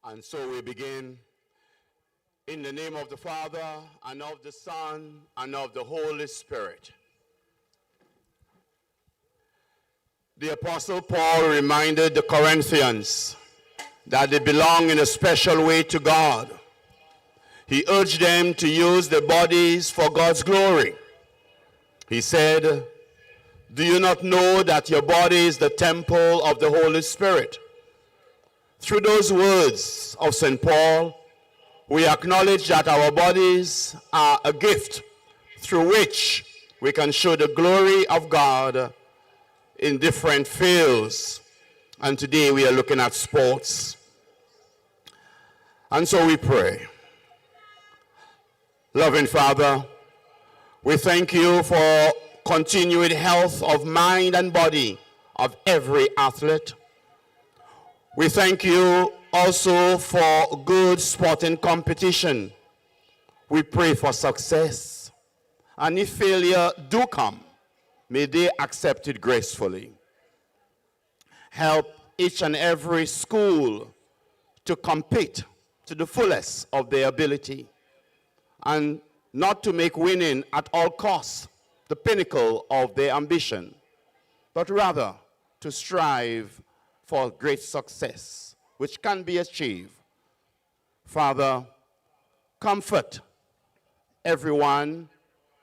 And so we begin in the name of the Father, and of the Son, and of the Holy Spirit. The Apostle Paul reminded the Corinthians that they belong in a special way to God. He urged them to use their bodies for God's glory. He said, "Do you not know that your body is the temple of the Holy Spirit?" Through those words of St. Paul, we acknowledge that our bodies are a gift through which we can show the glory of God in different fields. And today we are looking at sports. And so we pray. Loving Father, we thank you for continued health of mind and body of every athlete. We thank you also for good sporting competition. We pray for success. And if failure do come, may they accept it gracefully. Help each and every school to compete to the fullest of their ability, and not to make winning at all costs the pinnacle of their ambition, but rather to strive for great success, which can be achieved. Father, comfort everyone,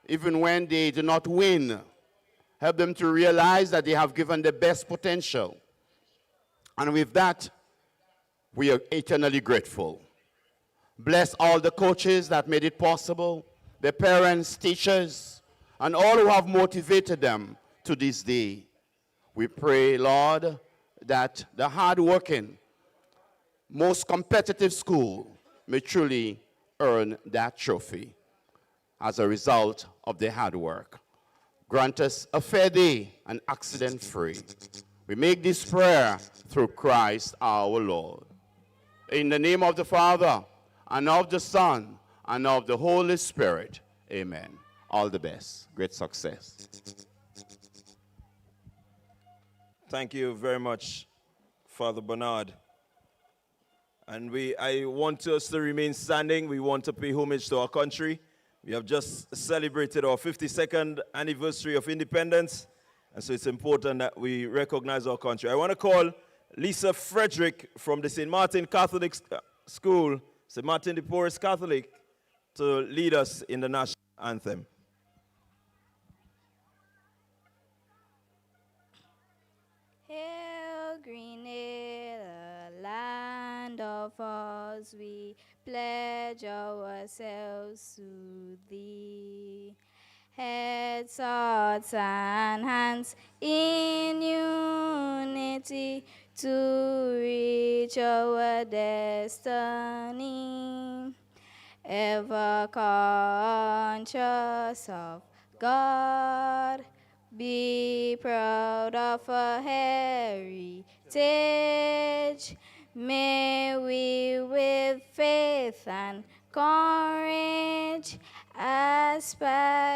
even when they do not win. Help them to realize that they have given their best potential. And with that, we are eternally grateful. Bless all the coaches that made it possible, their parents, teachers, and all who have motivated them to this day. We pray, Lord, that the hard-working, most competitive school may truly earn that trophy as a result of their hard work. Grant us a fair day and accident-free. We make this prayer through Christ our Lord. In the name of the Father, and of the Son, and of the Holy Spirit. Amen. All the best. Great success. Thank you very much, Father Bernard. And I want us to remain standing. We want to pay homage to our country. We have just celebrated our 52nd anniversary of independence, and so it's important that we recognize our country. I want to call Lisa Frederick from the St. Martin Catholic School, St. Martin de Porres Catholic, to lead us in the national anthem. Hail, Grenada, land of ours, we pledge ourselves to thee. Heads, hearts, and hands in unity to reach our destiny. Ever conscious of God, be proud of our heritage. May we with faith and courage aspire,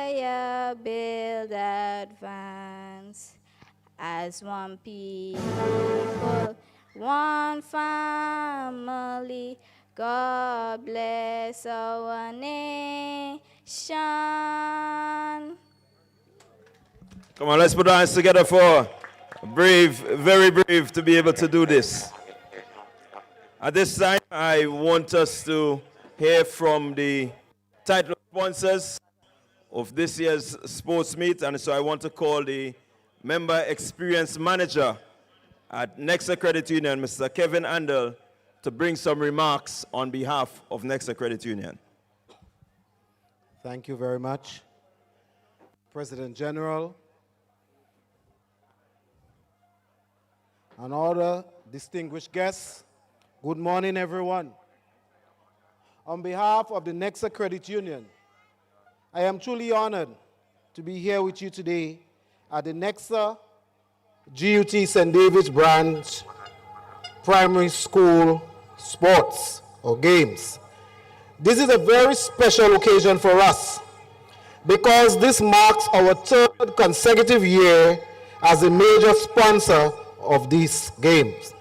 build, advance. As one people, one family, God bless our nation. Come on, let's put our hands together for brave, very brave to be able to do this. At this time, I want us to hear from the title sponsors of this year's sports meet, and so I want to call the Member Experience Manager at Nexa Credit Union, Mr. Kevin Andel, to bring some remarks on behalf of Nexa Credit Union. Thank you very much, President General, and all the distinguished guests. Good morning, everyone. On behalf of the Nexa Credit Union, I am truly honored to be here with you today at the Nexa GUT St.David'S branch primary school sports or games. This is a very special occasion for us because this marks our third consecutive year as a major sponsor of these games.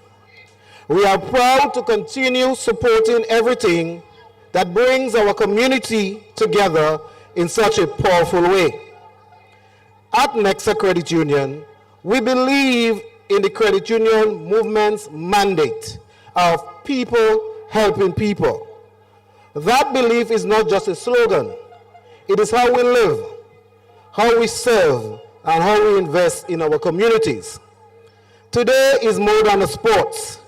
We are proud to continue supporting everything that brings our community together in such a powerful way. At Nexa Credit Union, we believe in the credit union movement's mandate of people helping people. That belief is not just a slogan. It is how we live, how we serve, and how we invest in our communities. Today is more than a sport.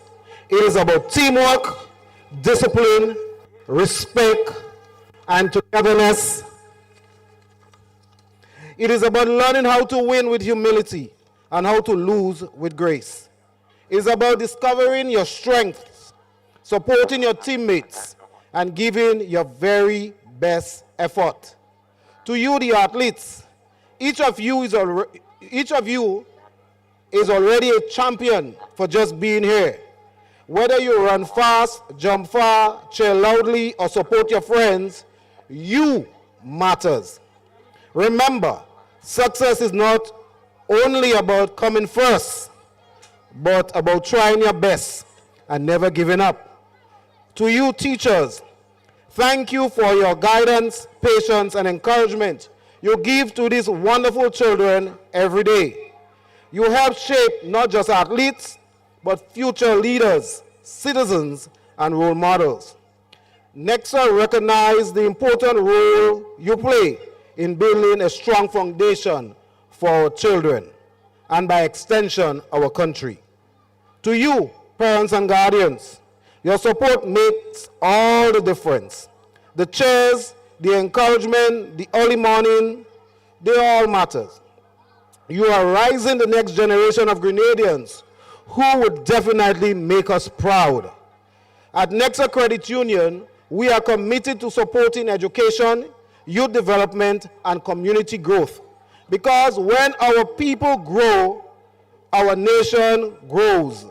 It is about teamwork, discipline, respect, and togetherness. It is about learning how to win with humility and how to lose with grace. It is about discovering your strengths, supporting your teammates, and giving your very best effort. To you, the athletes, each of you is already a champion for just being here. Whether you run fast, jump far, cheer loudly, or support your friends, you matters. Remember, success is not only about coming first, but about trying your best and never giving up. To you, teachers, thank you for your guidance, patience, and encouragement you give to these wonderful children every day. You help shape not just athletes, but future leaders, citizens, and role models. Nexa recognizes the important role you play in building a strong foundation for our children, and by extension, our country. To you, parents and guardians, your support makes all the difference. The cheers, the encouragement, the early morning, they all matter. You are raising the next generation of Grenadians who would definitely make us proud. At Nexa Credit Union, we are committed to supporting education, youth development, and community growth. Because when our people grow, our nation grows.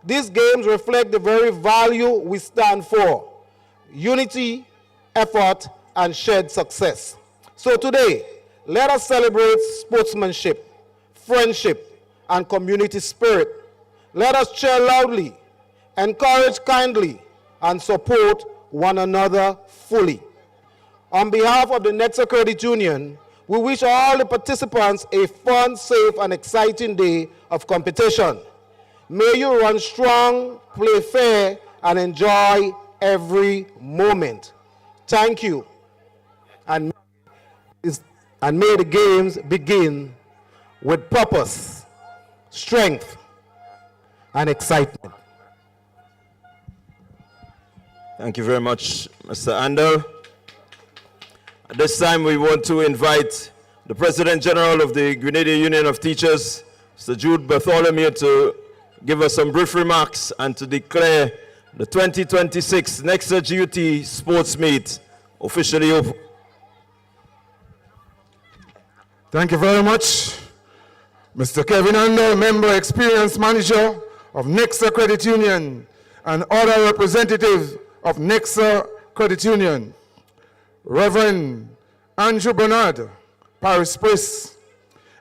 These games reflect the very value we stand for: unity, effort, and shared success. So today, let us celebrate sportsmanship, friendship, and community spirit. Let us cheer loudly, encourage kindly, and support one another fully. On behalf of the Nexa Credit Union, we wish all the participants a fun, safe, and exciting day of competition. May you run strong, play fair, and enjoy every moment. Thank you. And may the games begin with purpose, strength, and excitement. Thank you very much, Mr. Andel. At this time, we want to invite the President General of the Grenada Union of Teachers, Mr. Jude Bartholomew, to give us some brief remarks and to declare the 2026 Nexa-Gut Sports Meet officially open. Thank you very much, Mr. Kevin Andel, Member Experience Manager of Nexa Credit Union and other representatives of Nexa Credit Union. Reverend Andrew Bernard, Parish Priest.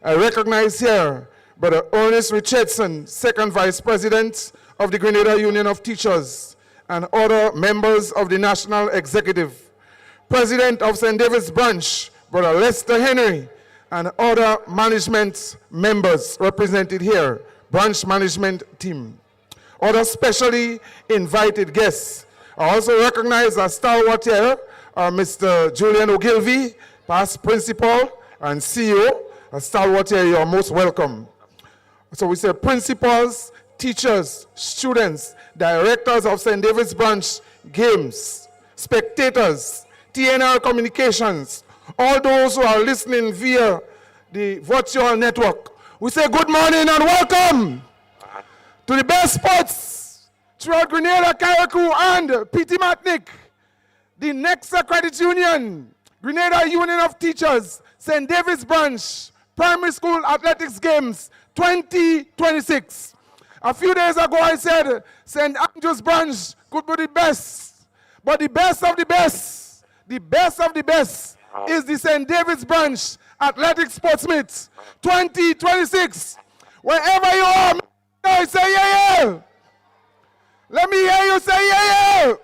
I recognize here Brother Ernest Richardson, Second Vice President of the Grenada Union of Teachers, and other members of the National Executive. President of St.David'S branch, Brother Lester Henry, and other management members represented here, branch management team. Other specially invited guests. I also recognize a stalwart here, Mr. Julian Ogilvie, past principal and CEO. A stalwart here, you are most welcome. So we say principals, teachers, students, directors of St. David's branch games, spectators, TNR communications, all those who are listening via the virtual network. We say good morning and welcome to the best sports throughout Grenada, Carriacou, and Petite Martinique. The Nexa Credit Union, Grenada Union of Teachers, St. David's branch, Primary School Athletics Games 2026. A few days ago I said St. Andrew's branch could be the best, but the best of the best is the St. David's branch Athletic Sports Meet 2026. Wherever you are, say yeah, yeah. Let me hear you say yeah, yeah.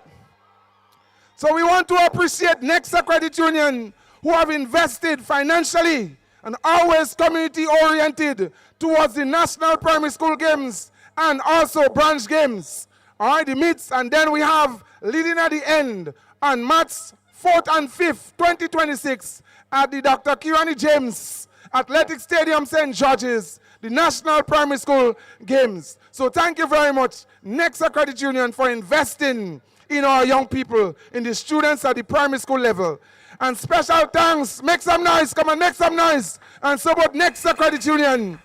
So we want to appreciate Nexa Credit Union, who have invested financially and always community-oriented towards the National Primary School Games and also branch games. All right, the meets, and then we have leading at the end on March 4th and 5th, 2026 at the Dr. Kirani James Athletic Stadium, St. George's, the National Primary School Games. So thank you very much, Nexa Credit Union, for investing in our young people, in the students at the primary school level. And special thanks, make some noise, come on, make some noise, and support Nexa Credit Union.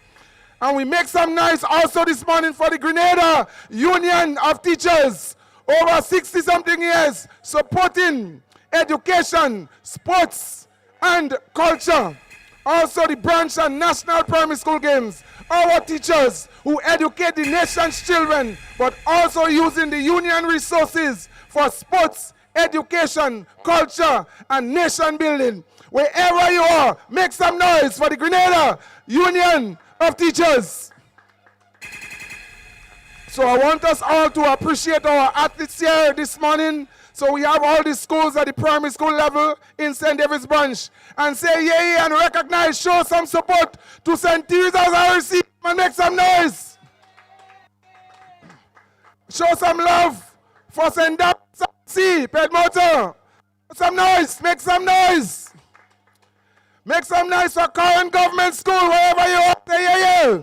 And we make some noise also this morning for the Grenada Union of Teachers, over 60-something years, supporting education, sports, and culture. Also the branch and national primary school games. Our teachers who educate the nation's children, but also using the union resources for sports, education, culture, and nation building. Wherever you are, make some noise for the Grenada Union of Teachers. So I want us all to appreciate our athletes here this morning. So we have all the schools at the primary school level in St.David'S branch. And say yeah, and recognize, show some support to St. David'S RC and make some noise. Show some love for St. David'S RC, Pedmotor. Some noise, make some noise. Make some noise for current government school, wherever you are, say yeah.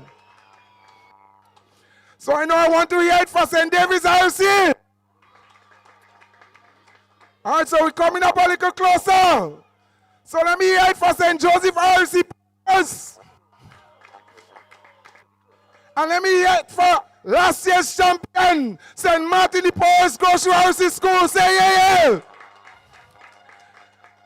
So I know I want to hear it for St. David'S RC. All right, so we're coming up a little closer. So let me hear it for St. Joseph RC first. And let me hear it for last year's champion, St. Martin the Paul's Grocery RC School. Say yeah.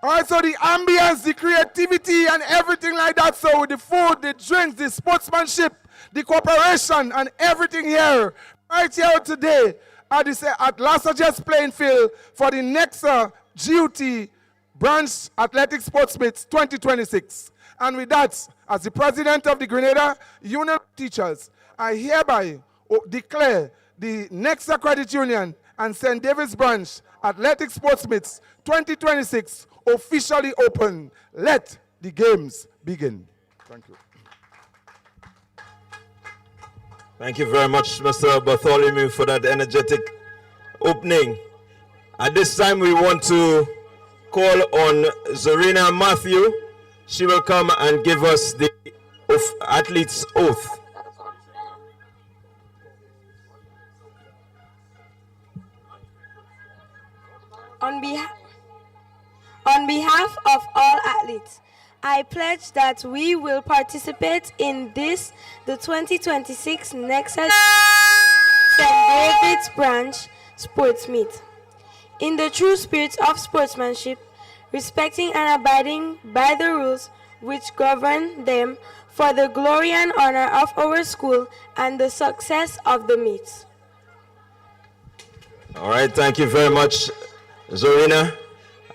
All right, so the ambience, the creativity, and everything like that. So with the food, the drinks, the sportsmanship, the cooperation, and everything here, right here today at Lassaget's playing field for the Nexa-Gut Branch Athletic Sports Meets 2026. And with that, as the president of the Grenada Union of Teachers, I hereby declare the Nexa Credit Union and St. David'S Branch Athletic Sports Meets 2026 officially open. Let the games begin. Thank you. Thank you very much, Mr. Bartholomew, for that energetic opening. At this time, we want to call on Zorina Matthew. She will come and give us the athlete's oath. On behalf of all athletes, I pledge that we will participate in the 2026 Nexa St. David'S Branch Sports Meet in the true spirit of sportsmanship, respecting and abiding by the rules which govern them for the glory and honor of our school and the success of the meet. All right, thank you very much, Zorina.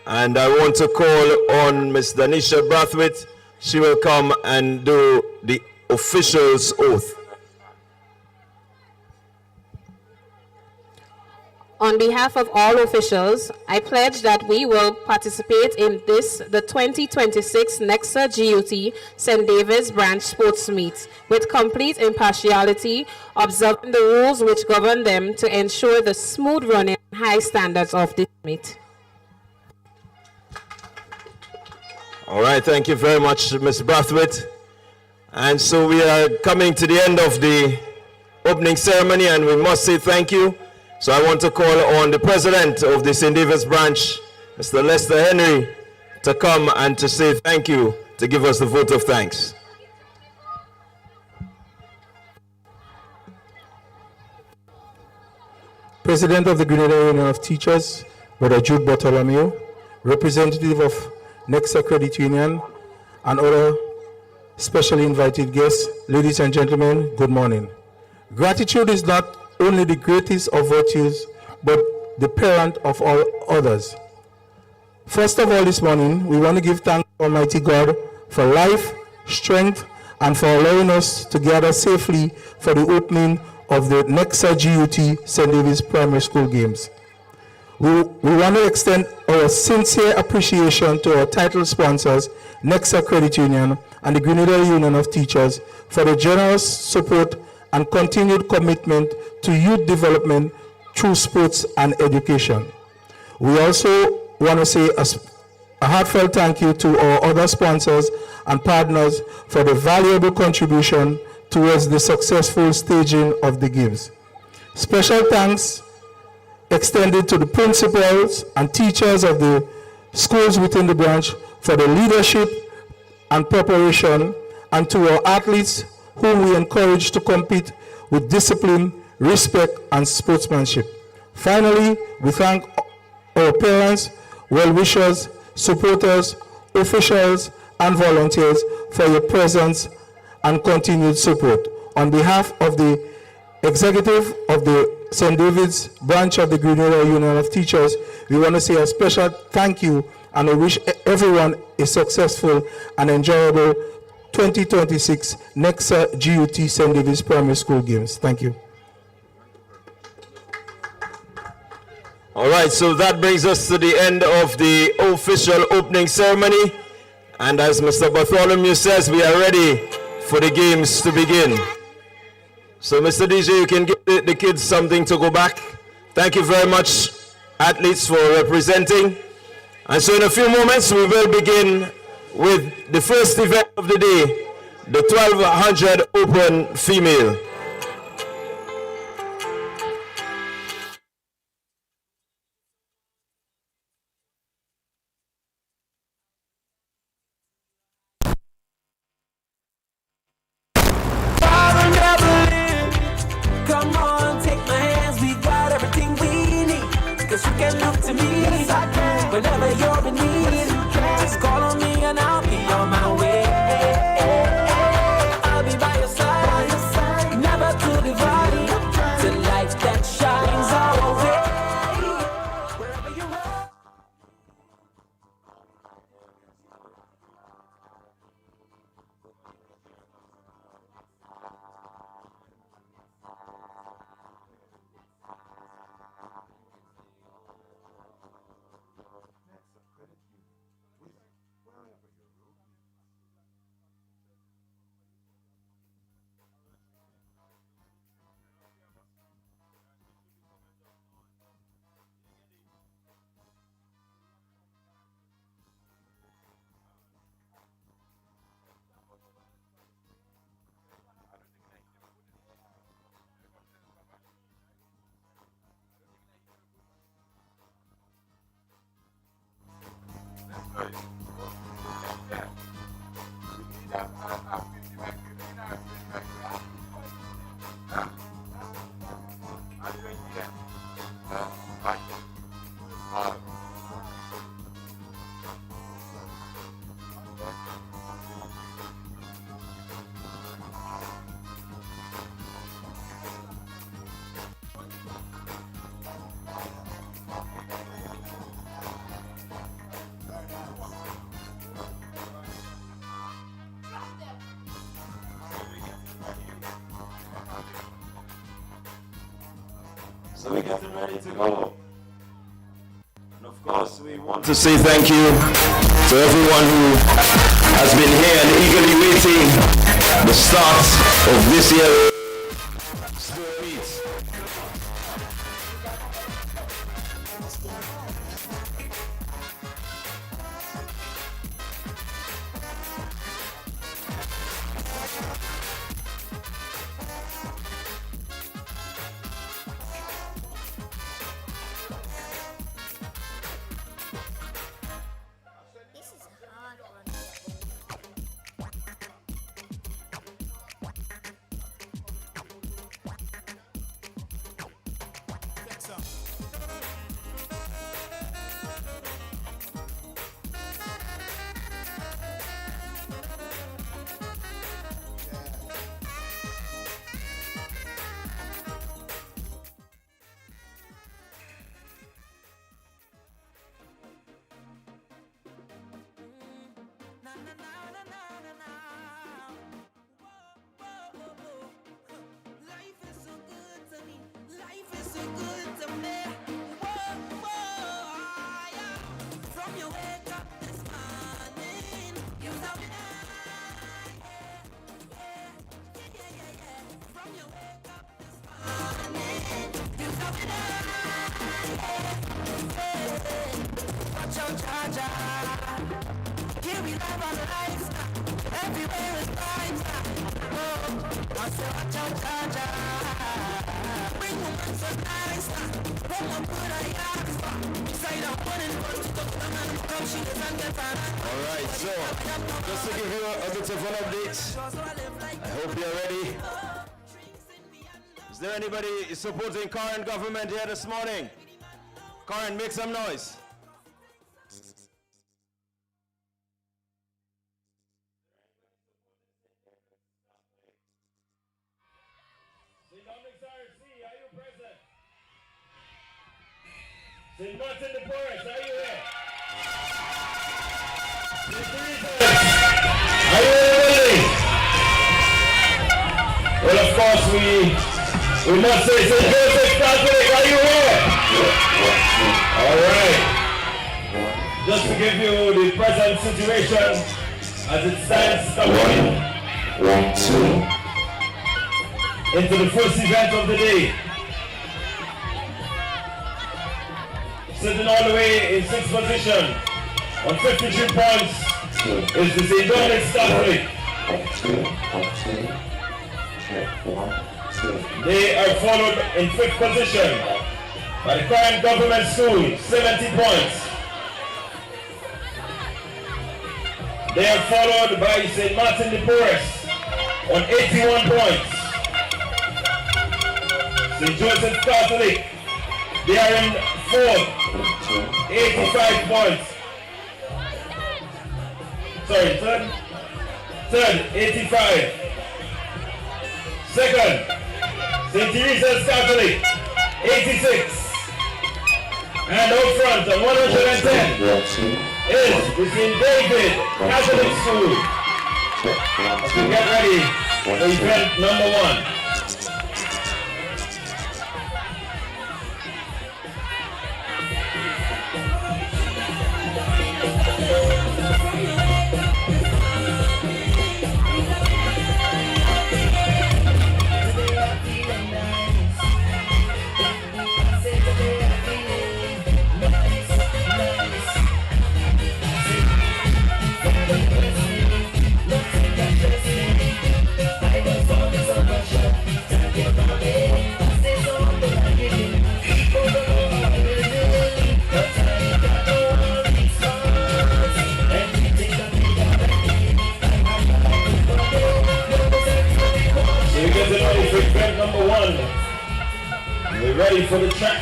And I want to call on Ms. Danisha Brathwaite. She will come and do the official's oath. On behalf of all officials, I pledge that we will participate in the 2026 Nexa-Gut St. David'S Branch Sports Meet with complete impartiality, observing the rules which govern them to ensure the smooth running and high standards of this meet. All right, thank you very much, Ms. Brathwaite. And so we are coming to the end of the opening ceremony, and we must say thank you. So I want to call on the president of the St. David'S branch, Mr. Lester Henry, to come and to say thank you, to give us the vote of thanks. President of the Grenada Union of Teachers, Brother Jude Bartholomew, representative of Nexa Credit Union, and other specially invited guests, ladies and gentlemen, good morning. Gratitude is not only the greatest of virtues, but the parent of all others. First of all, this morning, we want to give thanks to Almighty God for life, strength, and for allowing us to gather safely for the opening of the Nexa-Gut St. David's Primary School Games. We want to extend our sincere appreciation to our title sponsors, Nexa Credit Union and the Grenada Union of Teachers, for the generous support and continued commitment to youth development through sports and education. We also want to say a heartfelt thank you to our other sponsors and partners for the valuable contribution towards the successful staging of the games. Special thanks extended to the principals and teachers of the schools within the branch for the leadership and preparation, and to our athletes whom we encourage to compete with discipline, respect, and sportsmanship. Finally, we thank our parents, well-wishers, supporters, officials, and volunteers for your presence and continued support. On behalf of the executive of the St. David's branch of the Grenada Union of Teachers, we want to say a special thank you, and I wish everyone a successful and enjoyable 2026 Nexa-Gut St. David's Primary School Games. Thank you. All right, so that brings us to the end of the official opening ceremony. And as Mr. Bartholomew says, we are ready for the games to begin. So, Mr. DJ, you can give the kids something to go back. Thank you very much, athletes, for representing. And so in a few moments, we will begin with the first event of the day, the 1200 Open Female. Come on, take my hands, we got everything we need. Cause you can look to me, yes, I can. Whenever you're in need, just call on me and I'll be on my way. I'll be by your side, never to divide, the light that shines our way. Wherever you are. So we're getting ready to go. And of course, we want to say thank you to everyone who has been here and eagerly waiting the start of this year. nice. Everywhere is bright. Oh, I say watch out, Jaja. Bring woman so nice. Woman put a yard. Say the one in front of the man. Come she doesn't get far. Alright, so just to give you a bit of an update, I hope you're ready. Is there anybody supporting current government here this morning? Current, make some noise. St. David'S, are you here? Are you ready? Well, of course, we must say St. David'S Catholic, are you here? All right. Just to give you the present situation as it stands coming into the first event of the day. Sitting all the way in 6th position on 53 points is the St. David'S Catholic. They are followed in 5th position by the current government school, 70 points. They are followed by St. Martin de Porres on 81 points. St. Joseph's Catholic, they are in 4th, 85 points. Sorry, third, 85. Second, St. Teresa's Catholic, 86. And out front, at 110, is the St. David Catholic School. As we get ready for event number 1. Number 1, we're ready for the track.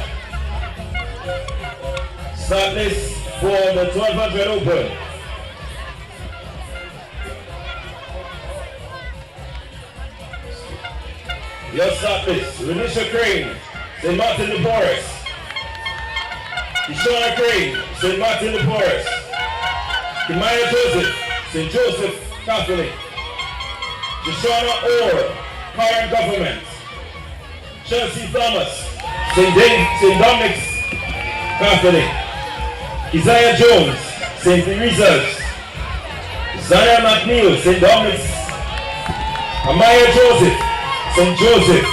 Start list for the 1200 Open. Your start list: Renisha Crane, St. Martin de Porres; Kishona Crane, St. Martin de Porres; Kimaya Joseph, St. Joseph Catholic; Kishona Orr, current government; Chelsea Thomas, St. Dominic's Catholic; Isaiah Jones, St. Teresa's; Zaya McNeil, St. Dominic's; Amaya Joseph, St. Joseph;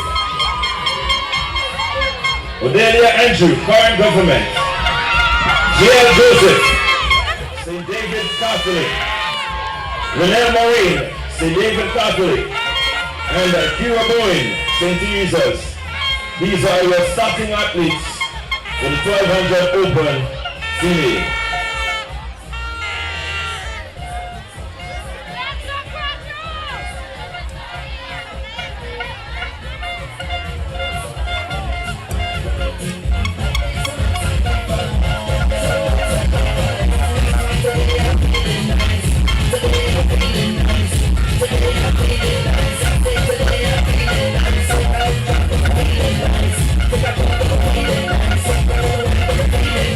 Odelia Andrew, current government; J.L. Joseph, St. David's Catholic; Renelle Maureen, St. David Catholic; and Kira Bowen, St. Teresa's. These are your starting athletes for the 1200 Open female.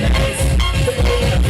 Nice.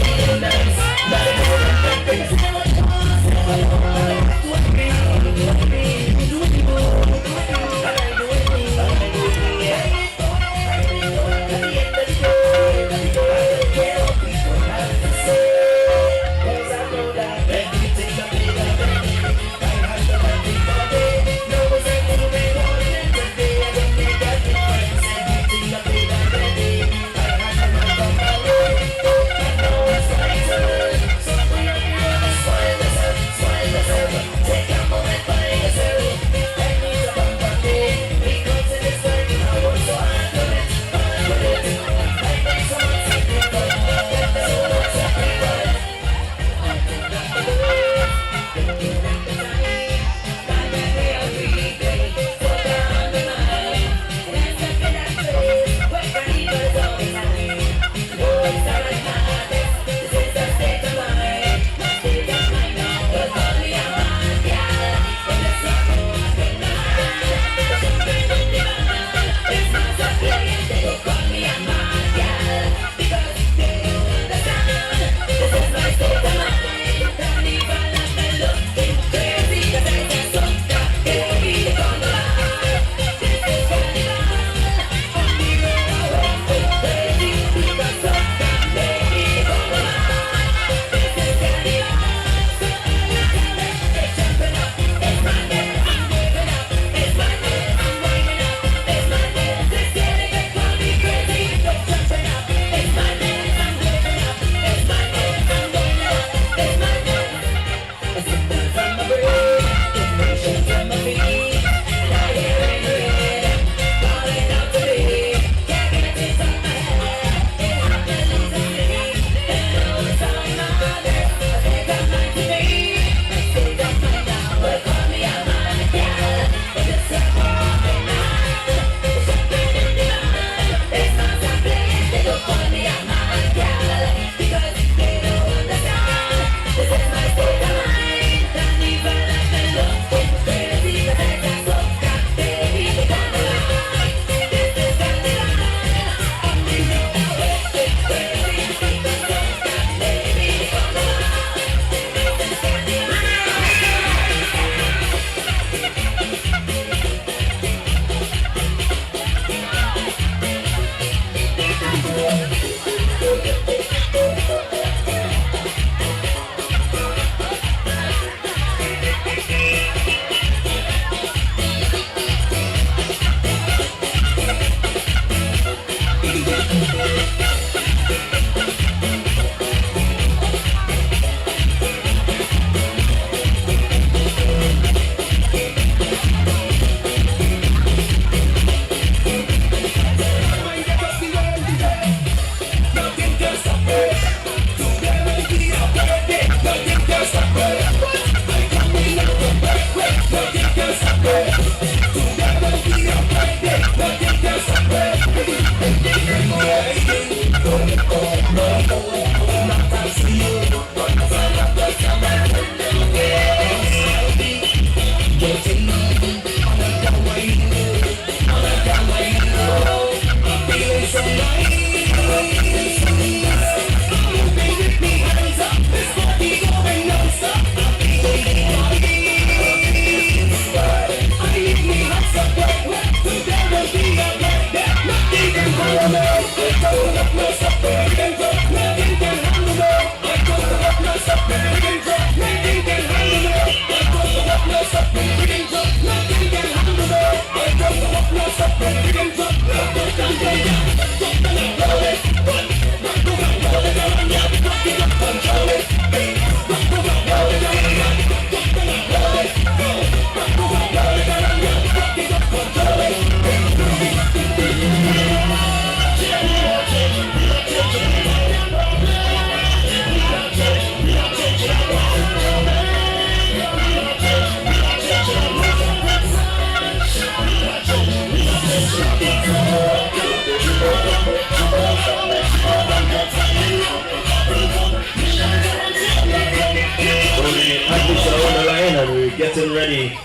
Getting ready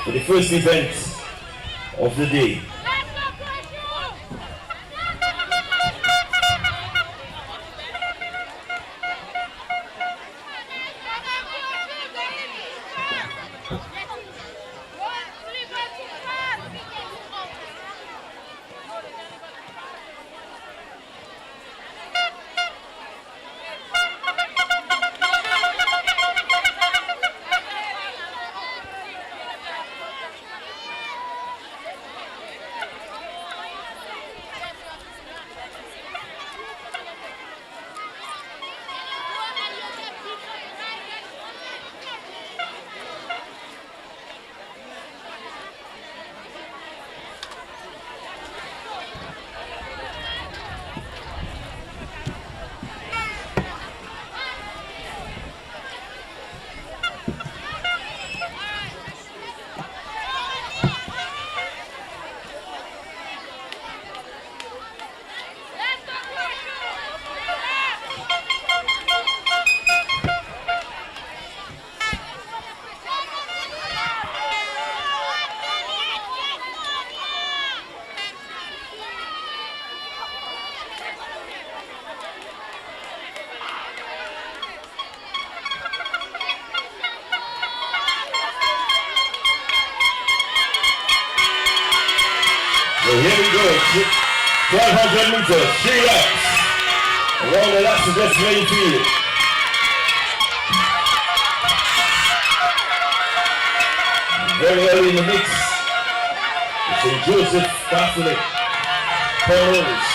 for the first event of the day. So here we go, 1,200 meters, 3 laps. Around the laps of this main field. Very early in the mix, the St. Joseph Catholic Pearls.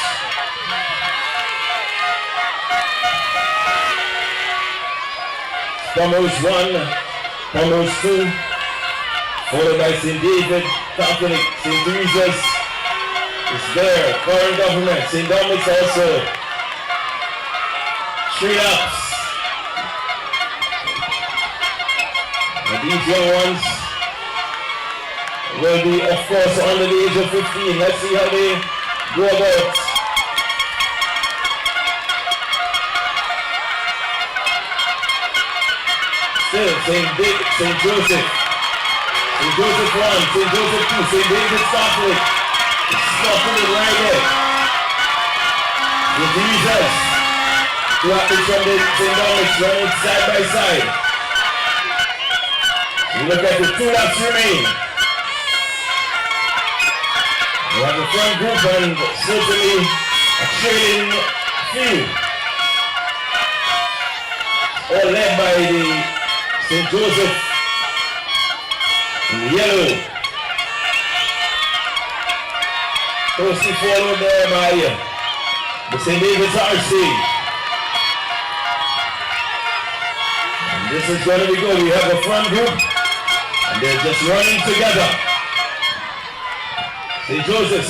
Pearls 1, Pearls 2, followed by St. David's Catholic, St. Teresa's is there, foreign government, St. Dominic's also. 3 laps. And these young ones will be, of course, under the age of 15. Let's see how they go about. Still, St. Joseph. St. Joseph 1, St. Joseph 2, St. David's Catholic. Stopping it right there. With Jesus. 2 athletes from the St. Dominic's running side by side. You look at the 2 laps remain. We have the front group and certainly a trailing field. All led by the St. Joseph in the yellow. Closely followed there by the St. David's RC. And this is going to be good. We have a front group and they're just running together. St. Joseph,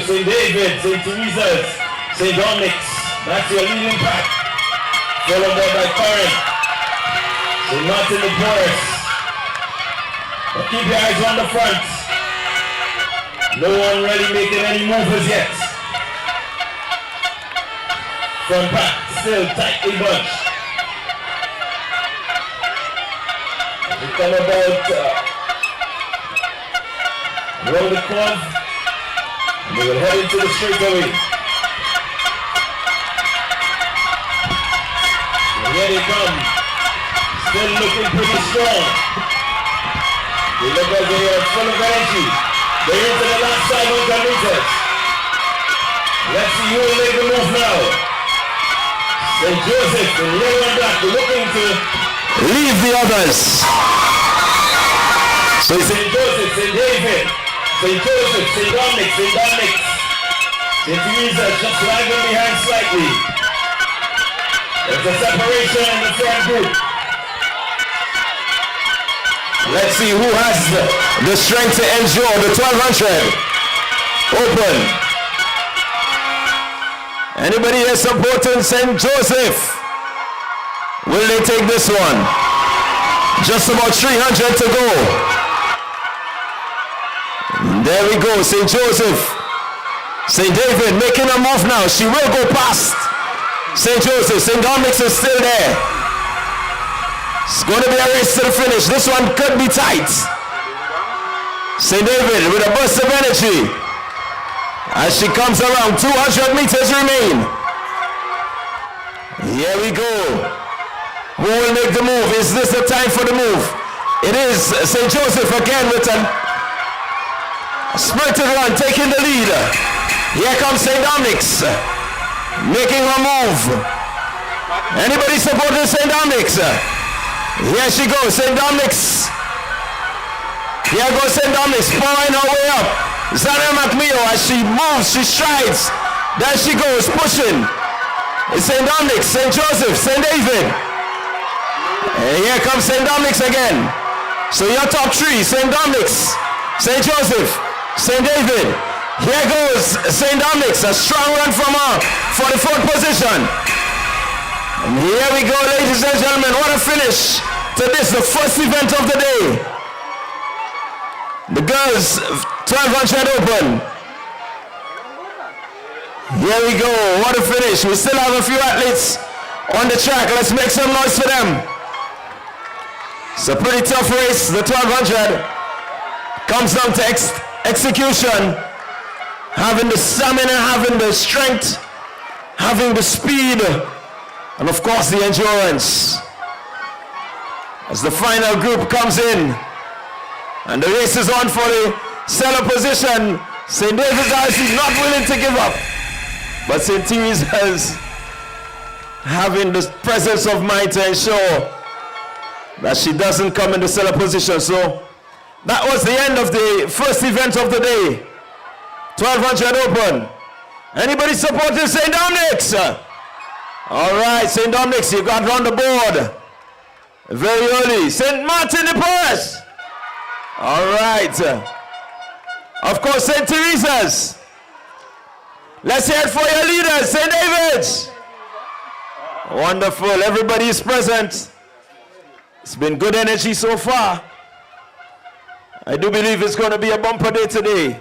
St. David, St. Teresa's, St. Dominic's. That's your leading pack. Followed by Corinth. St. Martin de Porres. But keep your eyes on the front. No one really making any moves as yet. Front pack still tightly bunched. We come about around the curve. And we will head into the straightaway. And here they come. Still looking pretty strong. They look like they are full of energy. They're into the last 500 meters. Let's see who will make the move now. St. Joseph in yellow and black looking to Leave the others. So St. Joseph, St. David, St. Joseph, St. Dominic, St. Dominic. St. Teresa just lagging behind slightly. There's a separation in the front group. let's see who has the strength to endure the 1200. Open. Anybody here supporting St. Joseph? Will they take this one? Just about 300 to go. There we go, St. Joseph. St. David making a move now. She will go past St. Joseph. St. Dominic's is still there. It's going to be a race to the finish. This one could be tight. St. David with a burst of energy. As she comes around, 200 meters remain. Here we go. Who will make the move? Is this the time for the move? It is St. Joseph again with a spirited run, taking the lead. Here comes St. Dominic's, making her move. Anybody supporting St. Dominic's? Here she goes, St. Dominic's. Here goes St. Dominic's, pouring her way up. Zana McMeo, as she moves, she strides. There she goes, pushing. It's St. Dominic's, St. Joseph, St. David. And here comes St. Dominic's again. So your top three, St. Dominic's, St. Joseph, St. David. Here goes St. Dominic's, a strong run from her for the fourth position. And here we go, ladies and gentlemen. What a finish to this, the first event of the day. The girls 1200 open. Here we go, what a finish. We still have a few athletes on the track. Let's make some noise for them. It's a pretty tough race, the 1200. Comes down to execution. Having the stamina, having the strength, having the speed, and of course the endurance. As the final group comes in, and the race is on for the center position, St. David'S is not willing to give up. But St. Teresa's having the presence of mind to ensure that she doesn't come in the center position. So that was the end of the first event of the day. 1200 open. Anybody supporting St. Dominic's? All right, St. Dominic's, you got round the board very early. St. Martin de Porres. All right. Of course, St. Teresa's. Let's hear it for your leaders, St. David's. Wonderful, everybody is present. It's been good energy so far. I do believe it's going to be a bumper day today.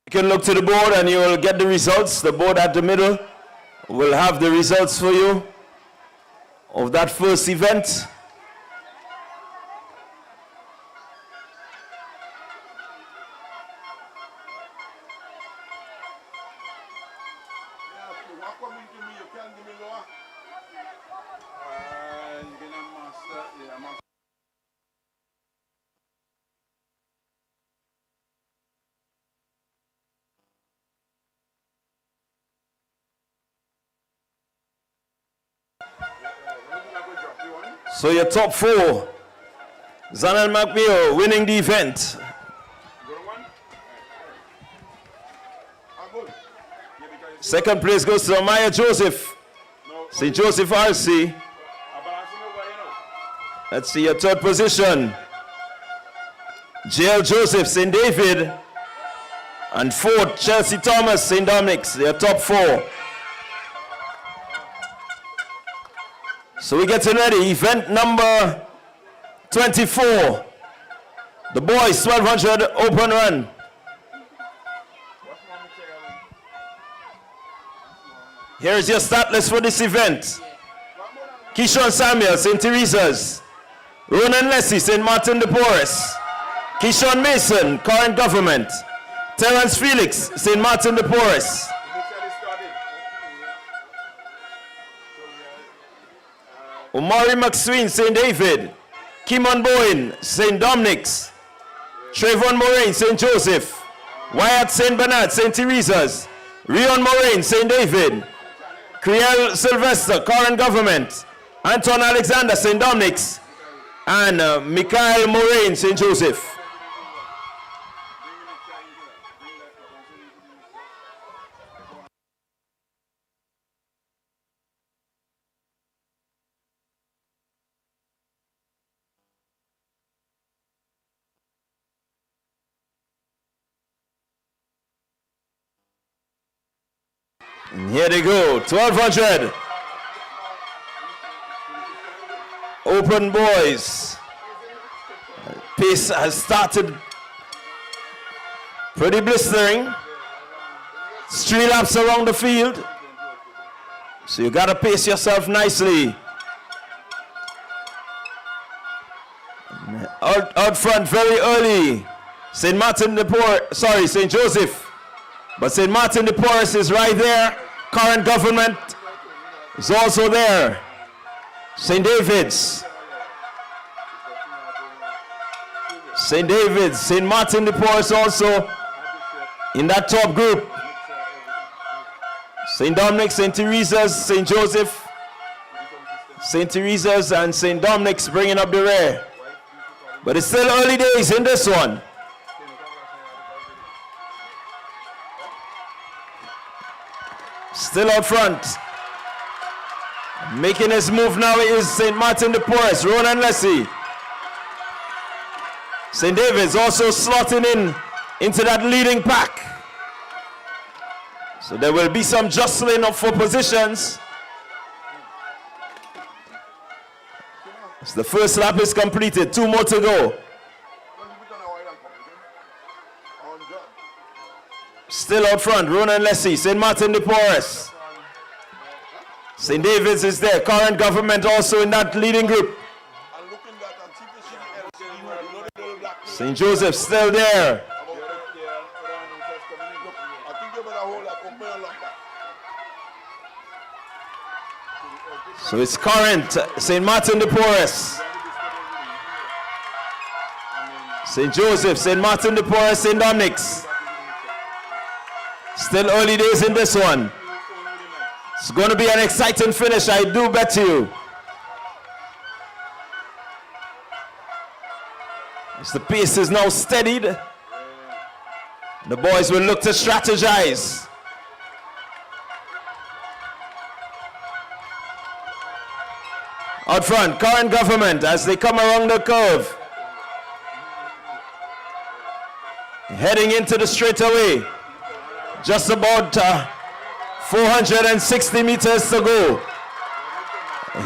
You can look to the board and you will get the results. The board at the middle will have the results for you of that first event. So your top four, Zanel McMeo winning the event. Second place goes to Amaya Joseph, St. Joseph RC. Let's see your third position. J.L. Joseph, St. David. And fourth, Chelsea Thomas, St. Dominic's. They are top 4. So we're getting ready. Event number 24. The boys 1200 open run. Here is your start list for this event. Kishon Samuel, St. Teresa's. Ronan Leslie, St. Martin de Porres. Kishon Mason, Current Government. Terence Felix, St. Martin de Porres. Omari McSween, St. David. Kimon Bowen, St. Dominic's. Trayvon Moraine, St. Joseph. Wyatt St. Bernard, St. Teresa's. Rion Moraine, St. David. Criel Sylvester, Current Government. Anton Alexander, St. Dominic's. And Mikhail Moraine, St. Joseph. And here they go, 1200. Open boys. Pace has started pretty blistering. It's 3 laps around the field. So you gotta pace yourself nicely. Out front very early. St. Joseph. But St. Martin de Porres is right there. Current Government is also there. St. David's. St. David's, St. Martin de Porres also in that top group. St. Dominic's, St. Teresa's, St. Joseph, St. Teresa's, and St. Dominic's bringing up the rear. But it's still early days in this one. Still out front. Making his move now is St. Martin de Porres, Ronan Leslie. St. David's also slotting into that leading pack. So there will be some jostling up for positions. As the first lap is completed, 2 more to go. Still out front, Ronan Leslie, St. Martin de Porres. St. David's is there, Current Government also in that leading group. St. Joseph still there. So it's Current, St. Martin de Porres. St. Joseph, St. Martin de Porres, St. Dominic's. Still early days in this one. It's going to be an exciting finish, I do bet you. As the pace is now steadied, the boys will look to strategize. Out front, Current Government as they come around the curve. Heading into the straightaway. Just about 460 meters to go.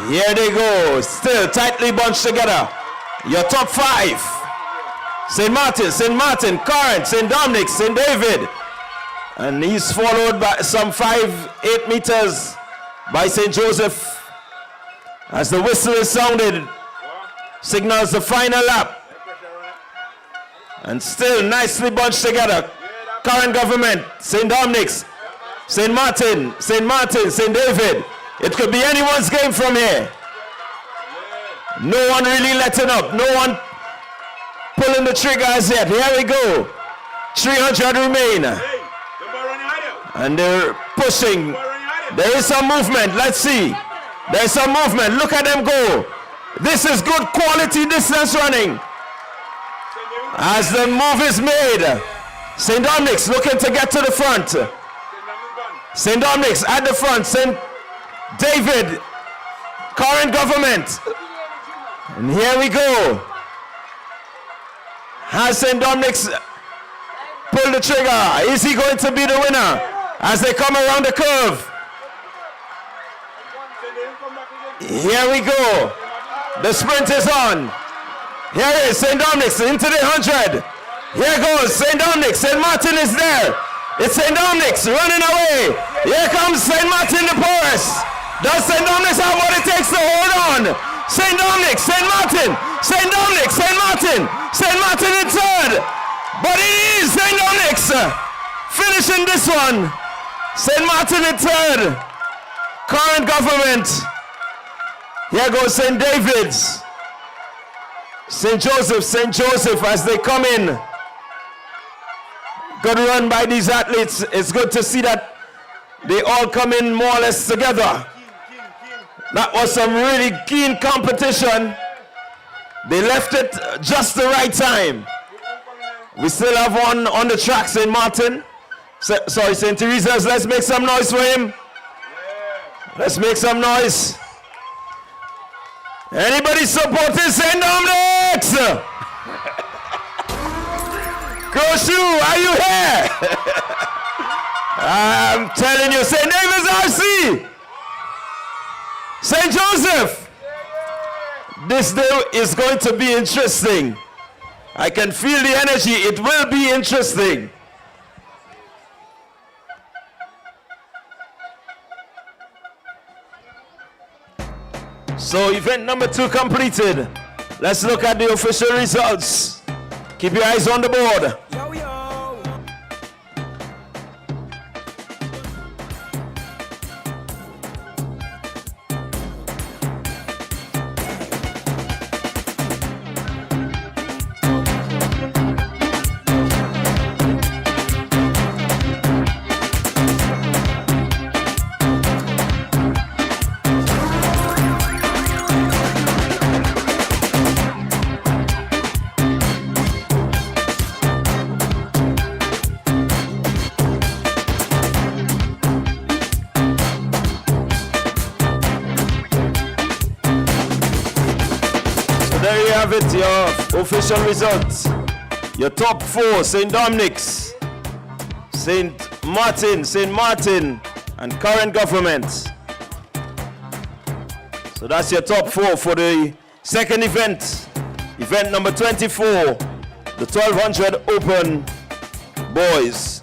Here they go, still tightly bunched together. Your top 5. St. Martin, Current, St. Dominic's, St. David. And he's followed by some 5-8 meters by St. Joseph. As the whistle is sounded, signals the final lap. And still nicely bunched together. Current Government, St. Dominic's, St. Martin, St. David. It could be anyone's game from here. No one really letting up. No one pulling the trigger as yet. Here we go. 300 remain. And they're pushing. There is some movement. Let's see. There's some movement. Look at them go. This is good quality distance running. As the move is made. St. Dominic's looking to get to the front. St. Dominic's at the front. St. David, Current Government. And here we go. Has St. Dominic's pulled the trigger? Is he going to be the winner as they come around the curve? Here we go. The sprint is on. Here is St. Dominic's into the 100. Here goes St. Dominic's. St. Martin is there. It's St. Dominic's running away. Here comes St. Martin the poorest. Does St. Dominic's have what it takes to hold on? St. Dominic's, St. Martin, St. Dominic's, St. Martin, St. Martin in third. But it is St. Dominic's finishing this one. St. Martin in third. Current government. Here goes St. David's. St. Joseph as they come in. Good run by these athletes. It's good to see that they all come in more or less together. That was some really keen competition. They left it just the right time. We still have one on the track, St. Martin. Sorry, St. Teresa's. Let's make some noise for him. Let's make some noise. Anybody supporting St. Dominic's? Koshu, are you here? I'm telling you, St. David's RC. St. Joseph. This day is going to be interesting. I can feel the energy. It will be interesting. So event number 2 completed. Let's look at the official results. Keep your eyes on the board. It, your official results. Your top 4, St. Dominic's, St. Martin, and current government. So that's your top 4 for the second event. Event number 24, the 1200 Open Boys.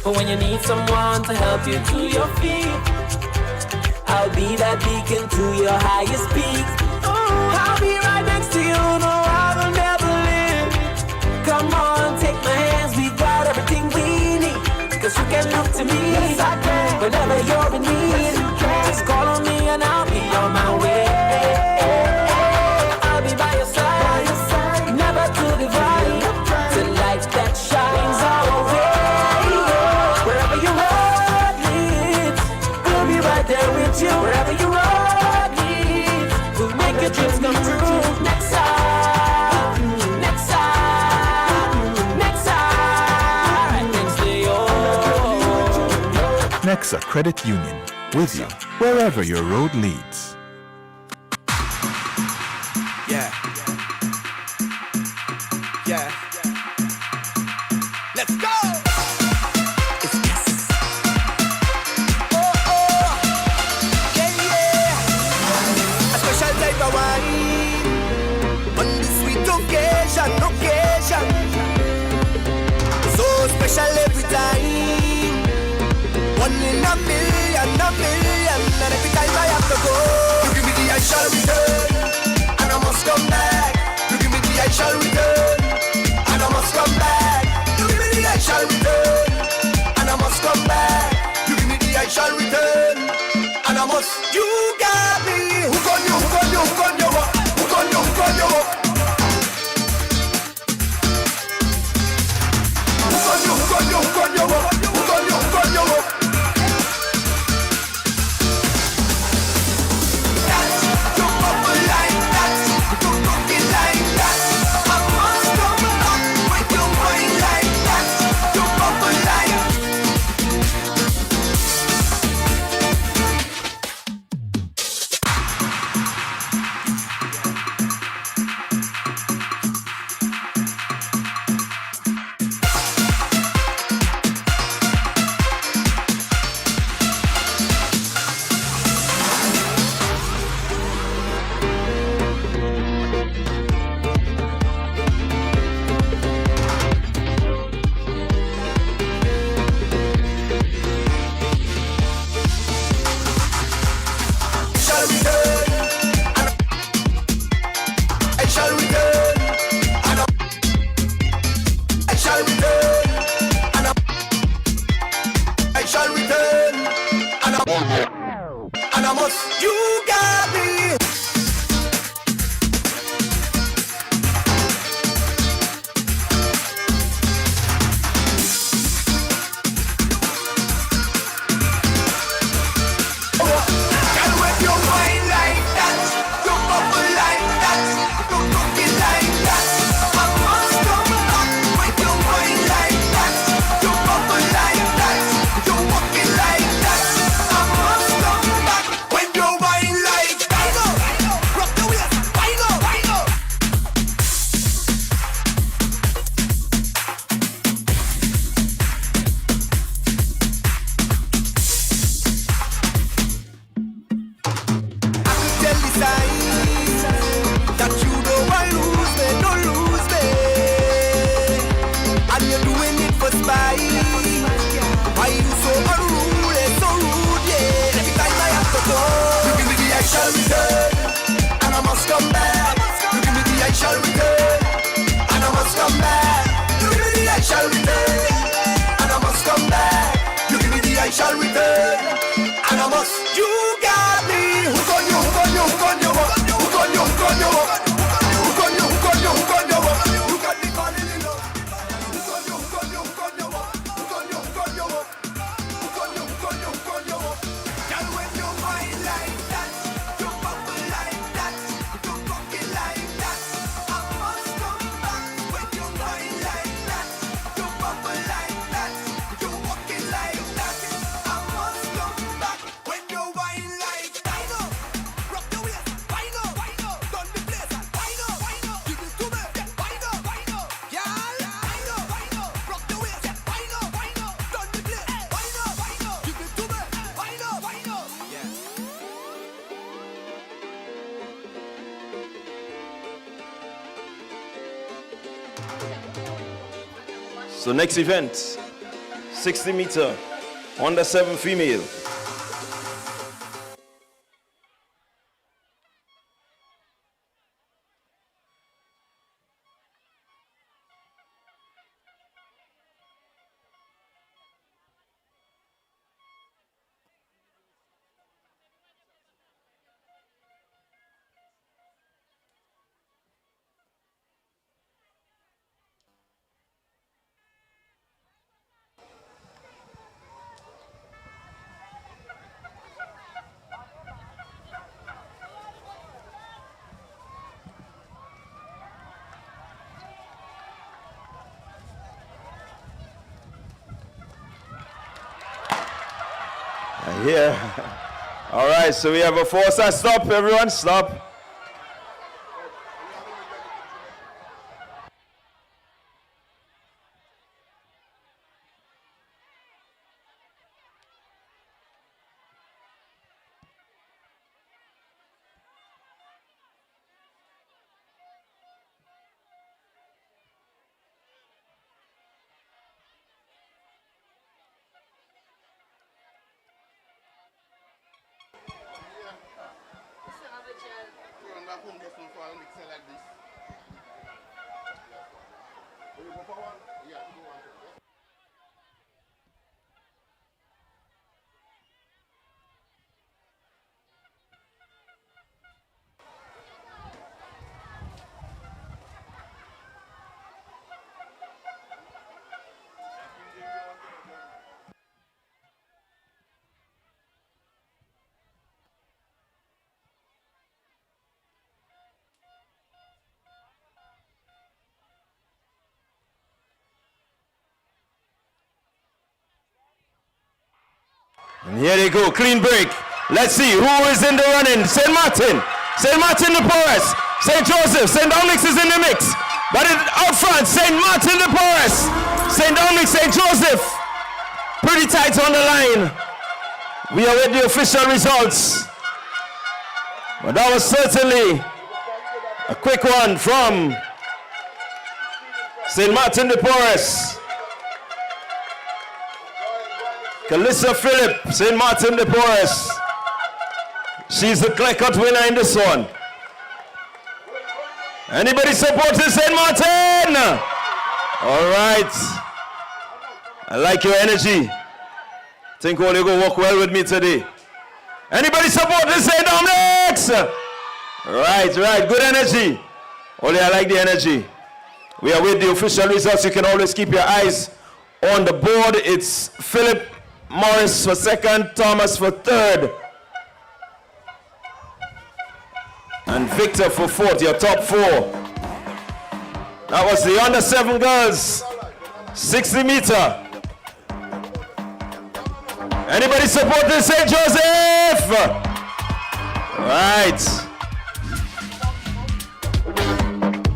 When you need someone to help you to your feet, I'll be that beacon to your highest peak. I'll be right next to you, no, I will never leave. Come on, take my hands, we got everything we need. Cause you can look to me, yes, I can. Whenever you're in need, yes, just call on me and I'll be on my way. I'll be by your side, never to divide, the light that shines our way. Wherever you road leads, we'll make your dreams come true. Nexa Credit Union, with you wherever your road leads. Yeah. Yeah. Let's go! Occasion, so special every time. 1 in a million, and every time I have to go. shall return. I shall return. I shall return. I shall return. And I must. You got me. So next event, 60 meter, under 7 female. Yeah. All right, so we have a forcer. Stop, everyone, stop. And here they go, clean break. Let's see who is in the running. St. Martin de Porres, St. Joseph, St. Dominic's is in the mix. But out front, St. Martin de Porres, St. Dominic's, St. Joseph. Pretty tight on the line. We are with the official results. But that was certainly a quick one from St. Martin de Porres. Calissa Phillip, St. Martin de Porres. She's the clear-cut winner in this one. Anybody supporting St. Martin? All right. I like your energy. Think all you go work well with me today. Anybody supporting St. Dominic's? Right. Good energy. Only I like the energy. We are with the official results. You can always keep your eyes on the board. It's Philip Morris for second, Thomas for third, and Victor for fourth, your top four. That was the under 7 girls, 60 meter. Anybody supporting St. Joseph? Right.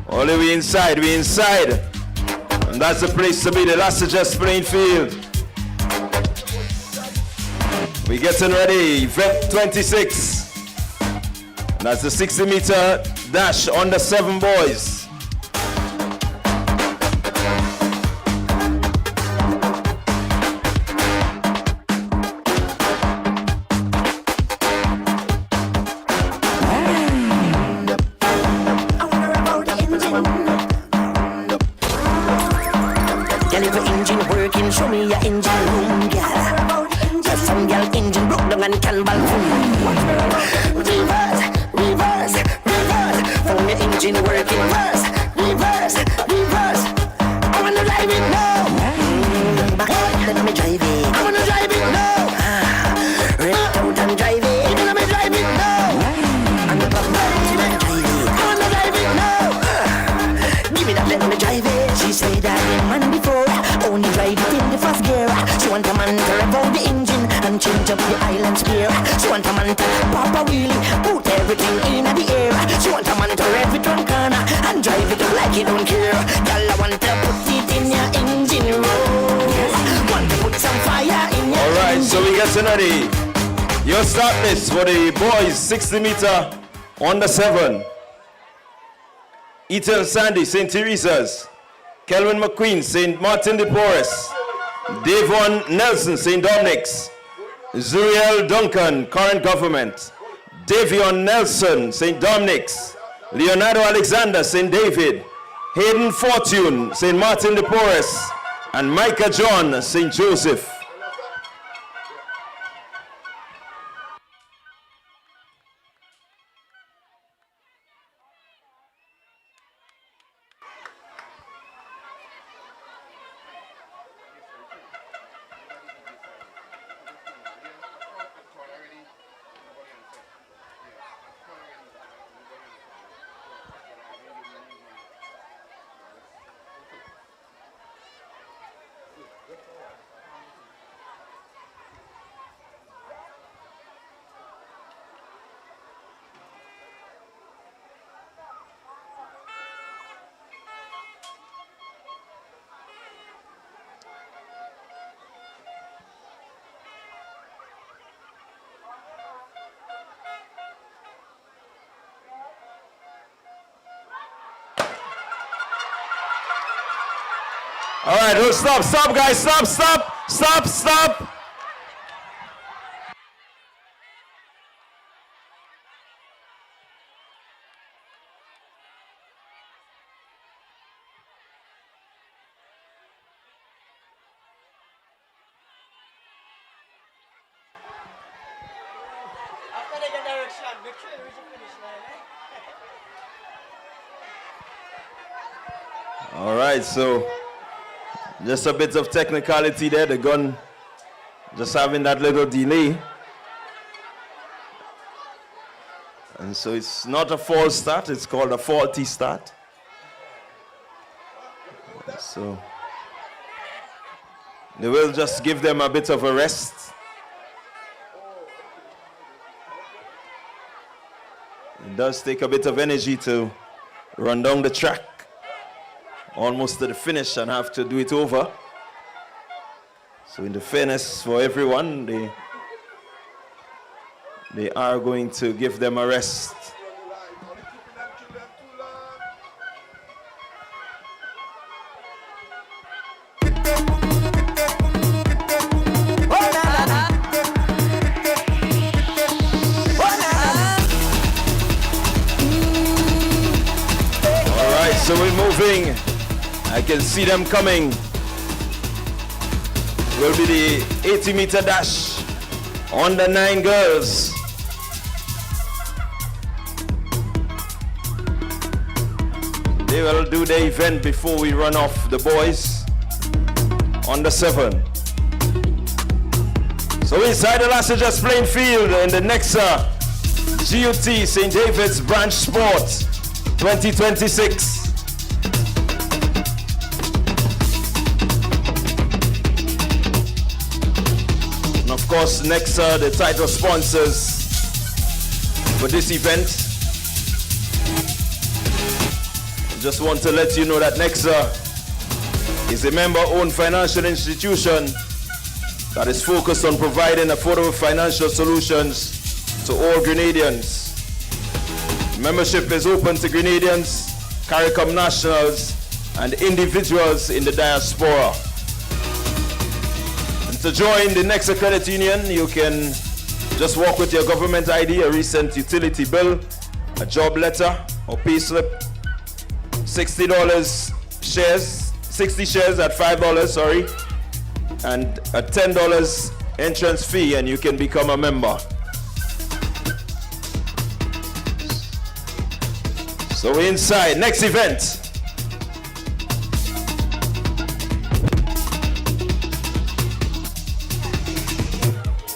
Only we inside. And that's the place to be, the last just playing field. We getting ready, event 26. And that's the 60 meter dash under 7 boys. Show me your engine room, girl. Just some girl engine broke down and can balloon. Reverse. Found your engine working. Reverse. I wanna drive it now. Back let me drive it. I wanna drive it now. Red out and drive it. Let me drive it now. And the back and drive it. I wanna drive it now. Give me that, let me drive it. She said that the man before only ride it in the first gear. She want a man to rev out the engine and change up the island's gear. She want a man to pop a wheelie, put everything in the air. She want a man to rev it one corner and drive it like he don't care. Girl, I want to put it in your engine room. Want to put some fire in your Alright, engine. so we get ready. Your start list for the boys, 60 meter under 7. Ethan Sandy, St. Teresa's. Kelvin McQueen, St. Martin de Porres. Davon Nelson, St. Dominic's. Zuriel Duncan, current government. Davion Nelson, St. Dominic's. Leonardo Alexander, St. David. Hayden Fortune, St. Martin de Porres. And Micah John, St. Joseph. All right, stop, guys, stop. After they get direction, make sure you reach the finish line, All right, so just a bit of technicality there. The gun just having that little delay. And so it's not a false start, it's called a faulty start. So they will just give them a bit of a rest. It does take a bit of energy to run down the track almost to the finish and have to do it over. So in the fairness for everyone, they are going to give them a rest. so we're moving. I can see them coming. Will be the 80-meter dash on the 9 girls. They will do the event before we run off the boys on the 7. So inside the Lasseter's playing field in the Nexa-Gut St. David's Branch Sport 2026. And of course, Nexa, the title sponsors for this event. Just want to let you know that Nexa is a member-owned financial institution that is focused on providing affordable financial solutions to all Grenadians. Membership is open to Grenadians, CARICOM nationals, and individuals in the diaspora. And to join the Nexa Credit Union, you can just walk with your government ID, a recent utility bill, a job letter, or pay slip, $60 shares, 60 shares at $5, and a $10 entrance fee, and you can become a member. So we're inside. Next event.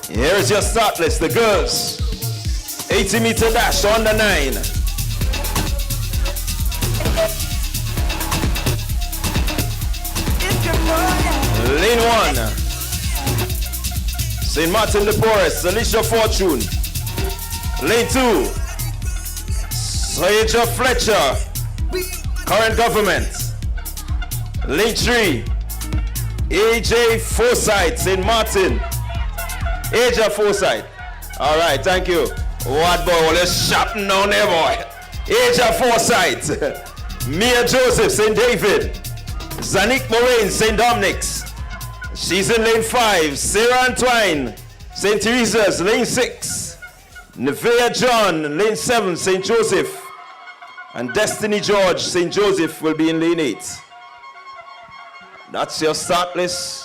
Here is your start list. The girls, 80-meter dash on the 9. Lane 1, St. Martin de Porres, Alicia Fortune. Lane 2, Sayeja Fletcher, Current Government. Lane 3, AJ Forsyth, St. Martin. AJ Forsyth. All right, thank you. What boy, well, let's shopping down there, boy. AJ Forsyth, Mia Joseph, St. David. Zanik Moraine, St. Dominic's. She's in lane 5. Sarah Antwine, St. Teresa's, lane 6. Nevea John, lane 7, St. Joseph. And Destiny George, St. Joseph, will be in lane 8. That's your start list.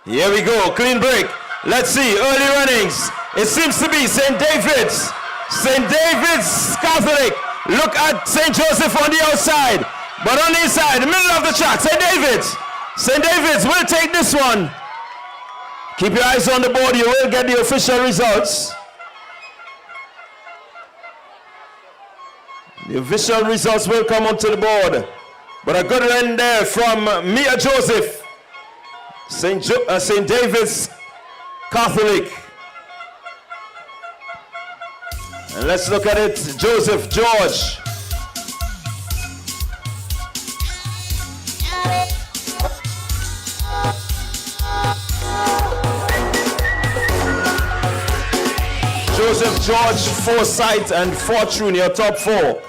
Here we go, clean break. Let's see, early runnings. It seems to be St. David's. St. David's Catholic. Look at St. Joseph on the outside. But on the inside, the middle of the track, St. David's. St. David's will take this one. Keep your eyes on the board, you will get the official results. The official results will come onto the board. But a good run there from Mia Joseph. St. David's Catholic. And let's look at it. Joseph George. Joseph George, Forsyth, and Fortune, your top 4.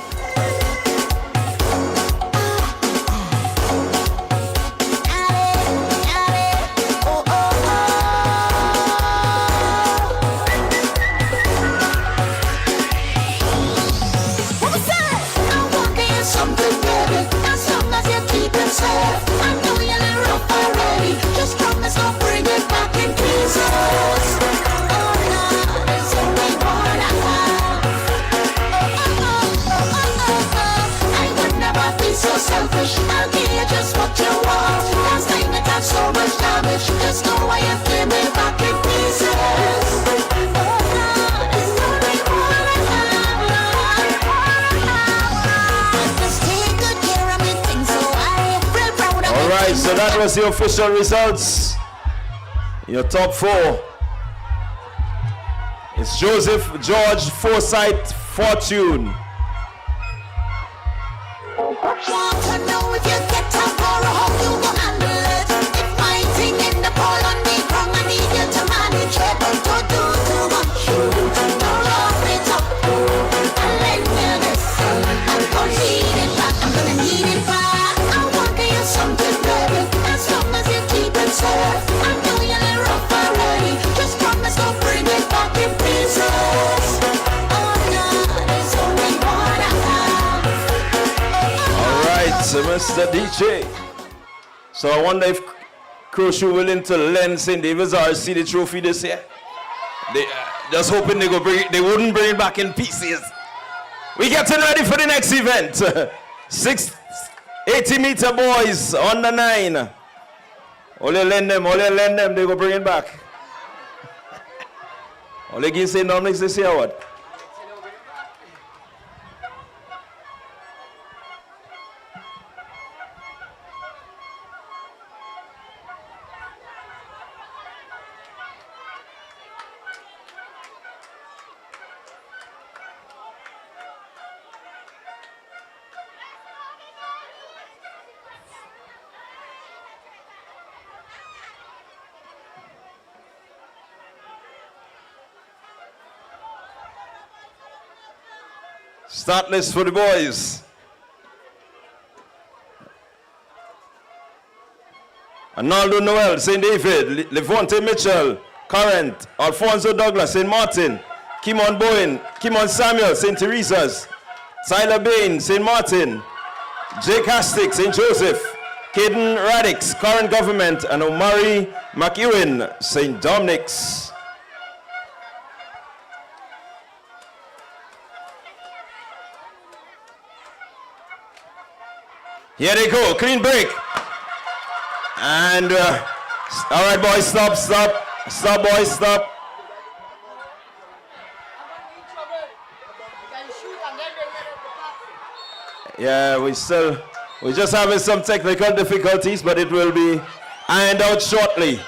So that was the official results. Your top 4. It's Joseph, George, Forsyth, Fortune. Mr. DJ. So I wonder if Crochet willing to lend St. David's RC the trophy this year. They just hoping they wouldn't bring it back in pieces. We getting ready for the next event. 80-meter boys under 9. Only lend them, they go bring it back. Only give St. Dominic's this year what? Start list for the boys. Arnaldo Noel, St. David, Levante Mitchell, Current, Alfonso Douglas, St. Martin, Kimon Bowen, Kimon Samuel, St. Teresa's, Tyler Bain, St. Martin, Jake Hastic, St. Joseph, Caden Radix, Current Government, and Omari McEwen, St. Dominic's. Here they go, clean break. And, all right, boys, stop, boys, stop. Yeah, we just having some technical difficulties, but it will be ironed out shortly.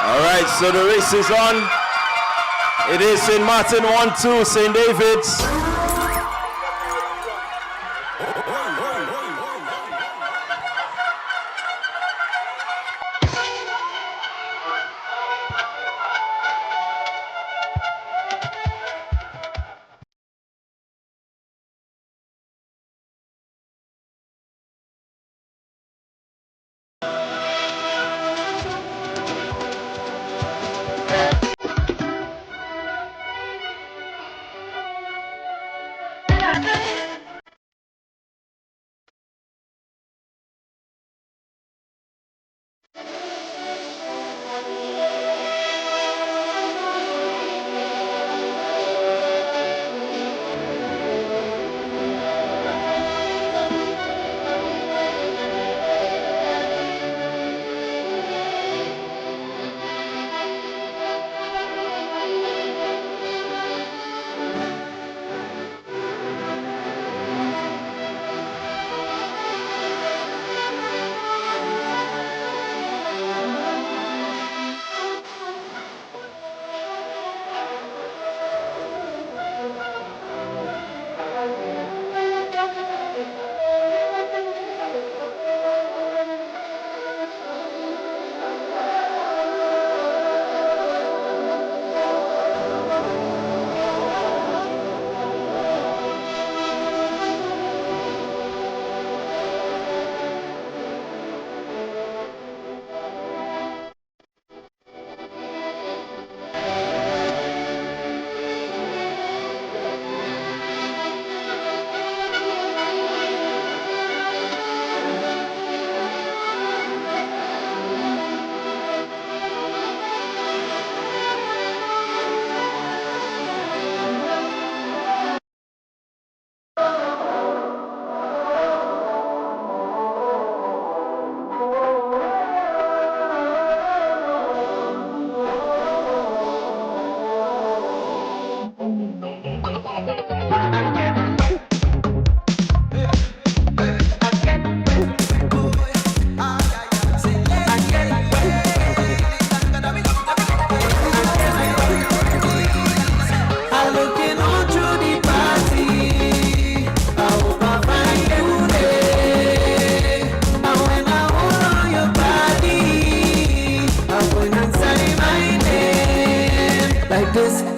All right, so the race is on. It is St. Martin 1-2, St. David's.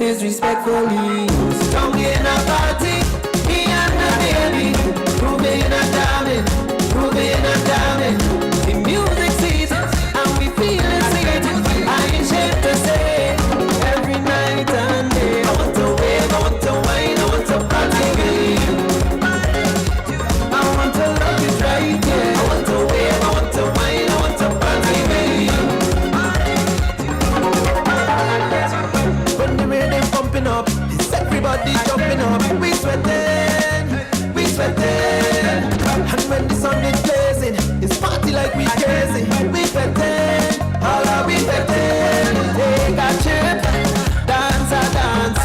is respectfully. Down in a party, me and the baby, proving and damning, proving and damning. The music season, and we feeling sweet. I ain't ashamed to say, every night and day. I want to wave, I want to wine, I want to party with you. I want to love you right, yeah. I want to wave, I want to wine, I want to party with you. When the rhythm pumping up, it's everybody jumping up. We sweating, we sweating. And when the sun is blazing, it's party like we crazy. We sweating, all are we sweating. Take a trip, dance a dance.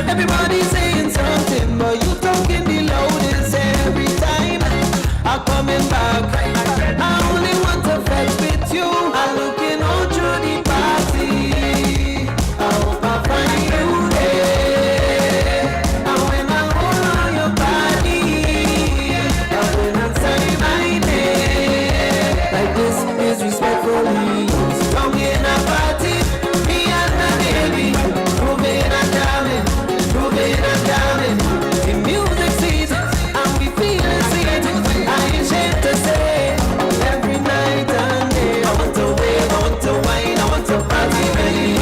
Everybody saying something, but you talking the loudest every time. I'm coming back. I only want to flex with you. I'm looking out through the party. I hope I find you there. And when I hold on your body, and when I say my name, like this is respectfully. Come in a party, me and my baby, proving and damning, proving and damning. The music season, and we feeling sweet. I ain't ashamed to say, every night and day. I want to wave, I want to wine, I want to party with you.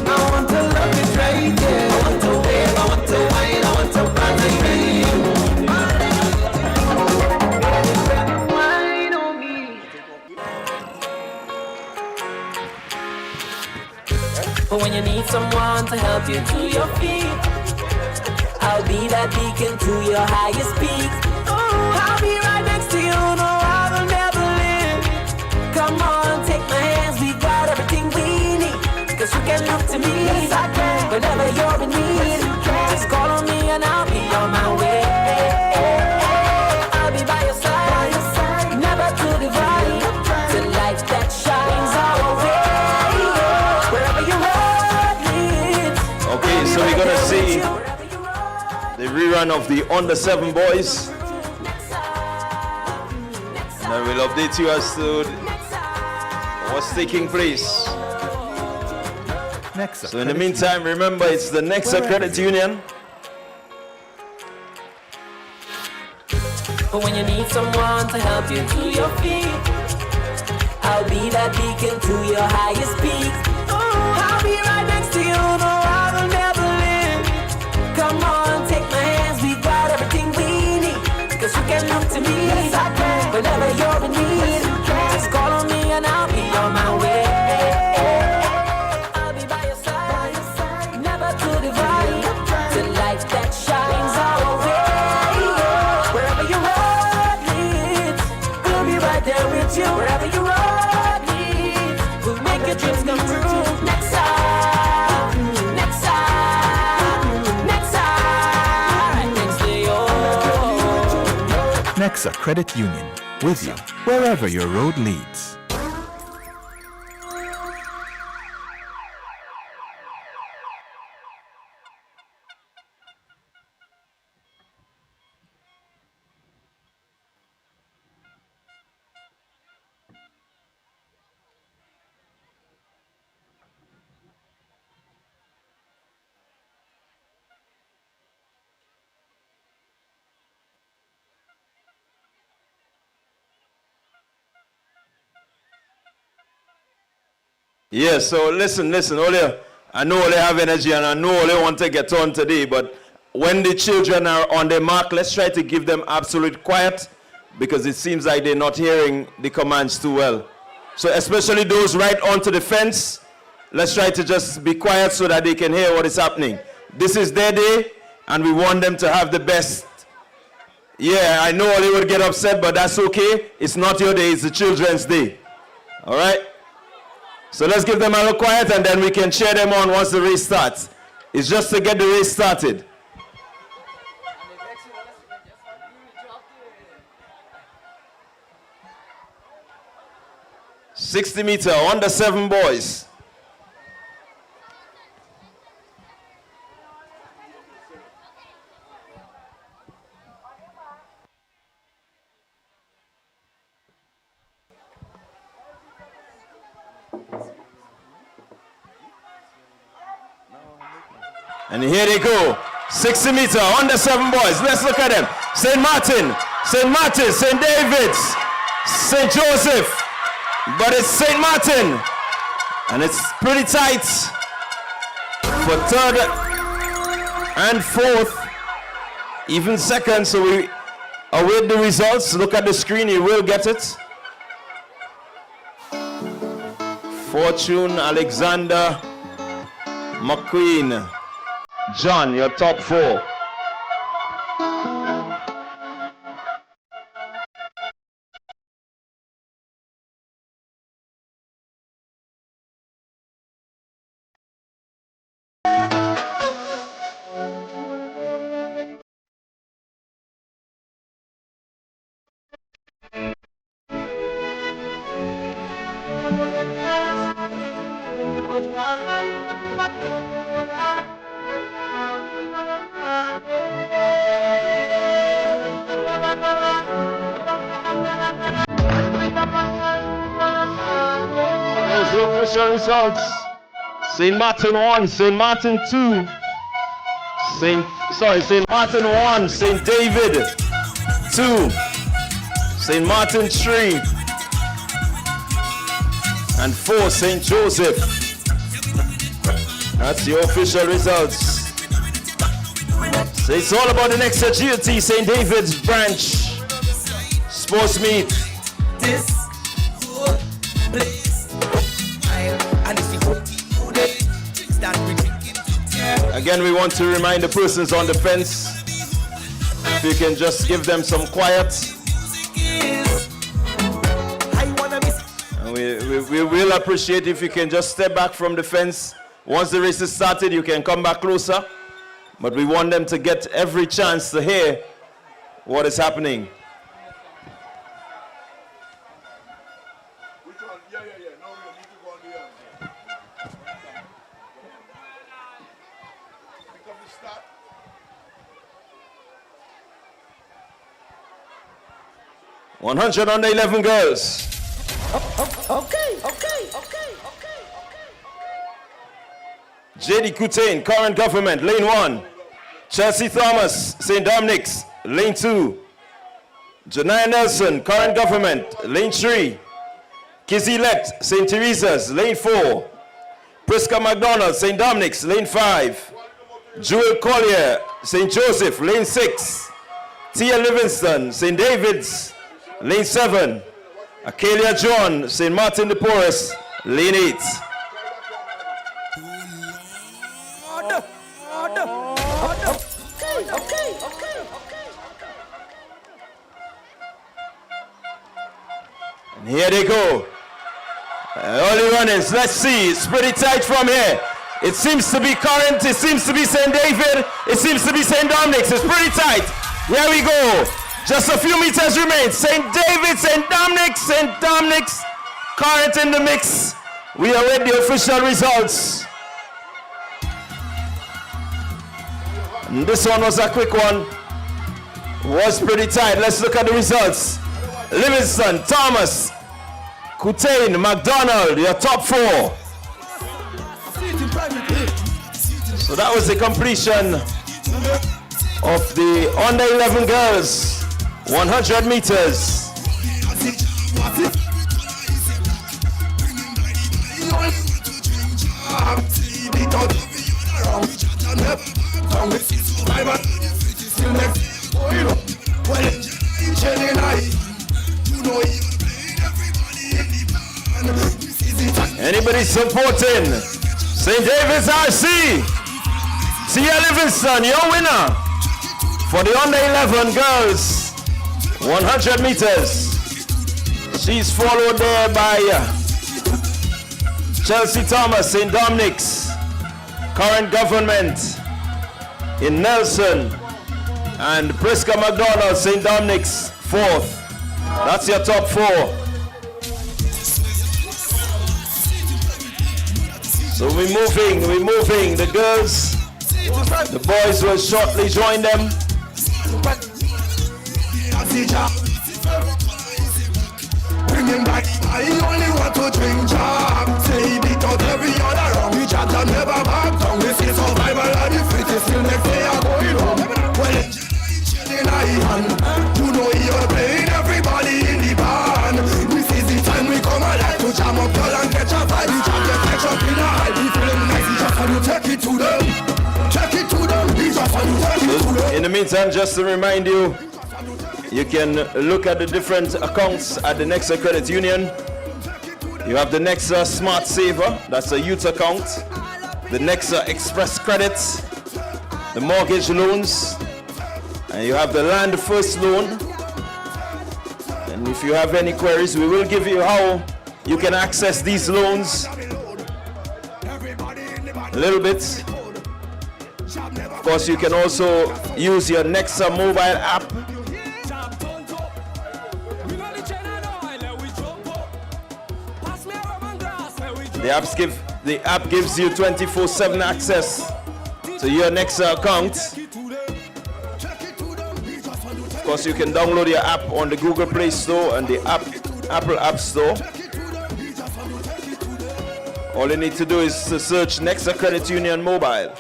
I want to love it right, yeah. I want to wave, I want to wine, I want to party with you. Wine on me. But when you need someone to help you to your feet, I'll be that beacon to your highest peak. Oh, I'll be right next to you, no, I will never leave. Come on, take my hands, we got everything we need. Cause you can look to me, yes, I can. Whenever you're in need, just call on me and I'll be on my way. I'll be by your side, never to divide. The light that shines our way. Wherever you are, leads. Okay, so we're gonna see the rerun of the Under 7 boys. And I will update you as to what's taking place. So in the meantime, remember it's the Nexa Credit Union. But when you need someone to help you to your feet, I'll be that beacon to your highest peak. Oh, I'll be right next to you, no, I will never leave. Come on, take my hands, we got everything we need. Cause you can look to me, yes, I can. Whenever you're in need, just call on me and I'll be on my way. I'll be by your side, never to divide. The light that shines our way. Wherever your road leads, we'll be right there with you. Wherever your road leads, we'll make your dreams come true. Nexa, Nexa, Nexa, right next to you. Nexa Credit Union, with you wherever your road leads. Yeah, so listen, Ole, I know Ole have energy and I know Ole want to get on today, but when the children are on their mark, let's try to give them absolute quiet because it seems like they're not hearing the commands too well. So especially those right onto the fence, let's try to just be quiet so that they can hear what is happening. This is their day and we want them to have the best. Yeah, I know Ole would get upset, but that's okay. It's not your day, it's the children's day. All right? So let's give them a little quiet and then we can cheer them on once the race starts. It's just to get the race started. $60-meter, Under 7 boys. And here they go. 60 meter, under 7 boys. Let's look at them. St. Martin, St. David's, St. Joseph. But it's St. Martin. And it's pretty tight for third and fourth, even second. So we await the results. Look at the screen, you will get it. Fortune, Alexander, McQueen, John, your top 4. Official results. St. Martin 1, St. Martin 2, St. Martin 1, St. David 2, St. Martin 3, and 4, St. Joseph. That's the official results. So it's all about the Nexa-Gut St. David's branch sports meet. Again, we want to remind the persons on the fence, if you can just give them some quiet. And we will appreciate if you can just step back from the fence. Once the race is started, you can come back closer. But we want them to get every chance to hear what is happening. Okay. 100 under 11 girls. Okay. J.D. Coutain, current government, lane 1. Chelsea Thomas, St. Dominic's, lane 2. Janaya Nelson, current government, lane 3. Kizzy Lett, St. Teresa's, lane 4. Priska McDonald, St. Dominic's, lane 5. Jewel Collier, St. Joseph, lane 6. Tia Livingston, St. David's, lane 7. Akelia John, St. Martin de Porres, lane 8. And here they go. Early runnings, let's see. It's pretty tight from here. It seems to be current, it seems to be St. David, it seems to be St. Dominic's. It's pretty tight. Here we go. Just a few meters remain. St. David's, St. Dominic's, current in the mix. We await the official results. And this one was a quick one. Was pretty tight. Let's look at the results. Livingston, Thomas, Coutain, McDonald, your top 4. So that was the completion of the under 11 girls, 100 meters. Anybody supporting St. David's RC? Tia Livingston, your winner for the under 11 girls, 100 meters. She's followed there by Chelsea Thomas, St. Dominic's, current government in Nelson, and Priska McDonald, St. Dominic's, 4th. That's your top 4. So we're moving. The girls, the boys will shortly join them. Bring him back, I only want to drink jam. Say beat out every other wrong. We chat and never back down. We say survival of the fit. In the meantime, just to remind you, you can look at the different accounts at the Nexa Credit Union. You have the Nexa Smart Saver, that's a youth account. The Nexa Express Credits, the mortgage loans, and you have the Land First Loan. And if you have any queries, we will give you how you can access these loans a little bit. Of course, you can also use your Nexa mobile app. The app gives you 24/7 access to your Nexa account. Of course, you can download your app on the Google Play Store and the Apple App Store. All you need to do is to search Nexa Credit Union Mobile.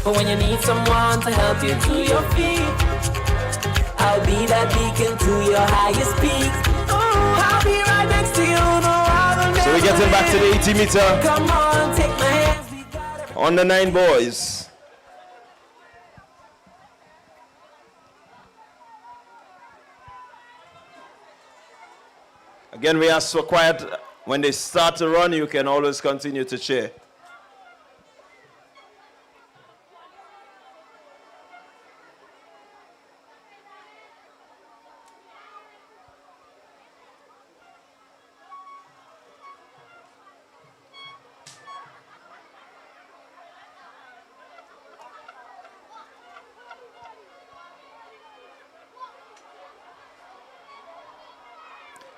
But when you need someone to help you to your feet, I'll be that beacon to your highest peak. I'll be right next to you, no other. So we're getting back to the 80 meter. Come on, take my hands. On the 9 boys. Again, we ask for quiet. When they start to run, you can always continue to cheer.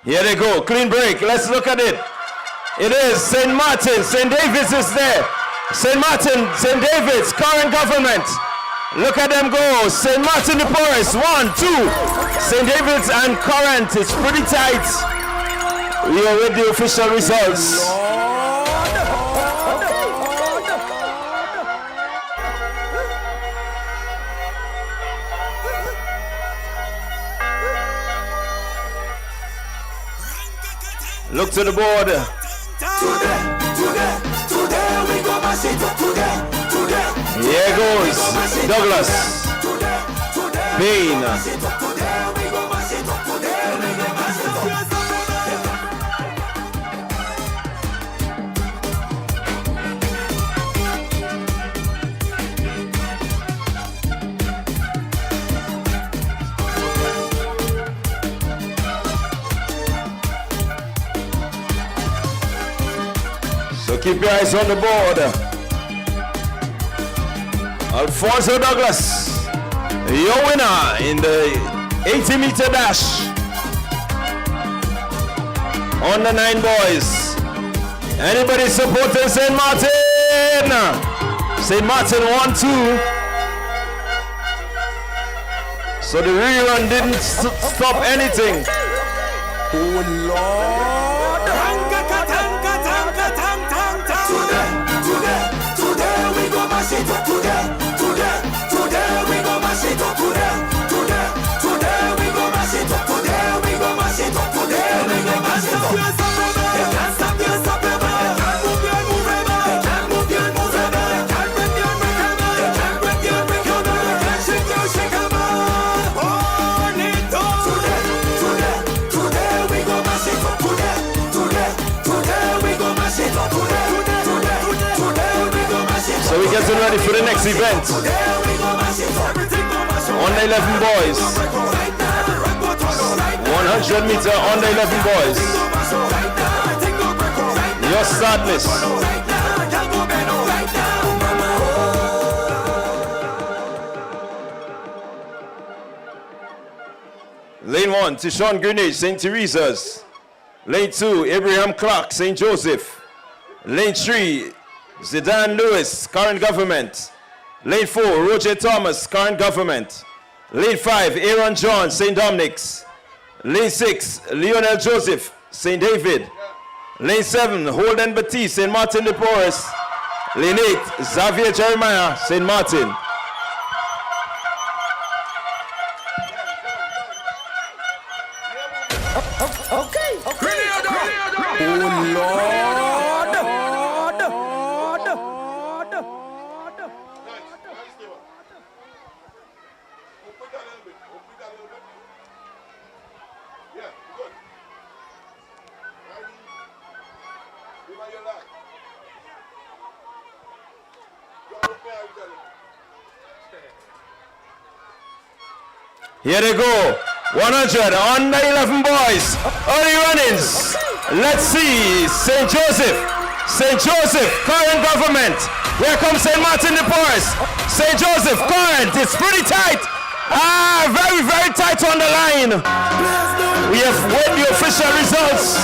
Here they go, clean break. Let's look at it. It is St. Martin. St. David's is there. St. Martin, St. David's, current government. Look at them go. St. Martin de Porres, 1, 2. St. David's and current. It's pretty tight. We are with the official results. Look to the board. Today we go mash it up. Today. Here goes Douglas. Payne. So keep your eyes on the board. Alfonso Douglas, your winner in the 80-meter dash. On the 9 boys. Anybody supporting St. Martin? St. Martin 1-2. So the rerun didn't stop anything. Oh Lord. Today we go mash it up. Today we go mash it up. Today we go mash it up. Today we go mash it up. Today we go mash it up. You can't stop, you stop your man. You can't move your man. You can't move your man. You can't break your man. You can't break your man. You can't shake your man. On it up. Today we go mash it up. Today we go mash it up. So we're getting ready for the next event. On the 11 boys. 100 meter on the 11 boys. Your start list. Lane 1, Tishon Greenwich, St. Teresa's. Lane 2, Abraham Clark, St. Joseph. Lane 3, Zidane Lewis, current government. Lane 4, Roger Thomas, current government. Lane 5, Aaron John, St. Dominic's. Lane 6, Lionel Joseph, St. David. Lane 7, Holden Batiste, St. Martin de Porres. Lane 8, Xavier Jeremiah, St. Martin. Okay. Oh Lord. Here they go. 100 on the 11 boys. Early runnings. Let's see. St. Joseph. St. Joseph, current government. Here comes St. Martin de Porres. St. Joseph, current. It's pretty tight. Very, very tight on the line. We have wait the official results.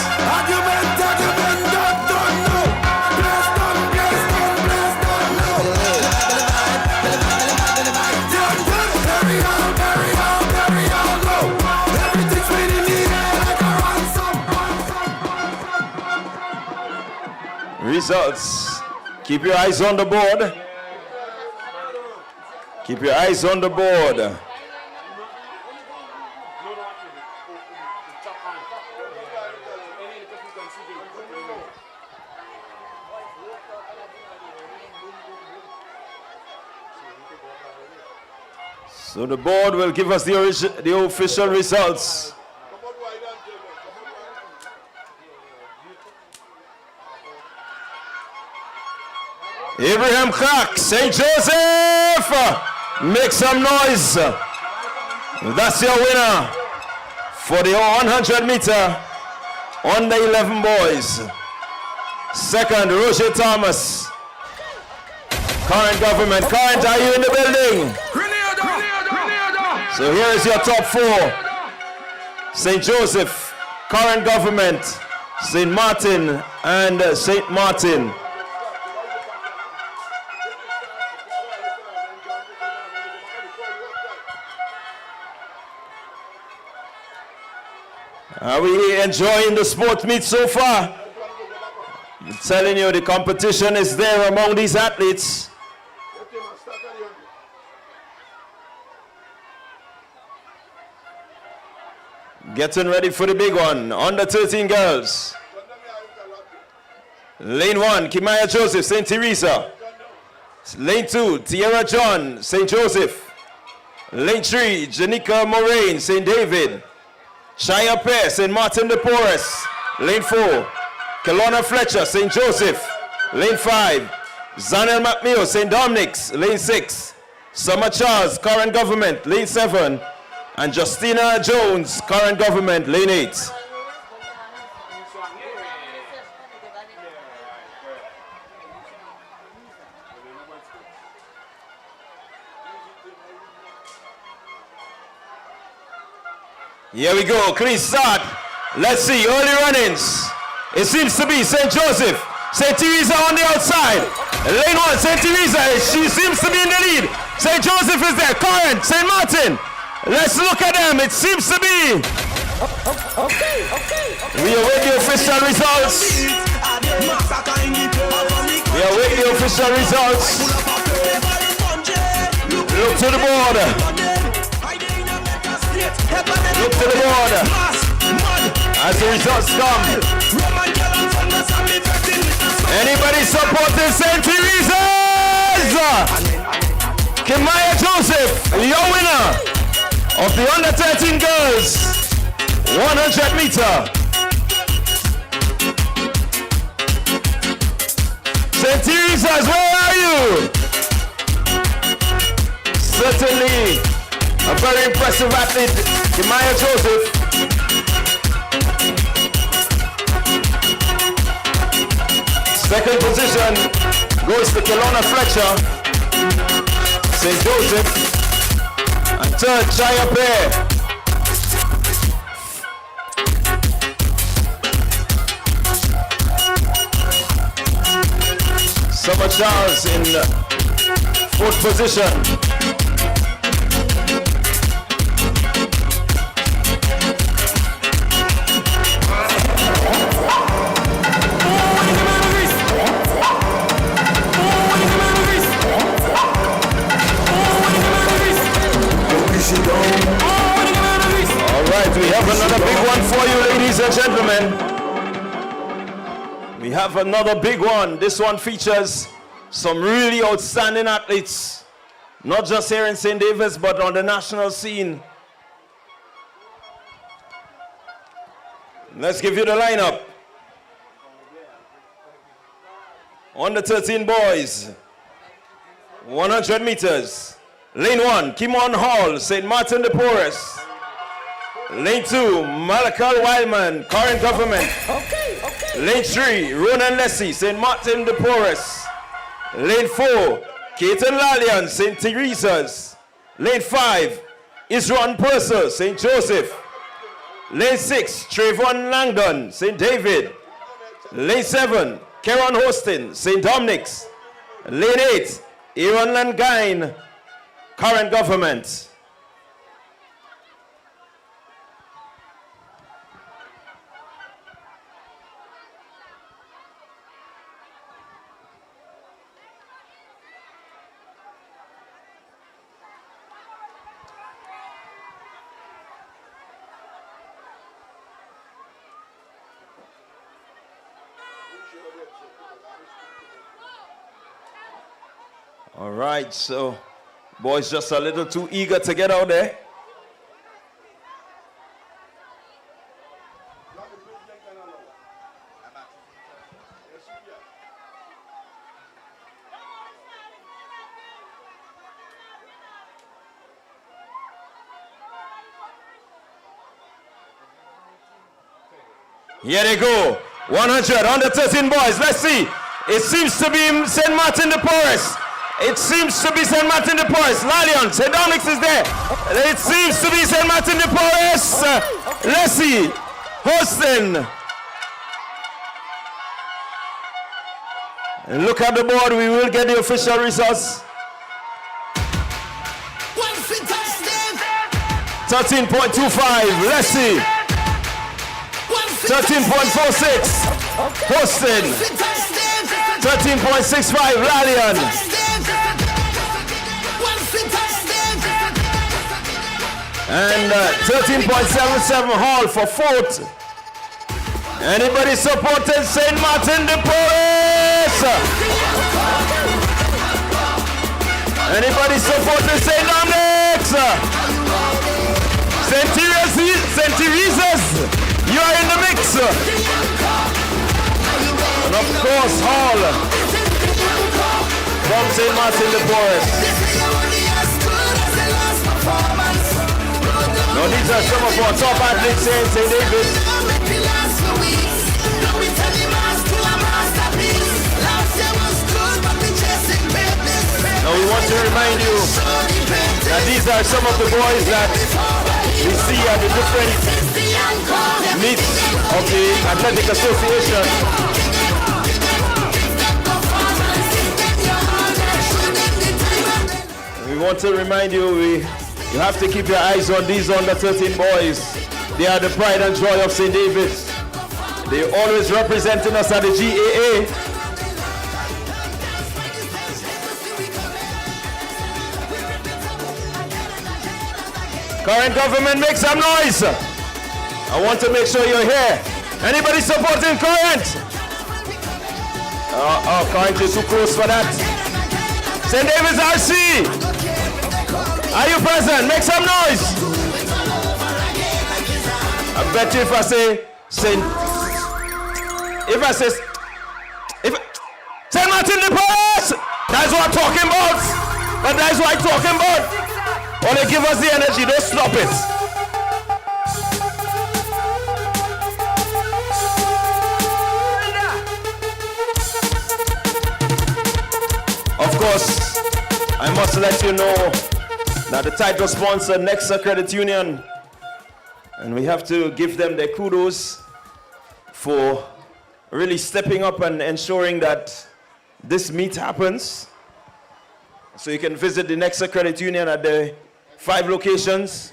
Results. Keep your eyes on the board. Keep your eyes on the board. So the board will give us the official results. Abraham Clark, St. Joseph, make some noise. That's your winner for the 100 meter on the 11 boys. Second, Roger Thomas, current government. Current, are you in the building? So here is your top four. St. Joseph, current government, St. Martin, and St. Martin. Are we enjoying the sport meet so far? I'm telling you, the competition is there among these athletes. Getting ready for the big one. Under 13 girls. Lane 1, Kimaya Joseph, St. Teresa. Lane 2, Tierra John, St. Joseph. Lane 3, Janika Moraine, St. David. Shia Pear, St. Martin de Porres. Lane 4, Kelowna Fletcher, St. Joseph. Lane 5, Zanel McNeil, St. Dominic's. Lane 6, Summer Charles, current government. Lane 7, and Justina Jones, current government. Lane 8. Here we go, clean start. Let's see, early runnings. It seems to be St. Joseph. St. Teresa on the outside. Lane 1, St. Teresa, she seems to be in the lead. St. Joseph is there, current, St. Martin. Let's look at them, it seems to be. We await the official results. We await the official results. Look to the board. Look to the board as the results come. Anybody supporting St. Teresa's? Kimaya Joseph, your winner of the under 13 girls 100 meter. St. Teresa's, where are you? Certainly a very impressive athlete, Kimaya Joseph. Second position goes to Kelowna Fletcher, St. Joseph, and third, Shia Pear. Summer Charles in fourth position. We have another big one for you, ladies and gentlemen. We have another big one. This one features some really outstanding athletes, not just here in St. David's, but on the national scene. Let's give you the lineup. Under 13 boys, 100 meters. Lane 1, Kimon Hall, St. Martin de Porres. Lane 2, Malakal Wildman, Current Government. Lane 3, Ronan Lessie, St. Martin de Porres. Lane 4, Keaton Lalian, St. Teresa's. Lane 5, Isron Purser, St. Joseph. Lane 6, Trayvon Langdon, St. David. Lane 7, Keron Hostin, St. Dominic's. Lane 8, Aaron Langine, Current Government. All right, so boys just a little too eager to get out there. Here they go. 100, under 13 boys. Let's see. It seems to be St. Martin de Porres. It seems to be St. Martin de Porres. Lalion, St. Dominic's is there. It seems to be St. Martin de Porres. Leslie, Hostin. And look at the board. We will get the official results. 13.25, Leslie. 13.46, Hostin. 13.65, Lalian. And 13.77 Hall for fourth. Anybody supporting St. Martin de Porres? Anybody supporting St. Dominic's? St. Teresa's, you are in the mix. And of course, Hall from St. Martin de Porres. Now these are some of our top athletes here in St. David's. Now we want to remind you that these are some of the boys that we see at the different meets of the Athletic Association. We want to remind you, you have to keep your eyes on these under 13 boys. They are the pride and joy of St. David's. They're always representing us at the GAA. Current government, make some noise. I want to make sure you're here. Anybody supporting Current? Current is too close for that. St. David's RC. Are you present? Make some noise. I bet you if I say St. Martin de Porres, that's what I'm talking about. But that's what I'm talking about. When they give us the energy, don't stop it. Of course, I must let you know that the title sponsor, Nexa Credit Union, and we have to give them their kudos for really stepping up and ensuring that this meet happens. So you can visit the Nexa Credit Union at the 5 locations: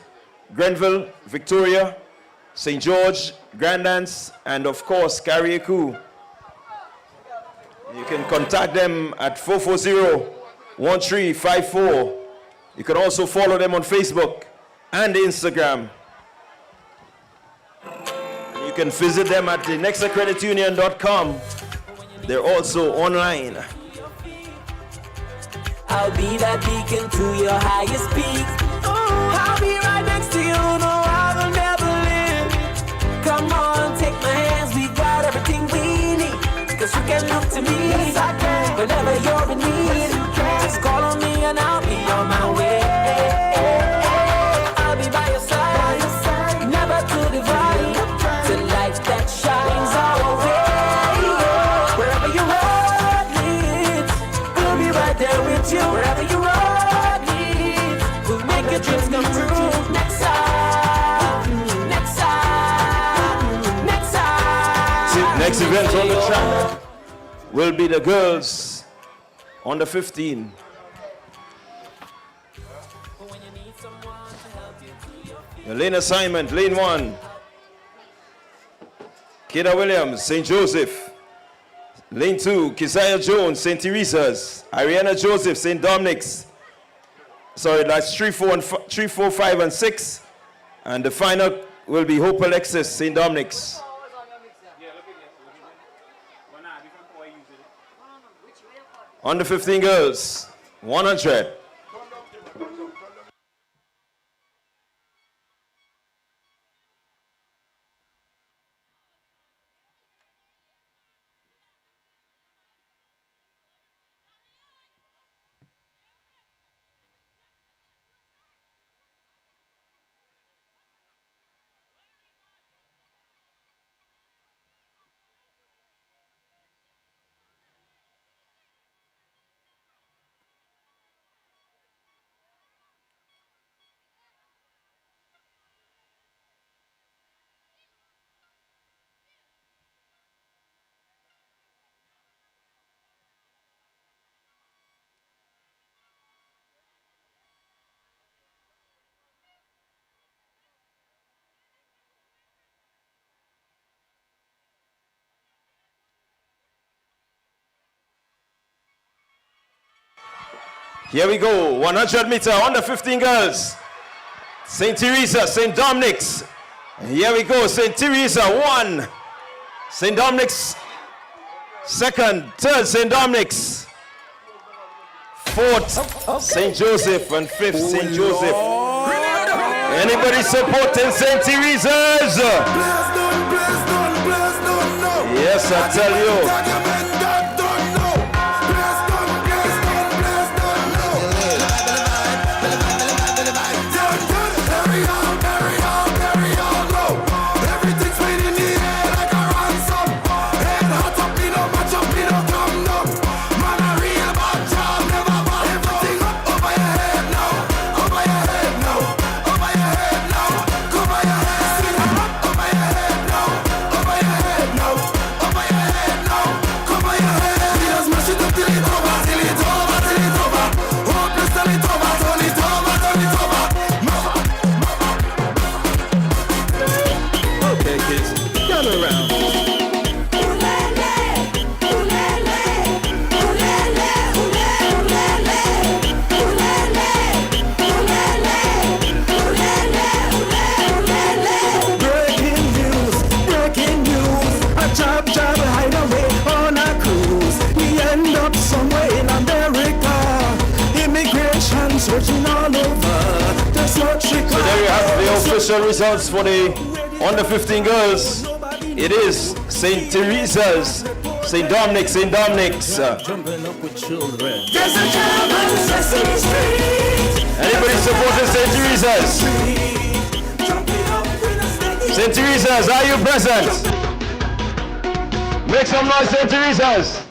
Grenville, Victoria, St. George, Grandance, and of course, Carriacou. You can contact them at 440-1354. You can also follow them on Facebook and Instagram. You can visit them at the nexacreditunion.com. They're also online. I'll be that beacon to your highest peak. I'll be right next to you, no, I will never live. Come on, take my hands, we got everything we need. Cause you can look to me, yes, I can. event on the track will be the girls on the 15. Your lane assignment, lane 1. Kida Williams, St. Joseph. Lane 2, Keziah Jones, St. Teresa's. Ariana Joseph, St. Dominic's. Sorry, that's 3, 4, 5, and 6. And the final will be Hope Alexis, St. Dominic's. On the 15 girls, 100. Here we go, 100 meter on the 15 girls. St. Teresa, St. Dominic's. Here we go, St. Teresa, 1. St. Dominic's, 2nd, 3rd, St. Dominic's. 4th, St. Joseph, and 5th, St. Joseph. Anybody supporting St. Teresa's? Yes, I tell you. Official results for the under 15 girls. It is St. Teresa's, St. Dominic's, St. Dominic's. Anybody supporting St. Teresa's? St. Teresa's, are you present? Make some noise, St. Teresa's.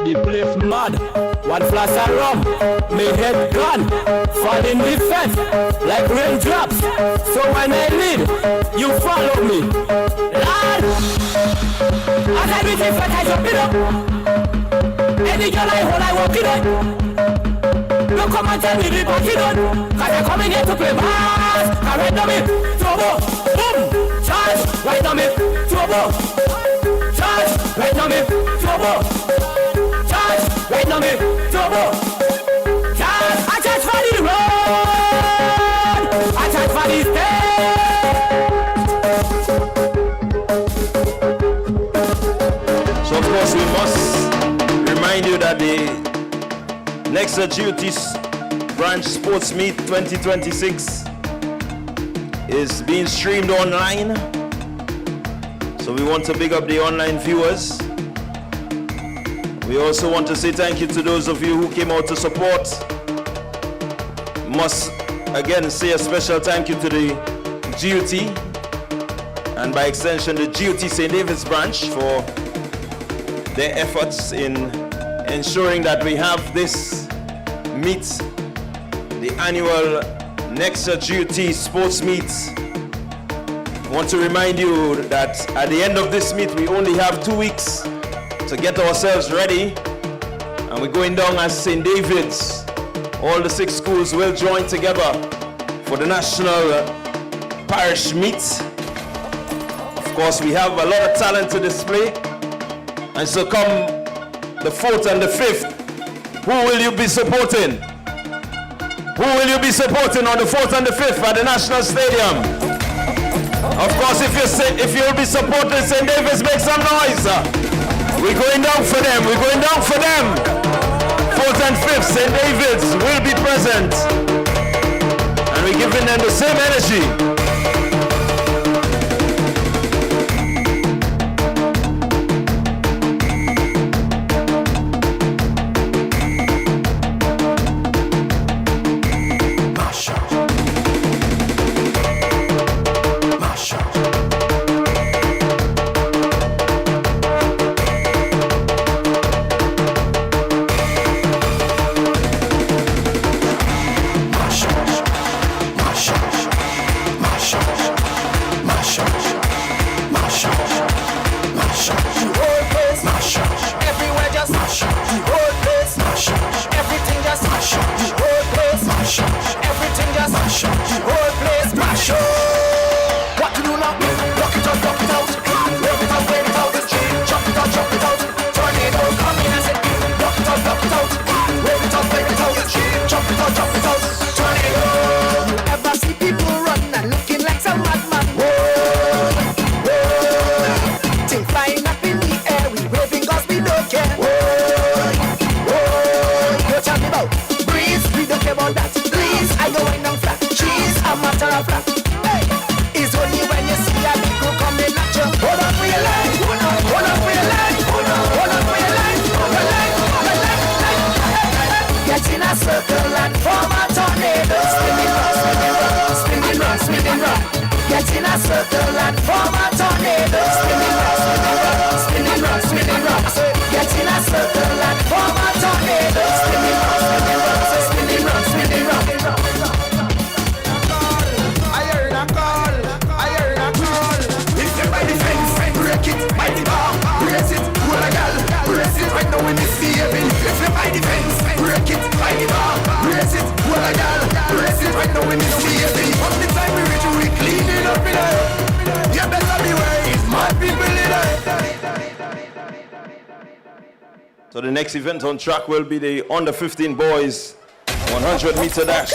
The place mad, one flash and rum, me head gone, fall in the fence, like raindrops, so when I lead, you follow me, Lord, as I reach in front I jump it up, any girl I hold I walk it up, don't come and tell me the party done, cause I'm coming here to play bass, I read on me, turbo, boom, charge. right now me trouble. Charge, right now me trouble. Charge, right now me trouble. Charge, I charge for the road. I charge for the stage. So of course we must remind you that the Nexa-Gut Branch Sports Meet 2026 is being streamed online. So we want to big up the online viewers. We also want to say thank you to those of you who came out to support. Must again say a special thank you to the GUT and by extension the GUT St.David'S branch for their efforts in ensuring that we have this meet, the annual Nexa-Gut Sports Meet. I want to remind you that at the end of this meet, we only have 2 weeks to get ourselves ready. And we're going down as St. David's. All the 6 schools will join together for the national parish meet. Of course, we have a lot of talent to display. And so come the 4th and the 5th, who will you be supporting? Who will you be supporting on the 4th and the 5th at the National Stadium? Of course, if you'll be supporting St. David's, make some noise. We're going down for them. We're going down for them. 4th and 5th, St. David's will be present. And we're giving them the same energy. So the next event on track will be the under 15 boys 100-meter dash.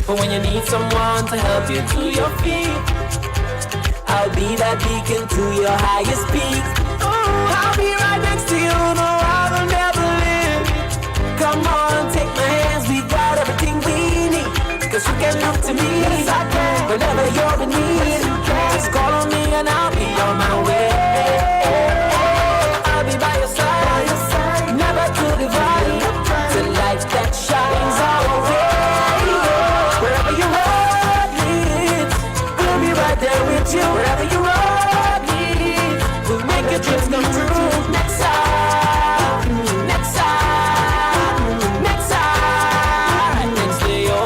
But when you need someone to help you to your feet, I'll be that beacon to your highest peak. I'll be right next to you, no, I will never leave. Come on, take my hands, we've got everything we need. Cause you can look to me, yes, I can. Whenever you're in need, just call on me and I'll be on my way. I'll be by your side, never to divide. The light that shines our way. Wherever your road leads, we'll be right there with you. Wherever your road leads, we'll make your dreams come true. Nexa, Nexa, Nexa, next day, oh.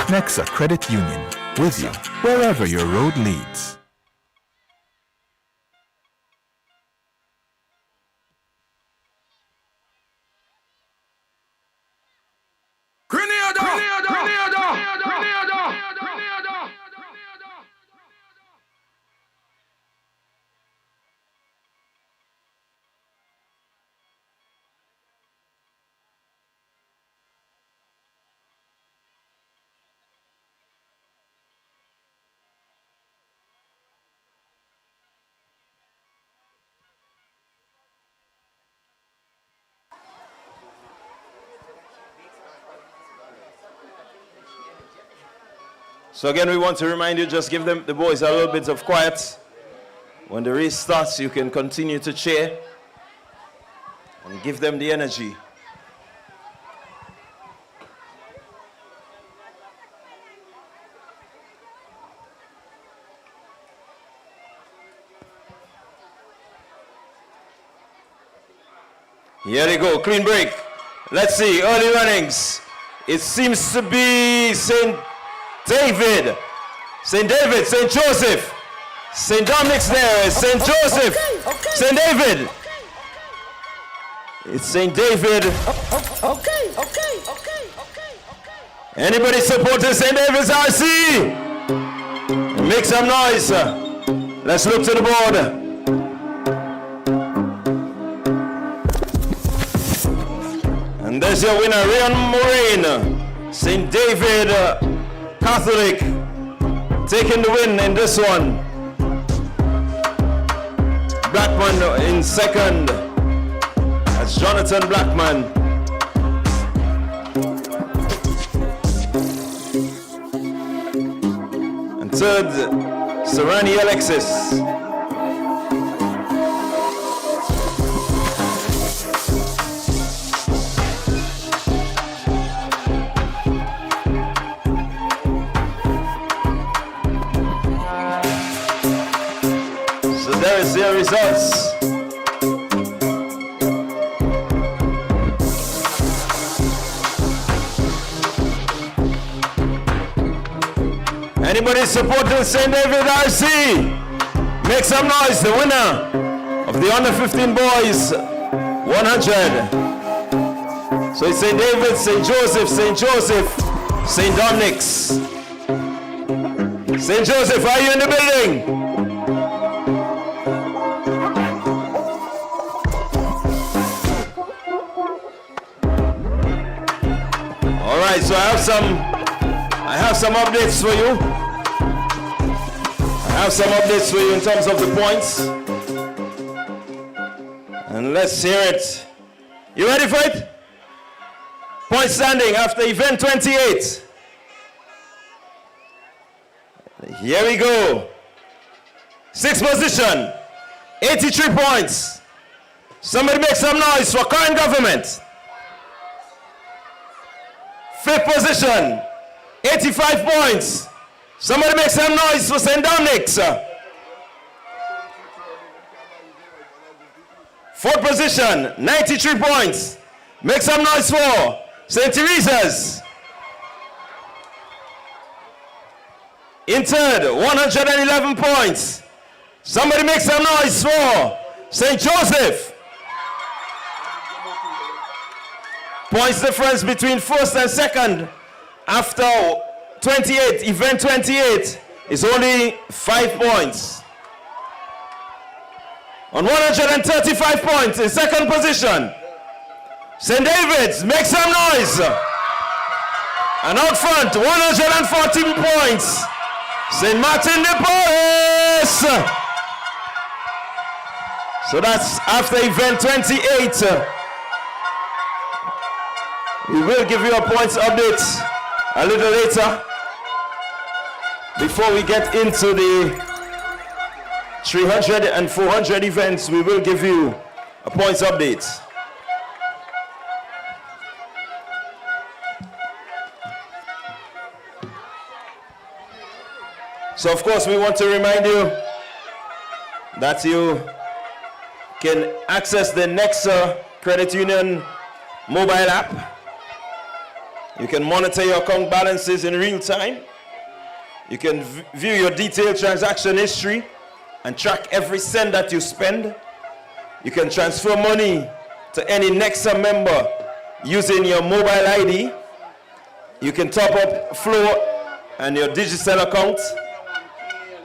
Nexa Credit Union, with you wherever your road leads. Grenada! Grenada! Grenada! So again, we want to remind you, just give the boys a little bit of quiet. When the race starts, you can continue to cheer and give them the energy. Here they go, clean break. Let's see, early runnings. It seems to be St. David, St. Joseph, St. Dominic's there, St. Joseph, St. David. It's St. David. Anybody supporting St. David's RC? Make some noise. Let's look to the board. And there's your winner, Ryan Moraine, St. David Catholic, taking the win in this one. Blackman in second. That's Jonathan Blackman. And third, Serrani Alexis. There is their results. Anybody supporting St. David RC? Make some noise. The winner of the under 15 boys 100. So it's St. David, St. Joseph, St. Dominic's. St. Joseph, are you in the building? So I have some updates for you. In terms of the points. And let's hear it. You ready for it? Point standing after event 28. Here we go. 6th position, 83 points. Somebody make some noise for current government. 5th position, 85 points. Somebody make some noise for St. Dominic's. 4th position, 93 points. Make some noise for St. Teresa's. In 3rd, 111 points. Somebody make some noise for St. Joseph. Points difference between 1st and 2nd after 28, event 28 is only 5 points. On 135 points in 2nd position, St. David's, make some noise. And out front, 114 points, St. Martin de Porres. So that's after event 28. We will give you a points update a little later before we get into the 300 and 400 events. We will give you a points update. So of course we want to remind you that you can access the Nexa Credit Union mobile app. You can monitor your account balances in real time. You can view your detailed transaction history and track every cent that you spend. You can transfer money to any Nexa member using your mobile ID. You can top up Flow and your digital account.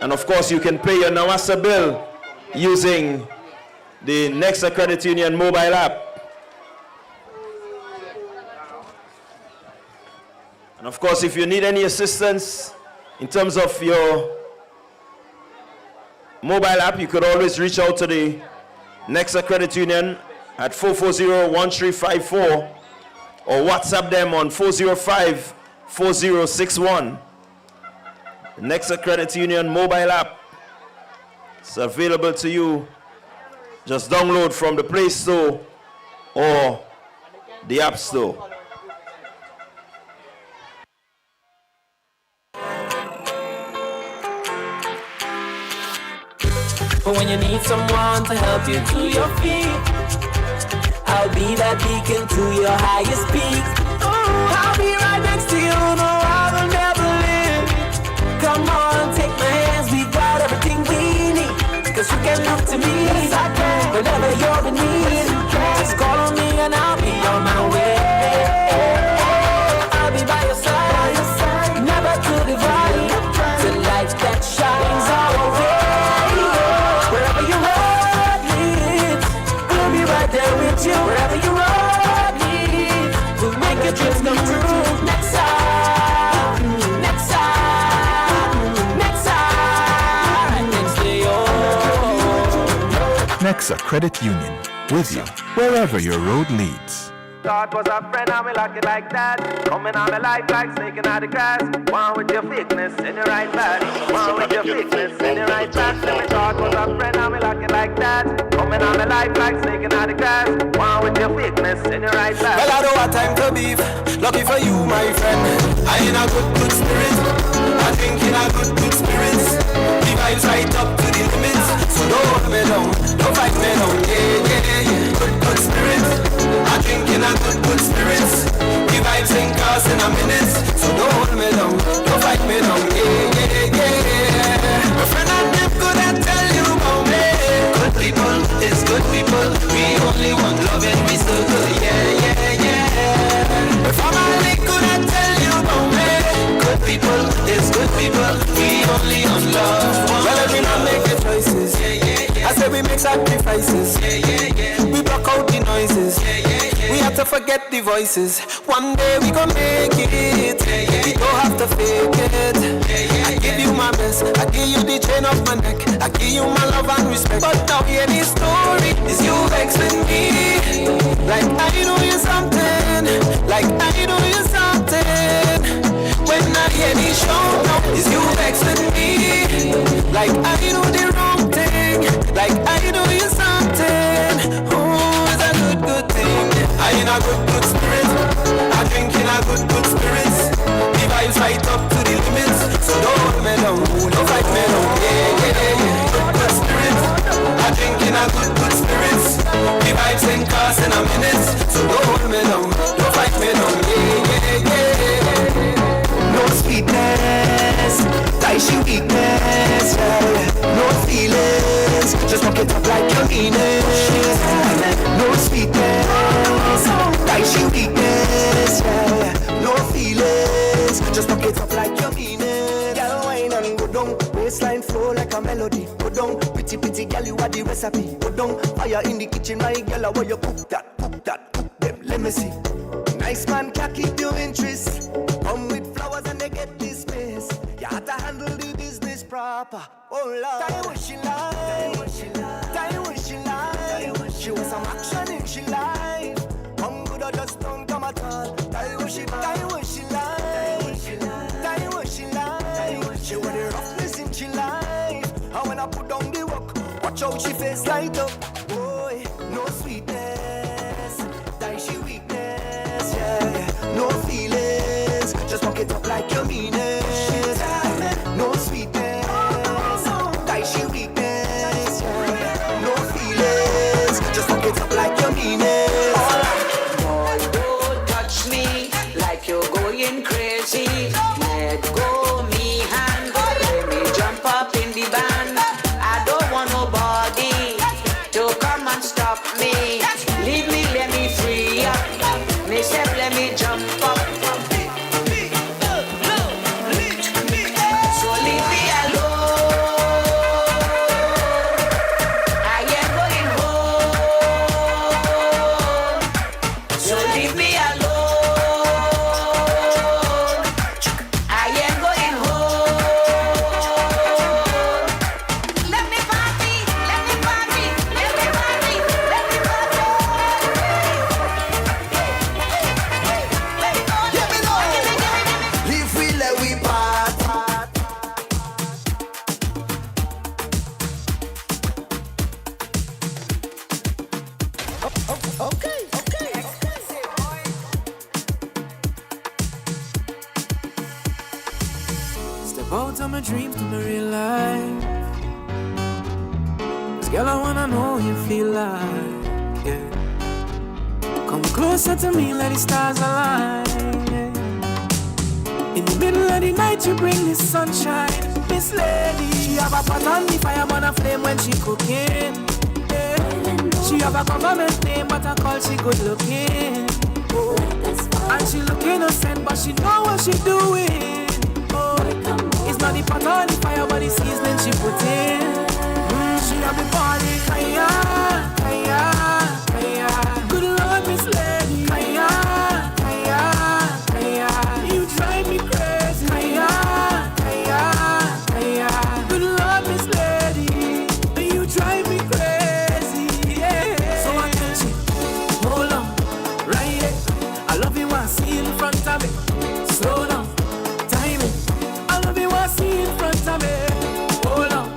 And of course, you can pay your Nawasa bill using the Nexa Credit Union mobile app. And of course, if you need any assistance in terms of your mobile app, you could always reach out to the Nexa Credit Union at 440-1354 or WhatsApp them on 405-4061. Nexa Credit Union mobile app. It's available to you. Just download from the Play Store or the App Store. But when you need someone to help you to your feet, I'll be that beacon to your highest peak. I'll be right next to you, no, I will never leave. Come on, take my hands, we got everything we need. Cause you can look to me, yes, I can. Whenever you're in need, just call on me and I'll be on my way. I'll be by your side, never to divide. The light that shines our way. Wherever your road leads, we'll be right there with you. Wherever your road leads, we'll make your dreams come true. Nexa, Nexa, Nexa, next day, Nexa Credit Union, with you wherever your road leads. God was a friend and we like it like that. Coming on the life like snaking out the grass. One with your fakeness in the right body. One with your fakeness in the right back. God was a friend and we like it like that. Coming on the life like snaking out the grass. One with your fakeness in the right body. well, I don't have time to beef. Lucky for you, my friend. I in a good spirit. I think in a good spirits. The vibes right up to the limits. So don't hold me down, don't fight me down. Yeah, yeah, yeah. Good spirit. I drink in a good spirits. The vibes ain't cause in a minute. So don't hold me down, don't fight me down. Yeah, yeah, yeah. My friend and them good at tell you about me. Good people is good people. We only want love and we still good. Yeah, yeah, yeah. My family good at tell you about me. Good people is good people. We only want love. Well, every man make the choices. Yeah, yeah, yeah. I say we make sacrifices. Yeah, yeah, yeah. We block out the noises. Yeah, yeah, yeah. We have to forget the voices. One day we gon' make it. Yeah, yeah, we don't have to fake it. Yeah, yeah, I give you my best. I give you the chain of my neck. I give you my love and respect. But now hear this story. Is you vexing me? Like I know you something. Like I know you something. When I hear this show now, is you vexing me? Like I know the wrong thing. Like I know you something. Oh, it's a good thing. I in a good spirit. I drink in a good spirits. The vibes right up to the limits. So don't hold me down, don't fight me down. Yeah, yeah, yeah. Good spirit. I drink in a good spirits. The vibes ain't cause in a minute. So don't hold me down, don't fight me down. Yeah, yeah, yeah. No sweetness, like she weakness. Yeah. No feelings, just walk it up like you mean it. No sweetness, like she weakness. Yeah. No feelings, just walk it up like you mean it. Girl, wine and go down, waistline flow like a melody. Go down, pretty girl, you are the recipe. Go down, fire in the kitchen, my girl, I want you cook that, cook them. Let me see. Nice man can't keep your interest. Come with flowers and they get dismissed. You have to handle the business proper. Oh Lord, tell you what she like. Tell you what she like. She was some action in she life. Come good or just don't come at all. Tell you what she like. Tell you what she like. Tell you what she like. She was the roughness in she life. And when I put down the work, watch out she face light up. Boy, no sweetness. Die she weakness. Yeah, no feelings. Just walk it up like you mean it. No sweetness. Die she weakness. Yeah, no feelings. Just walk it up like you mean it. Boy, don't touch me like you're going crazy. Let go me hand. Let me jump up in the band. I don't want nobody to come and stop me. Leave me, let me free up. Me say let me jump up. Okay. Step out of my dreams to my real life. This girl, I wanna know you feel like, yeah. Come closer to me, let the stars align, yeah. In the middle of the night, you bring the sunshine. Miss Lady, she have a pot on the fire, on a flame when she cooking, yeah. She have a government name, but I call she good looking, oh. And she look innocent, but she know what she doing. It's not the pot on the fire, but the seasoning she put in. She have the body, kaya, kaya, kaya. Good Lord, Miss Lady, kaya, kaya, kaya. You drive me crazy, kaya, kaya, kaya. Good Lord, Miss Lady, you drive me crazy, yeah. So I tell you, hold on, right here. I love you, I see in front of me. Slow down. See in front of me, hold on,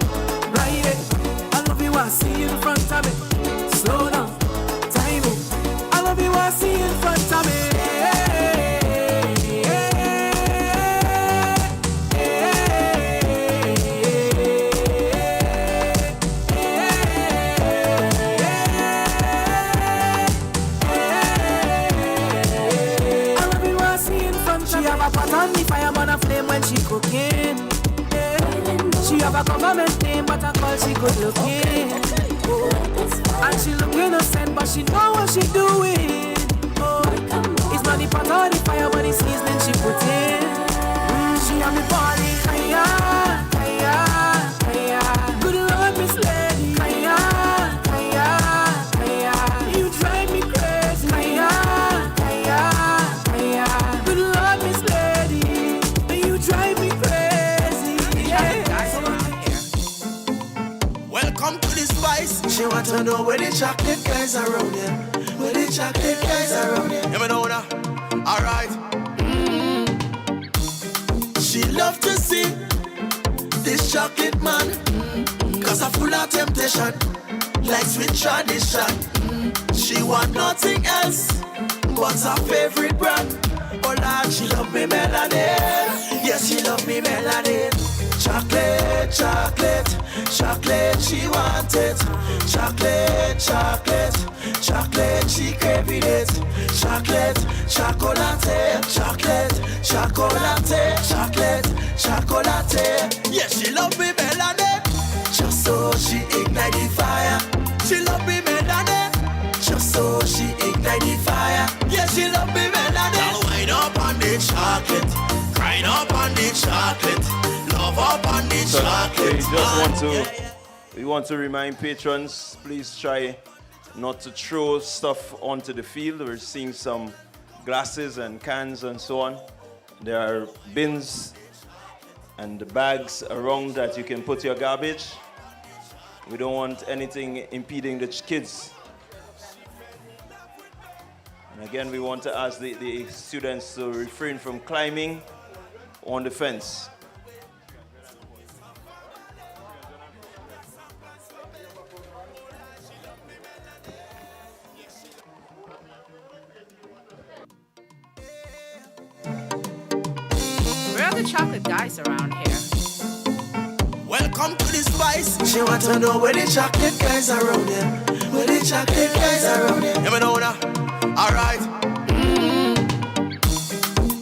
right there. I love you, I see in front of me. Slow down, time it. I love you, I see in front of me. I love you, I see in front of me. She have a pot on the fire, on a flame when she cooking. She have a government name, but I call she good looking. Oh. And she look innocent, but she know what she doing. Oh. It's not the pot or the fire, but the seasoning she put in. She have me body, kaya, kaya, kaya. Good Lord, Miss Lady, kaya, kaya, kaya. You drive me crazy, kaya, kaya, kaya. Good Lord, Miss Lady, you drive me crazy. Welcome to the spice. She want to know where the chocolate guys around here. Where the chocolate guys around here. You know now? Alright. She love to see this chocolate man. Cause I'm full of temptation. Like sweet tradition. She want nothing else but her favorite brand. Oh Lord, she love me melanin. Yes, she love me melanin. Chocolate, chocolate, chocolate, she want it. Chocolate, chocolate, chocolate, she craving it. Chocolate, chocolate, chocolate, chocolate, chocolate, chocolate. Yeah, she love me melanin. Just so she ignite the fire. She love me melanin. Just so she ignite the fire. Yeah, she love me melanin. Now wind up on the chocolate, grind up on the chocolate. So we want to remind patrons, please try not to throw stuff onto the field. We're seeing some glasses and cans and so on. There are bins and bags around that you can put your garbage. We don't want anything impeding the kids. And again, we want to ask the students to refrain from climbing on the fence. Where are the chocolate guys around here? Welcome to the spice. She want to know where the chocolate guys around here. Where the chocolate guys around here. You know now? Alright.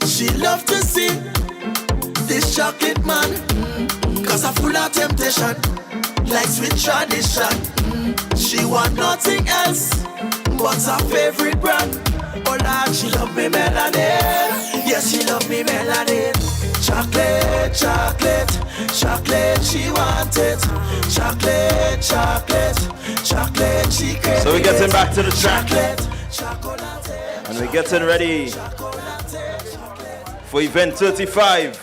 She love to see this chocolate man. Cause I'm full of temptation. Like sweet tradition. She want nothing else but her favorite brand. Oh Lord, she love me melanin. Yes, she love me melanin. Chocolate, chocolate, chocolate, she want it. Chocolate, chocolate, chocolate, she craves. So we're getting back to the track. And we're getting ready for event 35.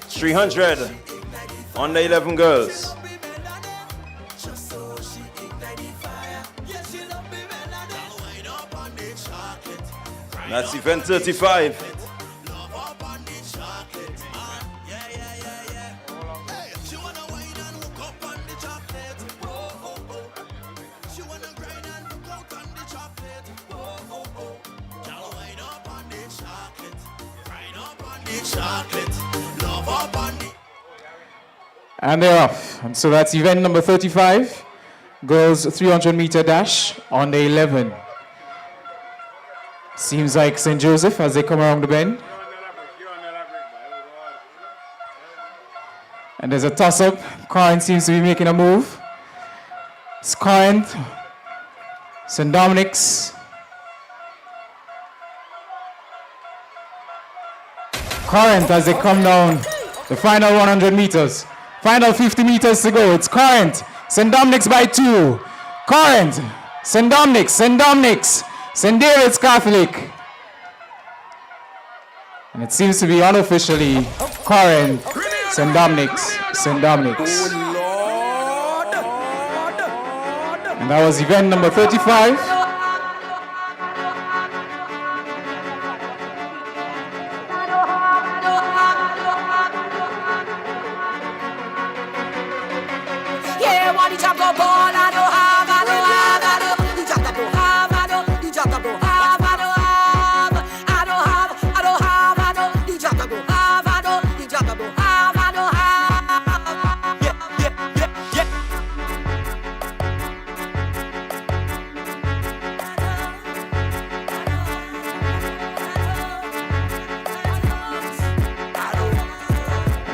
300 under 11 girls. That's event 35. chocolate. Love up on the And they're off. And so that's event number 35, girls 300-meter dash on the 11. Seems like St. Joseph as they come around the bend. And there's a toss-up. Corinth seems to be making a move. It's Corinth, St. Dominic's. Corinth as they come down the final 100 meters. Final 50 meters to go. It's Corinth, St. Dominic's by 2. Corinth, St. Dominic's, St. Dominic's, St. David's Catholic. And it seems to be unofficially Corinth, St. Dominic's, St. Dominic's. And that was event number 35.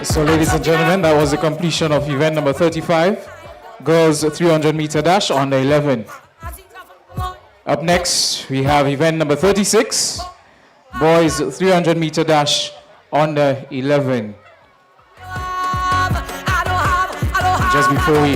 So ladies and gentlemen, that was the completion of event number 35, girls 300-meter dash on the 11. Up next, we have event number 36, boys 300-meter dash on the 11. Just before we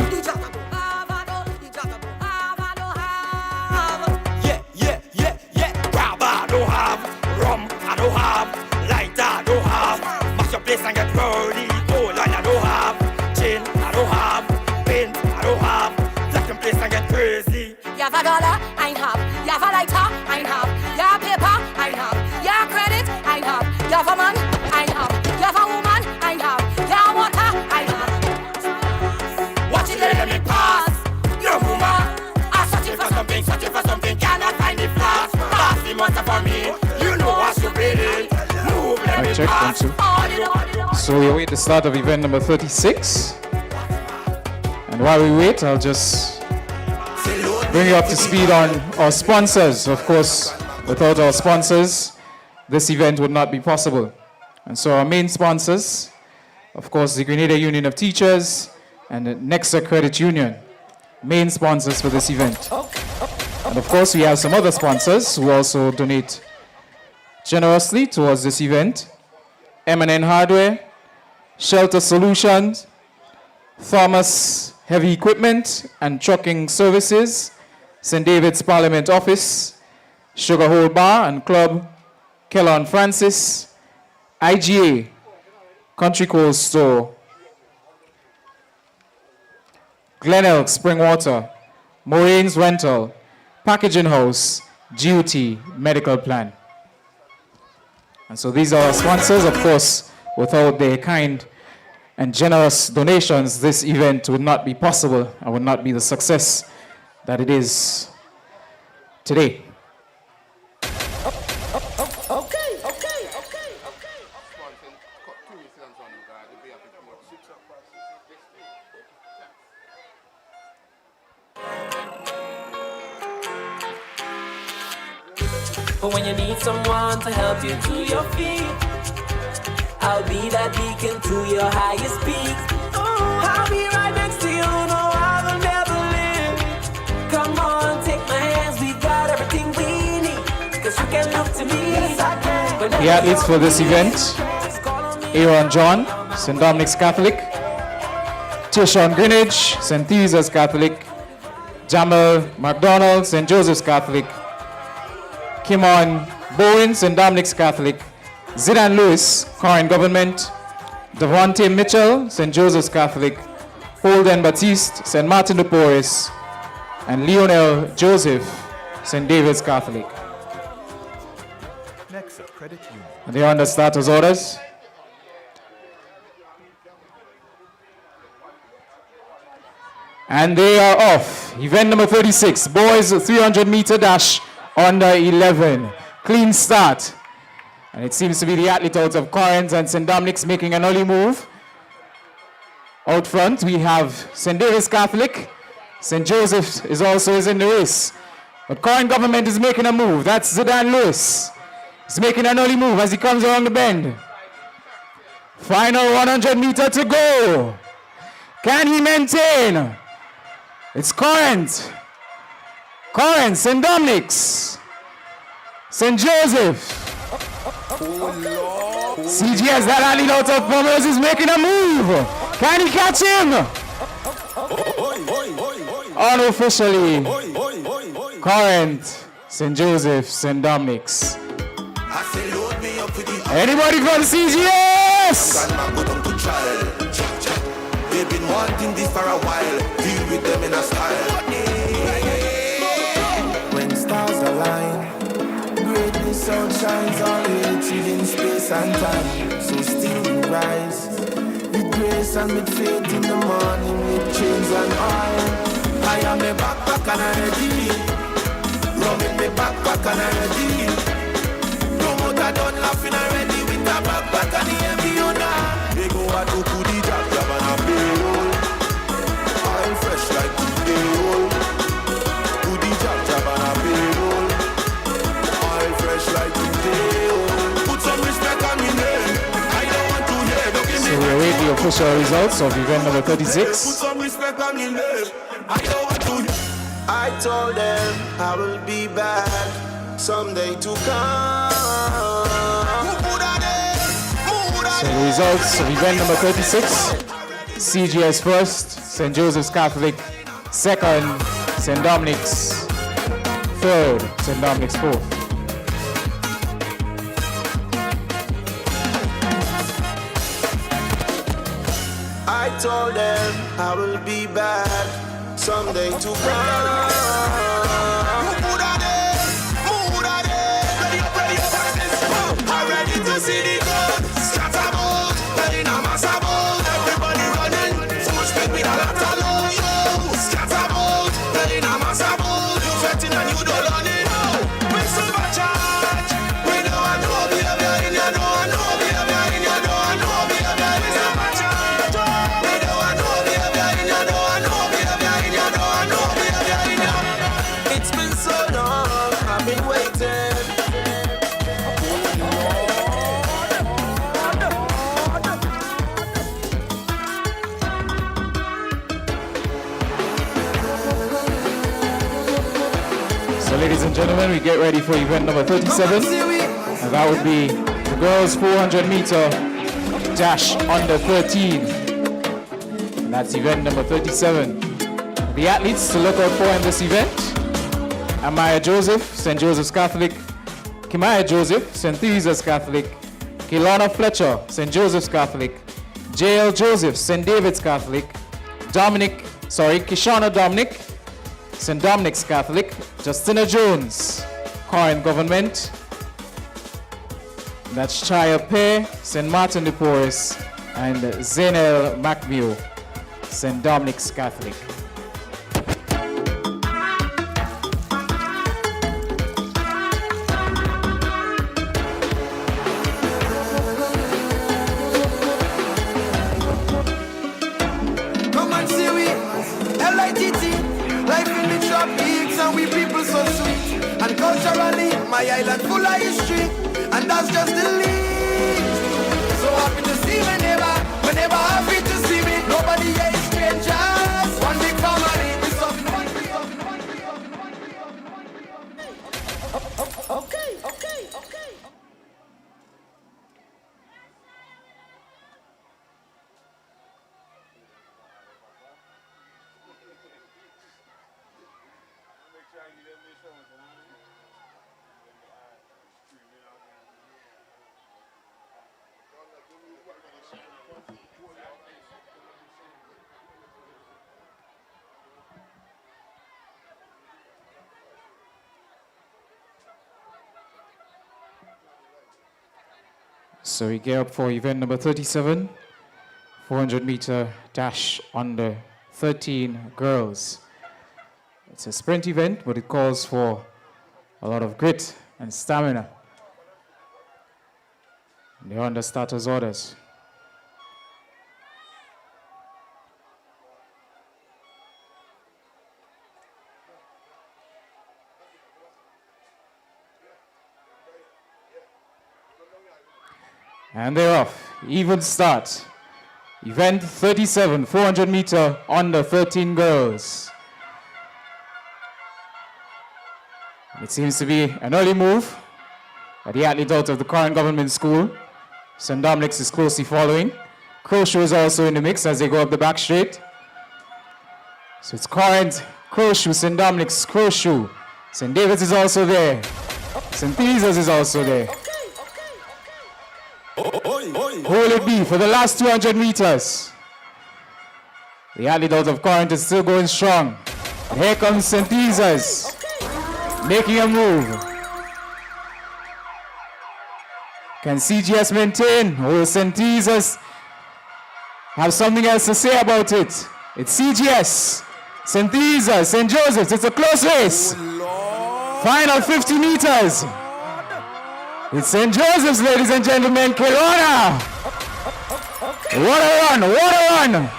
and get rowdy, gold I don't have, chain I don't have, pin I don't have, black and place and get crazy. You have a dollar, I have. You have a lighter, I have. You have paper, I have. You have credit, I have. You have a man, I have. You have a woman, I have. You have water, I have. Watch it, let me pass. Your woman, I'm searching for something, cannot find the flash. Pass the monster for me, you know what's so pretty. Move, let me pass. So we await the start of event number 36. And while we wait, I'll just bring you up to speed on our sponsors. Of course, without our sponsors, this event would not be possible. And so our main sponsors, of course, the Grenada Union of Teachers and the Nexa Credit Union, main sponsors for this event. And of course, we have some other sponsors who also donate generously towards this event. M&N Hardware, Shelter Solutions, Thomas Heavy Equipment and Trucking Services, St. David's Parliament Office, Sugar Hole Bar and Club, Kellon Francis, IGA, Country Cold Store, Glen Elk Spring Water, Moraine's Rental, Packaging House, GUT Medical Plan. And so these are our sponsors. Of course, without their kind and generous donations, this event would not be possible and would not be the success that it is today. But when you need someone to help you to your feet, I'll be that beacon to your highest peak. Oh, I'll be right next to you, no, I will never leave. Come on, take my hands, we got everything we need. Cause you can look to me, yes, I can. The athletes for this event: Aaron John, St. Dominic's Catholic; Tishon Greenwich, St. Theresa's Catholic; Jamal McDonald, St. Joseph's Catholic; Kimon Bowen, St. Dominic's Catholic; Zidane Lewis, Corinth Government; Devontae Mitchell, St. Joseph's Catholic; Holden Baptiste, St. Martin de Porres; and Lionel Joseph, St. David's Catholic. Nexa Credit Union. And they are under status orders. And they are off. Event number 36, boys 300-meter dash under 11. Clean start. And it seems to be the athlete out of Corinth and St. Dominic's making an early move. Out front, we have St.David'S Catholic. St. Joseph's is also in the race. But Corinth government is making a move. That's Zidane Lewis. He's making an early move as he comes along the bend. Final 100 meter to go. Can he maintain? It's Corinth. Corinth, St. Dominic's. St. Joseph. CGS, that athlete out of Pomers, is making a move. Can he catch him? Unofficially, Corinth, St. Joseph, St. Dominic's. Anybody from CGS? They've been wanting this for a while. Deal with them in a style. When stars align, greatness outshines all hatred in space and time. So still we rise with grace and with faith in the morning, with chains and oil. I am a backpack and I'm ready. Rum in the backpack and I'm ready. Promoter done laughing already with the backpack and the heavy owner. They go out to the job and a payroll. Oil fresh like today roll. To the job and a payroll. Oil fresh like today roll. Put some respect on me name. I don't want to hear. Don't give me. So we await the official results of event number 36. Put some respect on me name. I don't want to. I told them I will be back someday to come. So the results of event number 36. CGS first, St. Joseph's Catholic second, St. Dominic's third, St. Dominic's fourth. I told them I will be back someday to come. Ready to see the gun, scatterboard, in a massive boat, everybody running, so much speed with a lot of love, yo. Scatterboard, in a massive boat, you fetting and you don't run it, no. We supercharge, we know I know behavior in your know I know behavior in your know I know behavior in your supercharge. We know I know behavior in your know I know behavior in your know I know behavior in your. It's been so long, I've been waiting. So ladies and gentlemen, we get ready for event number 37. And that would be the girls 400 meter dash under 13. And that's event number 37. The athletes to look out for in this event: Amaya Joseph, St. Joseph's Catholic; Kimaya Joseph, St. Theresa's Catholic; Kelowna Fletcher, St. Joseph's Catholic; J.L. Joseph, St. David's Catholic; Kishana Dominic, St. Dominic's Catholic; Justina Jones, Corinth Government; that's Chaya Pei, St. Martin de Porres; and Zainel Macmio, St. Dominic's Catholic. My island full of history, and that's just the least. So happy to see me whenever happy to see me. Nobody here is strangers, one big family. Okay. So we gear up for event number 37, 400 meter dash under 13 girls. It's a sprint event, but it calls for a lot of grit and stamina. They're under starters orders. And they're off. Even start. Event 37, 400 meter under 13 girls. It seems to be an early move by the athlete out of the current government school. St. David'S is closely following. Croshow is also in the mix as they go up the back straight. So it's current, Croshow, St. David'S, Croshow. St. David's is also there. St. Teresa's is also there. Who will it be for the last 200 meters? The athlete out of current is still going strong. And here comes St. Teresa's, making a move. Can CGS maintain? Or will St. Teresa's have something else to say about it? It's CGS, St. Teresa's, St. Joseph's. It's a close race. Final 50 meters. It's St. Joseph's, ladies and gentlemen. Kelowna. What a run, what a run.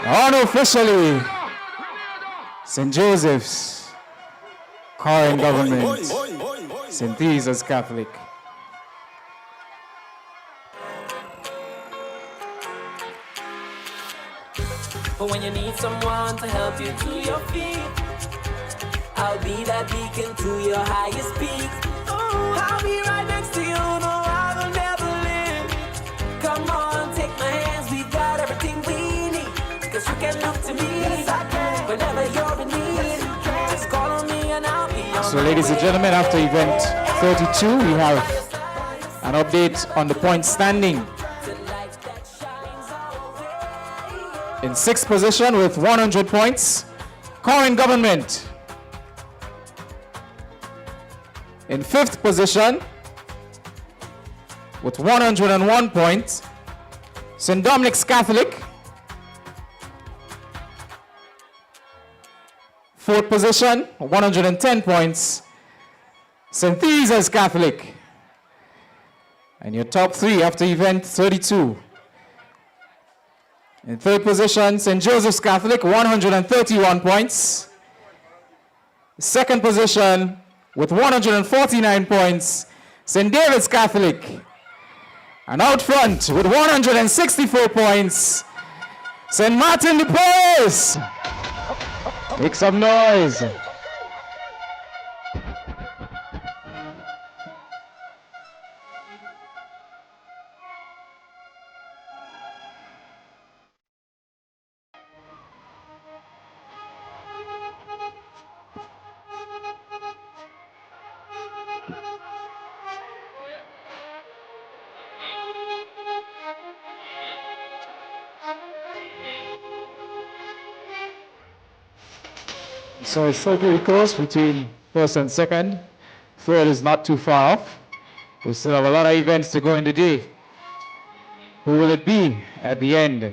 Unofficially, St. Joseph's, current government, St. Teresa's Catholic. But when you need someone to help you to your feet, I'll be that beacon to your highest peak. I'll be right next to you, no, I will never leave. Come on, take my hands, we got everything we need. Cause you can look to me, yes, I can. Whenever you're in need, just call on me and I'll be on. So ladies and gentlemen, after event 32, we have an update on the point standing. In 6th position with 100 points, current government. In 5th position with 101 points, St. David'S Catholic. 4th position, 110 points, St. Teresa's Catholic. And your top 3 after event 32. In 3rd position, St. Joseph's Catholic, 131 points. 2nd position, with 149 points, St. David's Catholic. And out front with 164 points, St. Martin de Porres. Make some noise. So it's still pretty close between 1st and 2nd. 3rd is not too far off. We still have a lot of events to go in the day. Who will it be at the end?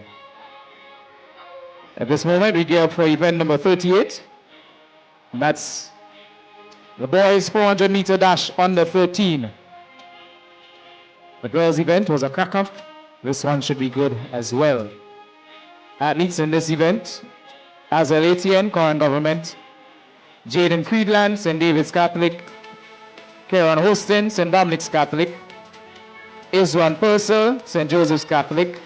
At this moment, we gear up for event number 38. And that's the boys 400 meter dash under 13. The girls event was a cracker. This one should be good as well. Athletes in this event, Azel Etienne, current government. Jaden Friedland, St. David's Catholic. Karen Hostin, St. David'S Catholic. Isran Purcell, St. Joseph's Catholic.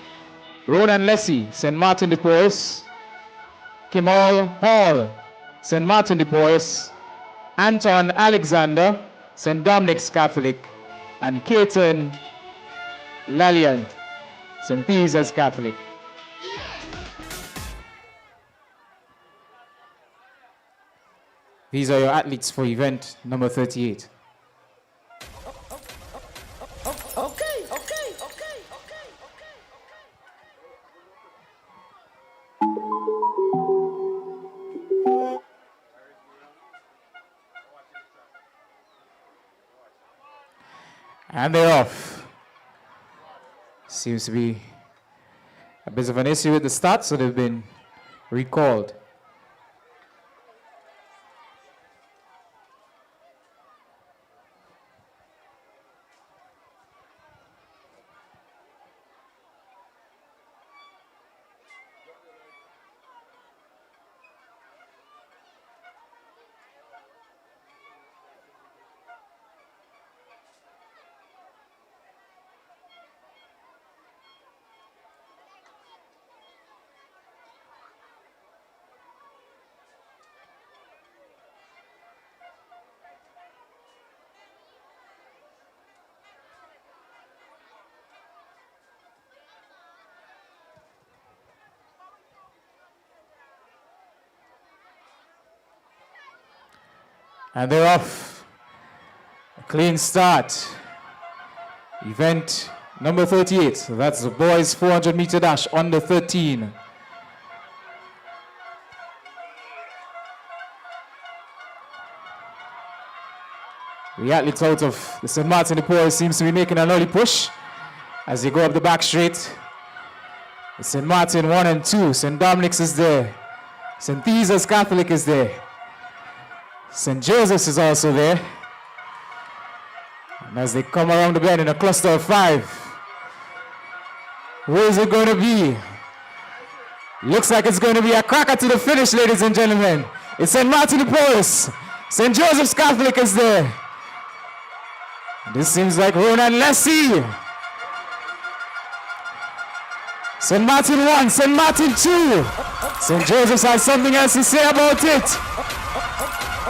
Ronan Lessie, St. Martin de Porres. Kimal Hall, St. Martin de Porres. Anton Alexander, St. David'S Catholic. And Keaton Lalian, St. Teresa's Catholic. These are your athletes for event number 38. And they're off. Seems to be a bit of an issue with the start, so they've been recalled. And they're off. A clean start. Event number 38. So that's the boys 400 meter dash under 13. The athletes out of the St. Martin de Porres seems to be making an early push as they go up the back straight. The St. Martin 1 and 2. St. Dominic's is there. St.David'S Catholic is there. St. Joseph's is also there. And as they come around the bend in a cluster of 5, who is it going to be? Looks like it's going to be a cracker to the finish, ladies and gentlemen. It's St. Martin de Porres. St. Joseph's Catholic is there. This seems like Ronan Lessie. St. Martin 1, St. Martin 2. St. Joseph's has something else to say about it.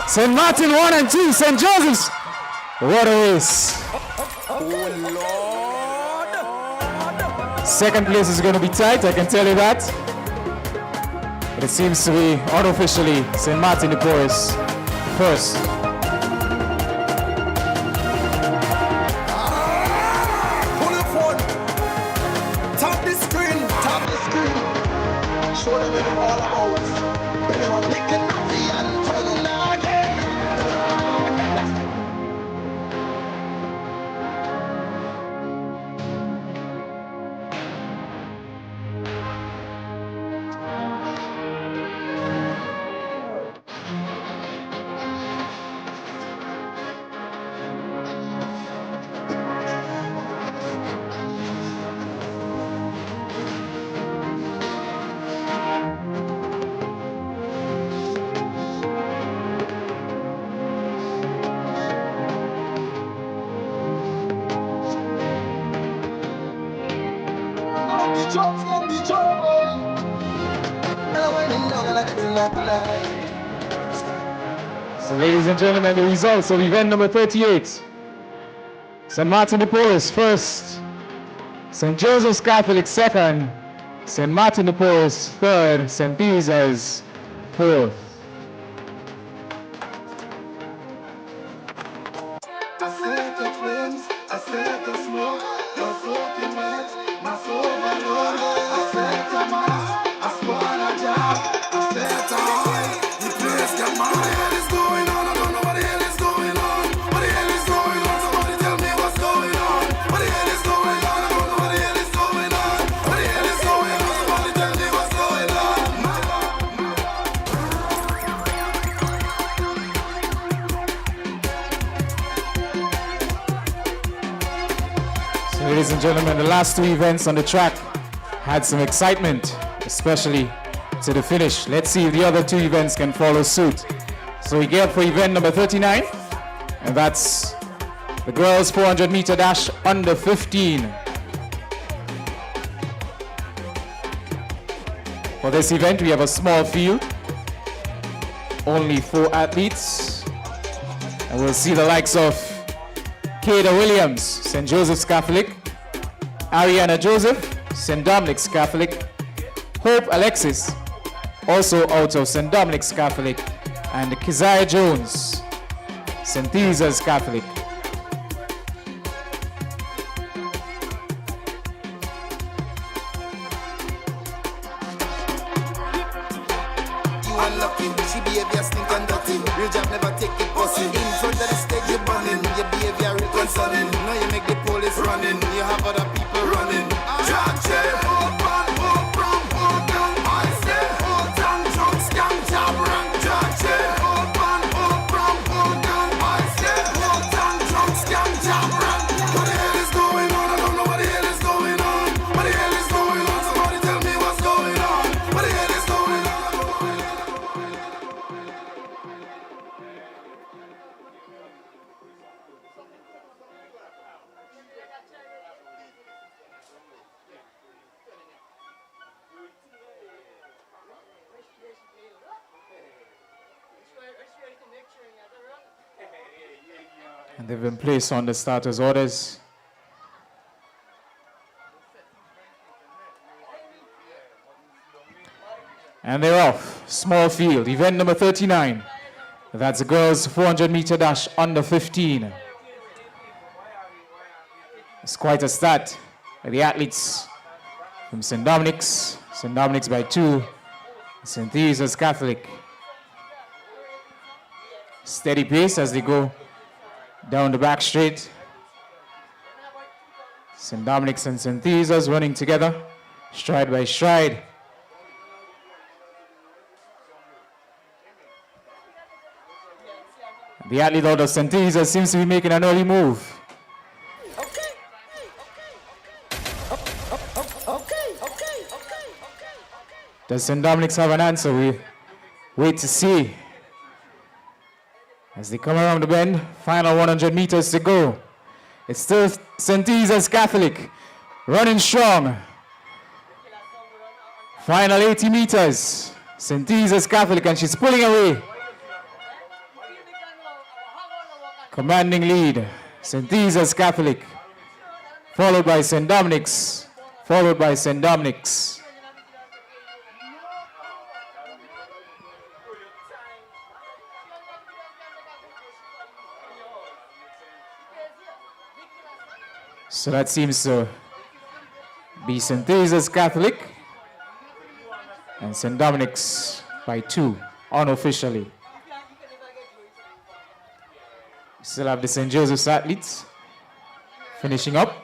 St. Martin 1 and 2, St. Joseph's. What a race. Second place is going to be tight, I can tell you that. But it seems to be unofficially St. Martin de Porres first. Show them what it's all about. When they want lick and coffee and turn again. So ladies and gentlemen, the results of event number 38. St. Martin de Porres first, St. Joseph's Catholic second, St. Martin de Porres third, St.David'S fourth. Ladies and gentlemen, the last 2 events on the track had some excitement, especially to the finish. Let's see if the other 2 events can follow suit. So we get for event number 39, and that's the girls 400 meter dash under 15. For this event, we have a small field, only 4 athletes, and we'll see the likes of Kada Williams, St. Joseph's Catholic, Ariana Joseph, St. Dominic's Catholic, Hope Alexis, also out of St. Dominic's Catholic, and Keziah Jones, St.David'S Catholic. You unlucky, she behavior stink and dirty. Real job never take it pussy. In front of the stage you're burning, your behavior is concerning. Now you make the police running, you have other people running. Judge it, hold on, I say hold on, drunk, scam, job, rank. Judge it, hold on, I say hold on, drunk, scam, job, rank. What the hell is going on? I don't know what the hell is going on. What the hell is going on? Somebody tell me what's going on. What the hell is going on? And they've been placed on the starters' orders. And they're off. Small field, event number 39. That's the girls' 400-meter dash under 15. It's quite a start by the athletes from St. Dominic's. St. Dominic's by 2. St. Theresa's Catholic. Steady pace as they go down the back straight. St. Dominic's and St. Theresa's running together, stride by stride. The athlete out of St. Theresa's seems to be making an early move. Does St. Dominic's have an answer? We wait to see. As they come around the bend, final 100 meters to go. It's still St. Theresa's Catholic, running strong. Final 80 meters, St. Theresa's Catholic, and she's pulling away. Commanding lead, St. Theresa's Catholic, followed by St. Dominic's, followed by St. Dominic's. So that seems to be St. Theresa's Catholic and St. Dominic's by 2, unofficially. Still have the St. Joseph's athletes finishing up.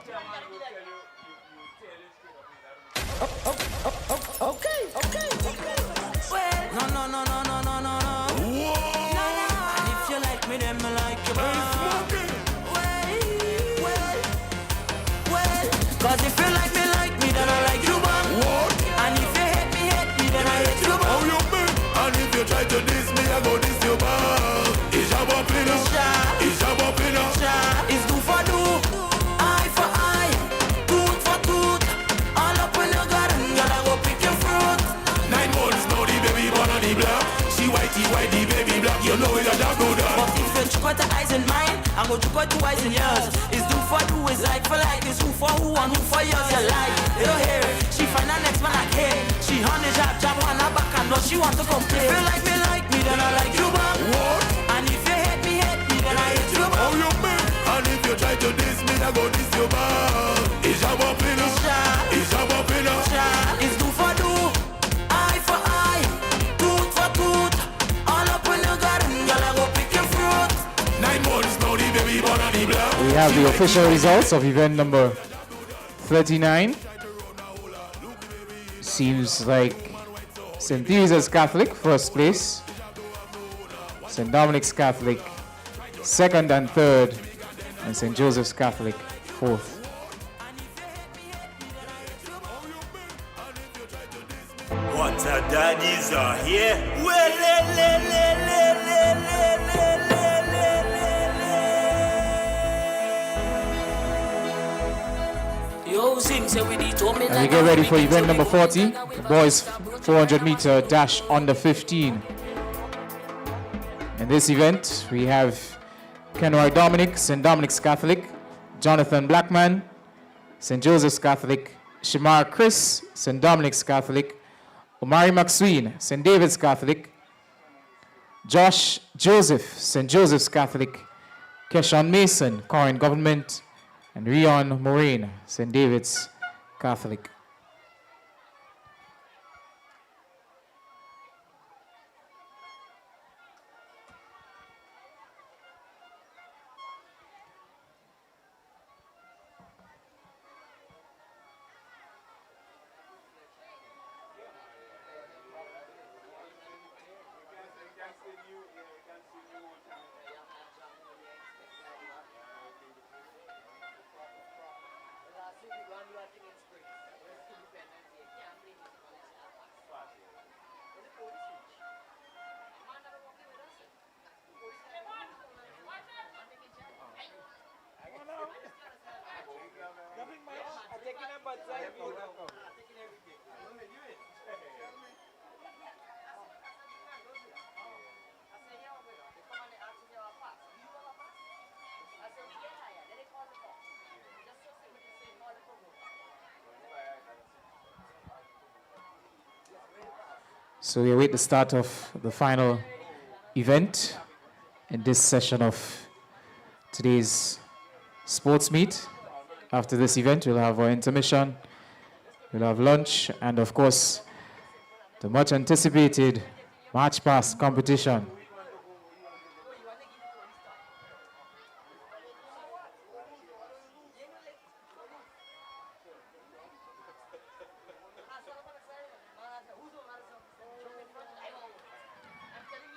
Cause if you like me, then I like you back. What? And if you hate me, then I hate you back. How you mean? And if you try to diss me, I go diss you back. It's your bumping up. It's your bumping up. It's do for do, eye for eye, tooth for tooth. All up in your garden, girl, I go pick your fruit. 9 months now, the baby born on the block. She whitey, baby black. You know it a dark good. But if you check out the eyes in mine, I go check out 2 eyes in yours. It's do for do, it's like for like. It's who for who and who for yours. You like, you hear it. She find her next man like hey. She on the jab on her back and now she want to complain. If you like me, then I like you back. What? And if you hate me, then I hate you back. How you mean? And if you try to diss me, I go diss you back. It's your bumping up. It's your bumping up. It's do for do, eye for eye, tooth for tooth. All up in your garden, girl, I go pick your fruit. 9 months now, the baby born on the block. We have the official results of event number 39. Seems like St. Theresa's Catholic, first place. St. Dominic's Catholic, second and third. And St. Joseph's Catholic, fourth. What a daddies are here. Well, And we get ready for event number 40, the boys 400-meter dash under 15. In this event, we have Kenroy Dominic, St. Dominic's Catholic, Jonathan Blackman, St. Joseph's Catholic, Shamar Chris, St. Dominic's Catholic, Omari McSween, St. David's Catholic, Josh Joseph, St. Joseph's Catholic, Keshawn Mason, Corin Government, and Rion Moraine, St. David's Catholic. So we await the start of the final event in this session of today's sports meet. After this event, we'll have our intermission, we'll have lunch, and of course, the much anticipated March Past competition.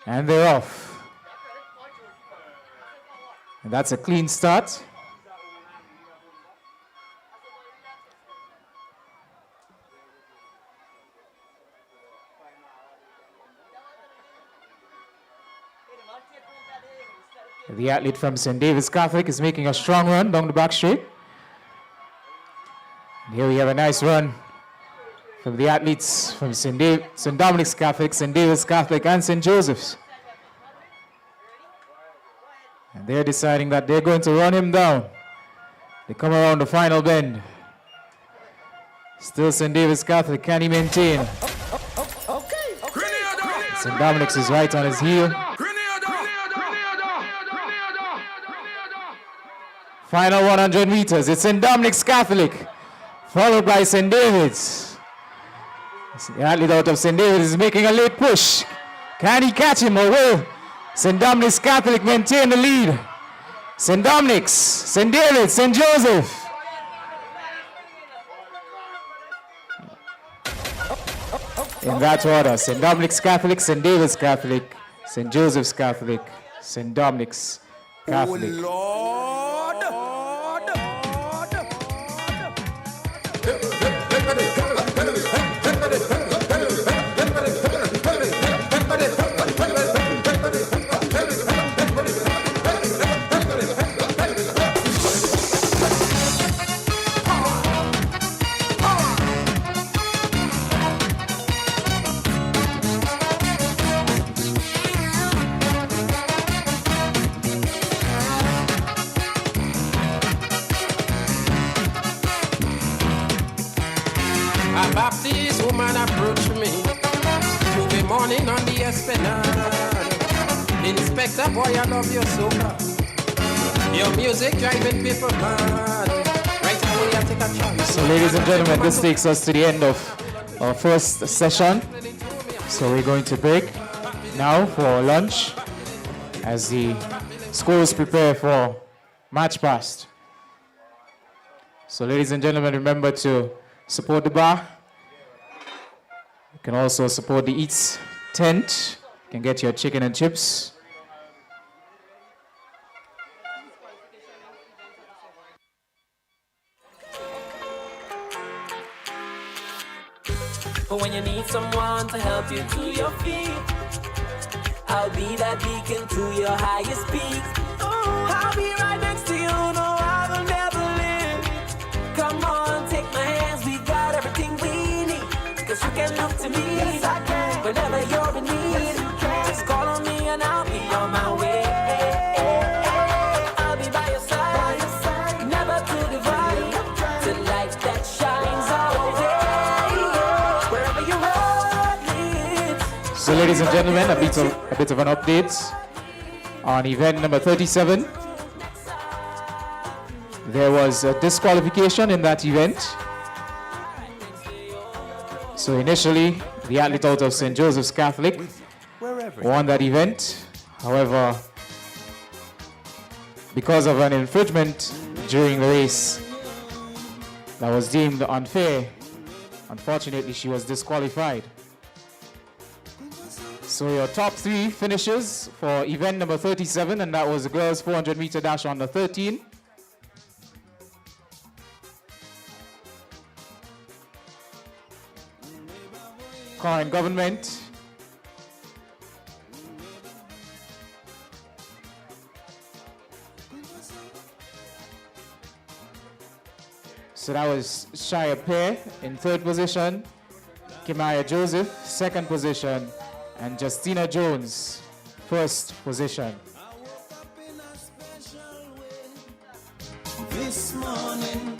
And they're off. And that's a clean start. The athlete from St.David'S Catholic is making a strong run down the back straight. And here we have a nice run from the athletes from St. Dominic's Catholic, St. David'S Catholic, and St. Joseph's. And they're deciding that they're going to run him down. They come around the final bend. Still St. David'S Catholic, can he maintain? St. Dominic's is right on his heel. Final 100 meters, it's St. Dominic's Catholic, followed by St. David's. The athlete out of St. David's is making a late push. Can he catch him or will St. Dominic's Catholic maintain the lead? St. Dominic's, St. David's, St. Joseph. In that order, St. Dominic's Catholic, St. David's Catholic, St. Joseph's Catholic, St. Dominic's Catholic. A Baptist woman approached me Tuesday morning on the Esplanade. Inspector, boy, I love your soca. Your music driving people mad. Right away, I take a chance. So ladies and gentlemen, this takes us to the end of our first session. So we're going to break now for lunch as the schools prepare for March Past. So ladies and gentlemen, remember to support the bar. You can also support the Eats tent. You can get your chicken and chips. When you need someone to help you to your feet, I'll be that beacon to your highest peak. I'll be right next to you, no, I will never leave. Come on, take my hands, we got everything we need. Cause you can look to me, yes, I can. Whenever you're in need, yes, just call on me and I'll be on my way. I'll be by your side, never to divide, the light that shines all day. So ladies and gentlemen, a bit of an update on event number 37. There was a disqualification in that event. So initially, the athlete out of St. Joseph's Catholic won that event. However, because of an infringement during the race that was deemed unfair, unfortunately she was disqualified. So your top three finishes for event number 37, and that was the girls 400 meter dash on the 13. Current government. So that was Shia Pear in third position, Kimaya Joseph second position, and Justina Jones first position. This morning.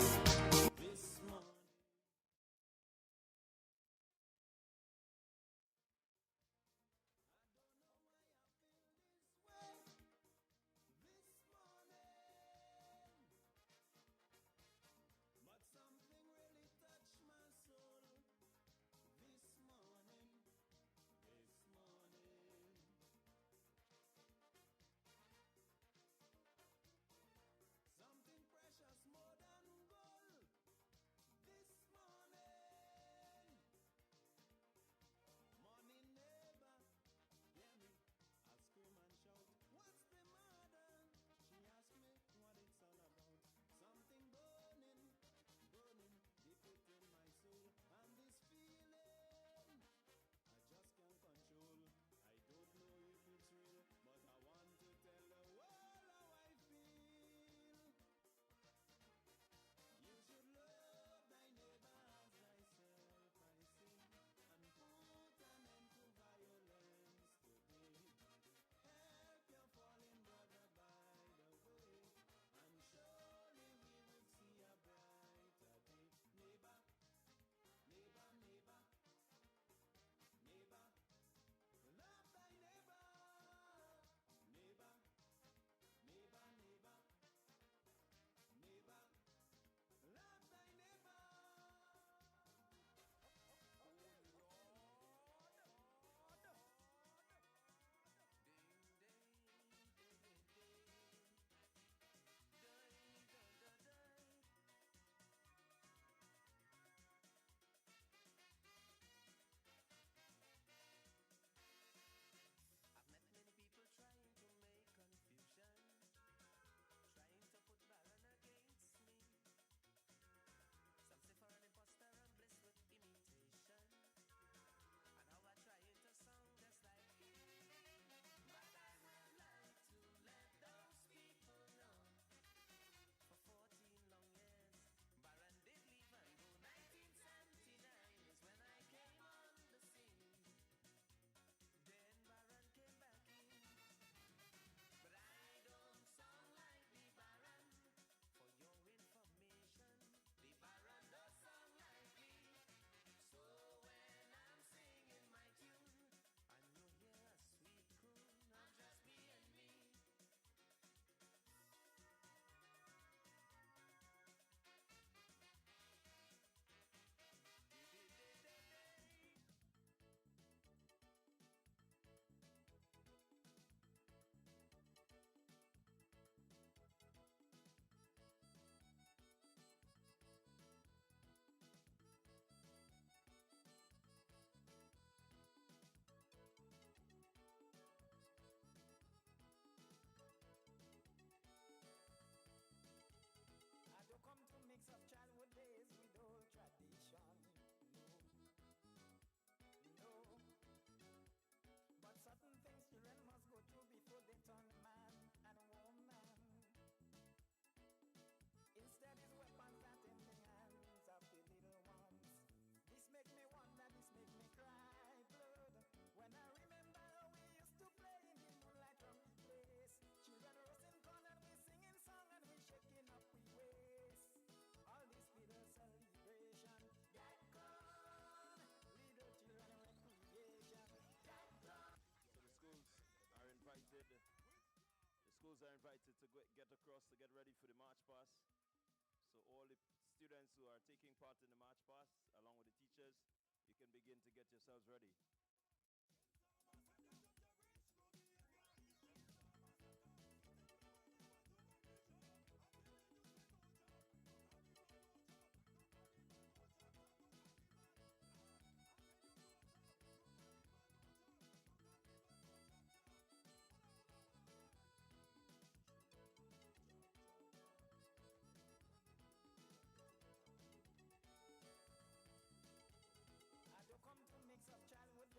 schools are invited to get across to get ready for the March Past. So all the students who are taking part in the March Past, along with the teachers, you can begin to get yourselves ready. I don't come to mix up child with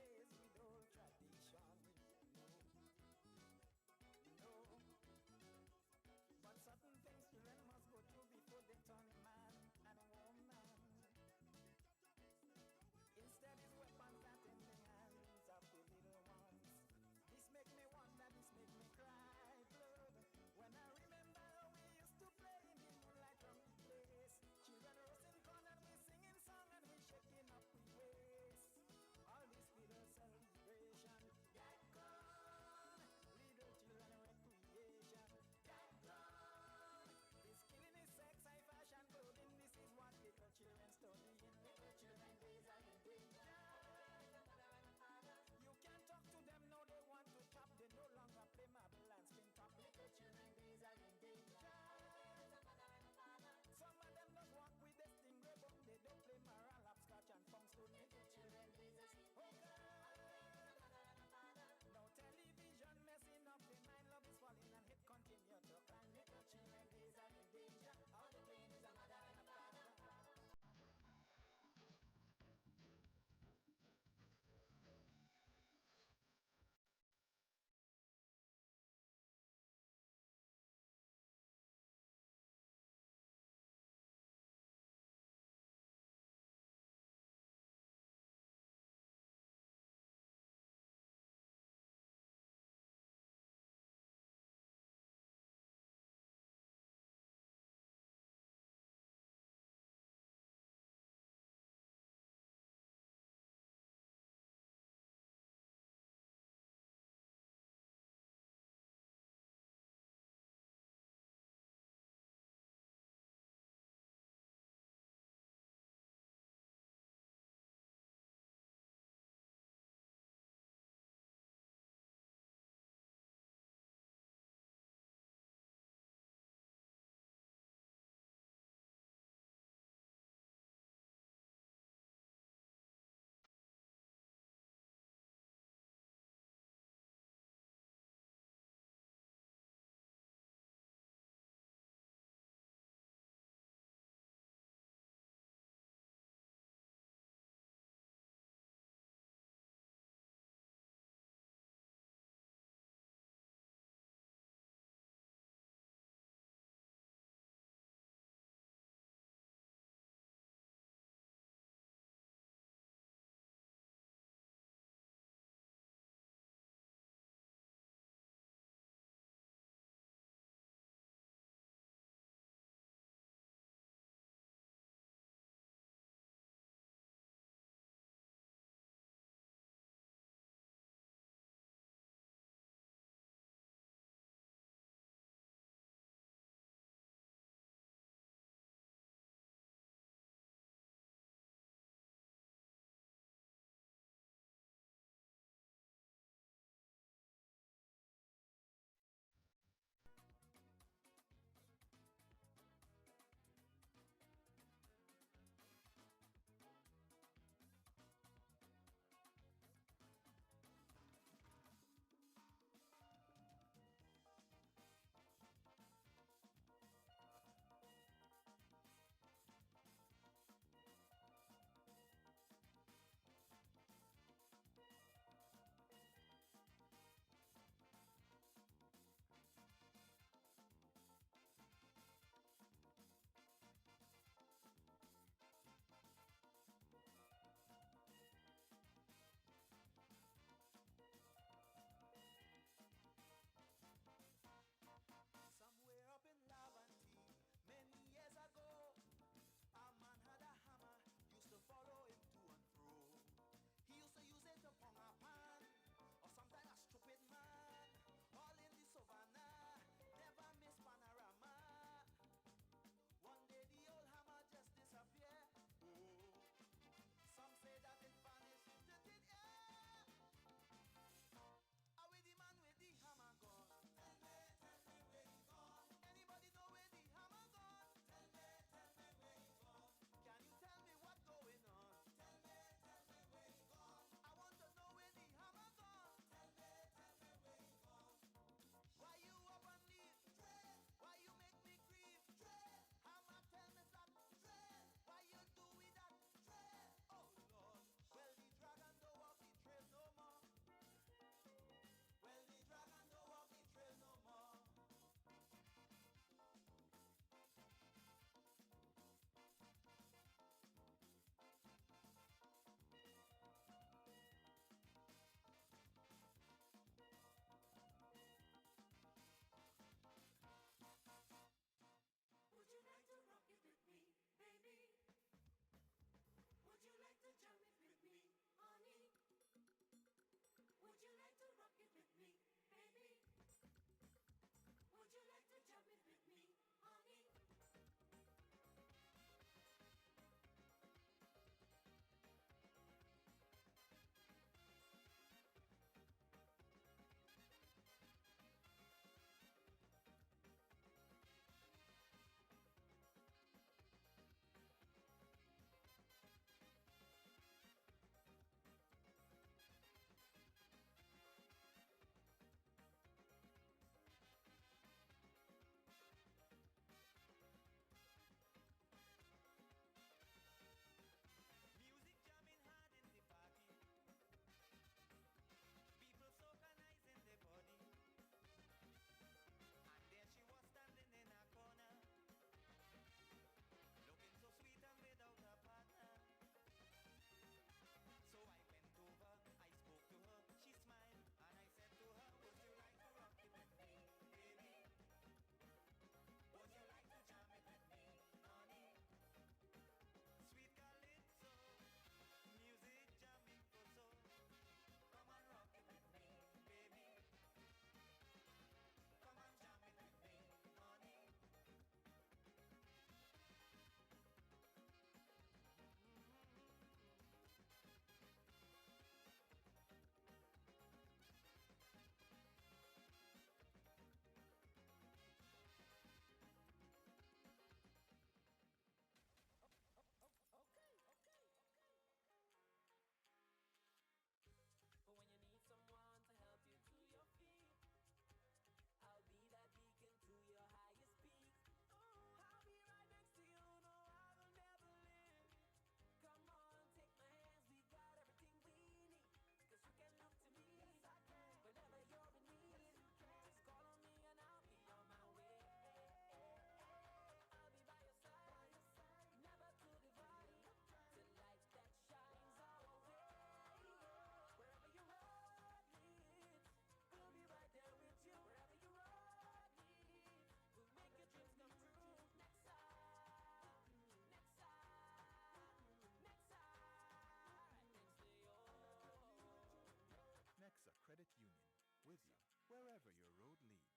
with you wherever your road leads.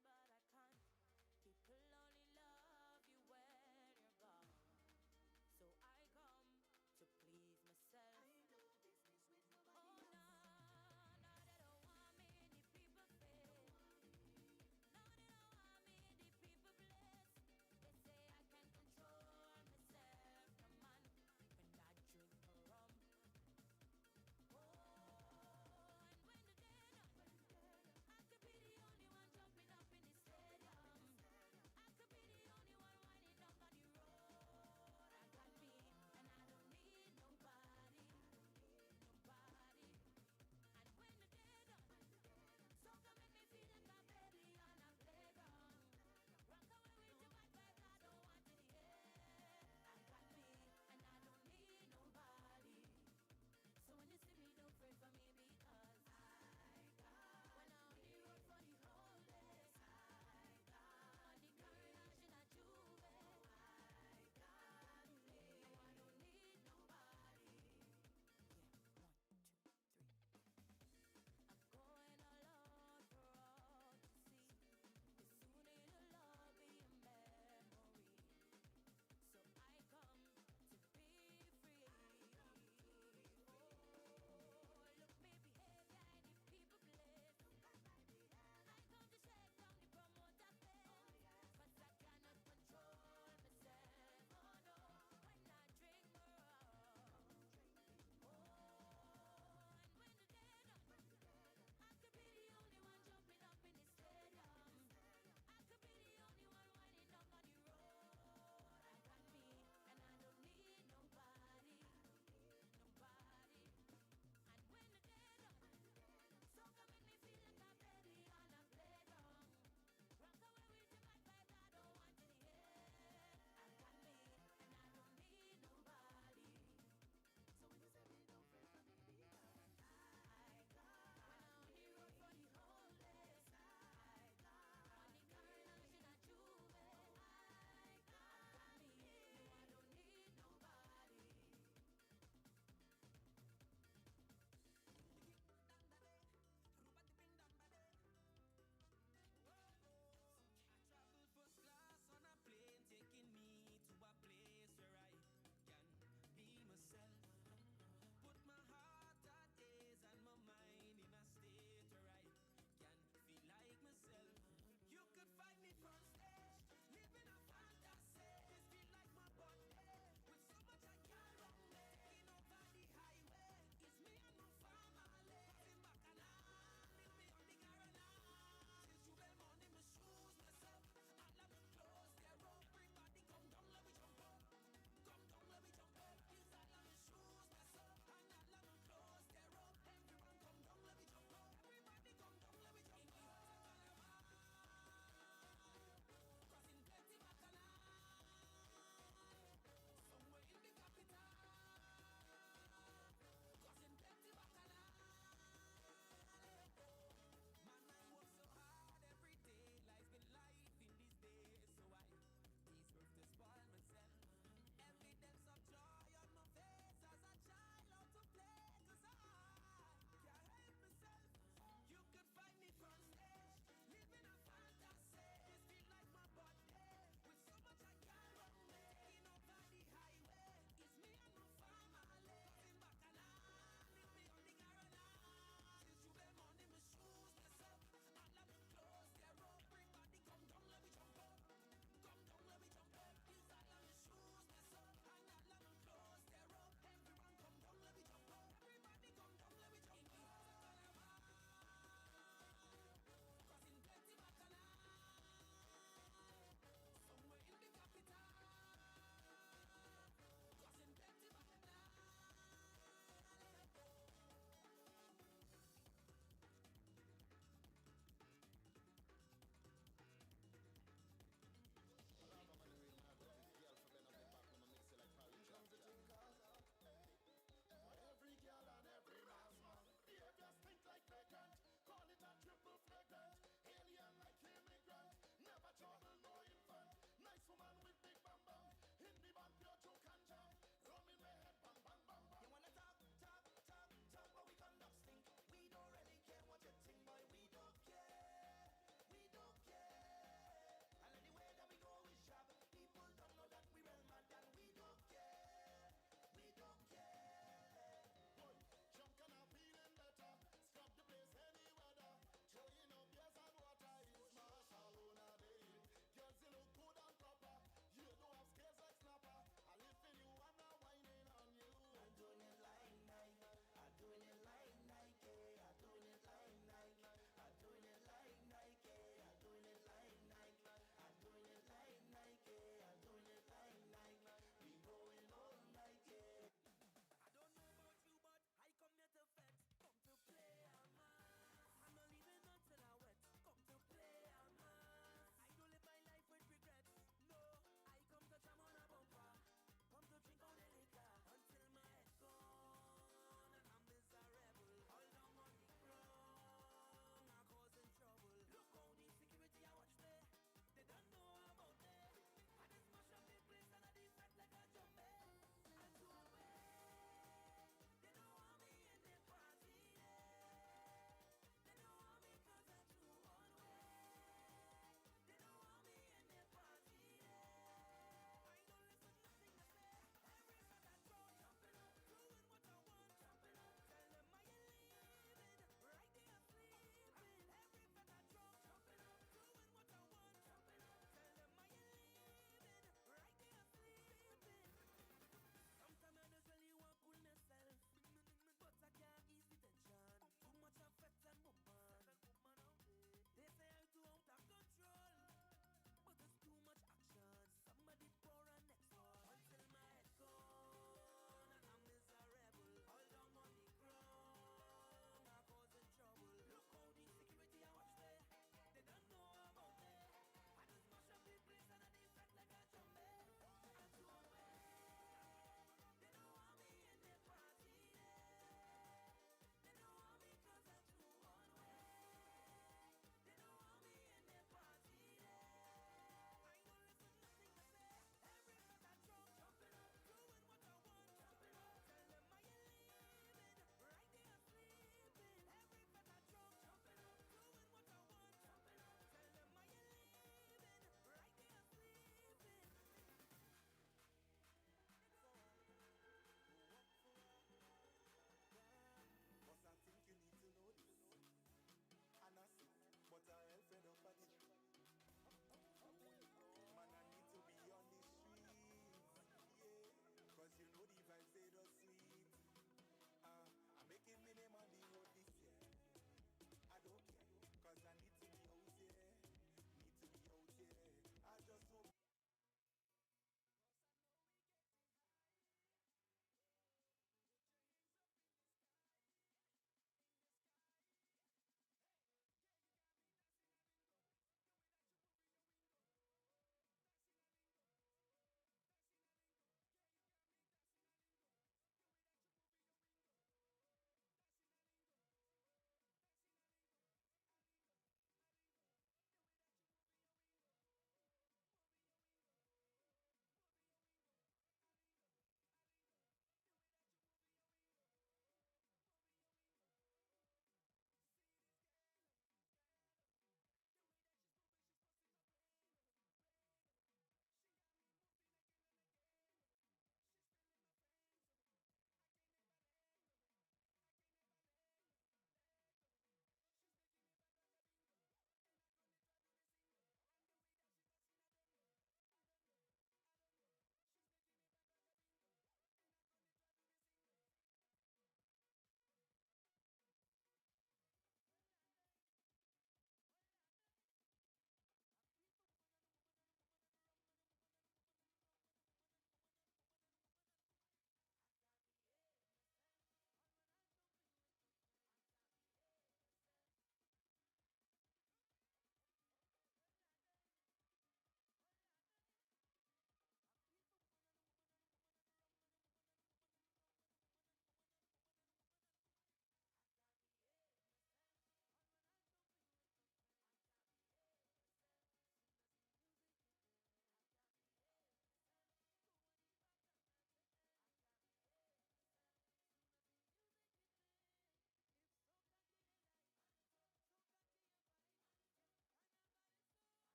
I try to be here sometime, but I can't. People only love you when you're gone. So I come to please myself. I know business with nobody else. No, they don't want me, the people fail. No, they don't want me, the people bless. They say I can control myself, come on, when I drink rum. Oh, and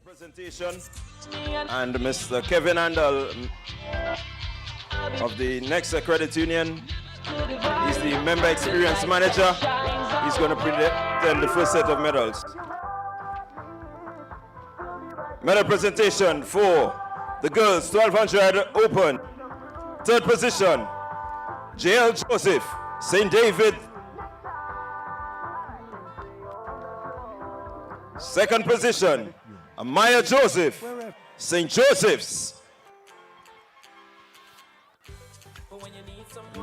Presentation, and Mr. Kevin Handel of the Nexa Credit Union. He's the Member Experience Manager. He's going to present the first set of medals. Medal presentation for the girls 1200 open. Third position, J.L. Joseph, St. David'S. Second position, Amaya Joseph, St. Joseph's.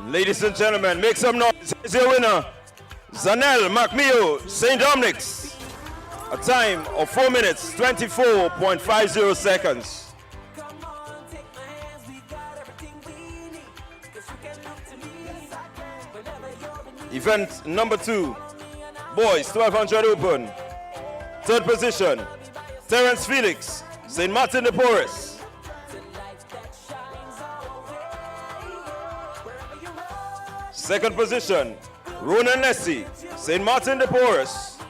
Ladies and gentlemen, make some noise. Here's your winner, Zanel McMeo, St. Dominic's. A time of 4 minutes, 24.50 seconds. Event number 2, boys 1200 open. Third position, Terence Felix, St. Martin de Porres. Second position, Ronan Nessie, St. Martin de Porres.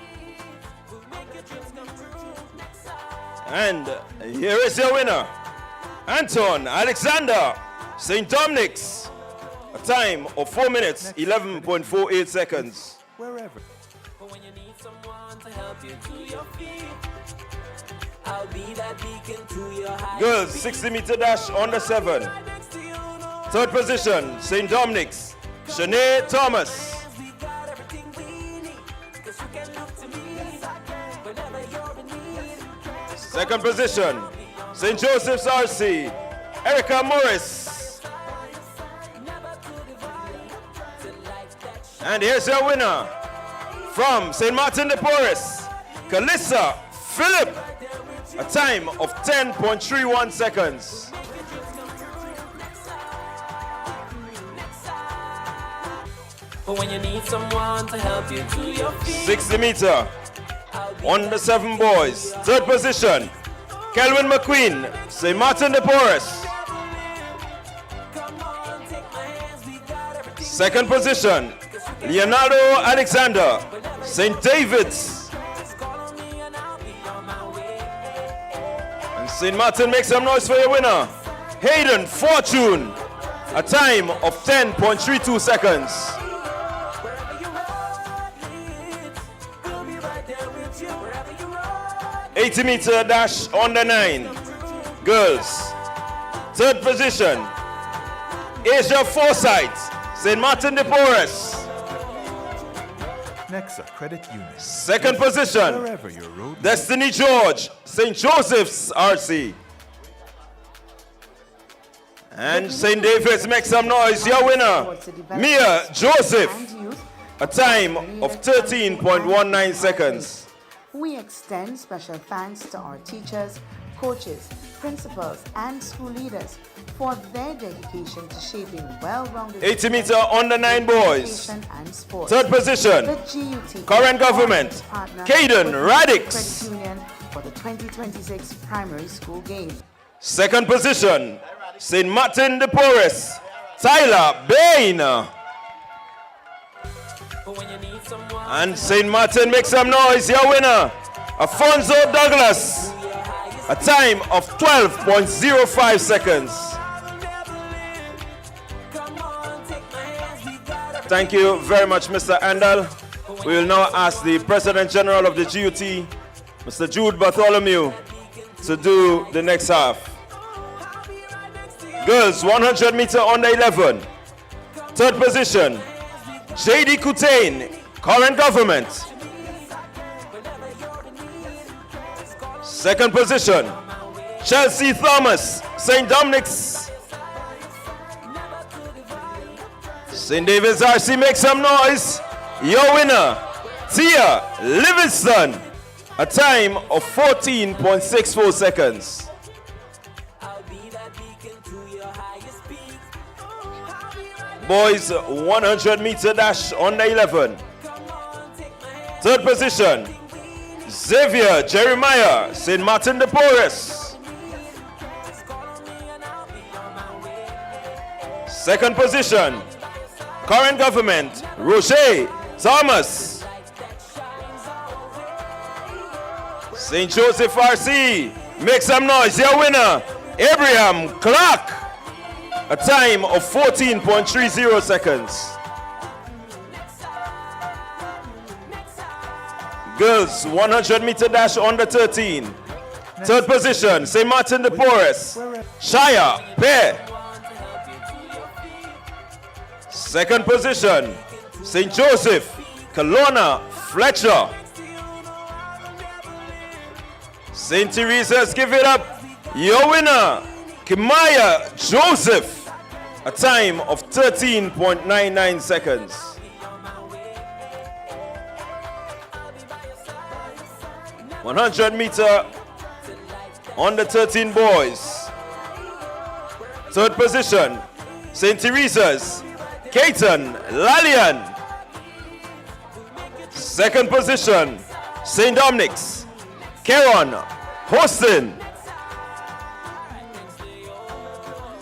And here is your winner, Anton Alexander, St. Dominic's. A time of 4 minutes, 11.48 seconds. Wherever. But when you need someone to help you to your feet, I'll be that beacon to your high. Girls 60-meter dash under 7. Third position, St. Dominic's, Shanae Thomas. Second position, St. Joseph's RC, Erica Morris. And here's your winner from St. Martin de Porres, Calissa Phillip. A time of 10.31 seconds. But when you need someone to help you to your feet, 60-meter, under 7 boys. Third position, Kelvin McQueen, St. Martin de Porres. Second position, Leonardo Alexander, St. David's. And St. Martin, make some noise for your winner, Hayden Fortune. A time of 10.32 seconds. 80-meter dash under 9. Girls. Third position, Asia Forsyth, St. Martin de Porres. Nexa Credit Union. Second position, Wherever your road Destiny George, St. Joseph's RC. And St. David's, make some noise. Your winner, Mia Joseph. A time of 13.19 seconds. We extend special thanks to our teachers, coaches, principals, and school leaders for their dedication to shaping well-rounded 80-meter under 9 boys. and sports. Third position, The GUT current government, partner Caden with Radix. Credit Union for the 2026 primary school game. Second position, St. Martin de Porres, Tyler Bain. And St. Martin, make some noise. Your winner, Alfonso Douglas. A time of 12.05 seconds. Thank you very much, Mr. Andal. We will now ask the President General of the GUT, Mr. Jude Bartholomew, to do the next half. Girls, 100 meter under 11. Third position, J.D. Kutain, current government. Second position, Chelsea Thomas, St. Dominic's. St. David'S RC, make some noise. Your winner, Tia Livingston. A time of 14.64 seconds. Boys 100 meter dash under 11. Third position, Xavier Jeremiah, St. Martin de Porres. Second position, current government, Roger Thomas. St. Joseph RC, Make some noise. Your winner, Abraham Clark. A time of 14.30 seconds. Girls, 100-meter dash under 13. Third position, St. Martin de Porres, Shire Pear. Second position, St. Joseph, Kelowna Fletcher. St. Teresa's, give it up. Your winner, Kimaya Joseph. A time of 13.99 seconds. 100-meter under 13 boys. Third position, St. Teresa's, Caton Lalian. Second position, St. Dominic's, Keron Hostin.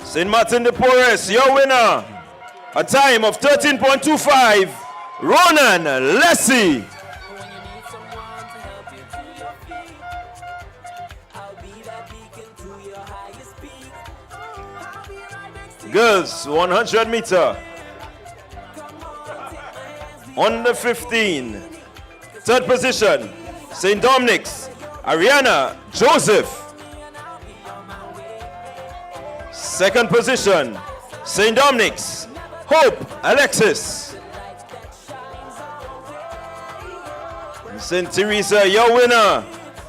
St. Martin de Porres, your winner. A time of 13.25, Ronan Lessie. Girls, 100-meter. Under 15. Third position, St. Dominic's, Ariana Joseph. Second position, St. Dominic's, Hope Alexis. St. Teresa, your winner,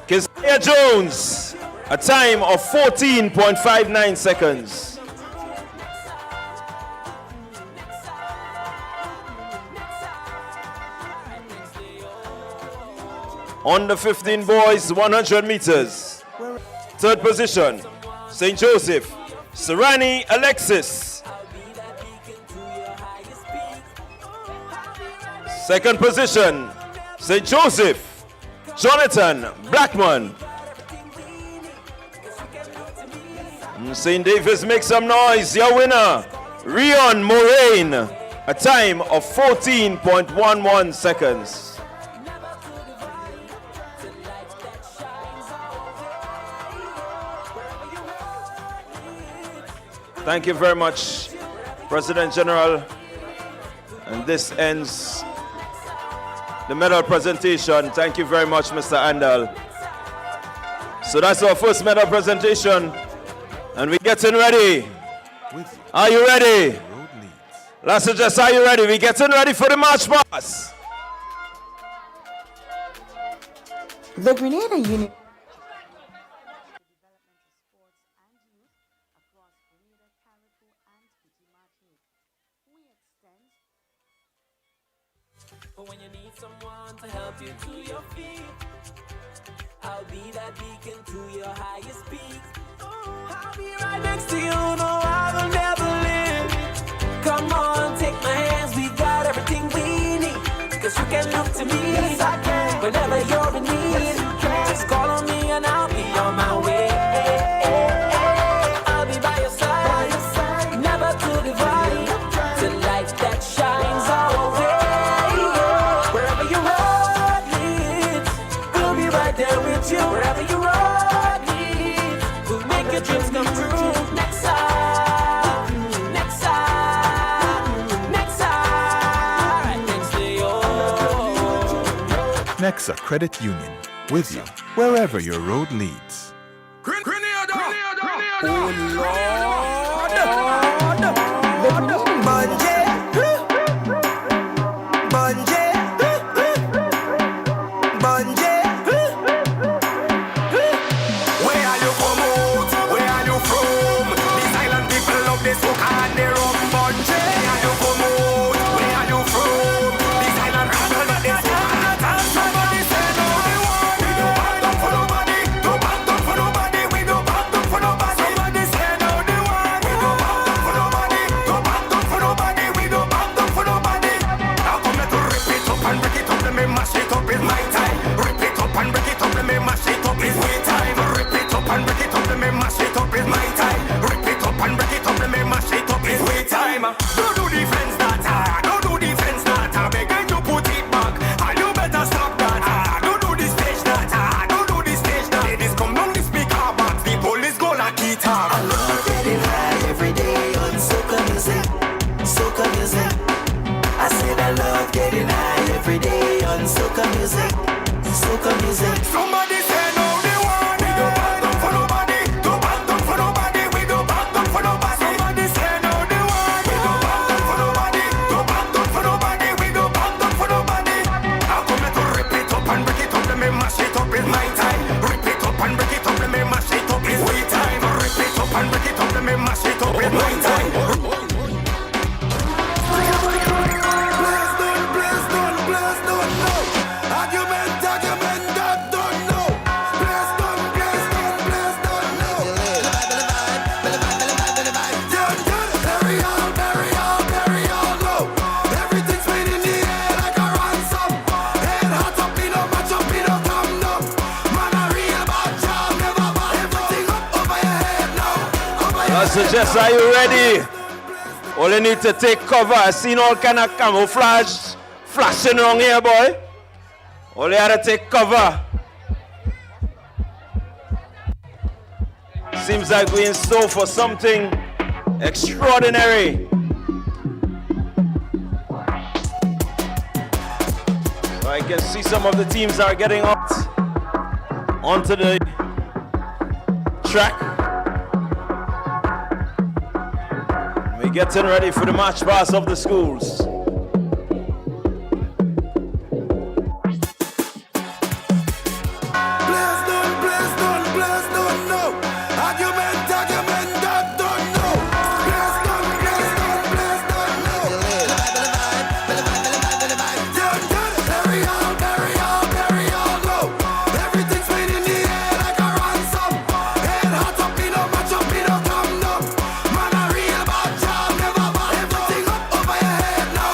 Keziah Jones. A time of 14.59 seconds. Under 15 boys, 100 meters. Third position, St. Joseph, Serrani Alexis. Second position, St. Joseph, Jonathan Blackman. St. David's, make some noise. Your winner, Rion Moraine. A time of 14.11 seconds. Thank you very much, President General. And this ends the medal presentation. Thank you very much, Mr. Andal. So that's our first medal presentation. And we're getting ready. Are you ready? Let's suggest, are you ready? We're getting ready for the march past. The Grenada Union. When you need someone to help you to your feet, I'll be that beacon to your highest peak. I'll be right next to you, no, I will never leave. Come on, take my hands, we got everything we need. Cause you can look to me, yes, I can. Whenever you're in need, yes, you can. Just call on me and I'll be on my way. I'll be by your side, never to divide. The light that shines our way. There with you, wherever you road leads, we'll make your dreams come true. Nexa, Nexa, Nexa, right next to you. Nexa Credit Union, with you wherever your road leads. Grenada, Oh Lord, Getting high every day on soca music. Soca music. Somebody say no, they want it. We don't back down for nobody. Don't back down for nobody. We don't back down for nobody. Somebody say no, they want it. We don't back down for nobody. Don't back down for nobody. We don't back down for nobody. I'll come to rip it up and break it up. Let me mash it up. It's my time. Rip it up and break it up. Let me mash it up. It's we time. Rip it up and break it up. Let me mash it up. It's my time. I suggest, are you ready? All you need to take cover. I seen all kind of camouflage flashing around here, boy. All you have to take cover. Seems like we're in store for something extraordinary. So I can see some of the teams are getting up onto the track. We're getting ready for the march past of the schools. Over your head now.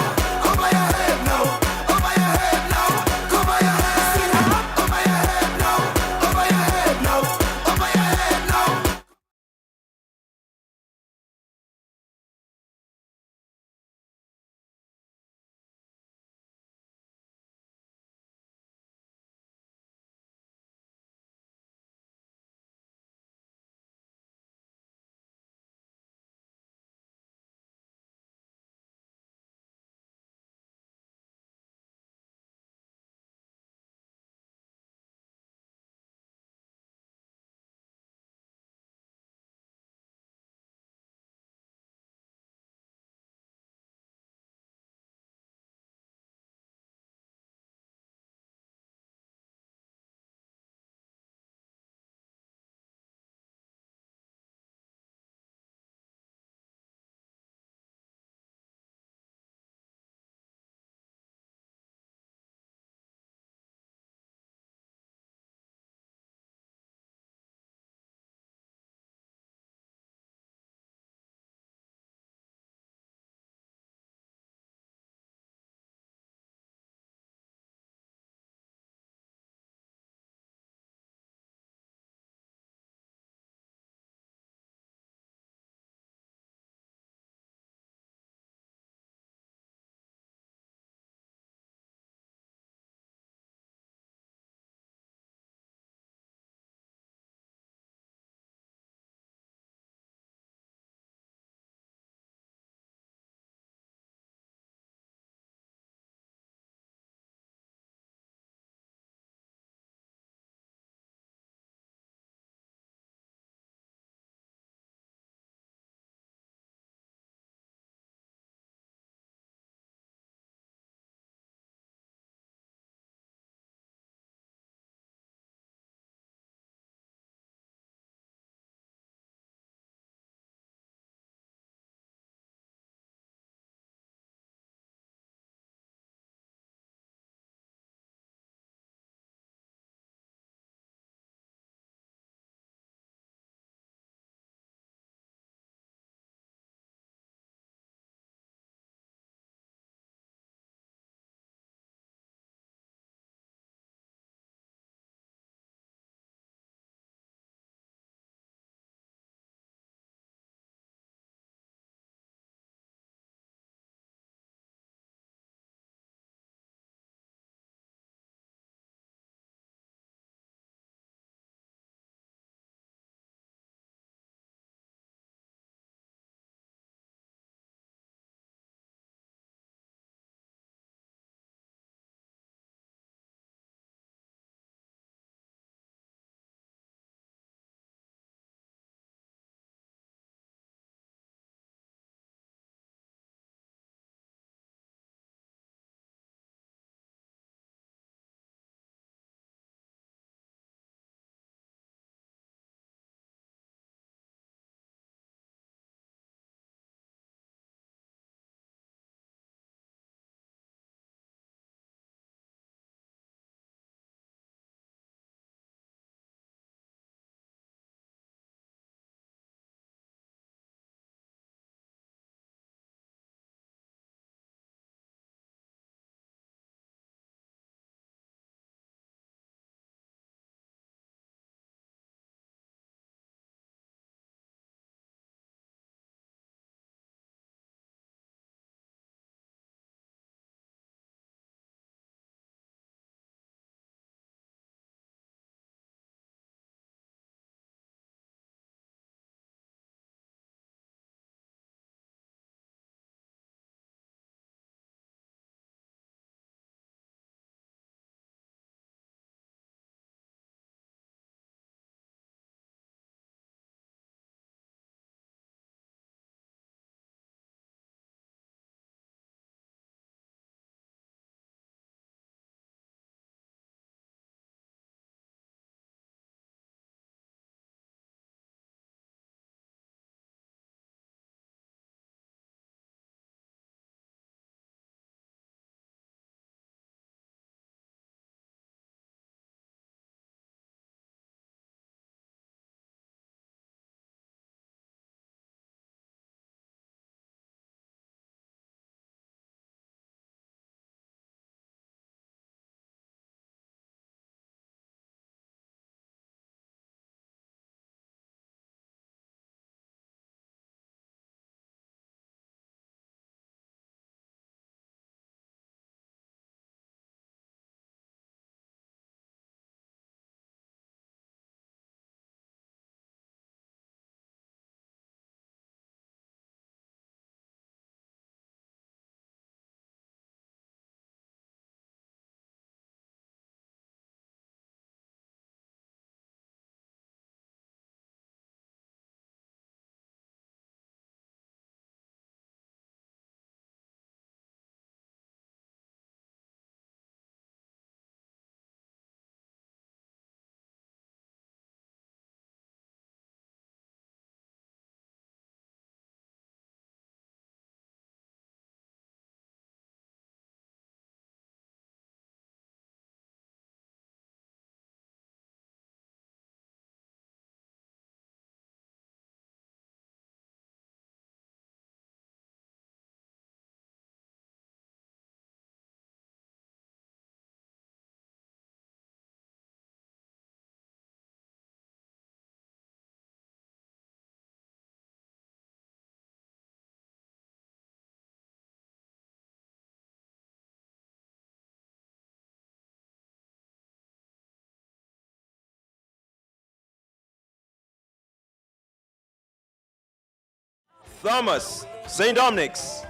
Thomas, St. Dominic's.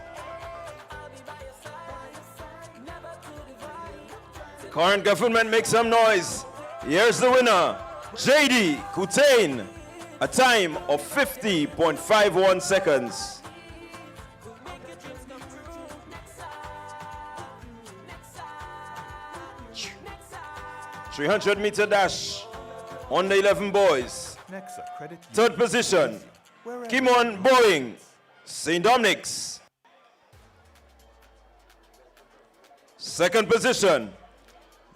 Current government, make some noise. Here's the winner, JD Kutain, a time of 50.51 seconds. .300-meter dash on the 11 boys. Third position, Kimon Boeing, St. Dominic's. Second position,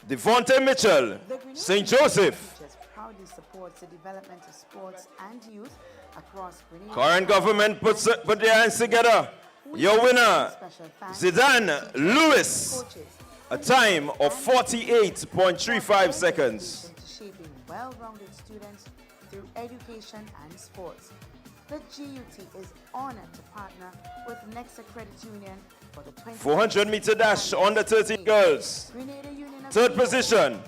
Devontae Mitchell, St. Joseph. Proudly supports the development of sports and youth across Grenada. Current government put their hands together. Your winner, Zidane Lewis, a time of 48.35 seconds. Shaping well-rounded students through education and sports. The GUT is honored to partner with Nexa Credit Union for the 400-meter dash on the 13 girls. Third position,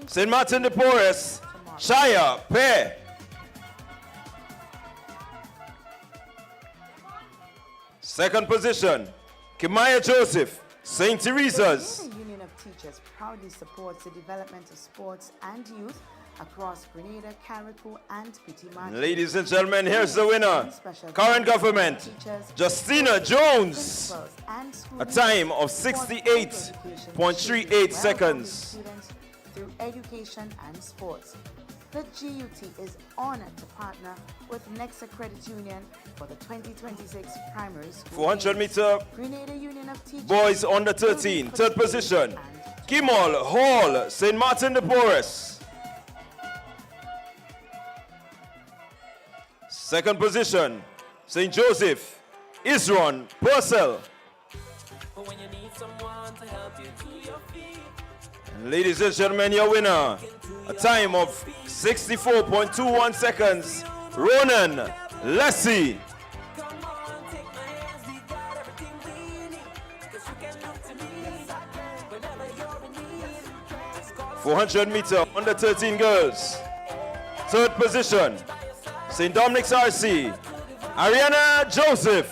St. Martin de Porres, Shire Pair. Second position, Kimaya Joseph, St. Teresa's. The Union of Teachers proudly supports the development of sports and youth across Grenada, Carriacou, and Petit-Martin. Ladies and gentlemen, here's the winner. Current government, Justina Jones, a time of 68.38 seconds. Through education and sports. The GUT is honored to partner with Nexa Credit Union for the 2026 primary school. 400-meter Grenada Union of Teachers boys under 13, third position, Kimal Hall, St. Martin de Porres. Second position, St. Joseph, Isron Purcell. And ladies and gentlemen, your winner, a time of 64.21 seconds, Ronan Lessie. 400-meter under 13 girls. Third position, St. Dominic's RC, Ariana Joseph.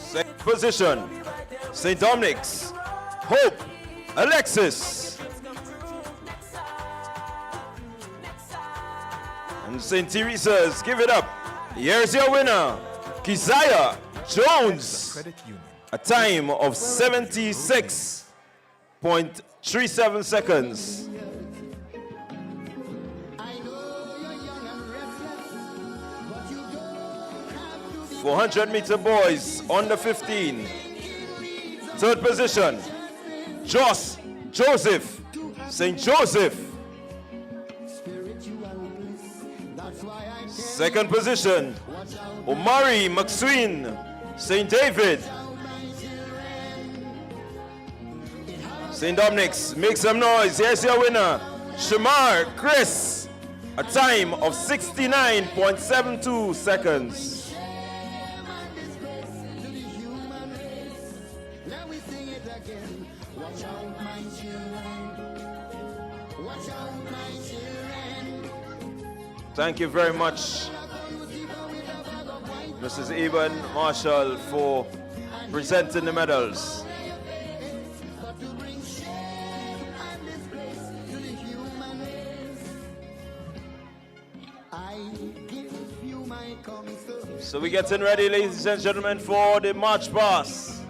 Second position, St. Dominic's, Hope Alexis. And St. Teresa's, give it up. Here's your winner, Keziah Jones. A time of 76.37 seconds. .400-meter boys under 15. Third position, Josh Joseph, St. Joseph. Second position, Omari McSween, St. David. St. Dominic's, make some noise. Here's your winner, Shamar Chris, a time of 69.72 seconds. Thank you very much, Mrs. Eben Marshall, for presenting the medals. So we're getting ready, ladies and gentlemen, for the march past.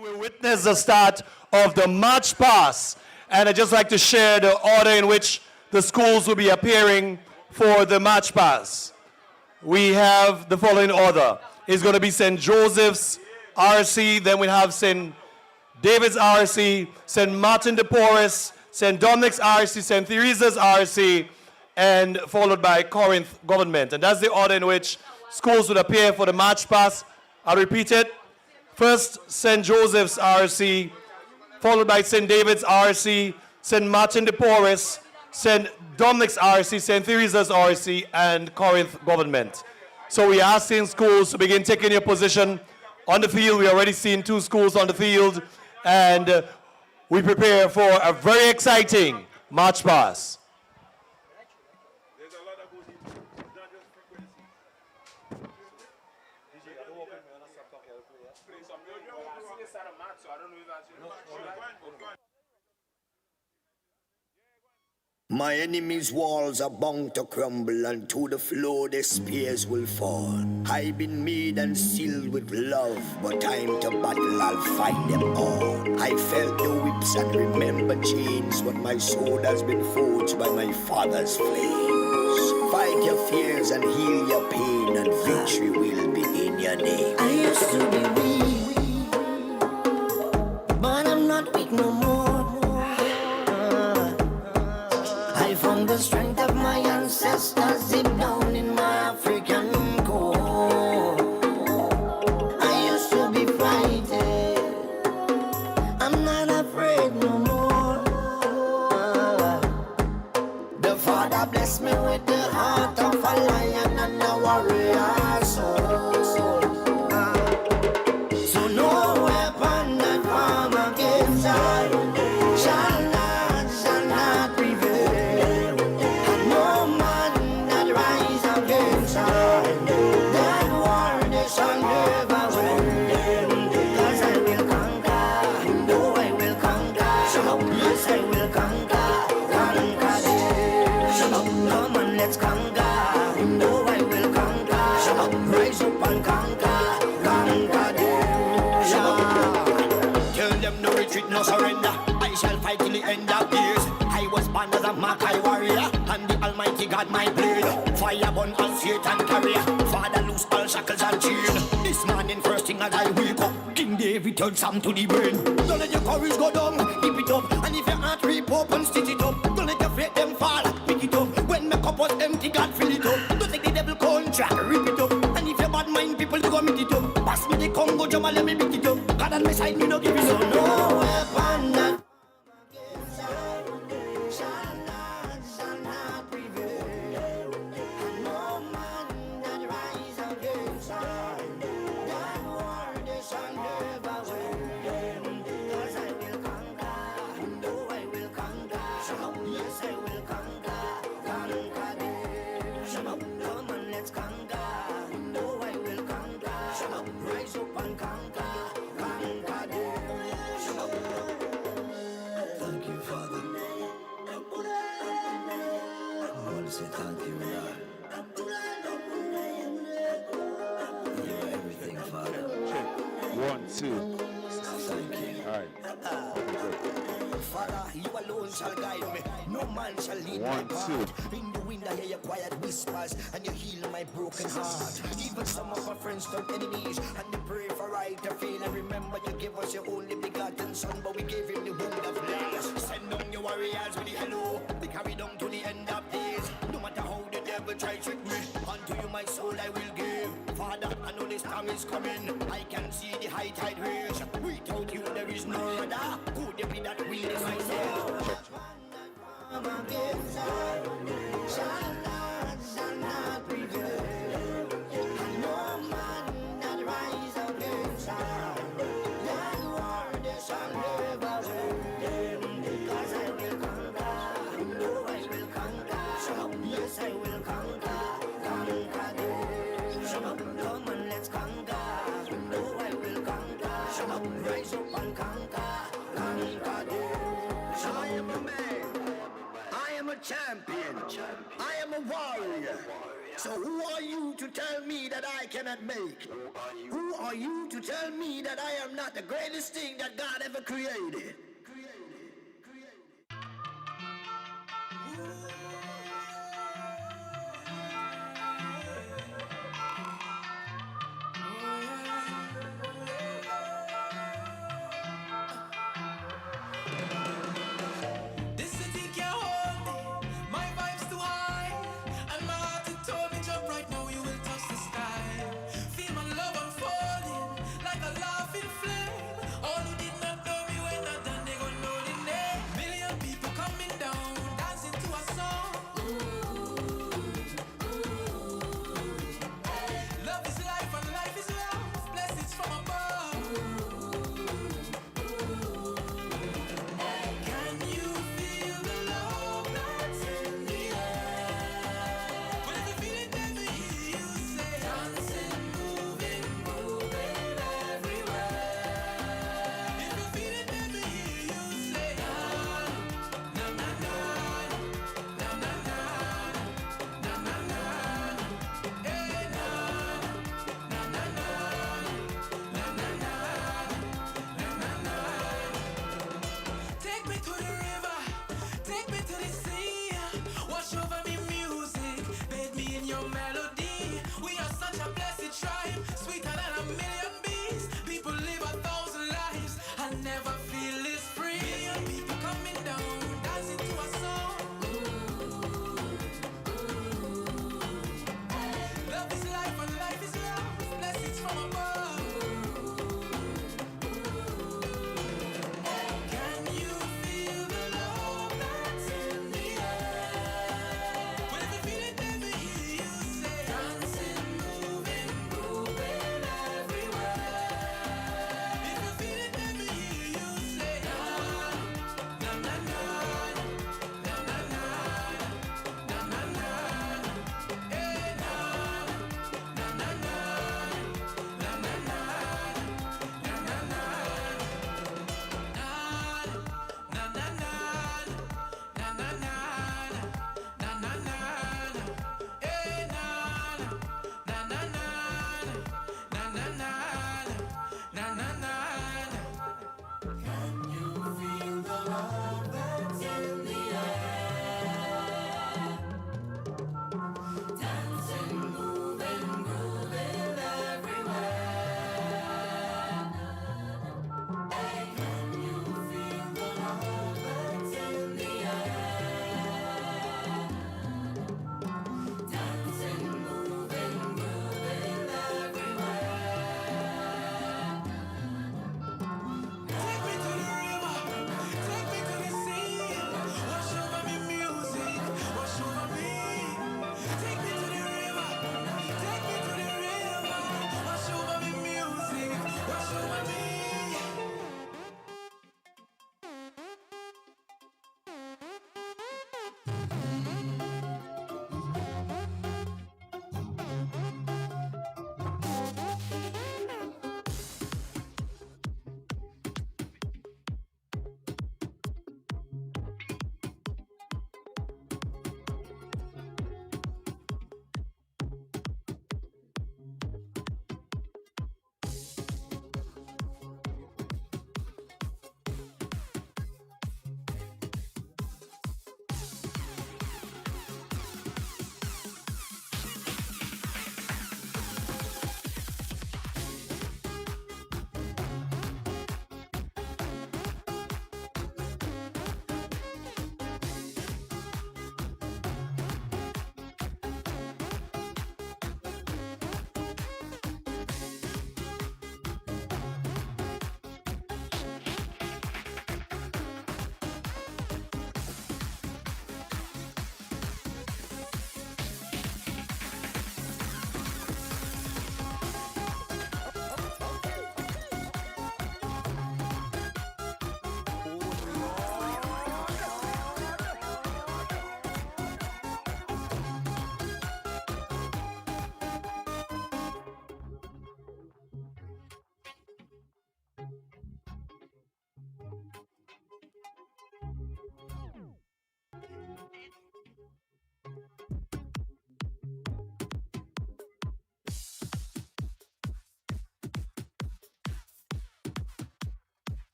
we witness the start of the March Past. And I'd just like to share the order in which the schools will be appearing for the March Past. We have the following order. It's going to be St. Joseph's RC, then we have St. David's RC, St. Martin de Porres, St. Dominic's RC, St. Teresa's RC, and followed by Corinth Government. And that's the order in which schools would appear for the March Past. I'll repeat it. First, St. Joseph's RC, followed by St. David's RC, St. Martin de Porres, St. Dominic's RC, St. Teresa's RC, and Corinth Government. So we are asking schools to begin taking your position on the field. We already seen 2 schools on the field, and we prepare for a very exciting March Past. My enemies' walls are bound to crumble, and to the floor their spears will fall. I've been made and sealed with love, but time to battle, I'll fight them all. I felt the whips and remember chains, but my sword has been forged by my father's flames. Fight your fears and heal your pain, and victory will be in your name. I used to be weak, but I'm not weak no more. I found the strength of my ancestors deep down in my African core. I used to be frightened, I'm not afraid no more. The Father blessed me with the heart of a lion and a warrior soul. So no weapon that form against I shall not prevail. And no man that rise against I, that war they shall never win. 'Cause I will conquer, no I will conquer. Yes I will conquer, conquer them. Come on let's conquer, no I will conquer. Rise up and conquer, conquer them. Tell them no retreat, no surrender. I shall fight till the end of days. I was born as a Makai warrior, and the Almighty God my blade. Fire burn all Satan carrier. Father loose all shackles and chain. This morning first thing as I wake up, King David turned Sam to the brain. Don't let your courage go down, keep it up. And if your heart rip up and stitch it up, don't let your faith them fall, pick it up. When my cup was empty, God fill it up. Don't take the devil contract, rip it up. And if your bad mind people, they go meet it up. Pass me the Congo, Jama, let me beat it up. God on my side, me no give it up. No weapon that shall not prevail. And no man that rise against I, that war they shall never win. 'Cause I will conquer, no I will conquer. Yes I will conquer, conquer them. Come on let's conquer, no I will conquer. Rise up and conquer, conquer them. Thank you, Father. I want to say thank you, Lord. You're everything, Father. 1, 2. Thank you. All right. Father, you alone shall guide me. No man shall lead my 1, 2. path. In the wind I hear your quiet whispers, and you heal my broken heart. Even some of my friends turn enemies, and they pray for right to feel. And remember you gave us your only begotten son, but we gave him the wound of love. Send down your warriors with the hello. They carry down to the end of days. No matter how the devil try to trick me, unto you my soul I will give. Father, I know this time is coming. I can see the high tide rage. Without you there is no other. Could it be that we is myself? Come against I shall not prevail. And no man that rise against I, that war they shall never win. 'Cause I will conquer, no I will conquer. Yes I will conquer, conquer them. Come on let's conquer, no I will conquer. Rise up and conquer, conquer them. I am a man. I am a champion. I am a warrior. So who are you to tell me that I cannot make? Who are you to tell me that I am not the greatest thing that God ever created? This city can't hold me, my vibe's too high, and my heart it told me jump right now, you will touch the sky. Feel my love unfolding like a laughing flame. All who did not know me when I done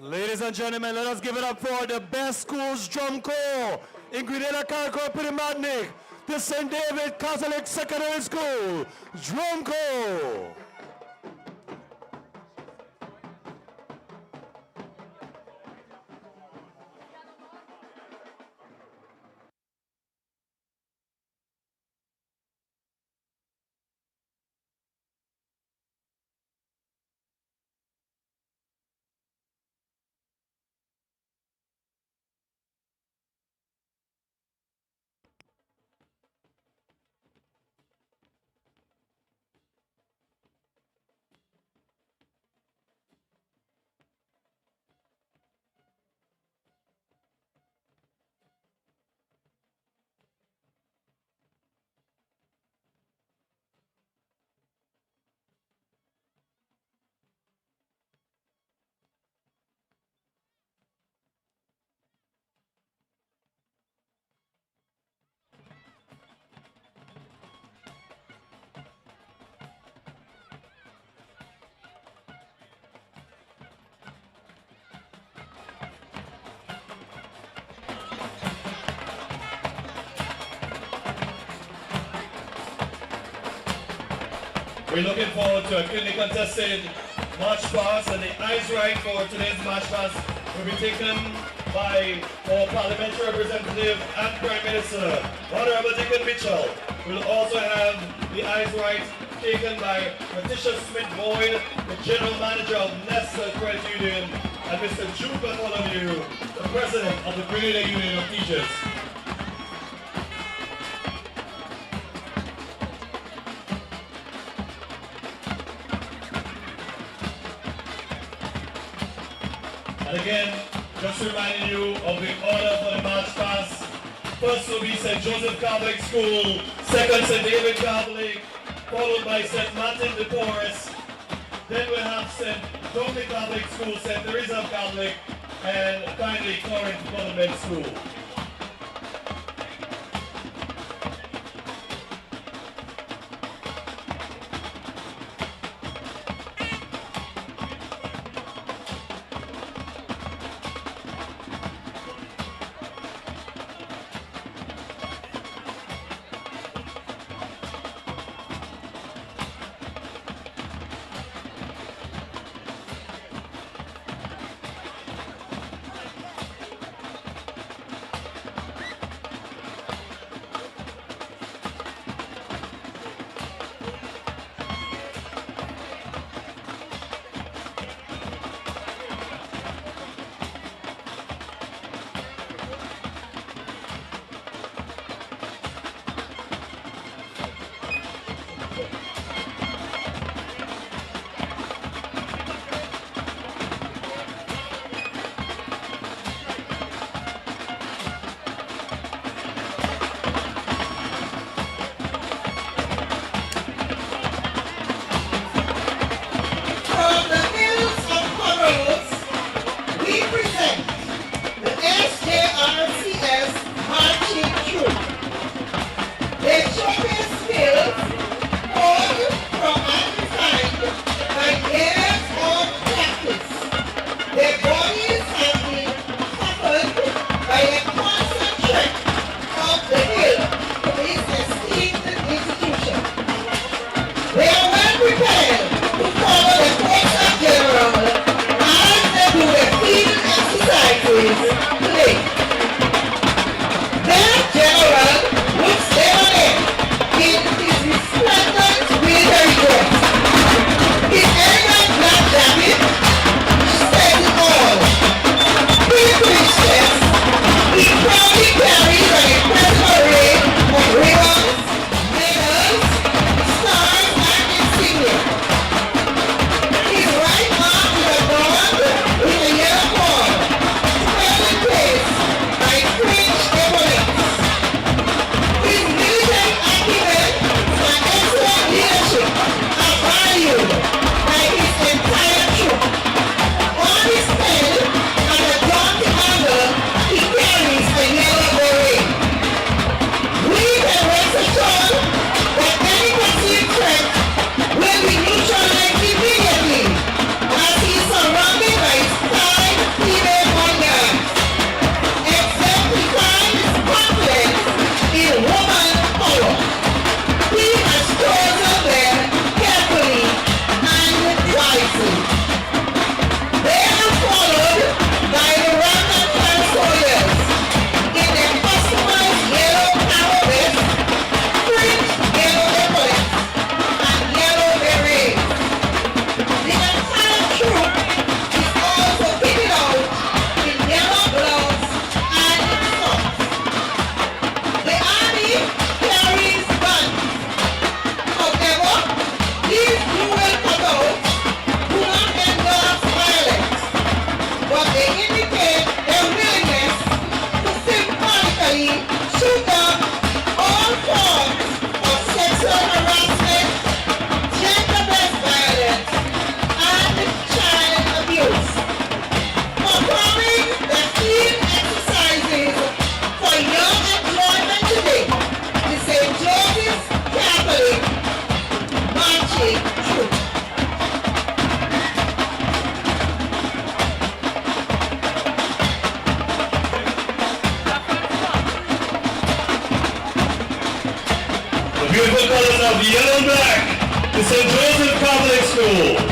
Ladies and gentlemen, let us give it up for the best schools drum corps in Grenada, Carriacou, Pirimatnik, the St. David Catholic Secondary School drum corps. We're looking forward to a keenly contested march past, and the eyes right for today's march past will be taken by our parliamentary representative and Prime Minister, Honorable Deacon Mitchell. We'll also have the eyes right taken by Patricia Smith-Boyd, the General Manager of Nexa-Gut Credit Union, and Mr. Jude Bartholomew, the President of the Grenada Union of Teachers. And again, just reminding you of the order for the march past. First will be St. Joseph Catholic School, second St. David Catholic, followed by St. Martin de Porres. Then we'll have St. Dominic Catholic School, St. Teresa Catholic, and finally Corinth Government School. we took up all forms of sexual harassment, gender-based violence, and child abuse. Performing the theme exercises for young employment today, the St. David'S Catholic marching troop. The beautiful colors of yellow and black, the St. Joseph Catholic School.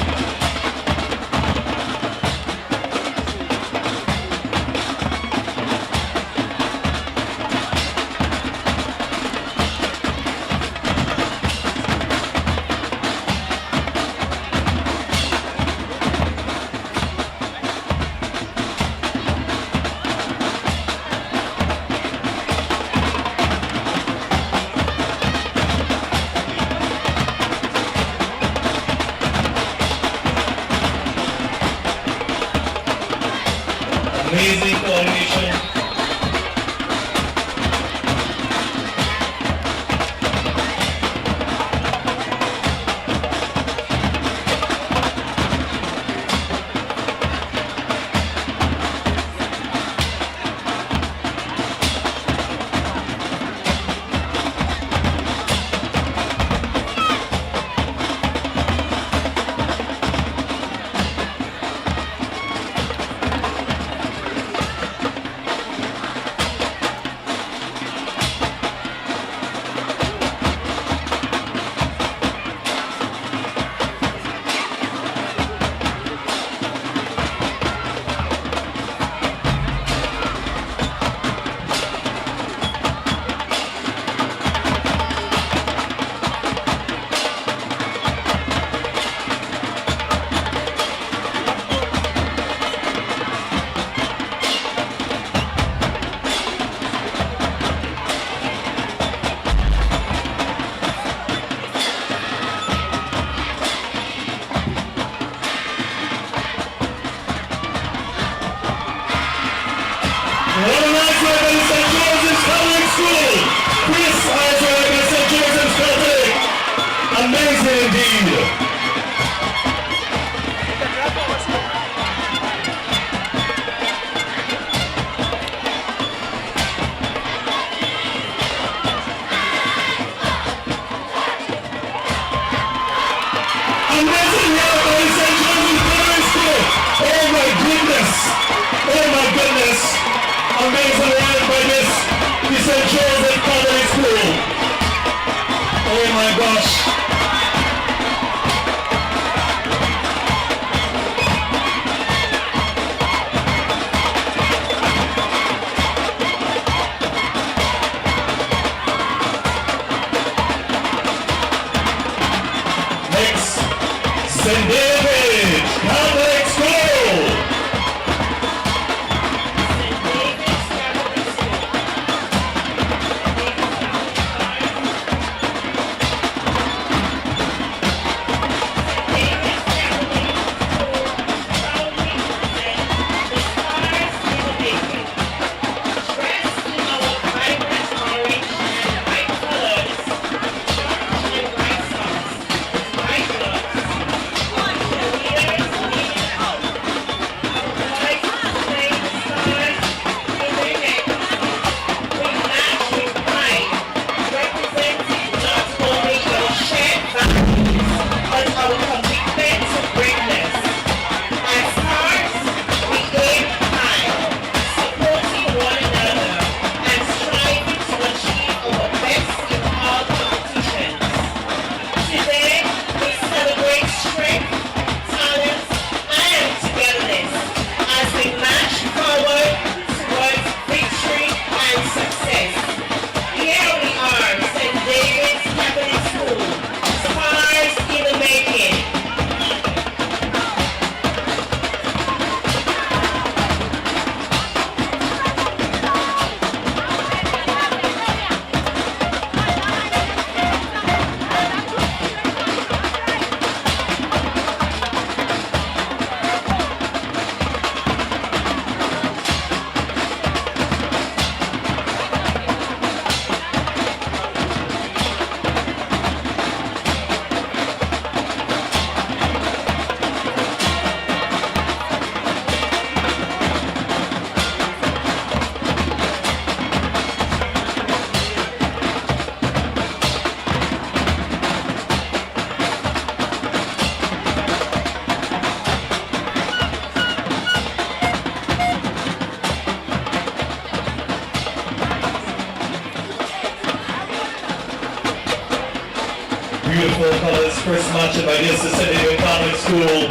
Beautiful colors, first matchup by this St. David's Catholic School.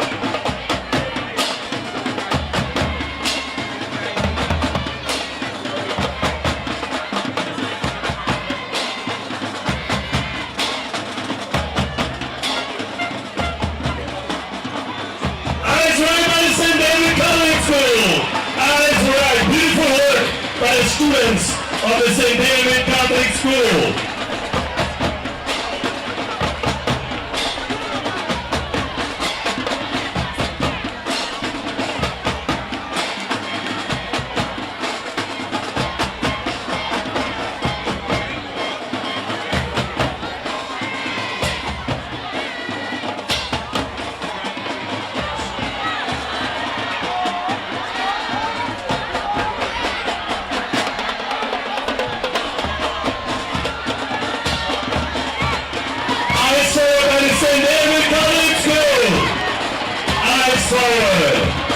By the students of the St. David's Catholic School. St. David's Catholic School. Eyes forward. St.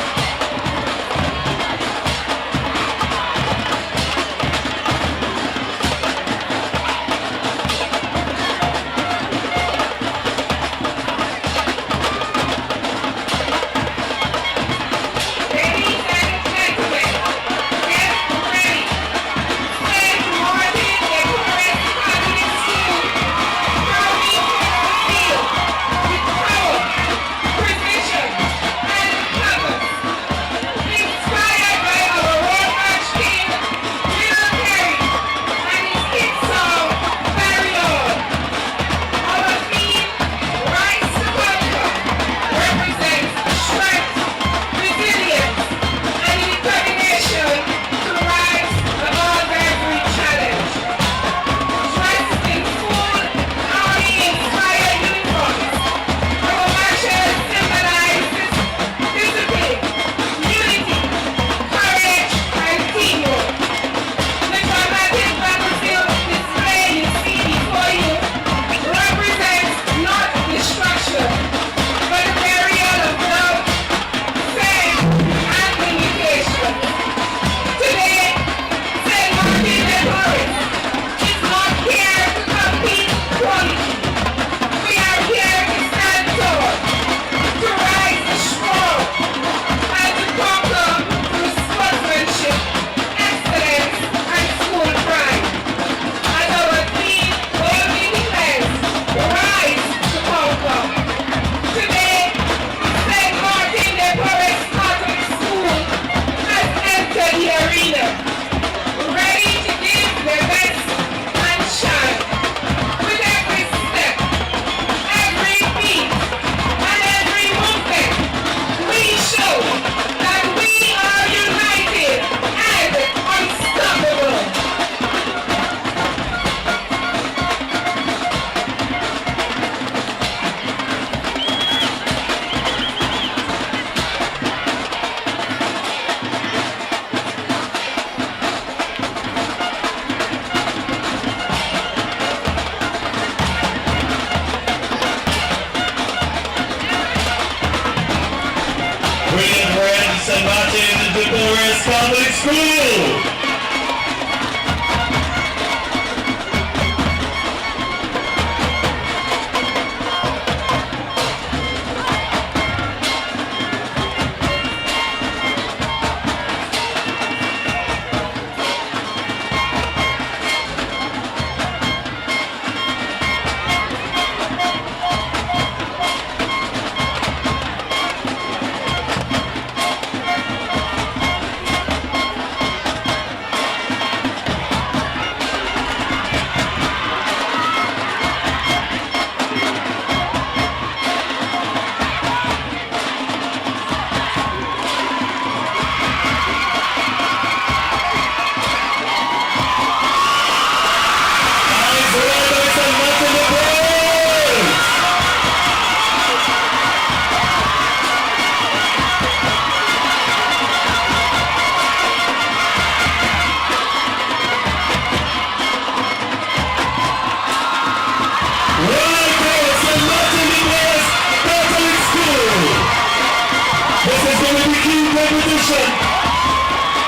David'S Catholic School.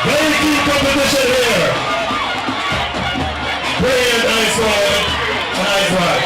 Very key competition here. Brilliant, nice one, nice one.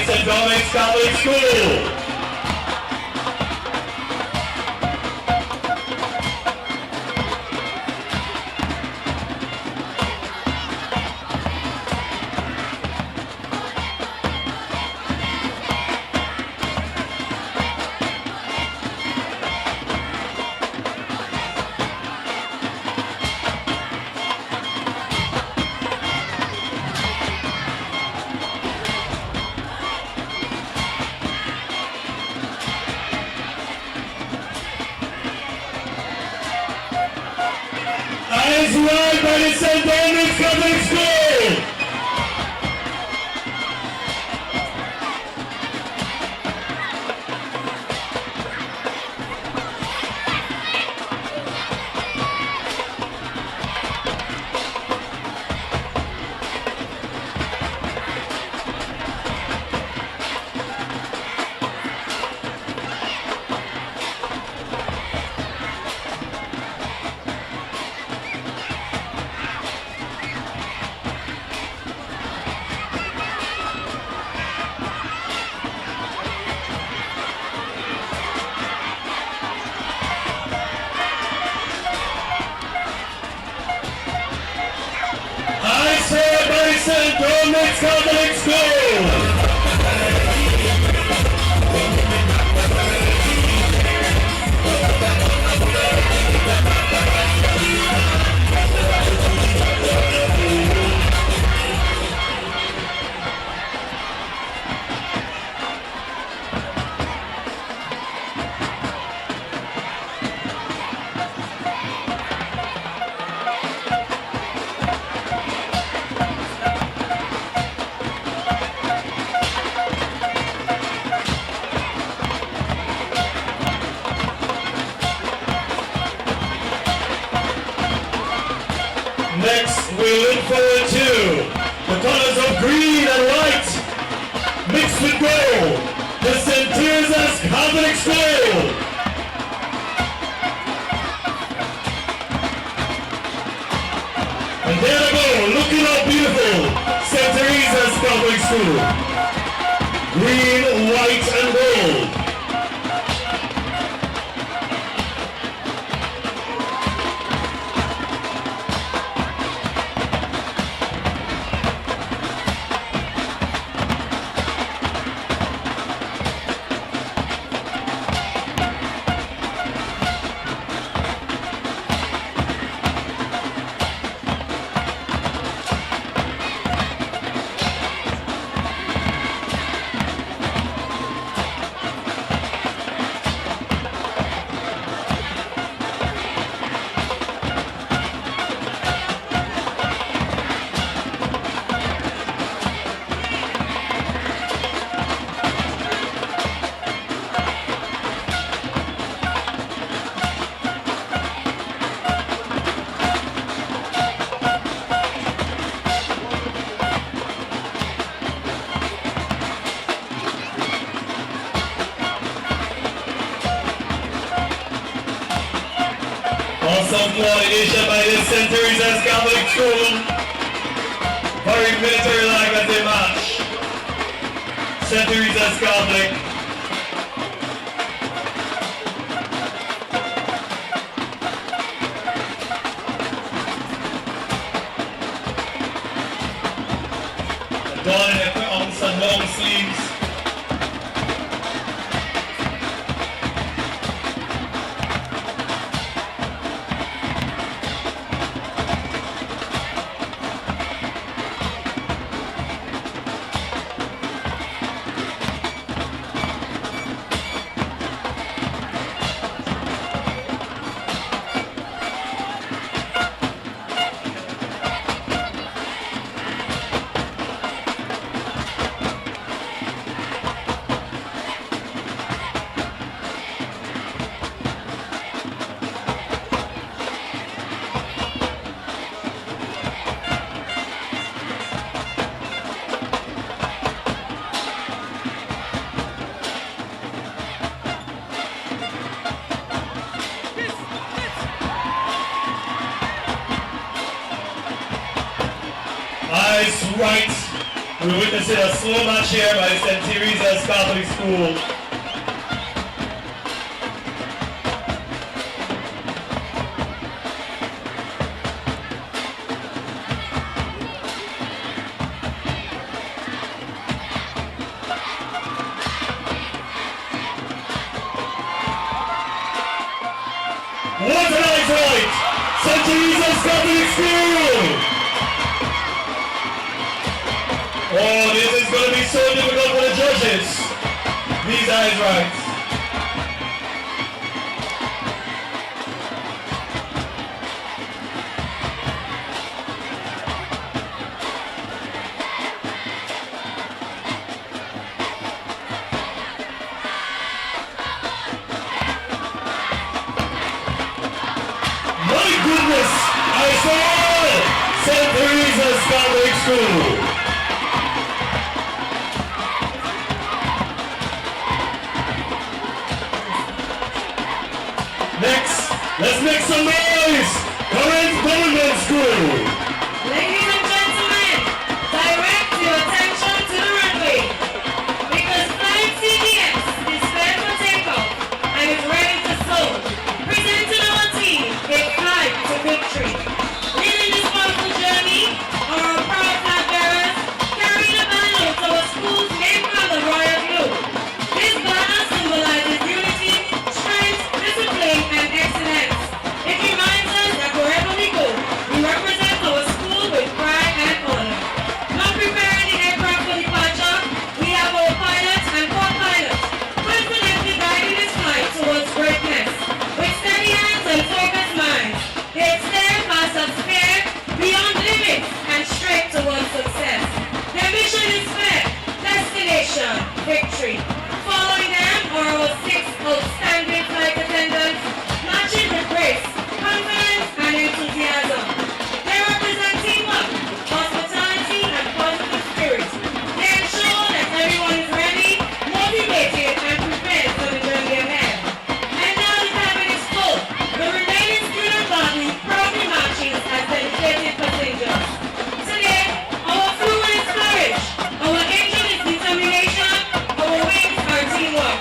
St. David'S Catholic School. Eyes wide by the St. David'S Catholic School. St. David'S Catholic School. Next, we look forward to the colors of green and white mixed with gold, the St.David'S Catholic School. And there they go, looking how beautiful St.David'S Catholic School. Green, white, and gold. Awesome coordination by the St.David'S Catholic School. Very military-like as they march. St.David'S Catholic. Donning their pants and long sleeves. Eyes right We're witnessing a slow match here by St.David'S Catholic School. What a nice right! St.David'S Catholic School! Oh, this is going to be so difficult for the judges. These eyes rights. My goodness! I saw St.David'S Catholic School. Next, let's make some noise! Current Government School! Ladies and gentlemen, direct your attention to the runway because flight CDX is prepared for takeoff and is ready to soar. Presenting our team, a flight to victory. Leading this powerful journey are our proud flag bearers carrying a banner to our school's main color, royal blue. This banner symbolizes unity, strength, discipline, and excellence. It reminds us that wherever we go, we represent our school with pride and honor. Now preparing the aircraft for departure, we have our pilots and co-pilots confidently guiding this flight towards greatness. With steady hands and focused minds, they extend past obscure, beyond limits, and straight towards success. Their mission is fair, destination, victory. Following them are our 6 outstanding flight attendants, matching with grace, confidence, and enthusiasm. They represent teamwork, hospitality, and positive spirit. They ensure that everyone is ready, motivated, and prepared for the journey ahead. And now the cabin is full. The remaining student body proudly marches as dedicated passengers. Today, our fluid is courage, our engine is determination, our wings are teamwork.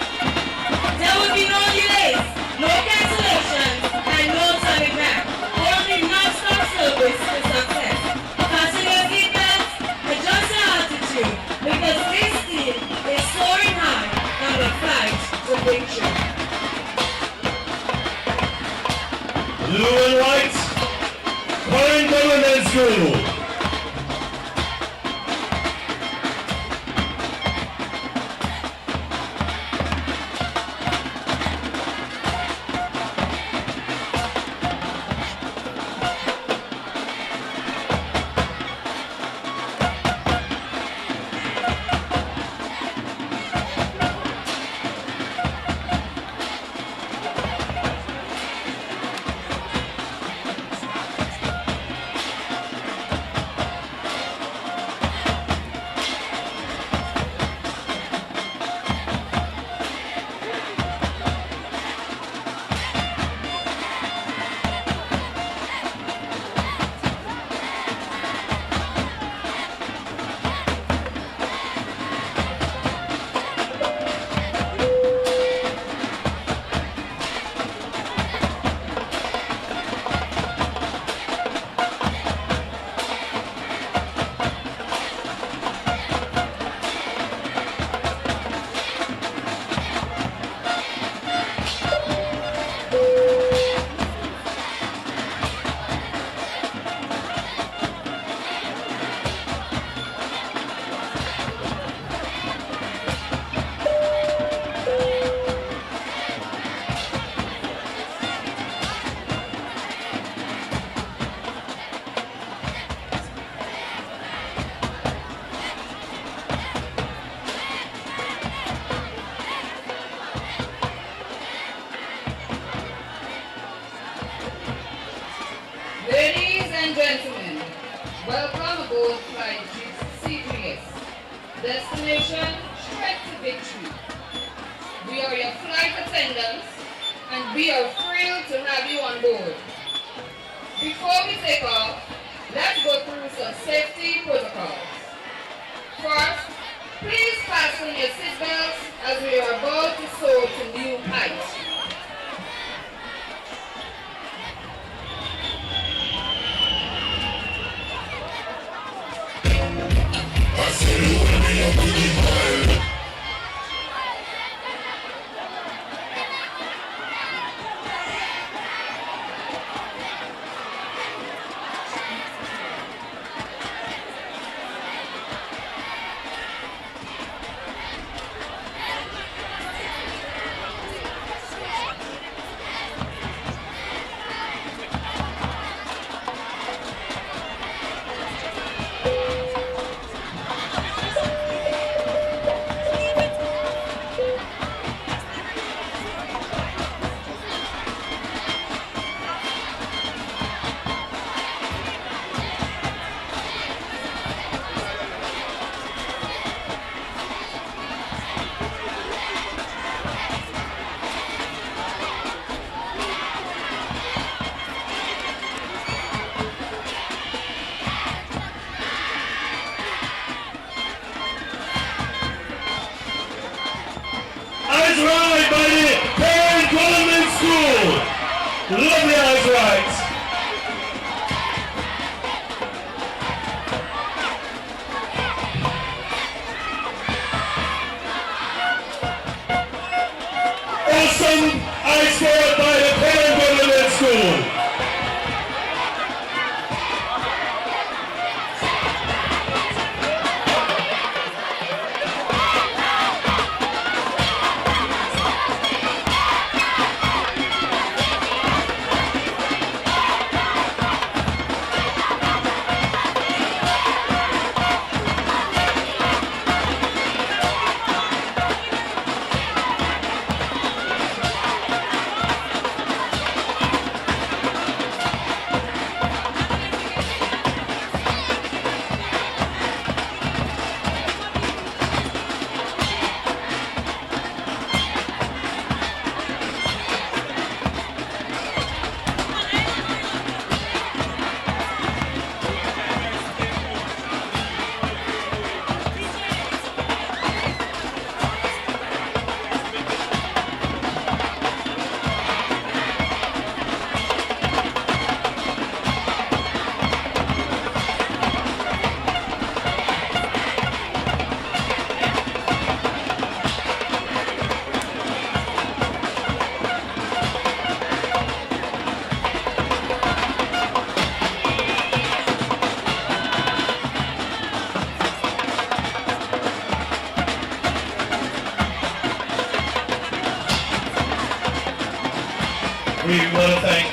There will be no delays, no cancellations, and no turning back. Only non-stop service to success. Fasten your seatbelts, adjust your altitude, because this team is soaring high on the flight to victory. Blue and white, current Government School. Ladies and gentlemen, welcome aboard flight C3S. Destination, straight to victory. We are your flight attendants and we are thrilled to have you on board. Before we take off, let's go through some safety protocols. First, please fasten your seatbelts as we are about to soar to new heights. Eyes right by the Parent Government School. Lovely eyes right. Awesome eyes forward by the Parent Government School. We want to thank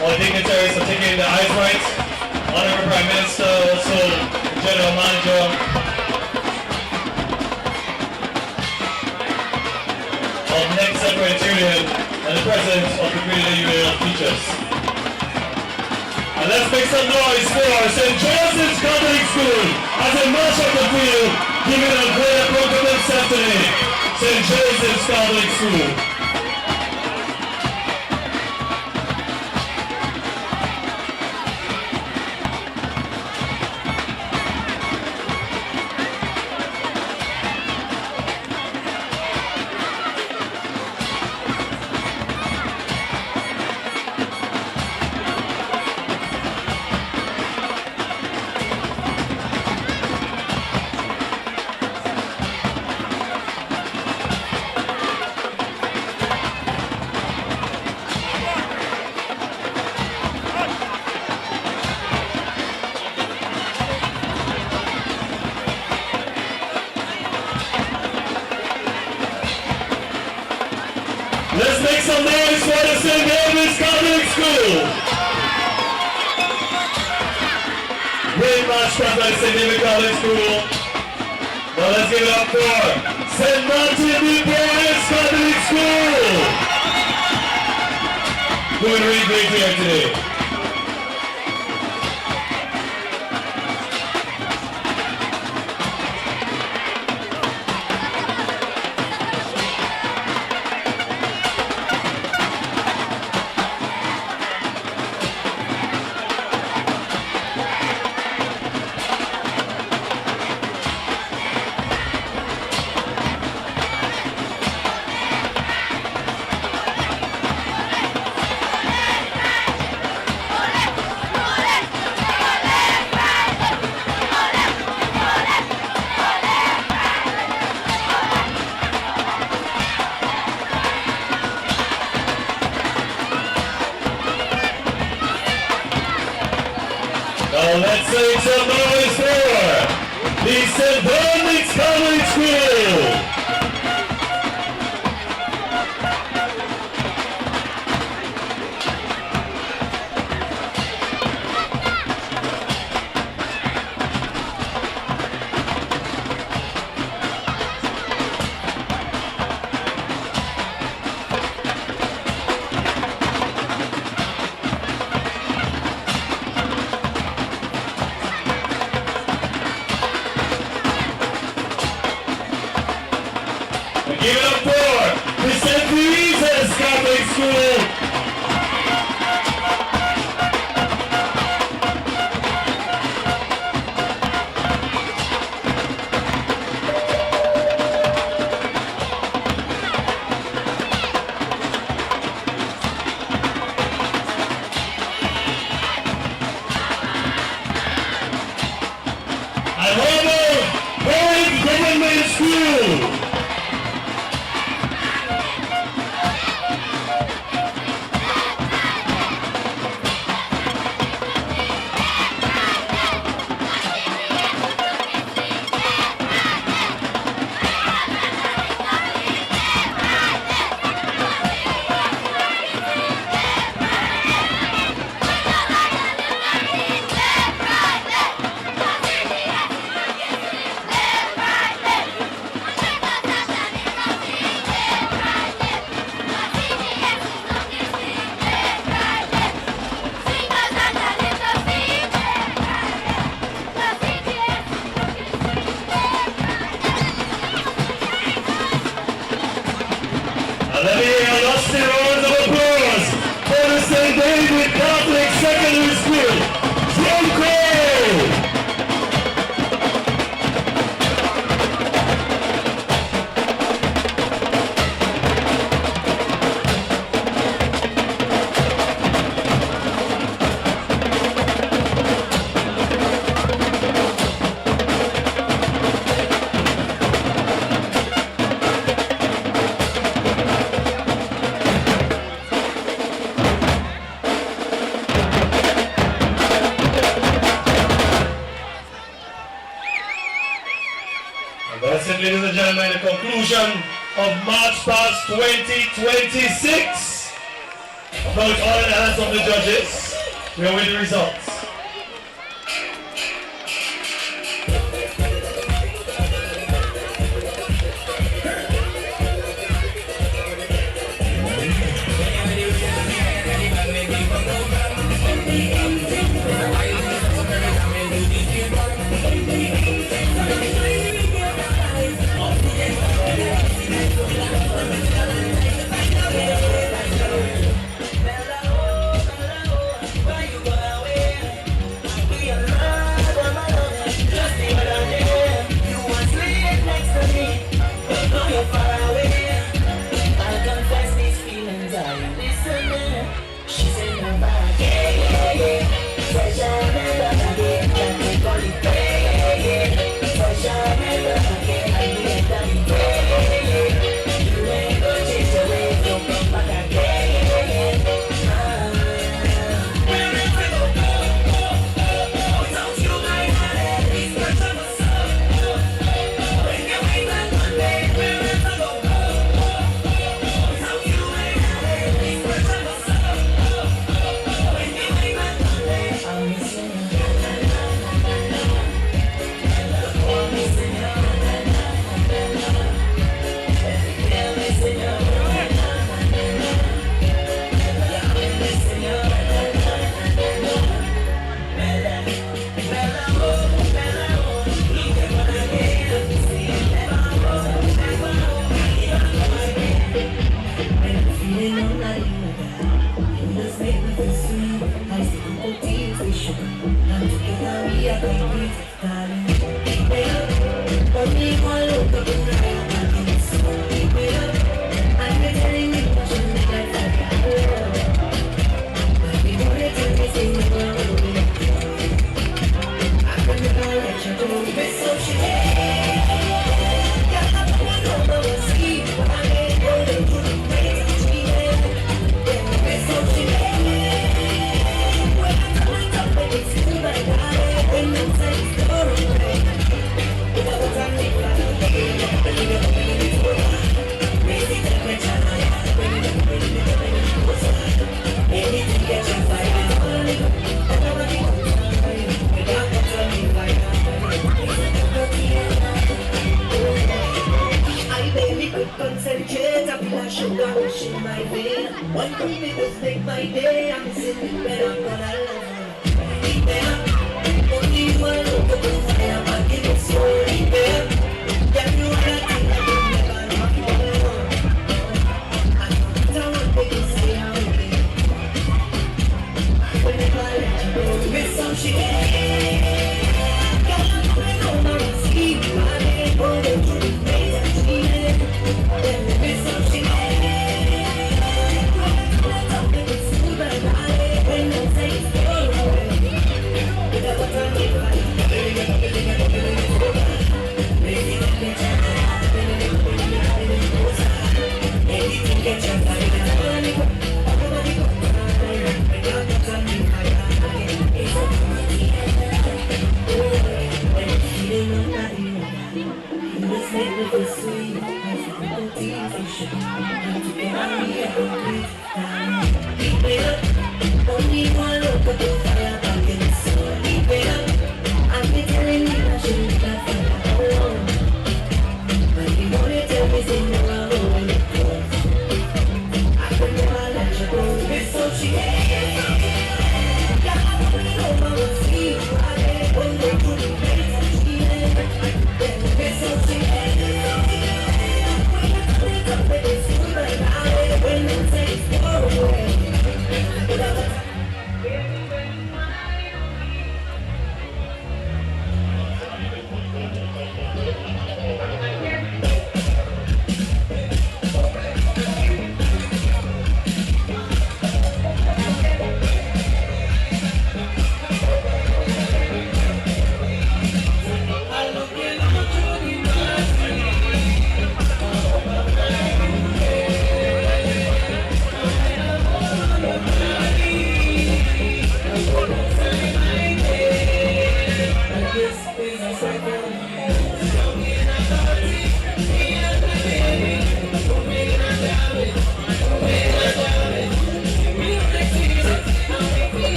all dignitaries for taking the eyes right. Honorable Prime Minister, also General Manager, of Nexa-Gut Union and the President of the Grenada Union of Teachers. And let's make some noise for St.David'S Catholic School as a march up the field, giving a great appropriate Saturday. St.David'S Catholic School. Let's make some noise for the St.David'S Catholic School. Great march from the St.David'S Catholic School. Now let's give it up for St. Martin de Porres Catholic School. Doing really great here today. Now let's make some noise for the St.David'S Public School. Give it up for the St.David'S Catholic School. And Homer Boys Government School. And let me hear a lusty round of applause for the St. David Catholic Secondary School. Bronco! And that's it, ladies and gentlemen, the conclusion of March Past 2026. Now it's all in the hands of the judges. We await the results. Bye.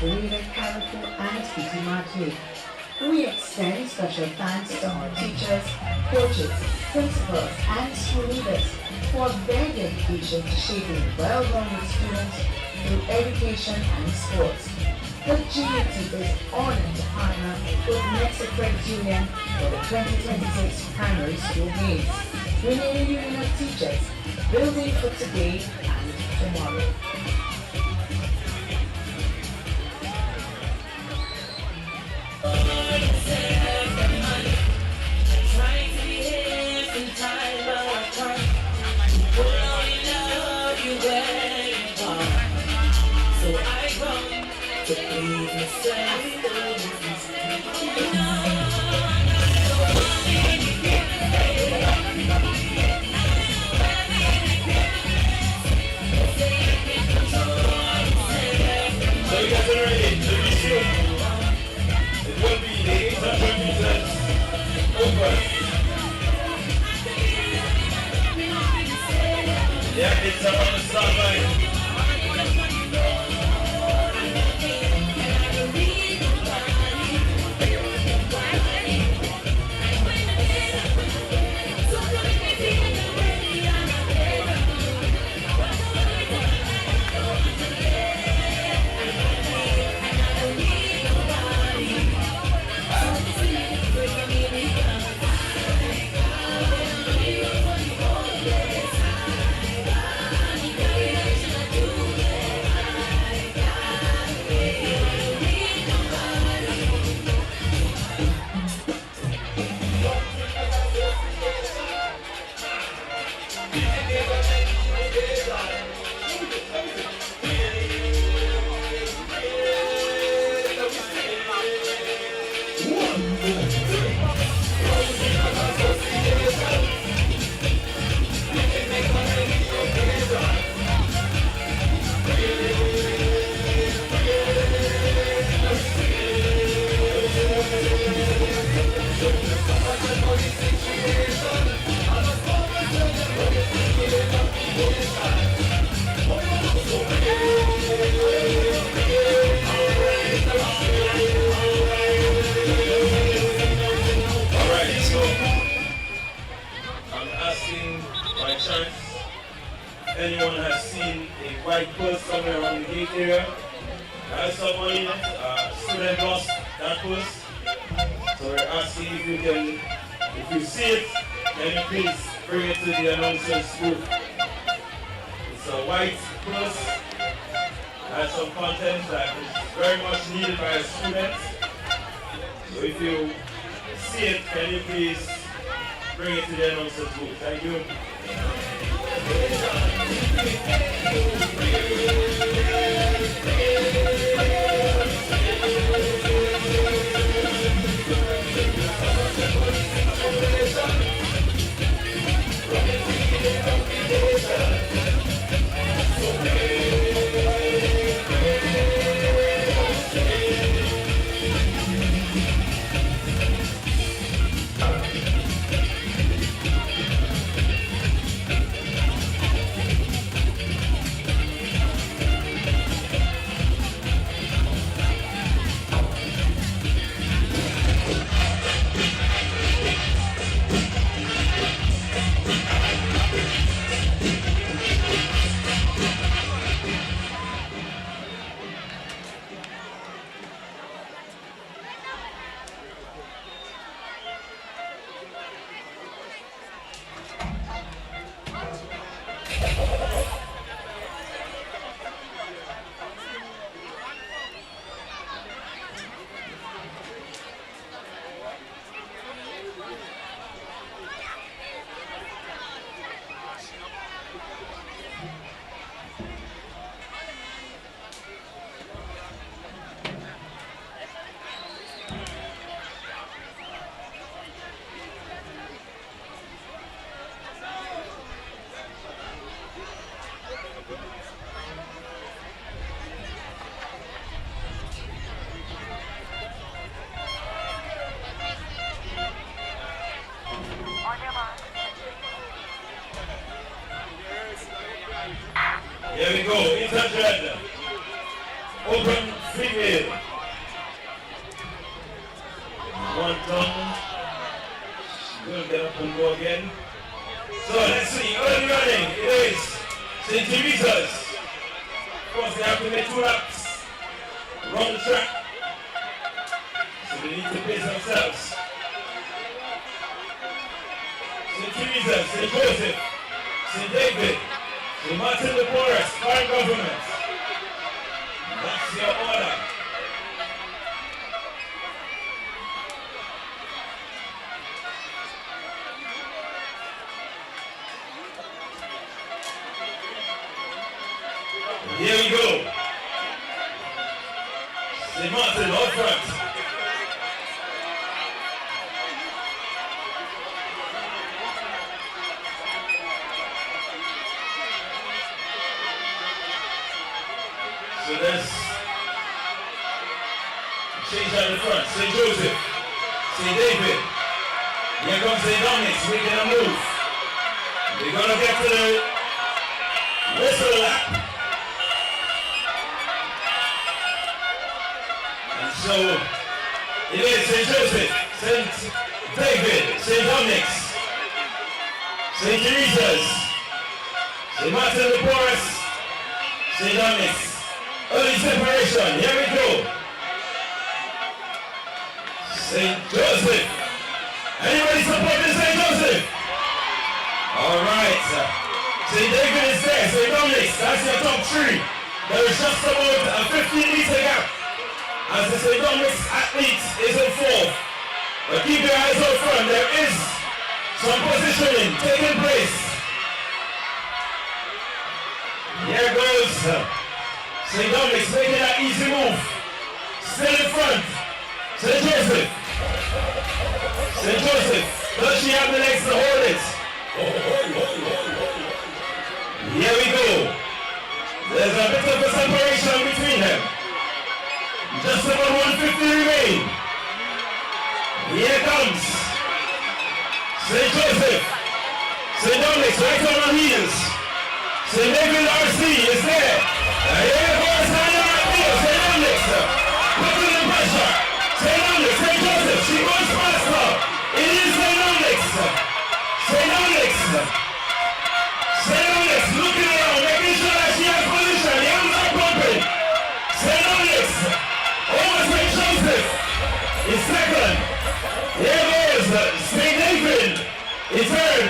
Grenada, Carrefour, and City Market. We extend special thanks to our teachers, coaches, principals, and school leaders for their dedication to shaping well-rounded students through education and sports. The GUT is honored to partner with Nexa-Gut Union for the 2026 primary school games. We need a union of teachers, building for today and tomorrow. Yeah, it's up on the sideline. Anyone has seen a white purse somewhere around the gate area? There is some money in it. Student lost that purse. So we're asking if you can, if you see it, can you please bring it to the announcer's booth. It's a white purse. Has some content that is very much needed by a student. So if you see it, can you please bring it to the announcer's booth. Thank you. Here we go, St.David'S. Open freewheel. One tongue. We'll get up and go again. So let's see, early running, it is St.David'S. Of course, they have to make 2 laps. Run the track. So they need to pace themselves. St.David'S, St. Joseph, St. David. St. Martin the Forest, Fire Government. That's your order. Here we go. St. Martin up front. So let's change at the front. St. Joseph, St. David. Here comes St. Dominic's making a move. They're gonna get to the whistle lap. And so it is St. Joseph, St. David, St. Dominic's, St. Teresa's, St. Martin the Forest, St. Dominic's. Early separation, here we go. St. Joseph. Anybody supporting St. Joseph? All right. St. David is there, St. Dominic's, that's your top 3. There is just about a 15-meter gap as the St. Dominic's athlete is in 4th. But keep your eyes out front, there is some positioning taking place St. David'S making that easy move. Still in front. St. Joseph. St. Joseph. Does she have the legs to hold it? Here we go. There's a bit of a separation between them. Just about 150 remain. Here comes St. Joseph. St. David'S right on her heels. St. David'S RC is there. Here goes St. David'S. Putting the pressure. St. David'S, St. Joseph, she goes faster. It is St. David'S. St. David'S. St. David'S looking around, making sure that she has position. The arms are pumping. St. David'S. Over St. Joseph is second. Here goes St. David. It's third.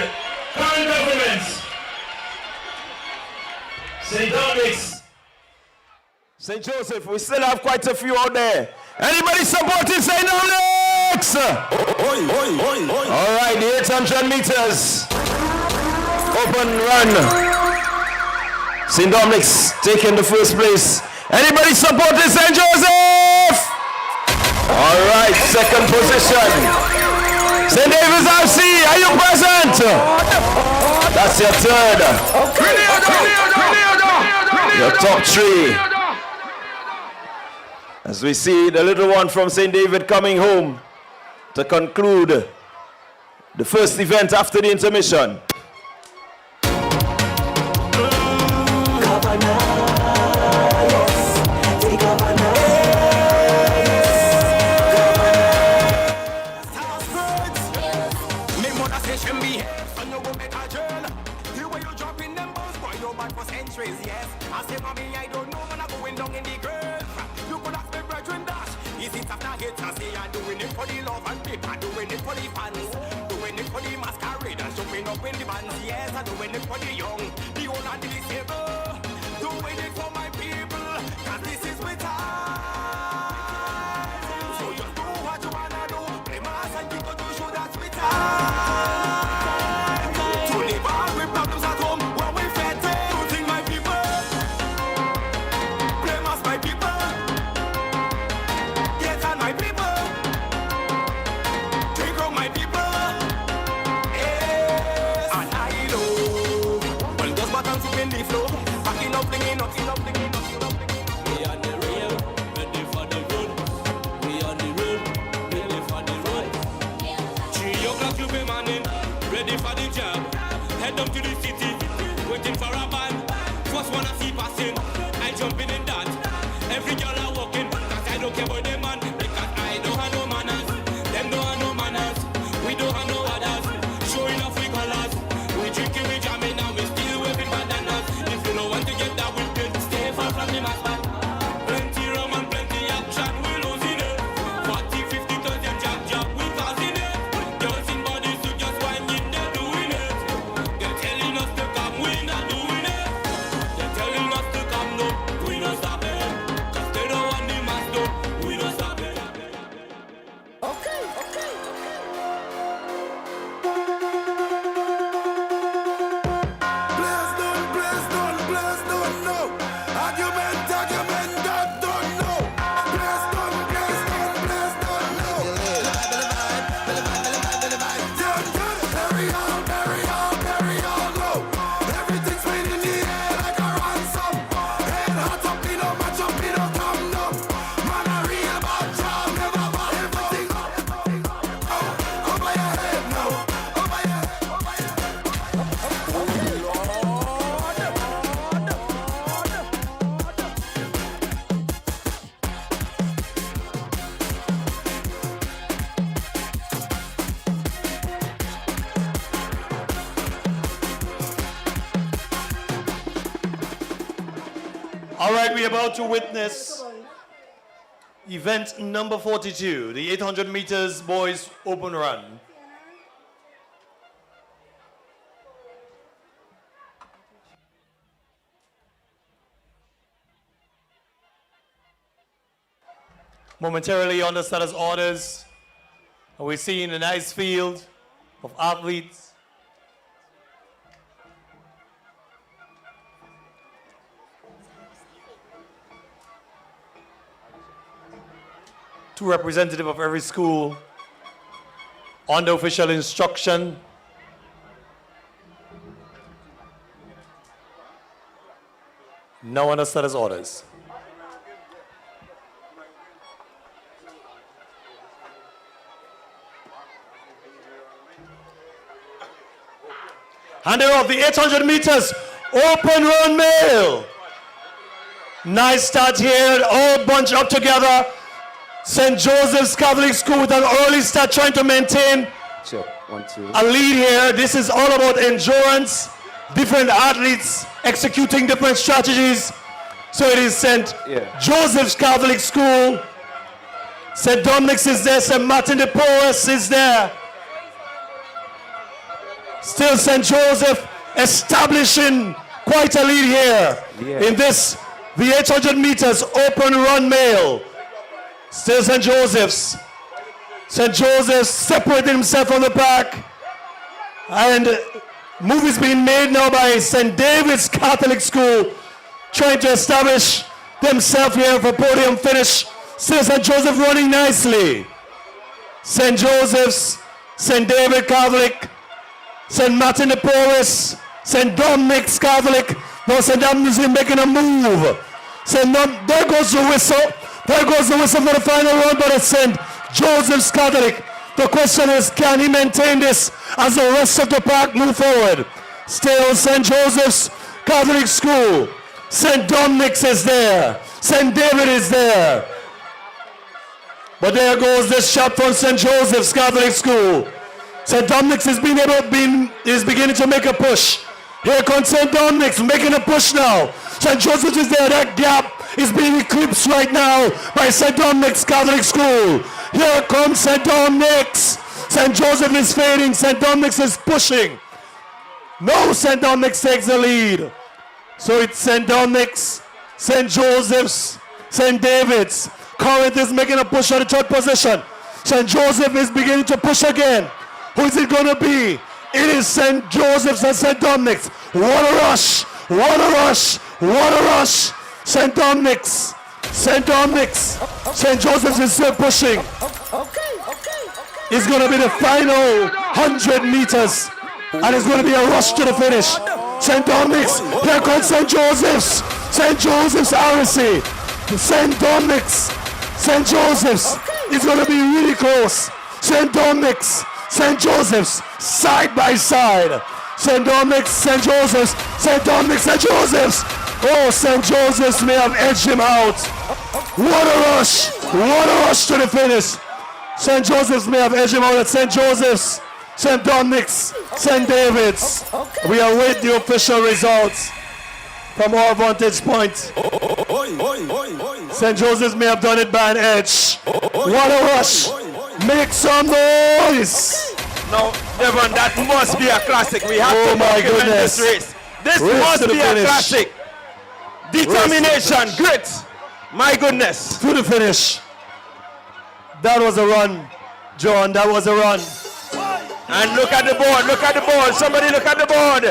Current government. St. David'S. St. Joseph, we still have quite a few out there. Anybody supporting St. David'S? All right, the 800 meters. Open run. St. David'S taking the first place. Anybody supporting St. Joseph? All right, second position. St. David'S RC, are you present? That's your third. Your top three. As we see the little one from St. David coming home to conclude the first event after the intermission. All right, we're about to witness event number 42, the 800 meters boys open run. Momentarily under status orders, we're seeing a nice field of athletes. two representatives of every school under official instruction. Now under status orders. Handing off the 800 meters open run male. Nice start here, all bunch up together. St. Joseph's Catholic School with an early start trying to maintain a lead here. This is all about endurance, different athletes executing different strategies. So it is St. Joseph's Catholic School. St. Dominic's is there, St. Martin de Porres is there. Still St. Joseph establishing quite a lead here in this, the 800 meters open run male. Still St. Joseph's. St. Joseph's separating himself from the pack. And move is being made now by St. David's Catholic School, trying to establish themselves here for podium finish. Still St. Joseph running nicely. St. Joseph's, St. David Catholic, St. Martin de Porres, St. Dominic's Catholic. Now St. Dominic's is making a move. There goes the whistle. There goes the whistle for the final run, but it's St. Joseph's Catholic. The question is, can he maintain this as the rest of the pack move forward? Still St. Joseph's Catholic School. St. Dominic's is there. St. David is there. But there goes this shot from St. Joseph's Catholic School. St. Dominic's is beginning to make a push. Here comes St. Dominic's making a push now. St. Joseph's is there. That gap is being eclipsed right now by St. Dominic's Catholic School. Here comes St. Dominic's. St. Joseph is fading. St. Dominic's is pushing. No, St. Dominic's takes the lead. So it's St. Dominic's, St. Joseph's, St. David's. Corinth is making a push on the third position. St. Joseph is beginning to push again. Who is it going to be? It is St. Joseph's and St. Dominic's. What a rush! What a rush! What a rush! St. Dominic's. St. Dominic's. St. Joseph's is still pushing. It's going to be the final 100 meters. And it's going to be a rush to the finish. St. Dominic's. Here comes St. Joseph's. St. Joseph's RSC. St. Dominic's. St. Joseph's. It's going to be really close. St. Dominic's. St. Joseph's, side by side. St. Dominic's, St. Joseph's, St. Dominic's, St. Joseph's. Oh, St. Joseph's may have edged him out. What a rush. What a rush to the finish. St. Joseph's may have edged him out at St. Joseph's, St. Dominic's, St. David's. We await the official results from our vantage point. St. Joseph's may have done it by an edge. What a rush. Make some noise! No, Devon, that must be a classic. We have to document this race. This must be a classic. Determination, grit. My goodness. To the finish. That was a run, John. That was a run. And look at the board. Look at the board. Somebody look at the board.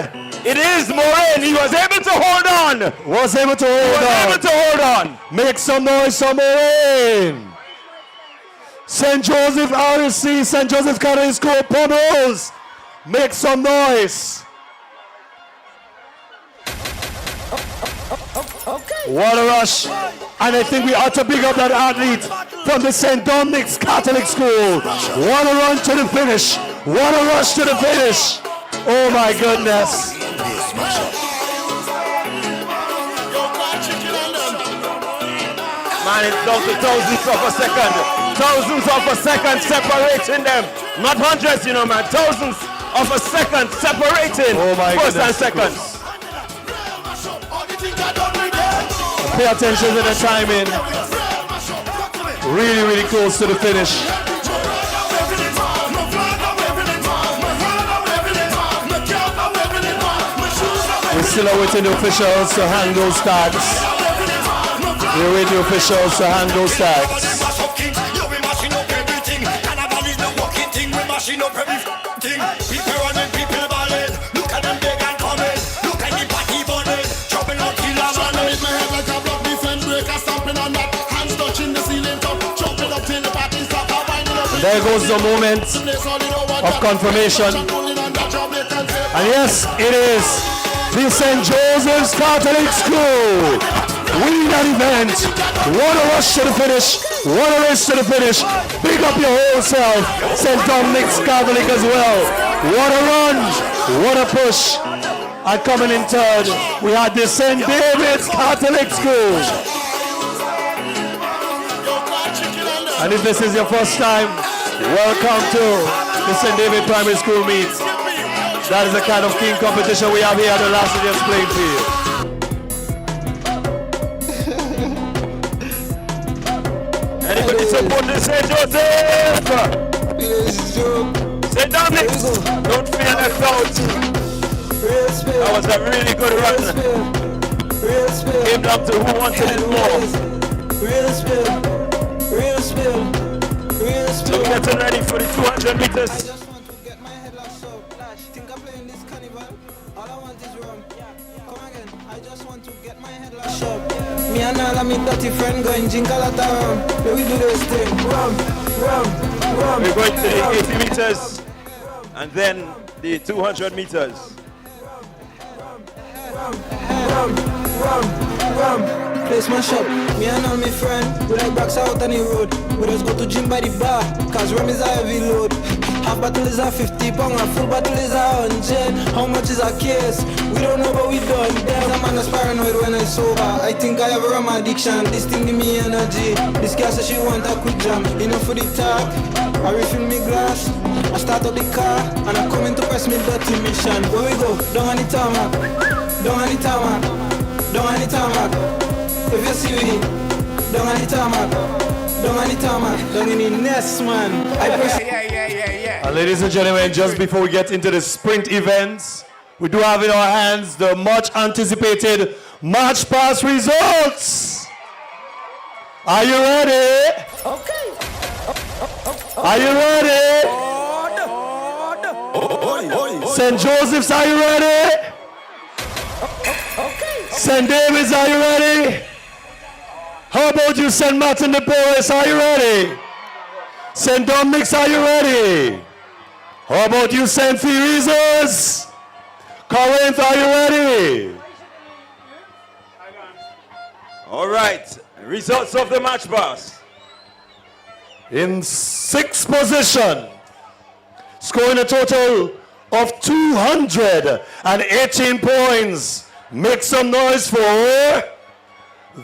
It is Moraine. He was able to hold on. Was able to hold on. Make some noise for Moraine. St. Joseph RSC, St. Joseph Catholic School, Pomos. Make some noise. What a rush. And I think we ought to big up that athlete from the St. Dominic's Catholic School. What a run to the finish. What a rush to the finish. Oh my goodness. Man, it's down to thousandths of a second. Thousands of a second separating them. Not hundreds, you know, man. Thousands of a second separating first and second. Pay attention to the timing. Really, really close to the finish. We're still awaiting the officials to hand those tags. We're waiting the officials to hand those tags. Mashing up everything. People running, people balling. Look at them big and coming. Look at the party burning. Chopping out killer man. Hit my head like a block defense breaker. Stomping on that. Hands touching the ceiling top. Chopping up till the There goes the moment of confirmation. And yes, it is the St. Joseph's Catholic School winning that event. What a rush to the finish. What a race to the finish. Big up your whole self. St. Dominic's Catholic as well. What a run. What a push. And coming in third, we had the St. David'S Catholic School. And if this is your first time, welcome to the St. David Primary School meet. That is the kind of keen competition we have here at the last year's playing field. Anybody support the St. Joseph? St. Dominic's, don't feel left out. That was a really good run. Came down to who wanted it more. So we're getting ready for the 200 meters. Me and all of me dirty friend going drink a lot of rum. Let we do this thing. Rum. We're going to the 80 meters and then the 200 meters. Rum. Place my shop. Me and all my friend, we like backs out on the road. We just go to gym by the bar, cause rum is a heavy load. Half bottle is a 50 pound, a full bottle is a 100. How much is a case? We don't know, but we done. There's a man that's paranoid when I sober. I think I have a rum addiction. This thing give me energy. This girl says she want a quick jam. Enough for the talk. I refill me glass. I start up the car and I come in to press me dirty mission. Where we go? Down on the tarmac. Down on the tarmac. Down on the tarmac. If you see me, down on the tarmac. Down on the tarmac. Down in the nest, man. And ladies and gentlemen, just before we get into the sprint events, we do have in our hands the much anticipated March Pass results. Are you ready? Okay. Are you ready? St. Joseph's, are you ready? St. David's, are you ready? How about you, St. Martin de Porres, are you ready? St. Dominic's, are you ready? How about you, St. Theresa's? Corinth, are you ready? All right, results of the match pass. In sixth position, scoring a total of 218 points. Make some noise for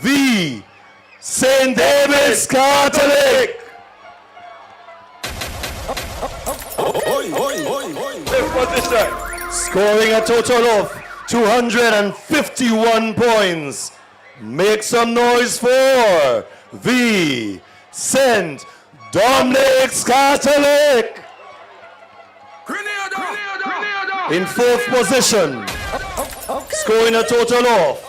the St. David'S Catholic. Scoring a total of 251 points. Make some noise for the St. Dominic's Catholic. In fourth position, scoring a total of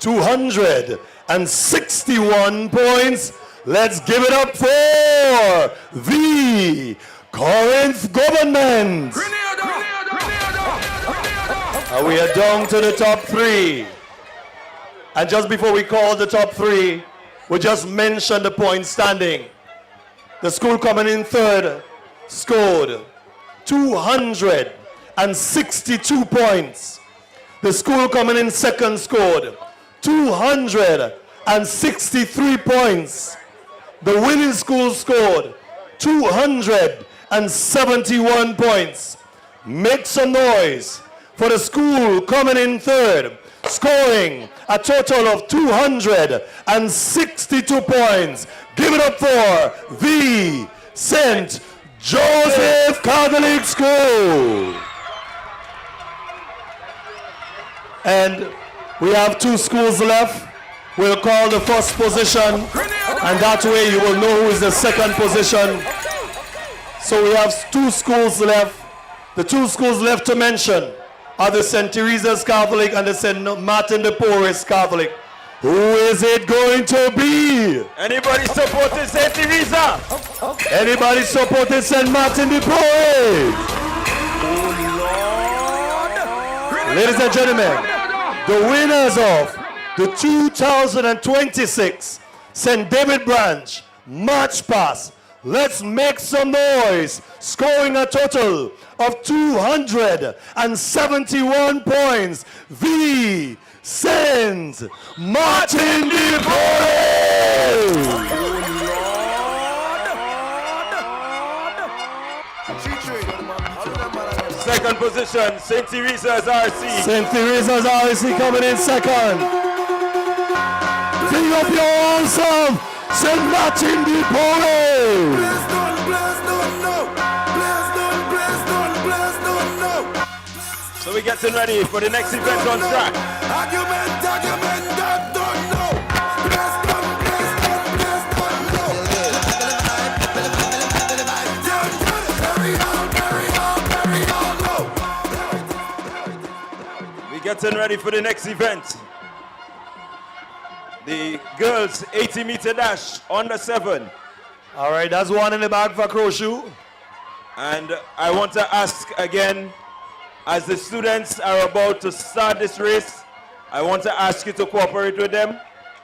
261 points. Let's give it up for the Corinth Government. And we are down to the top three. And just before we call the top three, we just mention the point standing. The school coming in third scored 262 points. The school coming in second scored 263 points. The winning school scored 271 points. Make some noise for the school coming in third, scoring a total of 262 points. Give it up for the St. Joseph Catholic School. And we have two schools left. We'll call the first position, and that way you will know who is the second position. So we have two schools left. The two schools left to mention are the St. Teresa's Catholic and the St. Martin de Porres Catholic. Who is it going to be? Anybody supporting St. Teresa? Anybody supporting St. Martin de Porres? Ladies and gentlemen, the winners of the 2026 St. David Branch March Pass Let's make some noise, scoring a total of 271 points. V. St. Martin de Porres! Second position, St. Teresa's RC. St. Teresa's RC coming in second. Bring up your awesome St. Martin de Porres! So we're getting ready for the next event on track. We're getting ready for the next event. The girls 80-meter dash under 7. All right, that's one in the bag for Crowshoe. And I want to ask again, as the students are about to start this race, I want to ask you to cooperate with them.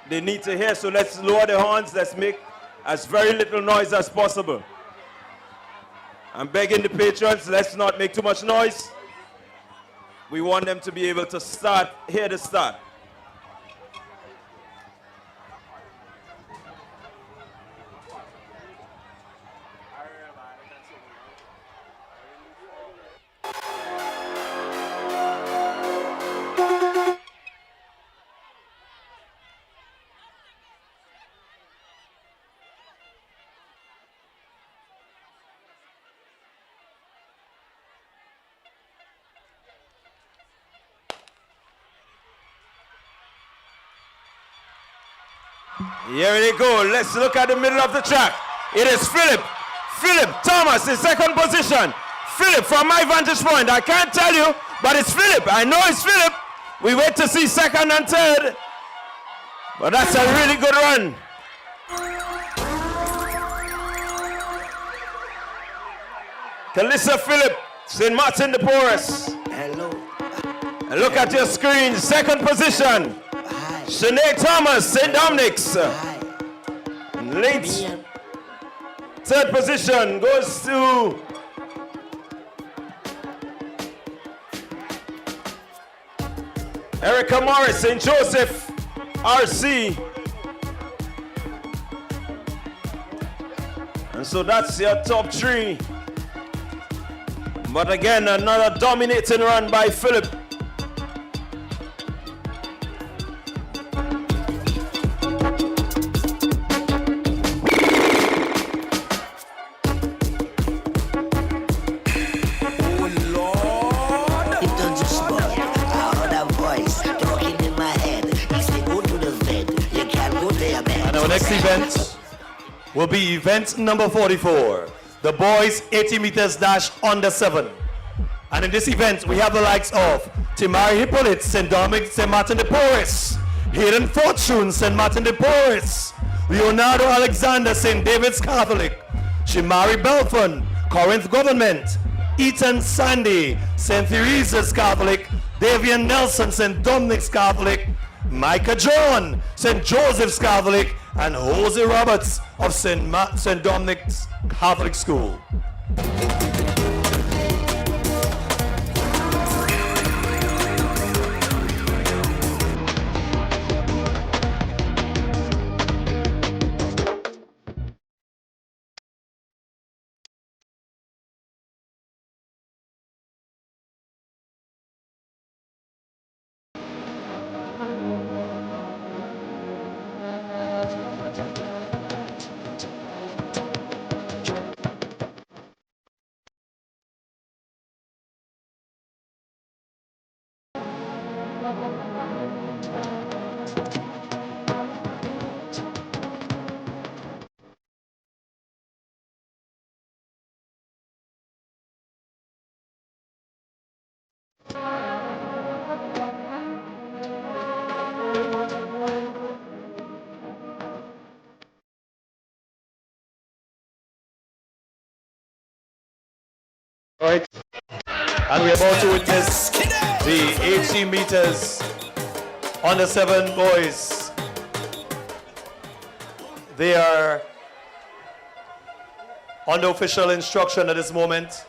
They need to hear, so let's lower the horns. Let's make as very little noise as possible. I'm begging the patrons, let's not make too much noise. We want them to be able to hear the start. Here they go. Let's look at the middle of the track. It is Philip Thomas in second position. Philip, from my vantage point, I can't tell you, but it's Philip. I know it's Philip. We wait to see second and third. But that's a really good run. Calissa Philip, St. Martin de Porres. Hello. And look at your screen. Second position. Sinead Thomas, St. Dominic's. Late. Third position goes to Erica Morris, St. Joseph, RC. And so that's your top 3. But again, another dominating run by Philip. Next event will be event number 44, the boys 80 meters dash under 7. And in this event, we have the likes of Timari Hippolyte, St. Dominic, St. Martin de Porres, Hayden Fortune, St. Martin de Porres, Leonardo Alexander, St. David's Catholic, Shimari Belfon, Corinth Government, Ethan Sandy, St. Teresa's Catholic, Davian Nelson, St. Dominic's Catholic, Micah John, St. Joseph's Catholic, and Jose Roberts of St. Dominic's Catholic School. All right, and we're about to witness the 80 meters under 7 boys. They are under official instruction at this moment,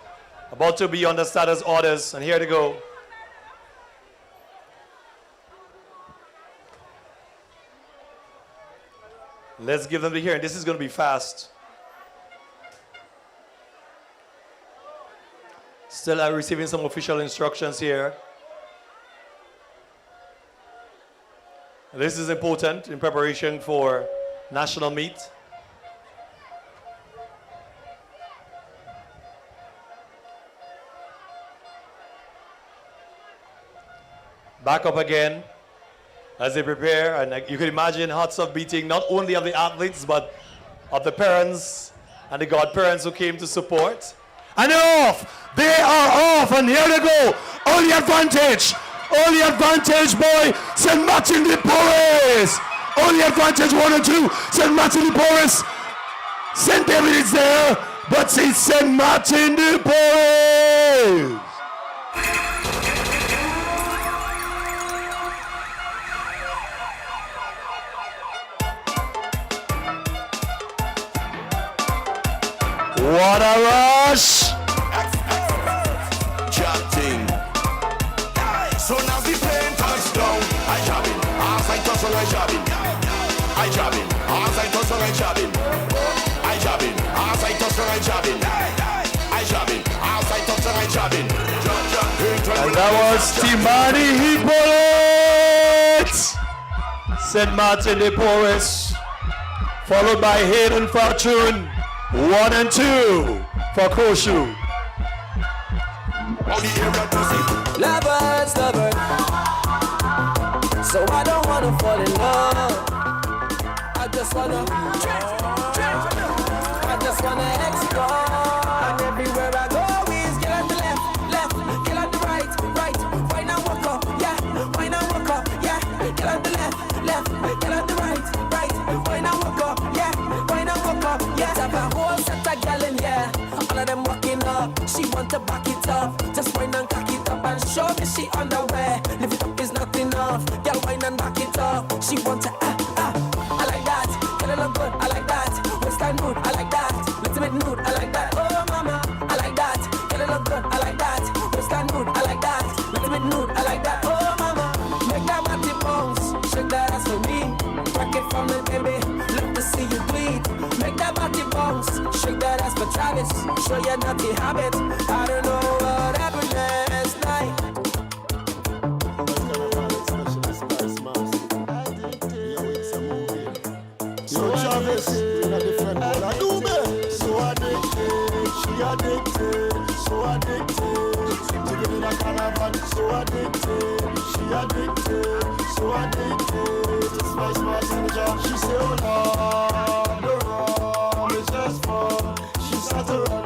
about to be under status orders, and here they go. Let's give them the hearing. This is going to be fast. Still receiving some official instructions here. This is important in preparation for national meet. Back up again as they prepare, and you can imagine hearts of beating not only of the athletes but of the parents and the godparents who came to support. And they're off! They are off, and here they go! Only advantage, boy! St. Martin de Porres! Only advantage 1 and 2, St. Martin de Porres! St. David'S there, but it's St. Martin de Porres! What a rush! Chatting. So now the plane touchdown. I jabbing. As I touch on I jabbing. I jabbing. As I touch on I jabbing. I jabbing. As I touch on I jabbing. I jabbing. As I touch on I jabbing. And that was Timani Hippolyte! St. Martin de Porres, followed by Hayden Fortune. 1 and 2 for Koshu. Lovers, so I don't wanna fall in love. I just wanna explore. And everywhere I go is get on the left, get on the right. Why not walk up, yeah, why not walk up, yeah. Get on the left, get on the right. Why not walk up, yeah, why not walk up, yeah. Have a whole set of gal in here, all of them walking up. She want to back it up, just wine and cock it up and show me she underwear. Lift it up is not enough, girl wine and back it up. She want to I like that, girl it look good, I like that. Waistline mood, I like that. Little bit nude, I like that. Oh mama, I like that, girl it look good, I like that. Waistline mood, I like that. Little bit nude, I like that. Oh mama, make that body bounce, shake that ass for me. Rock it for me, baby. Love to see you bleed. Make that body bounce. Shake that ass for Travis. Show your naughty habit. I don't know what happened last night. So Travis, in a different world. I do me. So addicted, she addicted, so addicted. Taking in a caravan, so addicted, she addicted, so addicted. It's my smart manager. She say, oh Lord, the rum is just fun. She starts to run.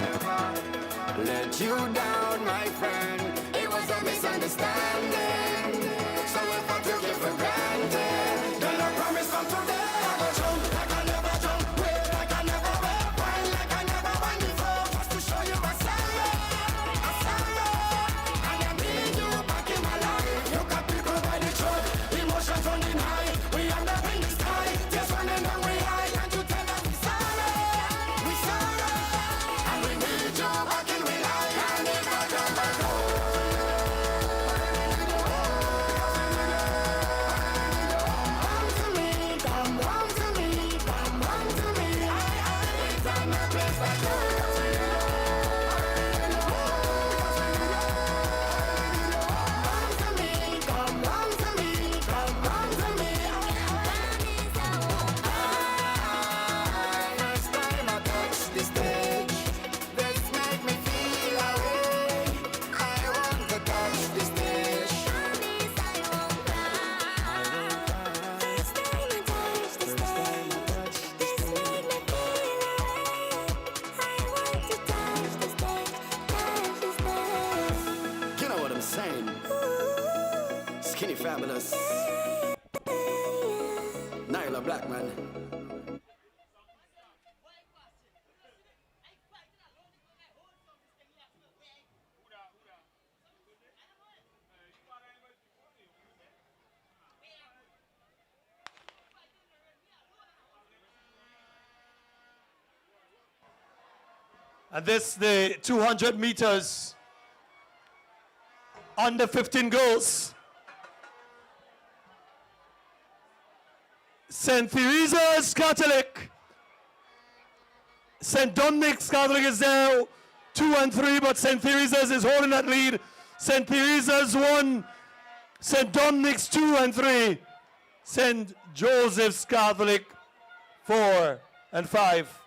ever let you down, my friend. It was a misunderstanding. So if I took it for granted, then I promise from today I go jump like I never jump, wait like I never wait, wine like I never wine before, just to show you a sorrow. And I need you back in my life. You got people by the throat, emotions running high. We end up in the sky, tears running down we eye. Can't you tell us we sorrow, and we need you back in we life. And if I jump back home. Skinny Fabulous, Nyla Blackman. And this, the 200 meters, under 15 girls. St. Teresa's Catholic. St. Dominic's Catholic is there, 2 and 3, but St. Teresa's is holding that lead. St. Teresa's 1, St. Dominic's 2 and 3, St. Joseph's Catholic 4 and 5.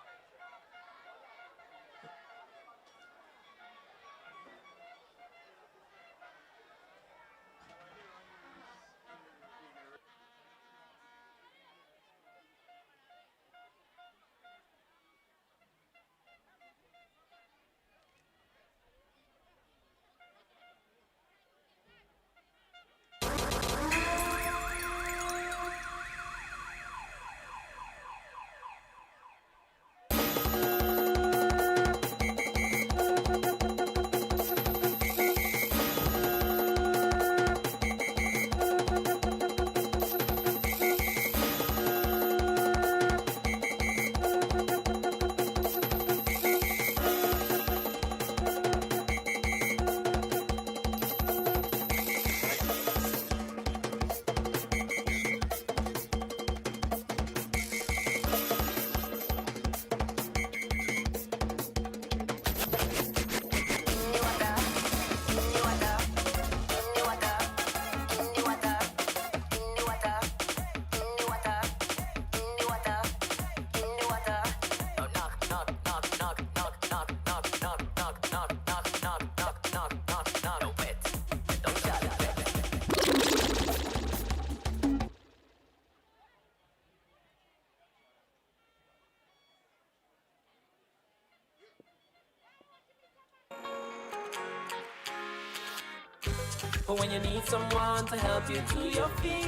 But when you need someone to help you to your feet,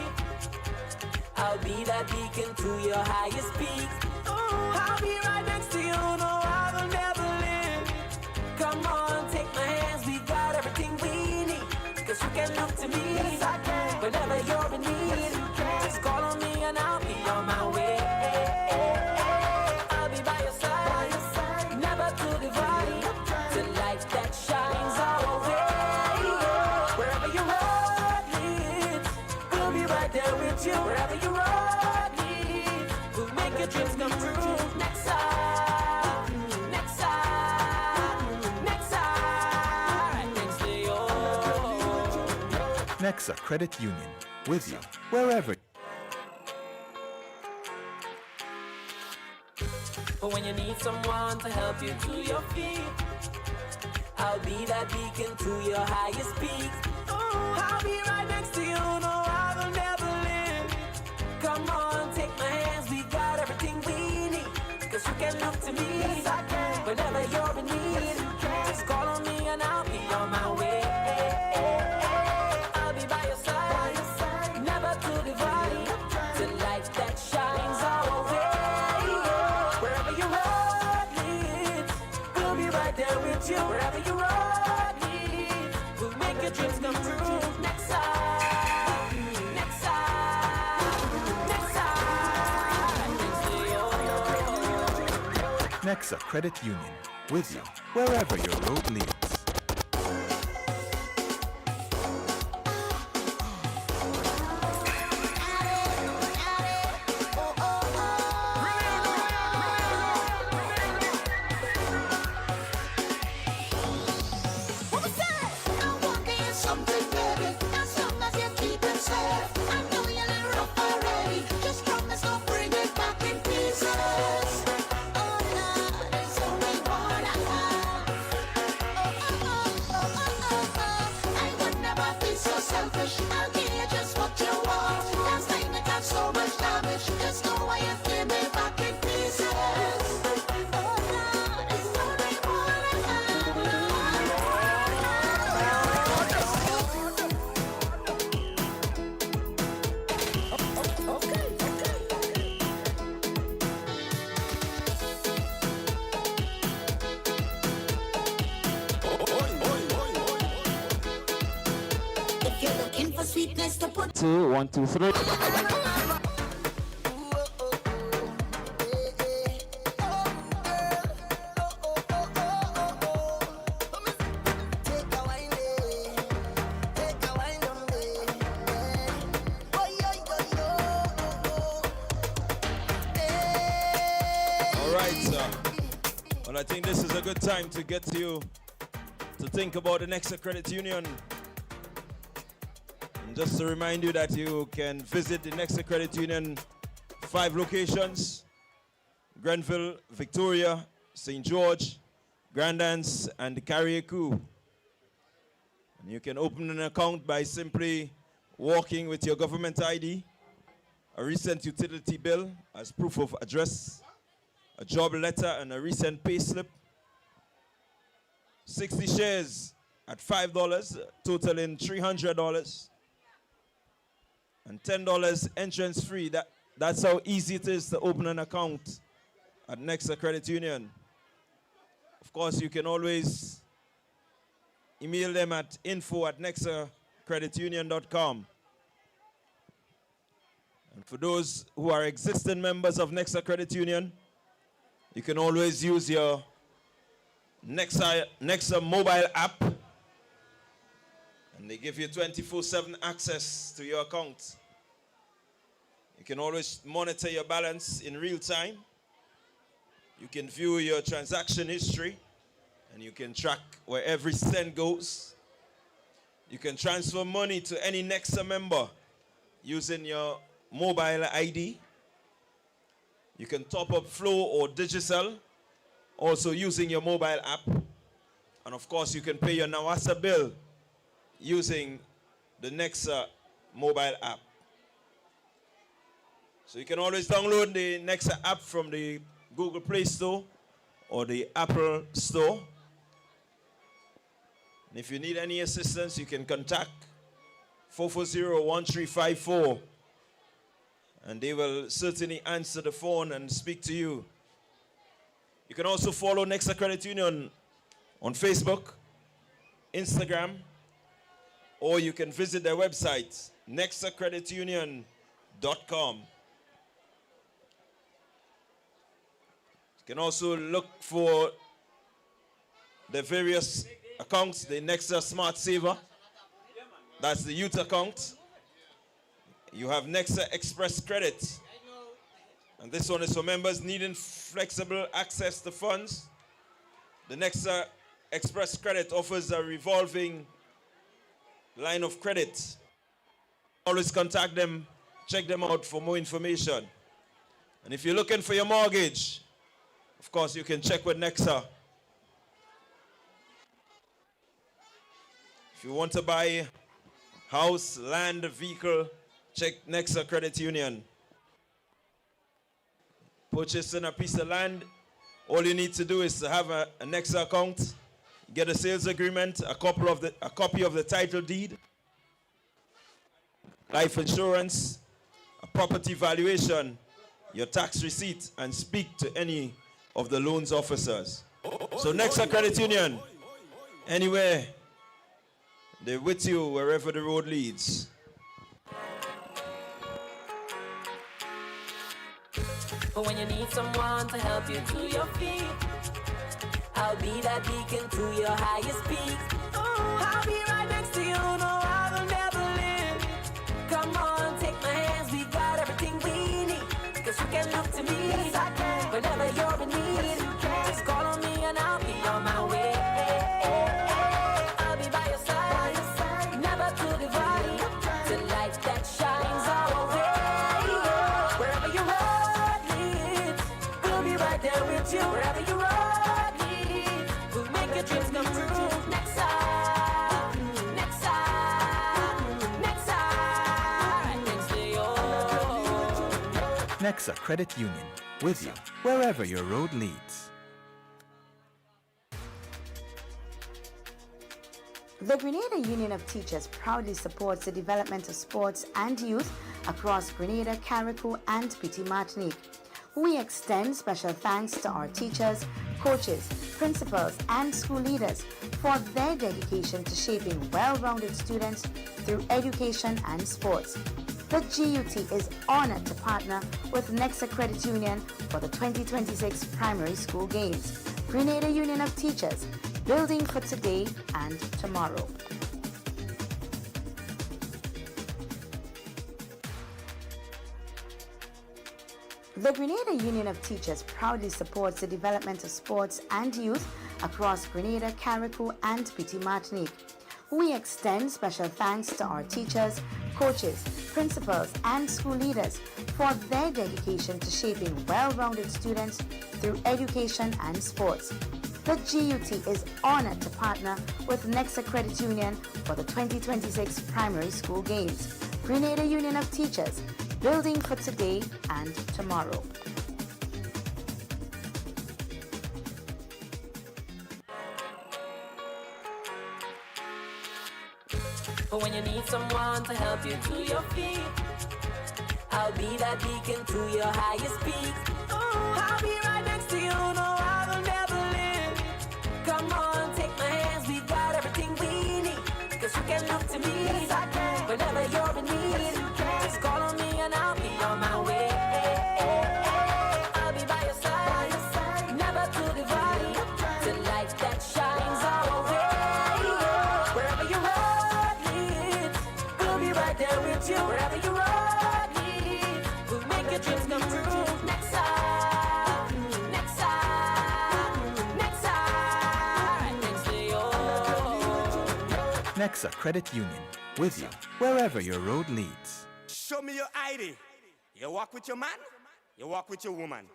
I'll be that beacon to your highest peak. I'll be right next to you, no, I will never leave. Come on, take my hands, we got everything we need. Cause you can look to me, yes, I can. Whenever you're in need, yes, just call on me and I'll be on my way. I'll be by your side, never to divide, the light that shines our way. Wherever your road leads, we'll be right there with you. Wherever your road leads, we'll make your dreams come true. Nexa, Nexa, Nexa, right next to you. Nexa Credit Union, with you wherever. But when you need someone to help you to your feet, I'll be that beacon to your highest peak. I'll be right next to you, no, I will never leave. Come on, take my hands, we got everything we need. Cause you can look to me, yes, I can. right there with you. Wherever you are, we'll make your dreams come true. Nexa, Nexa, Nexa. Nexa Credit Union, with you wherever your road leads. Two, 1, 2, 3. Well, I think this is a good time to get you to think about the Nexa Credit Union. And just to remind you that you can visit the Nexa Credit Union 5 locations: Grenville, Victoria, St. George, Grandance, and Carriacou. And you can open an account by simply walking with your government ID, a recent utility bill as proof of address, a job letter, and a recent pay slip. 60 shares at $5, totaling $300. And $10 entrance free. That's how easy it is to open an account at Nexa Credit Union. Of course, you can always email them at info@nexacreditunion.com. And for those who are existing members of Nexa Credit Union, you can always use your Nexa mobile app, and they give you 24/7 access to your account. You can always monitor your balance in real time. You can view your transaction history, and you can track where every cent goes. You can transfer money to any Nexa member using your mobile ID. You can top up Flow or Digicel, also using your mobile app. And of course, you can pay your Nawasa bill using the Nexa mobile app. So you can always download the Nexa app from the Google Play Store or the Apple Store. And if you need any assistance, you can contact 440-1354. And they will certainly answer the phone and speak to you. You can also follow Nexa Credit Union on Facebook, Instagram, or you can visit their website, nexacreditunion.com. You can also look for the various accounts, the Nexa Smart Saver, that's the youth account. You have Nexa Express Credit, and this one is for members needing flexible access to funds. The Nexa Express Credit offers a revolving line of credit. Always contact them, check them out for more information. And if you're looking for your mortgage, of course, you can check with Nexa. If you want to buy house, land, vehicle, check Nexa Credit Union. Purchasing a piece of land, all you need to do is to have a Nexa account, get a sales agreement, a copy of the title deed, life insurance, a property valuation, your tax receipt, and speak to any of the loans officers. So Nexa Credit Union, anywhere, they're with you wherever the road leads. But when you need someone to help you to your feet, I'll be that beacon to your highest peak. I'll be right next to you, no, I will never leave. Come on, take my hands, we got everything we need. Cause you can look to me, yes, I can. Whenever you're in need, yes, you can. Just call on me and I'll be on my way. I'll be by your side, never to divide. The light that shines our way. Wherever your road leads, we'll be right there with you. Wherever your road leads, we'll make your dreams come true. Nexa Credit Union, with you wherever your road leads. The Grenada Union of Teachers proudly supports the development of sports and youth across Grenada, Carriacou, and Petite Martinique. We extend special thanks to our teachers, coaches, principals, and school leaders for their dedication to shaping well-rounded students through education and sports. The GUT is honored to partner with Nexa Credit Union for the 2026 Primary School Games. Grenada Union of Teachers, building for today and tomorrow. The Grenada Union of Teachers proudly supports the development of sports and youth across Grenada, Carriacou, and Petite Martinique. We extend special thanks to our teachers, coaches, principals, and school leaders for their dedication to shaping well-rounded students through education and sports. The GUT is honored to partner with Nexa Credit Union for the 2026 Primary School Games. Grenada Union of Teachers, building for today and tomorrow. But when you need someone to help you to your feet, I'll be that beacon to your highest peak. I'll be right next to you, no, I will never leave. Come on, take my hands, we got everything we need. Cause you can look to me, yes, I can. Whenever you're in need, yes, you can. Just call on me and I'll be on my way. I'll be by your side, never to divide. The light that shines our way. Wherever you road leads, we'll be right there with you. Wherever you road leads, we'll make your dreams come true. Nexa, Nexa, Nexa, thanks to you. Nexa Credit Union, with you wherever your road leads. Show me your ID. You walk with your man, you walk with your woman.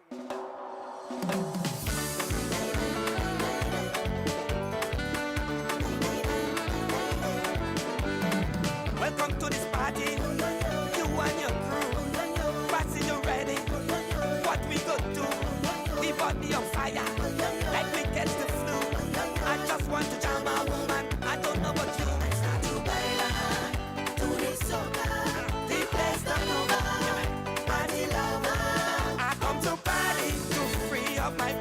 Welcome to this party, you and your crew. Passing you ready, what we go do? We body on fire, like we catch the flu. I just want to jam a woman, I don't know what you. I start to bailar, to the soca, the place not over, party lover. I come to party to free up my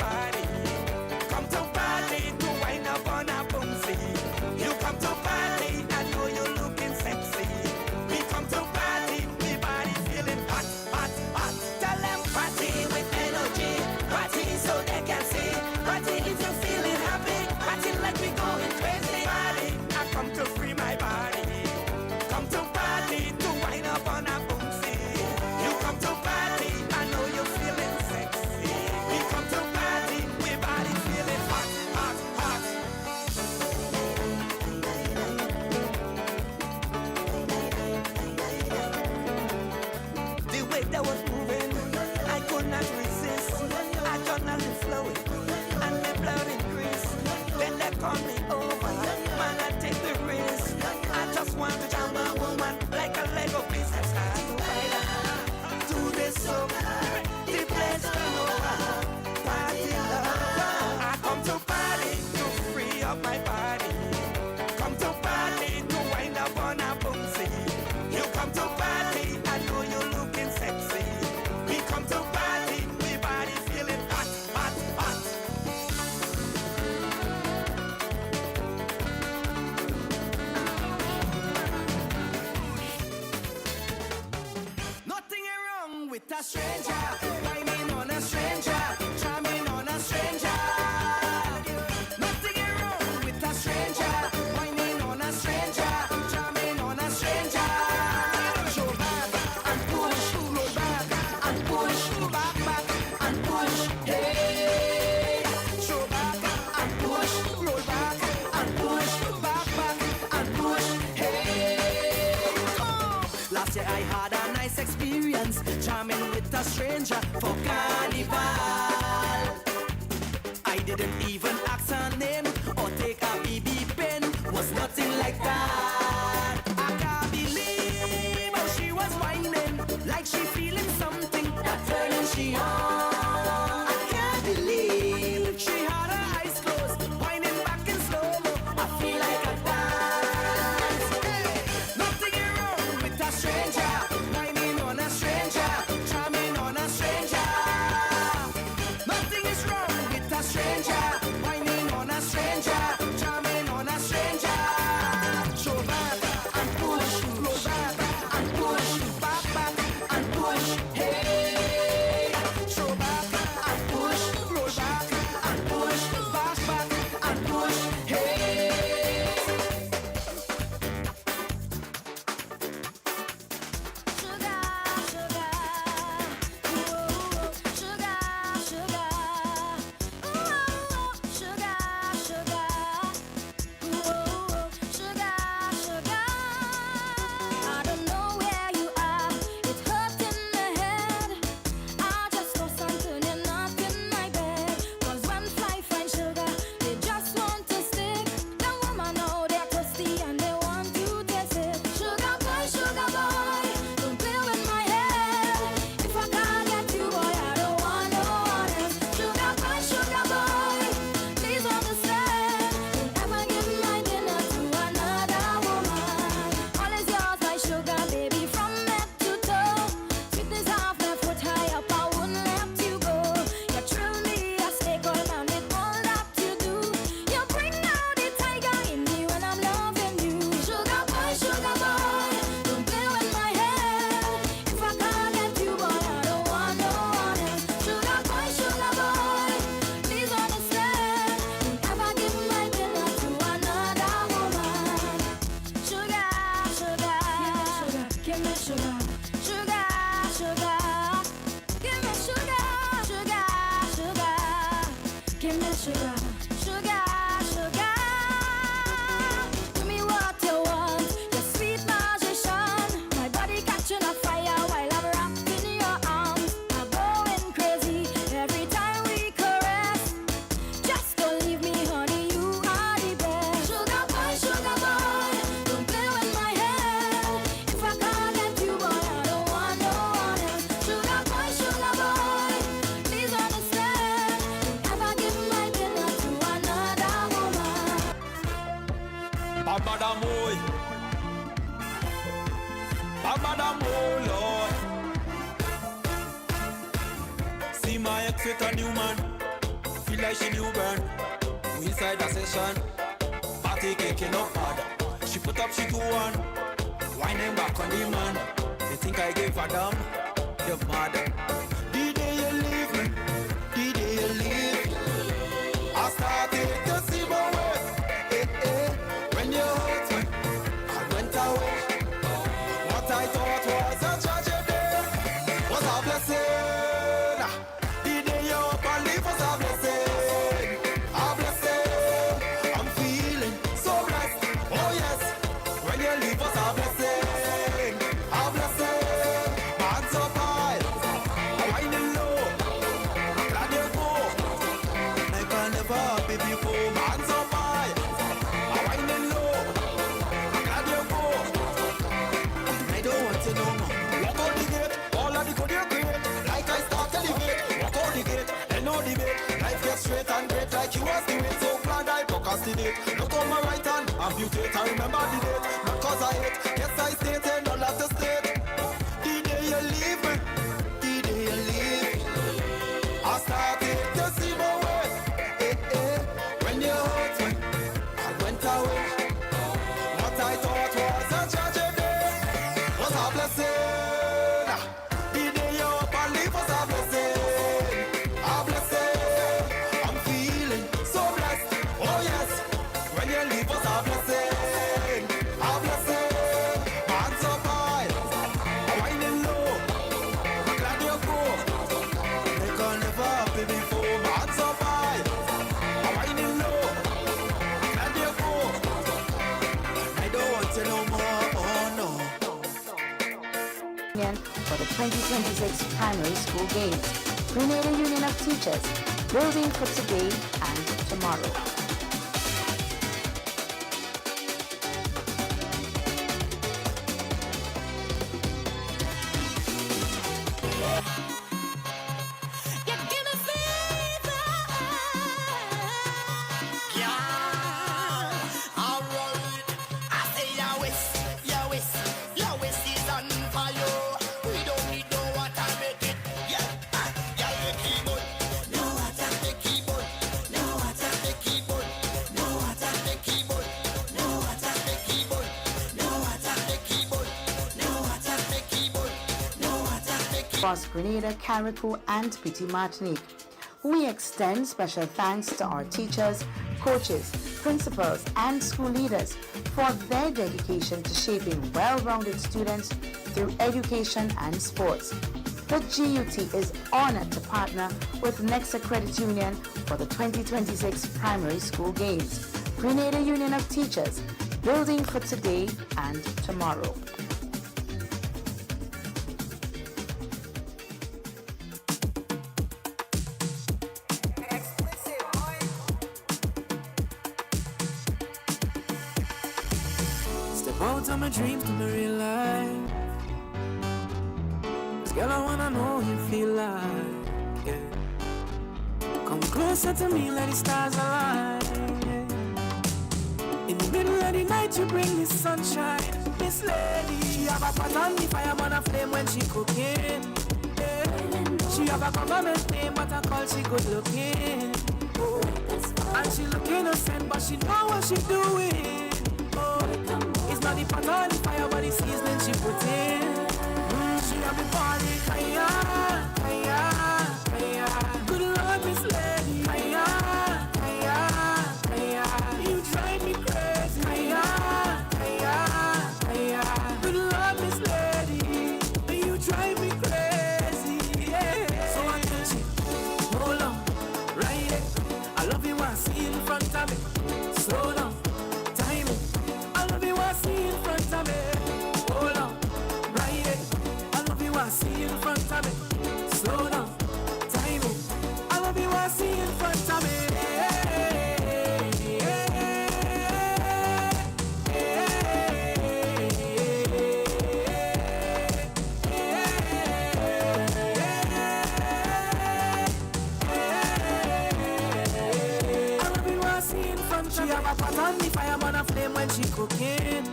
stranger, whining on a stranger, charming on a stranger. Nothing wrong with a stranger, whining on a stranger, charming on a stranger. Show back and push, roll back and push, back and push, hey. Show back and push, roll back and push, back and push, hey. Last year I had a nice experience, charming with a stranger for carnival. I didn't even ask her name or take a BB pen, was nothing like that. I can't believe how she was whining, like she feeling something that turning she on. I can't believe she had her eyes closed, whining back in slow-mo. I feel like a dance. Hey, nothing wrong with a stranger, whining on a stranger, charming on a stranger. Nothing is wrong with a stranger, whining on a stranger, charming on a stranger. Show back and push, roll back and push, back and push, hey. Show back and push, roll back and push, back and push, hey. I don't know where you are, it hurts in the head. I just know something you're not in my bed. 'Cause when fly find sugar, they just want to stick. The woman know they're thirsty and they want to taste it. Sugar boy, don't play with my head. If I can't get you, boy, I don't want no one else. Sugar boy, please understand. Don't ever give my dinner to another woman. All is yours, my sugar baby, from head to toe. Sweetness off my foot high up, I wouldn't let you go. You thrill me, I stay cold man with all that you do. You bring out the tiger in me when I'm loving you. Sugar boy, don't play with my head. If I can't get you, boy, I don't want no one else. Sugar boy, please understand. Don't ever give my dinner to another woman. Sugar, give me sugar. Sugar, give me sugar. Give me sugar. Sugar. Give me what you want, your sweet magician. My body catching a fire while I'm wrapped in your arms. I'm going crazy every time we caress. Just don't leave me, honey, you are the best. Sugar boy, don't play with my head. If I can't get you, boy, I don't want no one else. Sugar boy, please understand. Don't ever give my dinner to another woman. Babadamoy, Lord. See my ex with a new man, feel like she new burn. We inside the session, party kicking up hard. She put up, she do one, whining back on the man. They think I gave a damn, you're mad. The day you leave me, the day you leave, I started to see my way. When you hurt me, I went away. What I thought was a tragedy was a blessing. The day you up and leave was a blessing. A blessing. I'm feeling so blessed. Oh yes. When you leave was a blessing. A blessing. My hands up high, I'm winding low. I'm glad you go. I can never be before. My hands up high, I'm winding low. I'm glad you go. I don't want to know more. Walk out the gate, all of the good you create. Like I start to elevate. Walk out the gate, then no debate. Life gets straight and great like you was the way. So glad I procrastinate. Look on my right hand, amputate. I remember the date, not cause I hate. Yes I stated, not have to state. The day you leave me, the day you leave, I started to see my way. When you hurt me, I went away. What I thought was a tragedy was a blessing. The day you up and leave a blessing, a blessing. Hands up high, winding low. I'm glad you go. They can never happy before. Hands up high, winding low. I'm glad you go. I don't want to know more. Oh no. For the 2026 primary school games, Grenada Union of Teachers, building for today and tomorrow. Across Grenada, Carriacou, and Petit Martinique. We extend special thanks to our teachers, coaches, principals, and school leaders for their dedication to shaping well-rounded students through education and sports. The GUT is honored to partner with Nexa Credit Union for the 2026 primary school games. Grenada Union of Teachers, building for today and tomorrow. Out of my dreams to my real life. This girl, I wanna know you feel like, yeah. Come closer to me, let the stars align, yeah. In the middle of the night, you bring the sunshine. Miss Lady, she have a pot on the fire, on a flame when she cooking, yeah. She have a government name, but I call she good looking. Oh. And she look innocent, but she know what she doing. It's not the pot on the fire, but the seasoning she put in. She have me falling, hiya, hiya, hiya. Good Lord, Miss Lady, hiya, hiya, hiya. You drive me crazy, hiya, hiya, hiya. Good Lord, Miss Lady, you drive me crazy, yeah. So I tell you, hold on, right there. I love you when I see in front of me. Slow down. See in front of me, hold on, right there. I love you, I see in front of me. Slow down, time it. I love you, I see in front of me. I love you, I see in front of me. She have a pot on the fire, man, a flame when she cooking.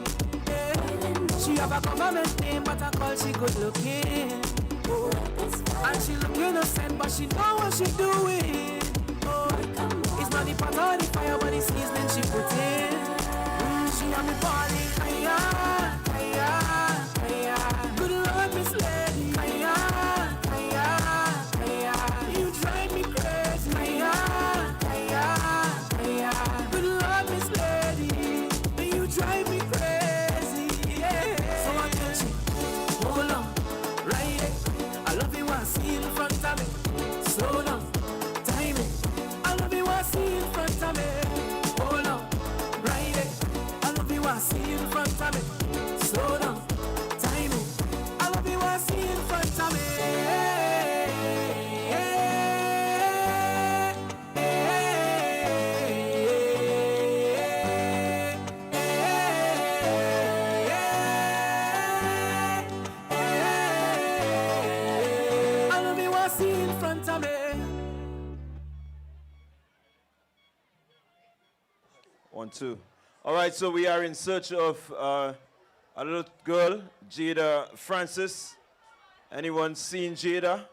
She have a government name, but I call she good looking. Oh. And she look innocent, but she know what she doing. Oh. It's not the pot or the fire, but the seasoning she put in. She have me falling, hiya, hiya, hiya. Good Lord, Miss Lady, hiya, hiya, hiya. You drive me crazy, hiya, hiya, hiya. Good Lord, Miss Lady, you drive me crazy. Hold on, right there. I love you when I see in front of me. Slow down, time it. I love you when I see in front of me. Hold on, right there. I love you when I see in front of me. Slow down, time it. I love you when I see in front of me. One, two. All right, so we are in search of a little girl, Jada Francis. Anyone seen Jada?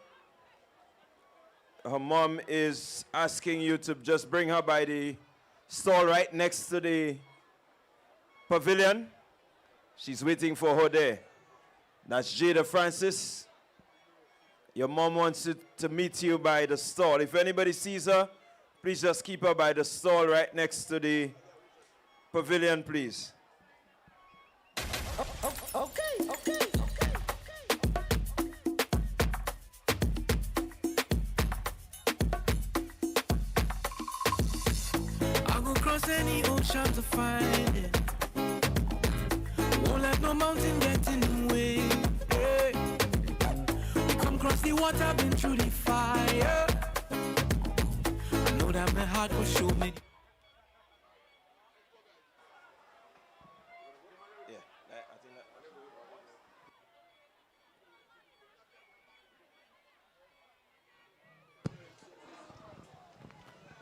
Her mom is asking you to just bring her by the stall right next to the pavilion. She's waiting for her there. That's Jada Francis. Your mom wants to meet you by the stall. If anybody sees her, please just keep her by the stall right next to the pavilion, please. Okay. I go cross any ocean to find it. Won't let no mountain get in the way. Hey. Come cross the water, been through the fire. I know that my heart will show me.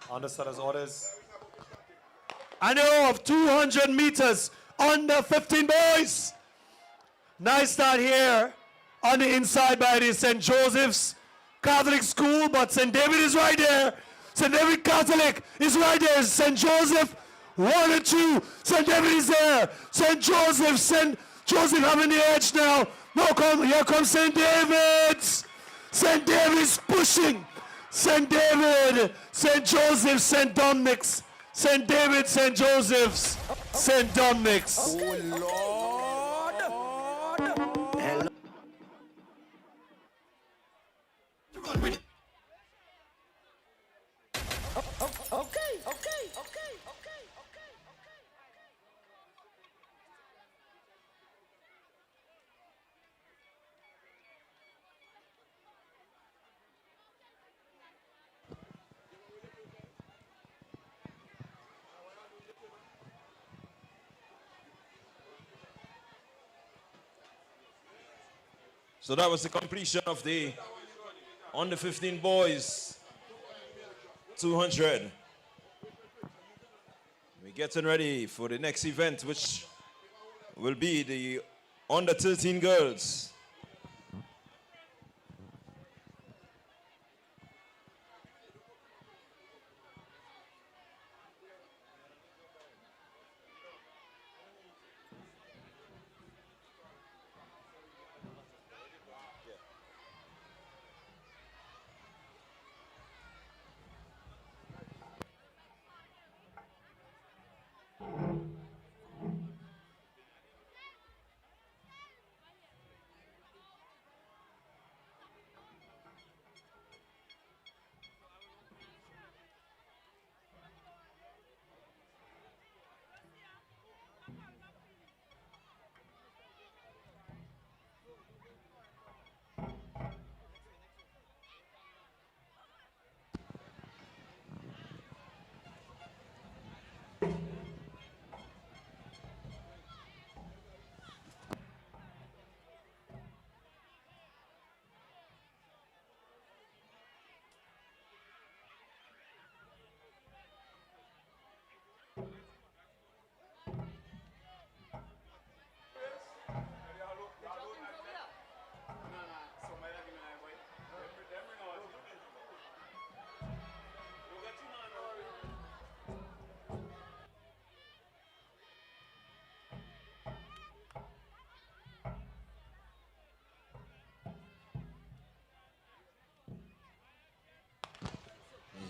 Understudy's orders. An arrow of 200 meters under 15 boys. Nice start here on the inside by the St. Joseph's Catholic School, but St. David is right there. St. David Catholic is right there. St. Joseph, 1 and 2. St. David is there. St. Joseph having the edge now. Here comes St. David's. St. David's pushing. St. David, St. Joseph, St. Dominic's. St. David, St. Joseph's, St. Dominic's. Oh, Lord. Hello. Okay. So that was the completion of the under 15 boys 200. We're getting ready for the next event, which will be the under 13 girls.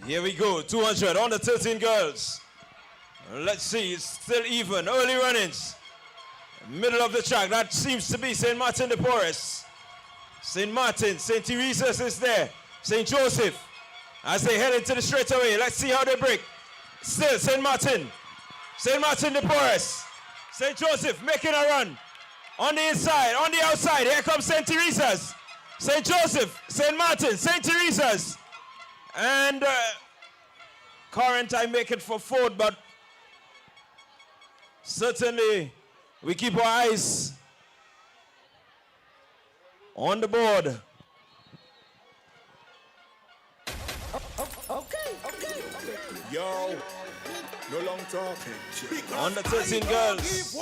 Here we go, 200 on the 13 girls. Let's see, it's still even. Early runnings. Middle of the track, that seems to be St. Martin de Porres. St. Martin, St. Teresa's is there. St. Joseph, as they head into the straightaway. Let's see how they break. Still St. Martin de Porres. St. Joseph making a run. On the inside, on the outside, here comes St. Teresa's. St. Joseph, St. Martin, St. Teresa's. And Quarantine make it for fourth, but certainly we keep our eyes on the board. Okay. Yo, no long talking. On the 13 girls.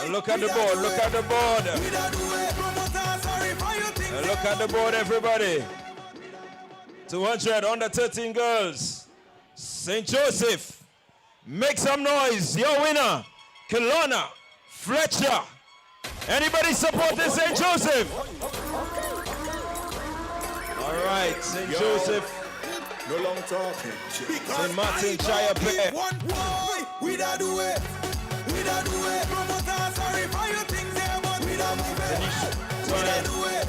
Look at the board, look at the board. Look at the board, everybody. 200 on the 13 girls. St. Joseph, make some noise. Your winner, Kelowna, Fletcher. Anybody support this St. Joseph? All right, St. Joseph. No long talking. St. Martin, Chaya Bear. We da do it. don't do it. Promoter, sorry for your things there, but we don't move it. We don't do it.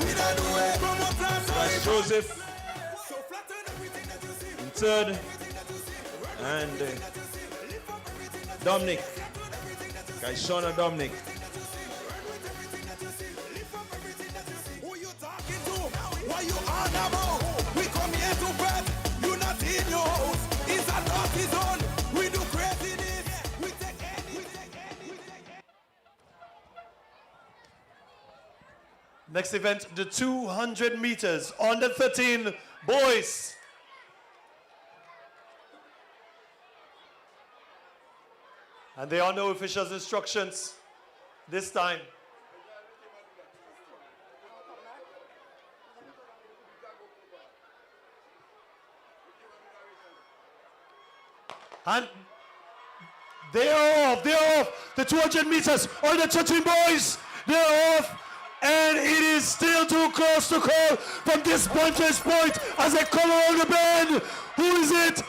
We don't do it. Promoter, sorry. That's Joseph in third, and Dominic. Guys, Shauna Dominic. What you on about? We come here to press. You not in your house. It's a naughty zone. We do craziness. We take anything. Next event, the 200 meters under 13 boys. And there are no officials' instructions this time. And they're off. The 200 meters on the 13 boys, they're off. And it is still too close to call from this vantage point as they come around the bend. Who is it?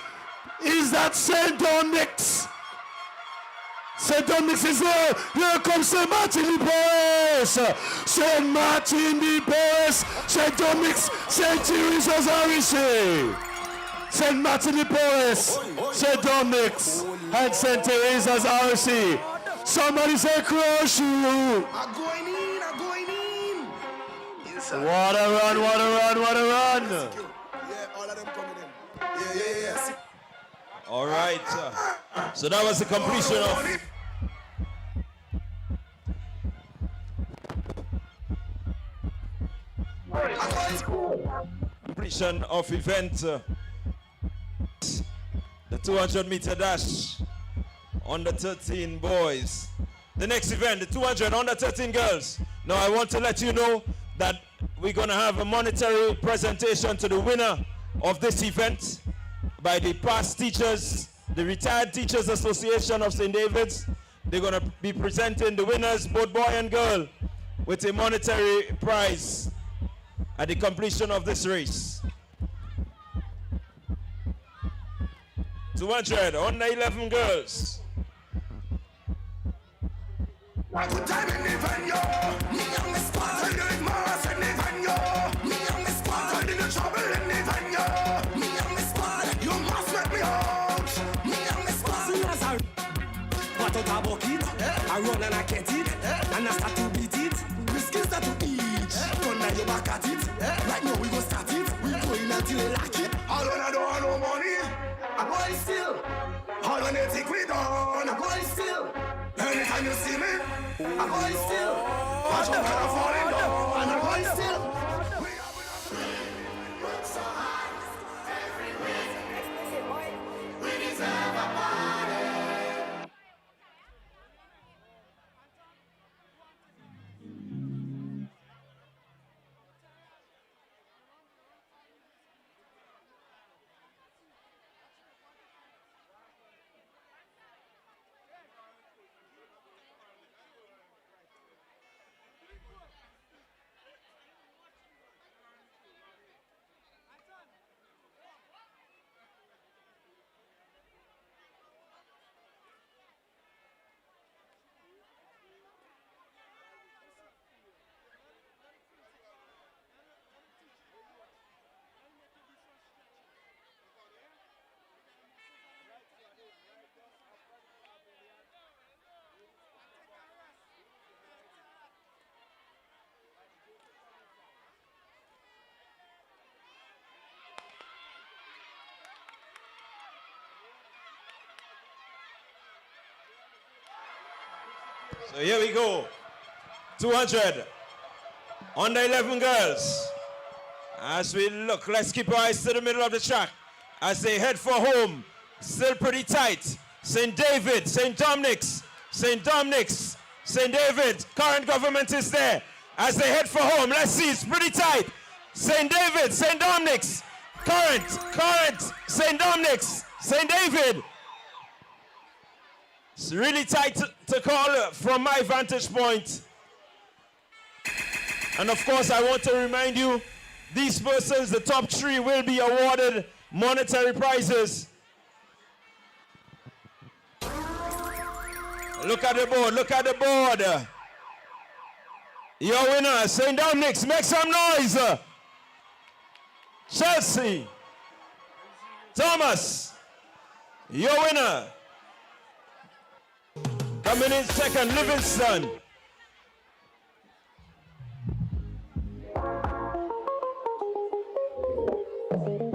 Is that St.David'S? St.David'S is there. Here comes St. Martin de Porres. St. Martin de Porres. St.David'S. St. Teresa's Arishi. St. Martin de Porres, St.David'S, and St. Teresa's RC. Somebody say crush you. I'm going in. What a run. Yeah, all of them coming in. Yeah. All right. So that was the completion of event. The 200 meter dash under 13 boys. The next event, the 200 under 13 girls. Now I want to let you know that we're going to have a monetary presentation to the winner of this event by the past teachers, the Retired Teachers Association of St. David's. They're going to be presenting the winners, both boy and girl, with a monetary prize at the completion of this race. 200 under 11 girls. Good time in the venue. Me and the squad. I did mass in the venue. Me and the squad. I did the trouble in the venue. Me and the squad. You must let me out. Me and the squad. What out a bucket? I run and I get it. And I start to beat it. Whiskey start to eat. Run down your back at it. Right now we go start it. We going until they lock it. All when I don't have no money, I'm going still. All when they think we done, I'm going still. Anytime you see me, I'm going still. Watch out when I'm falling down, and I'm going still. Work so hard every week. We deserve a party. So here we go. 200 under 11 girls. As we look, let's keep our eyes to the middle of the track as they head for home. Still pretty tight. St. David, St. Dominic's, St. Dominic's, St. David. Current government is there. As they head for home, let's see, it's pretty tight. St. David, St. Dominic's, current, St. Dominic's, St. David. It's really tight to call from my vantage point. And of course, I want to remind you, these persons, the top three, will be awarded monetary prizes. Look at the board, look at the board. Your winner, St.David'S, make some noise. Chelsea, Thomas, your winner. Coming in second, Livingston.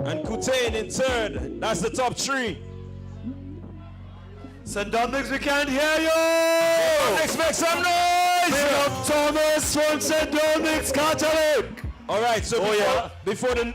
And Kutain in third. That's the top three. St.David'S, we can't hear you! St.David'S, make some noise! Big up Thomas from St.David'S Catholic! All right, so before the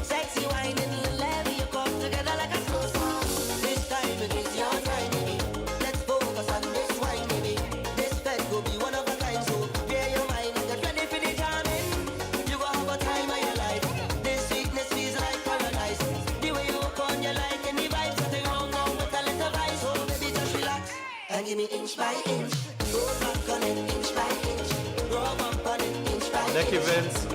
Sexy wine and levy, you come together like a slow song. This time it is your time, baby. Let's focus on this wine, baby. This fed will be one of a kind, so clear your mind and get ready for the jamming. You go have a time of your life. This sweetness feels like paradise. The way you walk on your like and the vibes that they wrong now with a little vibe. So baby, just relax and give me inch by inch. Go back on it, inch by inch. Rub up on it, inch by inch. Neck events.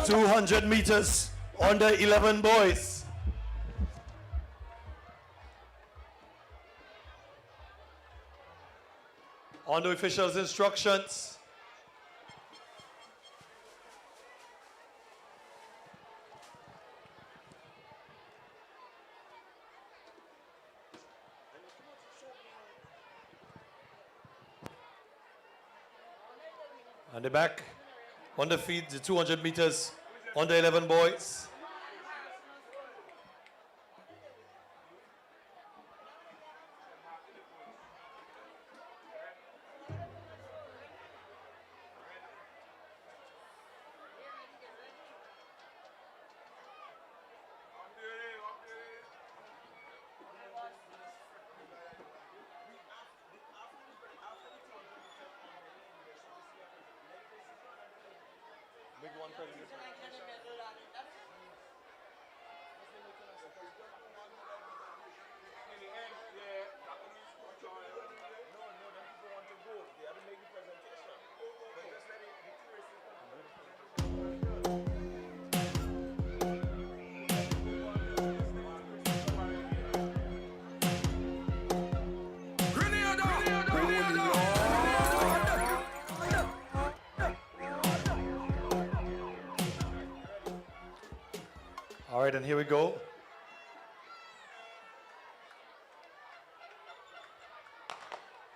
200 meters, under 11 boys. On the officials' instructions. On the back, on the feet, the 200 meters, under 11 boys. All right, and here we go.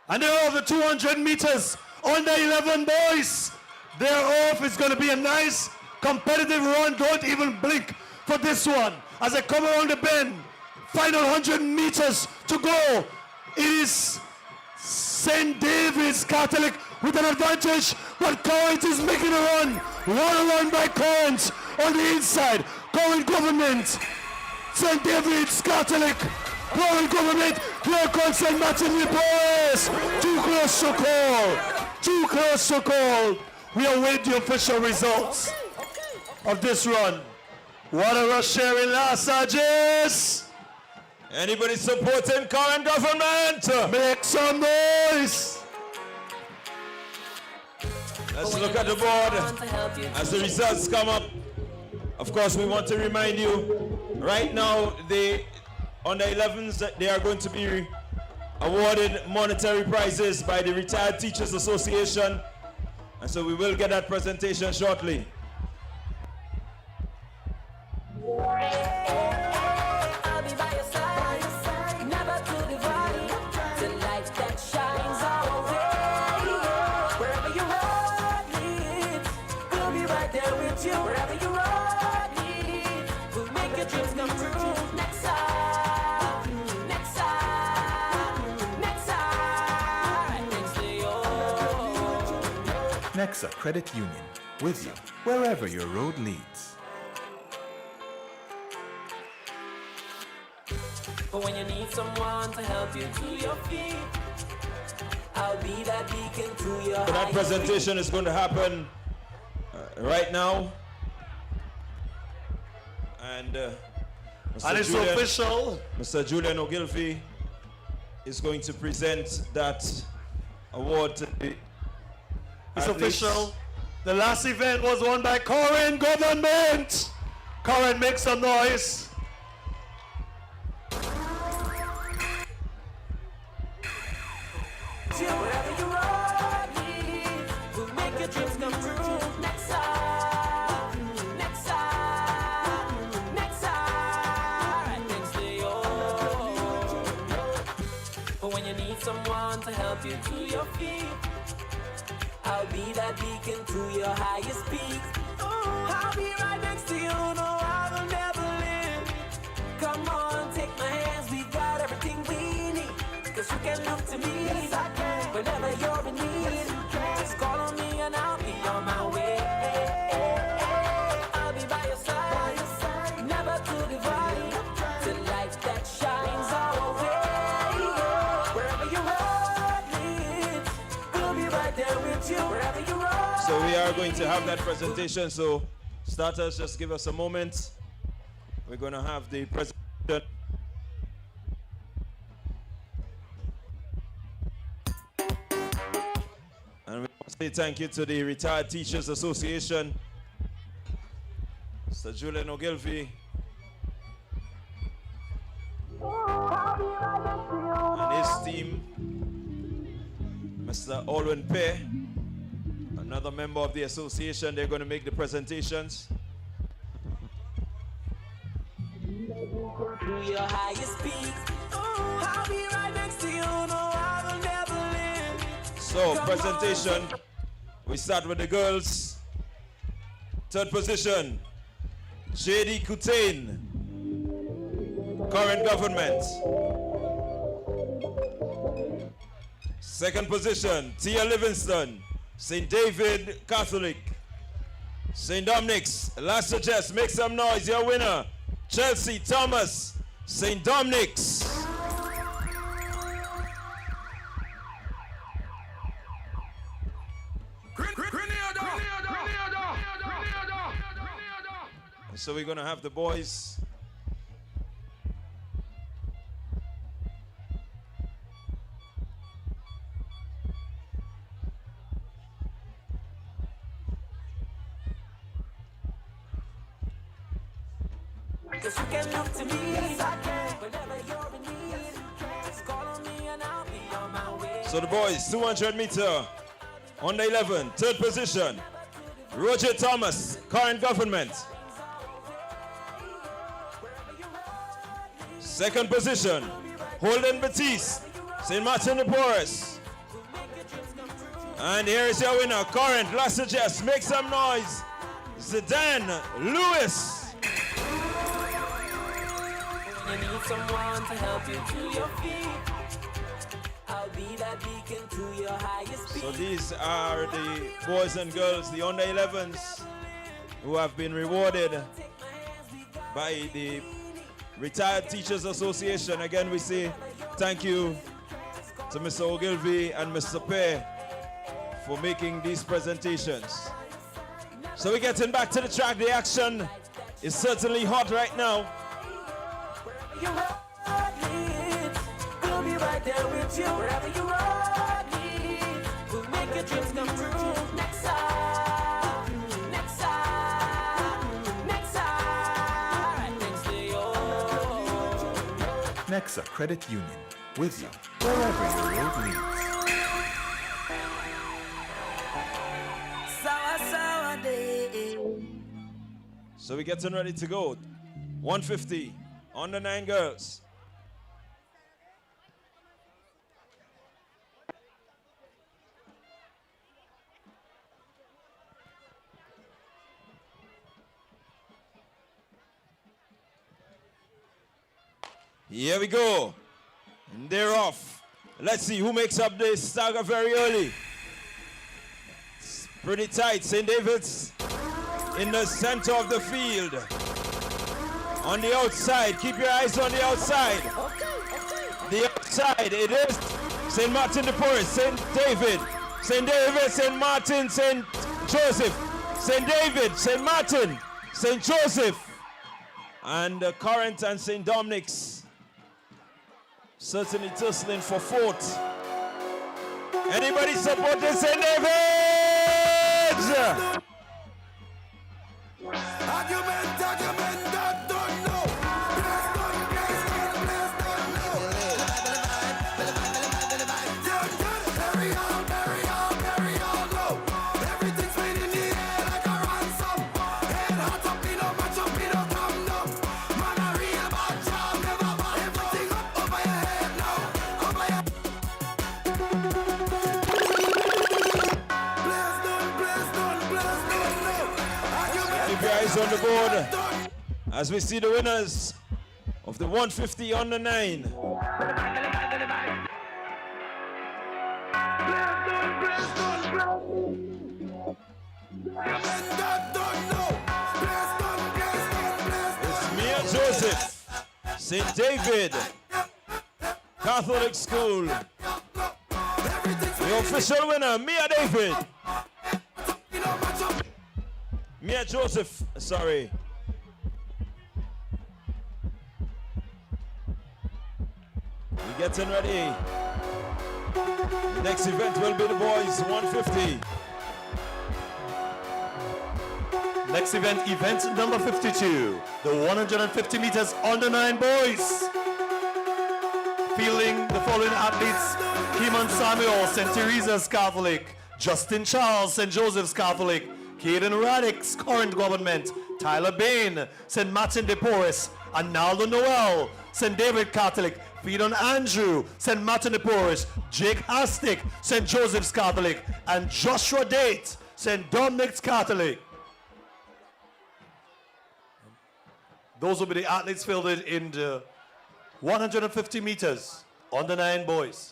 And they're off the 200 meters, under 11 boys. They're off. It's going to be a nice competitive run. Don't even blink for this one. As I come around the bend, final 100 meters to go. It is St.David'S Catholic with an advantage, but Current is making a run. What a run by Current on the inside. Current Government, St.David'S Catholic, Current Government, here comes St. Martin the boys. Too close to call. Too close to call. We await the official results of this run. What a rush here in Los Angeles. Anybody supporting Current Government? Make some noise. Let's look at the board as the results come up. Of course, we want to remind you, right now, the under 11s, they are going to be awarded monetary prizes by the Retired Teachers Association. And so we will get that presentation shortly. I'll be by your side, never to divide, the light that shines our way. Wherever your road leads, we'll be right there with you. Wherever your road leads, we'll make your dreams come true. Nexa, Nexa, Nexa, Nexa. Nexa Credit Union, with you wherever your road leads. But when you need someone to help you to your feet, I'll be that beacon to your So that presentation is going to happen right now. And it's official. Mr. Julian Ogilvie is going to present that award to the It's official. The last event was won by Current Government. Current, make some noise. Wherever you are, we'll make your dreams come true. Nexa, Nexa, Nexa. Right next to you. But when you need someone to help you to your feet, I'll be that beacon to your highest peak. I'll be right next to you. No, I will never leave. Come on, take my hands. We got everything we need. 'Cause you can look to me. Yes, I can. Whenever you're in need, just call on me and I'll be on my way. I'll be by your side, never to divide. The light that shines our way. Wherever you are, we'll be right there with you. Wherever you are. So we are going to have that presentation. So starters, just give us a moment. We're going to have the presentation. And we want to say thank you to the Retired Teachers Association, Mr. Julian Ogilvie, and his team, Mr. Alwyn Pear, another member of the association. They're going to make the presentations. To your highest peak, I'll be right next to you. No, I will never leave. So, presentation. We start with the girls. Third position, J.D. Kutain, current government. Second position, Tia Livingston, St. David Catholic. St. Dominic's, last suggest, make some noise, your winner, Chelsea Thomas, St. Dominic's. So we're gonna have the boys. Cause you can look to me. Yes, I can. Whenever you're in need, just call on me and I'll be on my way. So the boys, 200 meter, on the 11, third position, Roger Thomas, current government. Second position, Holden Batiste, St. Martin de Porres. And here is your winner, current, last suggest, make some noise, Zidane Lewis. When you need someone to help you to your feet, I'll be that beacon to your highest peak. So these are the boys and girls, the under 11s, who have been rewarded by the Retired Teachers Association. Again, we say thank you to Mr. Ogilvie and Mr. Pear for making these presentations. So we're getting back to the track. The action is certainly hot right now. You we'll be right there with you. Wherever you are, we'll make your dreams come true. Nexa, Nexa, Nexa, right next to you. Nexa Credit Union, with you wherever your road leads. So we're getting ready to go. 150 on the 9 girls. Here we go. And they're off. Let's see who makes up this saga very early. It's pretty tight. St. David's in the center of the field. On the outside, keep your eyes on the outside. The outside, it is St. Martin de Porres, St. David, St. Martin, St. Joseph, St. David, St. Martin, St. Joseph, and Current and St. Dominic's certainly tussling for fourth. Anybody supporting St. David's? Argument, Keep your eyes on the board as we see the winners of the 150 under 9. It's Mia Joseph, St. David Catholic School. The official winner, Mia David. Mia Joseph, sorry. We're getting ready. The next event will be the boys 150. Next event number 52, the 150 meters under 9 boys. Fielding the following athletes: Keeman Samuel, St. Teresa's Catholic; Justin Charles, St. Joseph's Catholic; Caden Radix, Current Government; Tyler Bain, St. Martin de Porres; Arnaldo Noel, St. David Catholic; Pheidon Andrew, St. Martin de Porres; Jake Hastick, St. Joseph's Catholic; and Joshua Date, St. Dominic's Catholic. Those will be the athletes fielded in the 150 meters under 9 boys.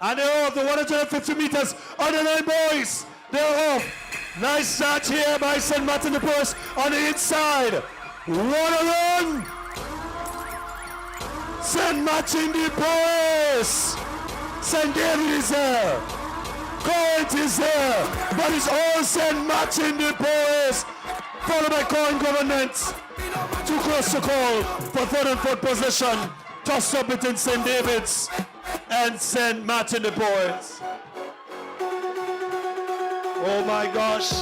And they're off the 150 meters under 9 boys. They're off. Nice start here by St. Martin de Porres on the inside. What a run! St. Martin de Porres. St. David is there. Corinth is there. But it's all St. Martin de Porres. Followed by Corinth Government. Too close to call for third and fourth position. Tossed up between St. David's and St. Martin de Porres. Oh my gosh.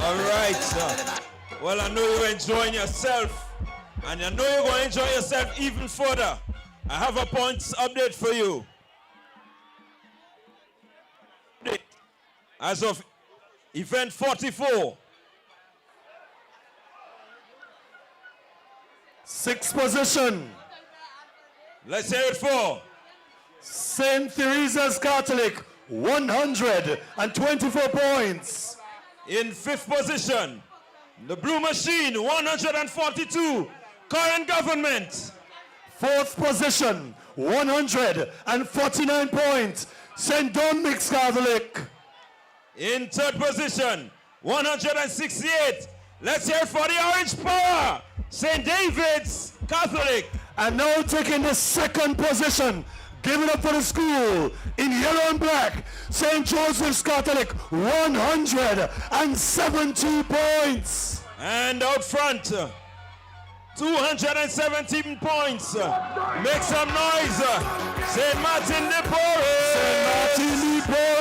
All right. Well, I know you're enjoying yourself, and I know you're going to enjoy yourself even further. I have a points update for you. As of event 44. 6th position. Let's hear it for St. Teresa's Catholic, 124 points. In 5th position, the Blue Machine, 142. Current Government. 4th position, 149 points. St. Dominic's Catholic. In 3rd position, 168. Let's hear it for the Orange Power, St. David's Catholic. And now taking the 2nd position, give it up for the school in yellow and black, St. Joseph's Catholic, 170 points. And out front, 217 points. Make some noise, St. Martin de Porres. St. Martin de Porres.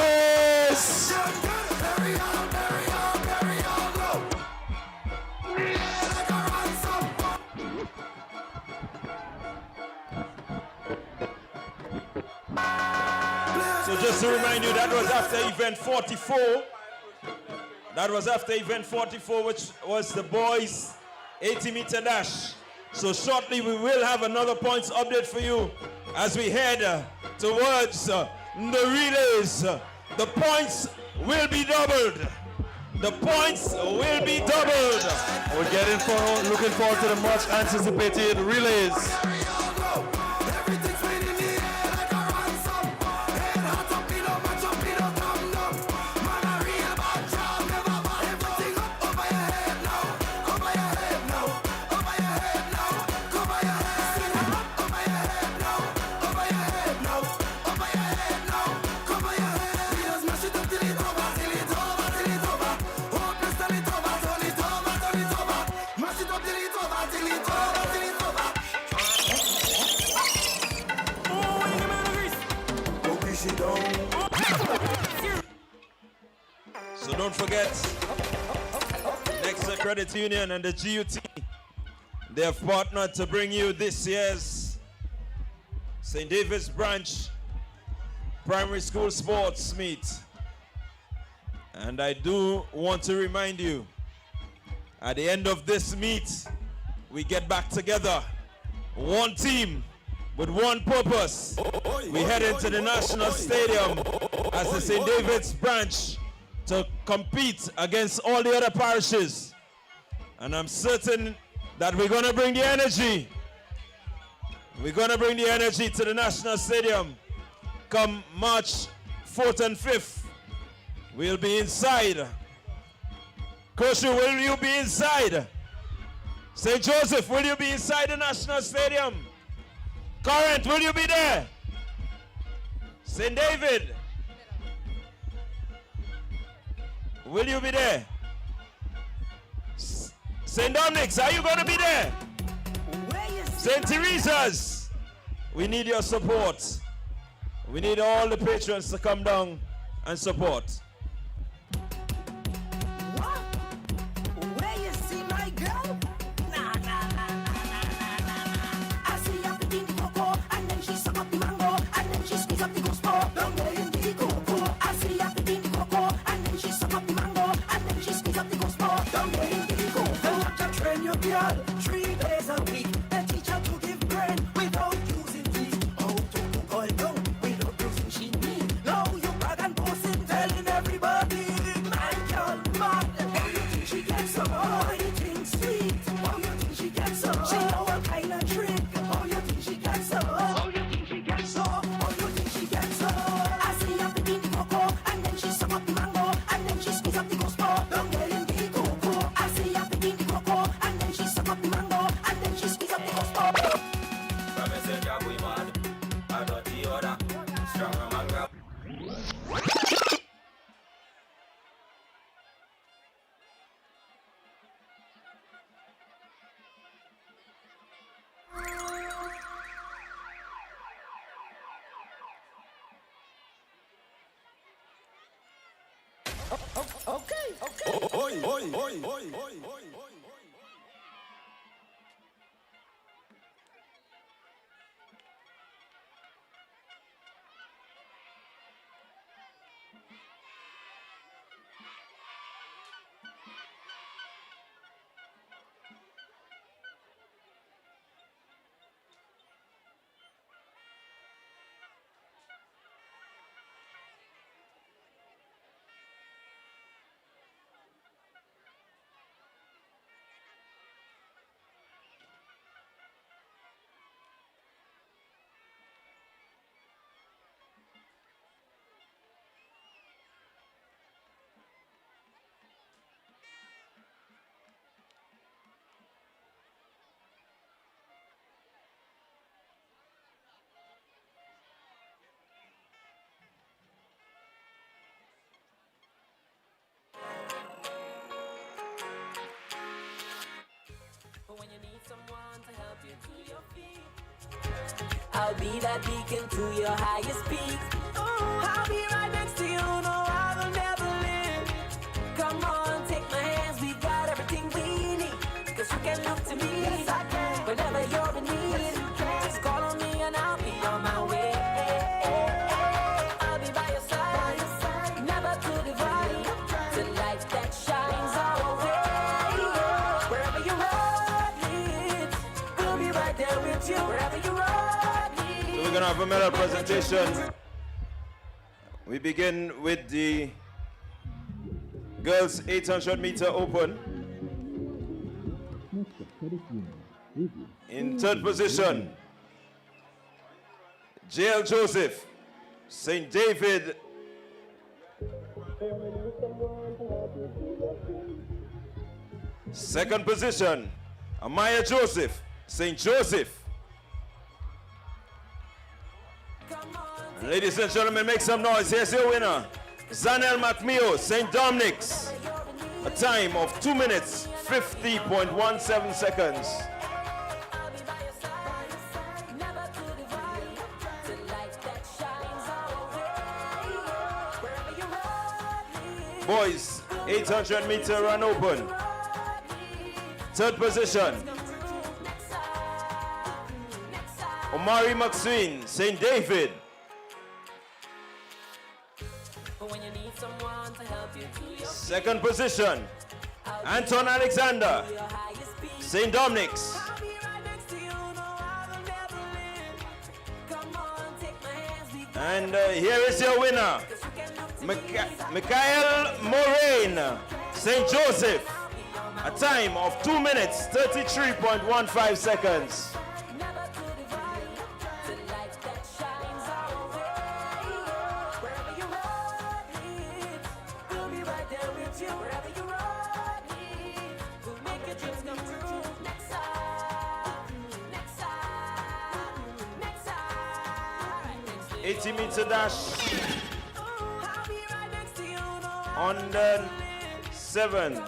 So just to remind you, that was after event 44. That was after event 44, which was the boys' 80-meter dash. So shortly we will have another points update for you as we head towards the relays. The points will be doubled. The points will be doubled. We're looking forward to the much anticipated relays. don't forget, Nexa Credit Union and the GUT, they have partnered to bring you this year's St. David's Branch Primary School Sports Meet. And I do want to remind you, at the end of this meet, we get back together, one team with one purpose. We head into the National Stadium as the St. David's Branch to compete against all the other parishes. And I'm certain that we're going to bring the energy. We're going to bring the energy to the National Stadium come March 4th and 5th. We'll be inside. Koshu, will you be inside? St. Joseph, will you be inside the National Stadium? Corinth, will you be there? St. David, will you be there? St. Dominic's, are you going to be there? St. Teresa's, we need your support. We need all the patrons to come down and support. Where you see my girl? Nah, nah, nah, nah, nah, nah, nah. I see her picking the cocoa, and then she suck up the mango, and then she squeeze up the gusto. Down there in the cocoa. I see her picking the cocoa, and then she suck up the mango, and then she squeeze up the gusto. Down there in the cocoa. Don't have to train your girl 3 days a week. They teach her to give brain without using teeth. How to cook oil down without using she need. Now you brag and boasting, telling everybody, my girl mad. How you think she gets so? How you think sweet? How you think she gets so? She know what kind of trick. How you think she gets so? How you think she gets so? How you think she gets so? I see her picking the cocoa, and then she suck up the mango, and then she squeeze up the gusto. Down there in the cocoa. I see her picking the cocoa, and then she suck up the mango, and then she squeeze up the gusto. From a set up, we mad. I got the order. Strong man grab. Okay. Oi. When you need someone to help you to your feet, I'll be that beacon to your highest peak. I'll be right next to you, no, I will never leave. Come on, take my hands, we've got everything we need. Cause you can look to me, yes, I can. Whenever you're in need, yes, just call on me and I'll be on my way. I'll be by your side, never to divide. The light that shines our way. Wherever you're at, we'll be right there with you. Wherever you're at. So we're going to have a medal presentation. We begin with the girls 800 meter open. In third position, JL Joseph, St. David. Second position, Amaya Joseph, St. Joseph. And ladies and gentlemen, make some noise. Here's your winner, Zanel McMeo, St. Dominic's. A time of 2 minutes, 50.17 seconds. Boys 800 meter run open. Third position, Omari McSween, St. David. Second position, Anton Alexander, St. Dominic's. And here is your winner, Michael Moraine, St. Joseph, a time of 2 minutes, 33.15 seconds. Wherever you run, we'll make your dreams come true. Nexa, Nexa, Nexa. 80 meter dash on the 7.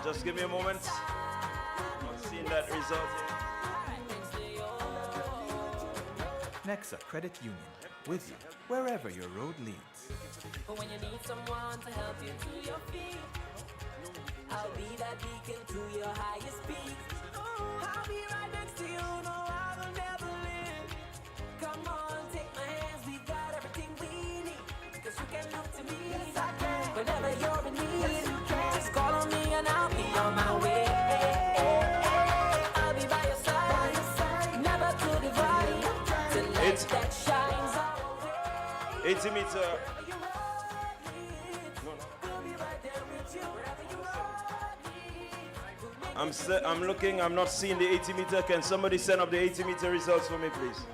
Just give me a moment. I'm seeing that result here. Nexa Credit Union, with you wherever your road leads. When you need someone to help you to your feet, I'll be that beacon to your highest peak. I'll be right next to you, no, I will never leave. Come on, take my hands, we got everything we need. Cause you can look to me, yes, I can. Whenever you're in need, yes, you can. Just call on me and I'll be on my way. I'll be by your side, never to divide. The light that shines our way. 80 meter. I'm looking, I'm not seeing the 80 meter. Can somebody send up the 80 meter results for me, please?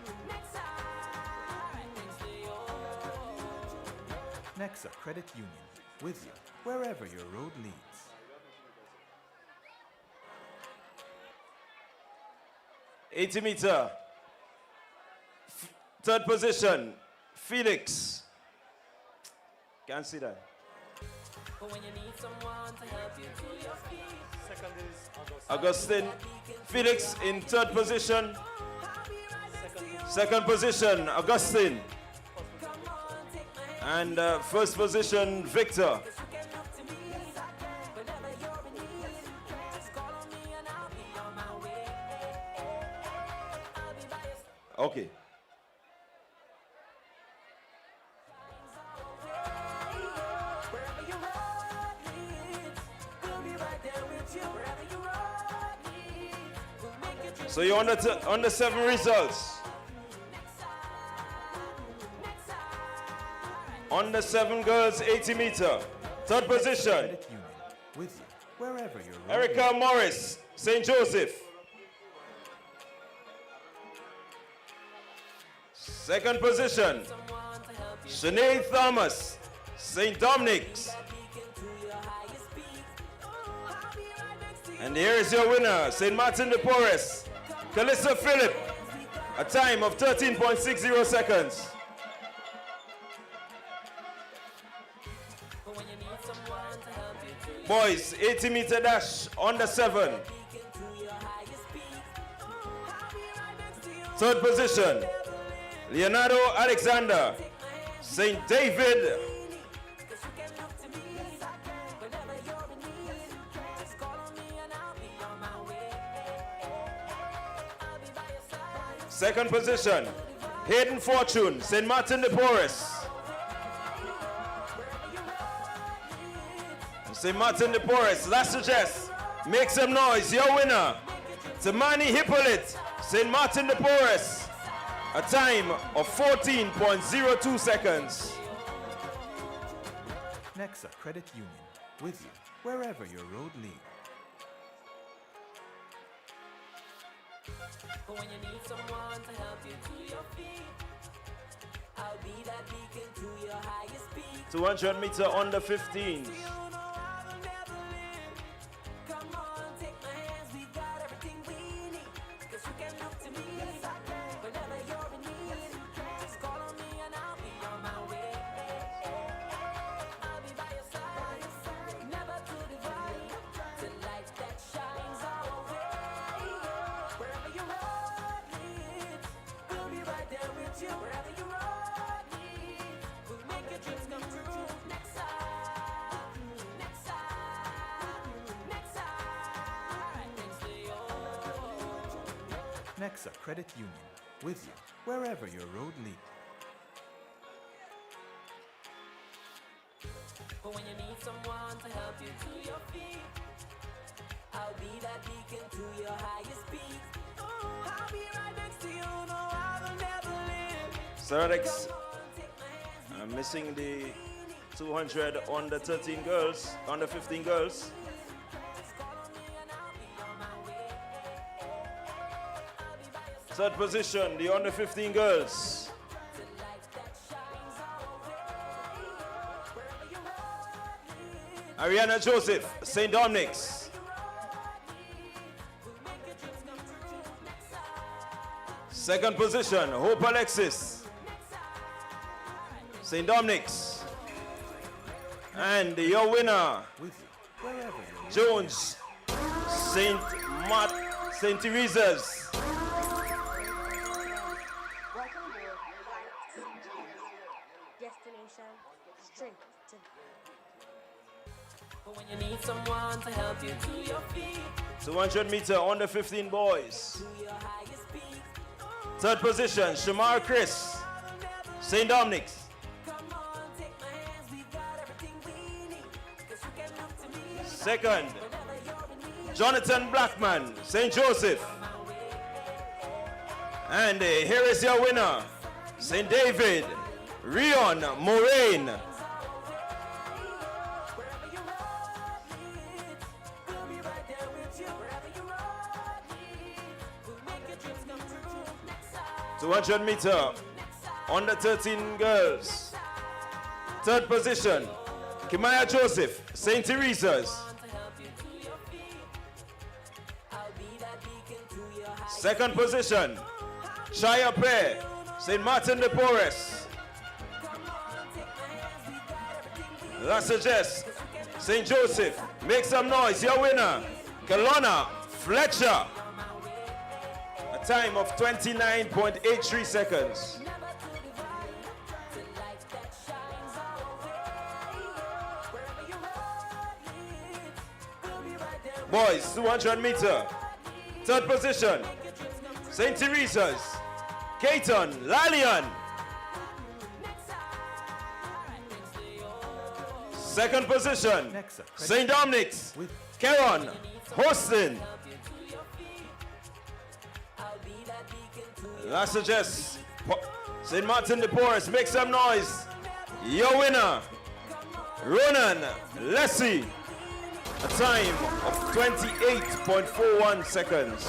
Nexa Credit Union, with you wherever your road leads. $80 meter. Third position, Felix. Can't see that. When you need someone to help you to your feet. Second is Augustine. Felix in third position. Second position, Augustine. And first position, Victor. Okay. So you're on the 7 results. On the 7 girls, 80 meter. Third position, with you wherever you're road Erica Morris, St. Joseph. Second position, Sinead Thomas, St. Dominic's. And here is your winner, St. Martin de Porres, Calissa Phillip, a time of 13.60 seconds. Boys, 80 meter dash on the 7. Third position, Leonardo Alexander, St. David. Second position, Hayden Fortune, St. Martin de Porres. St. Martin de Porres, last suggest, make some noise, your winner, Tamani Hippolyte, St. Martin de Porres, a time of 14.02 seconds. Nexa Credit Union, with you wherever your road leads. When you need someone to help you to your feet, I'll be that beacon to your highest peak. 200 meter on the 15. Come on, take my hands, we got everything we Nexa Credit Union, with you wherever your road leads. But when you need someone to help you to your feet, I'll be that beacon to your highest peak. I'll be right next to you, no, I will never live. Certix, I'm missing the 200 under 13 girls, under 15 girls. Third position, the under 15 girls. Ariana Joseph, St.David'S. Second position, Hope Alexis, St.David'S. And your winner, Jones, St. Teresa's. Destination straight to. But when you need someone to help you to your feet, 200 meter under 15 boys. Third position, Shamar Chris, St.David'S. Second, Jonathan Blackman, St. Joseph. And here is your winner, St. David, Rion Moraine. .200 meter under 13 girls. Third position, Kimaya Joseph, St. Teresa's. Second position, Shaya Pe, St. Martin de Porres. Lasajes, St. Joseph, make some noise, your winner, Kelowna Fletcher. A time of 29.83 seconds. Boys, 200 meter. Third position, St. Teresa's, Caton Lalian. Second position, St.David'S, Karen Hostin. Last suggest, St. Martin de Porres, make some noise. Your winner, Ronan Leslie. A time of 28.41 seconds.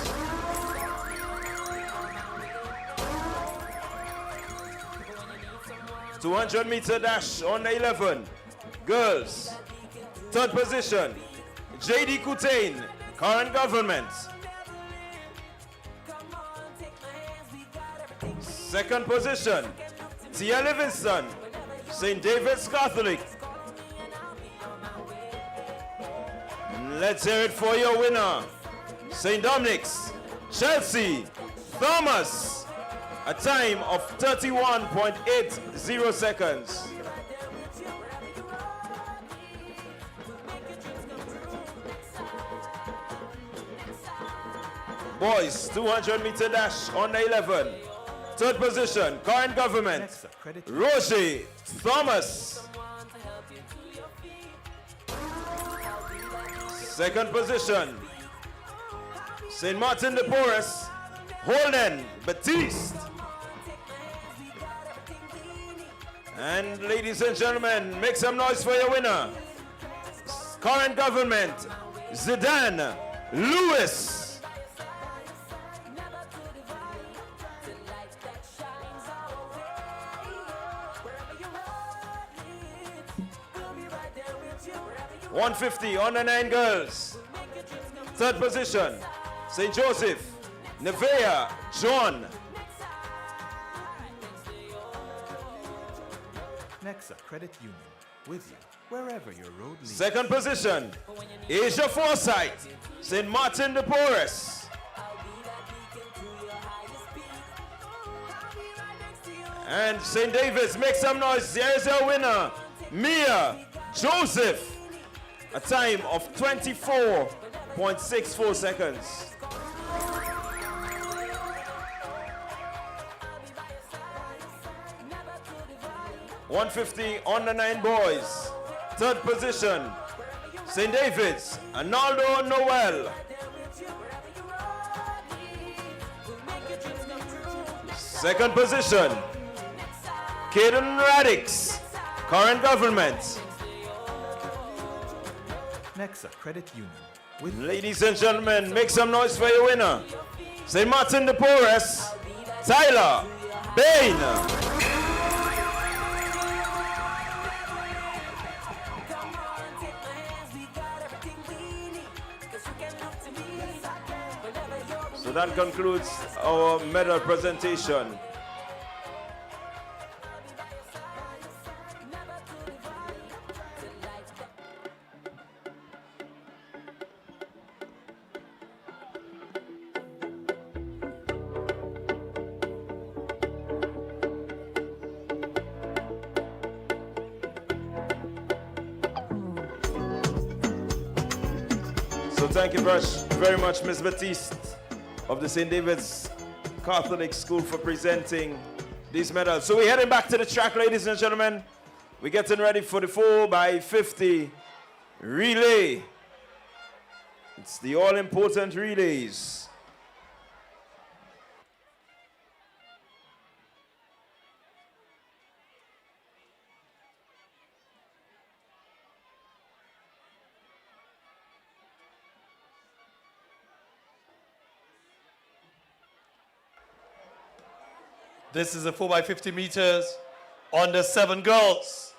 .200 meter dash on 11. Girls. Third position, J.D. Coutain, current government. Second position, Tia Livingston, St. David'S Catholic. Let's hear it for your winner, St.David'S, Chelsea Thomas. A time of 31.80 seconds. Boys, 200 meter dash on 11. Third position, current government, Roger Thomas. Second position, St. Martin de Porres, Holden Batiste. And ladies and gentlemen, make some noise for your winner, current government, Zidane Lewis. .150 on the 9 girls. Third position, St. Joseph, Nevea John. Nexa Credit Union, with you wherever your road leads. Second position, Asia Forsyth, St. Martin de Porres. And St. David's, make some noise. Here's your winner, Mia Joseph. A time of 24.64 seconds. 150 under 9 boys. Third position, St. David's, Arnaldo Noel. Second position, Caden Radix, current government. Nexa Credit Union. Ladies and gentlemen, make some noise for your winner. St. Martin de Porres, Tyler Bain. So that concludes our medal presentation. So thank you very much, Ms. Batiste of the St. David's Catholic School for presenting these medals. So we're heading back to the track, ladies and gentlemen. We're getting ready for the 4x50 relay. It's the all-important relays. This is a 4x50 meters on the 7 girls.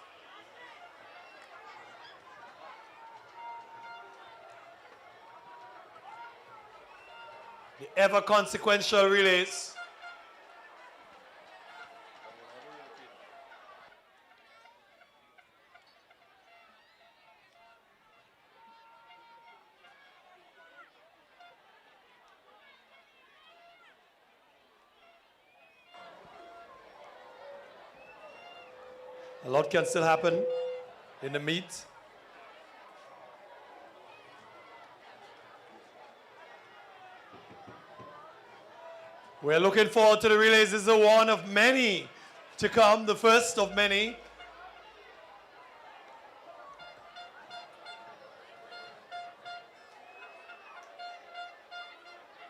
The ever consequential relays. A lot can still happen in the meet. We're looking forward to the relays. This is the one of many to come, the first of many.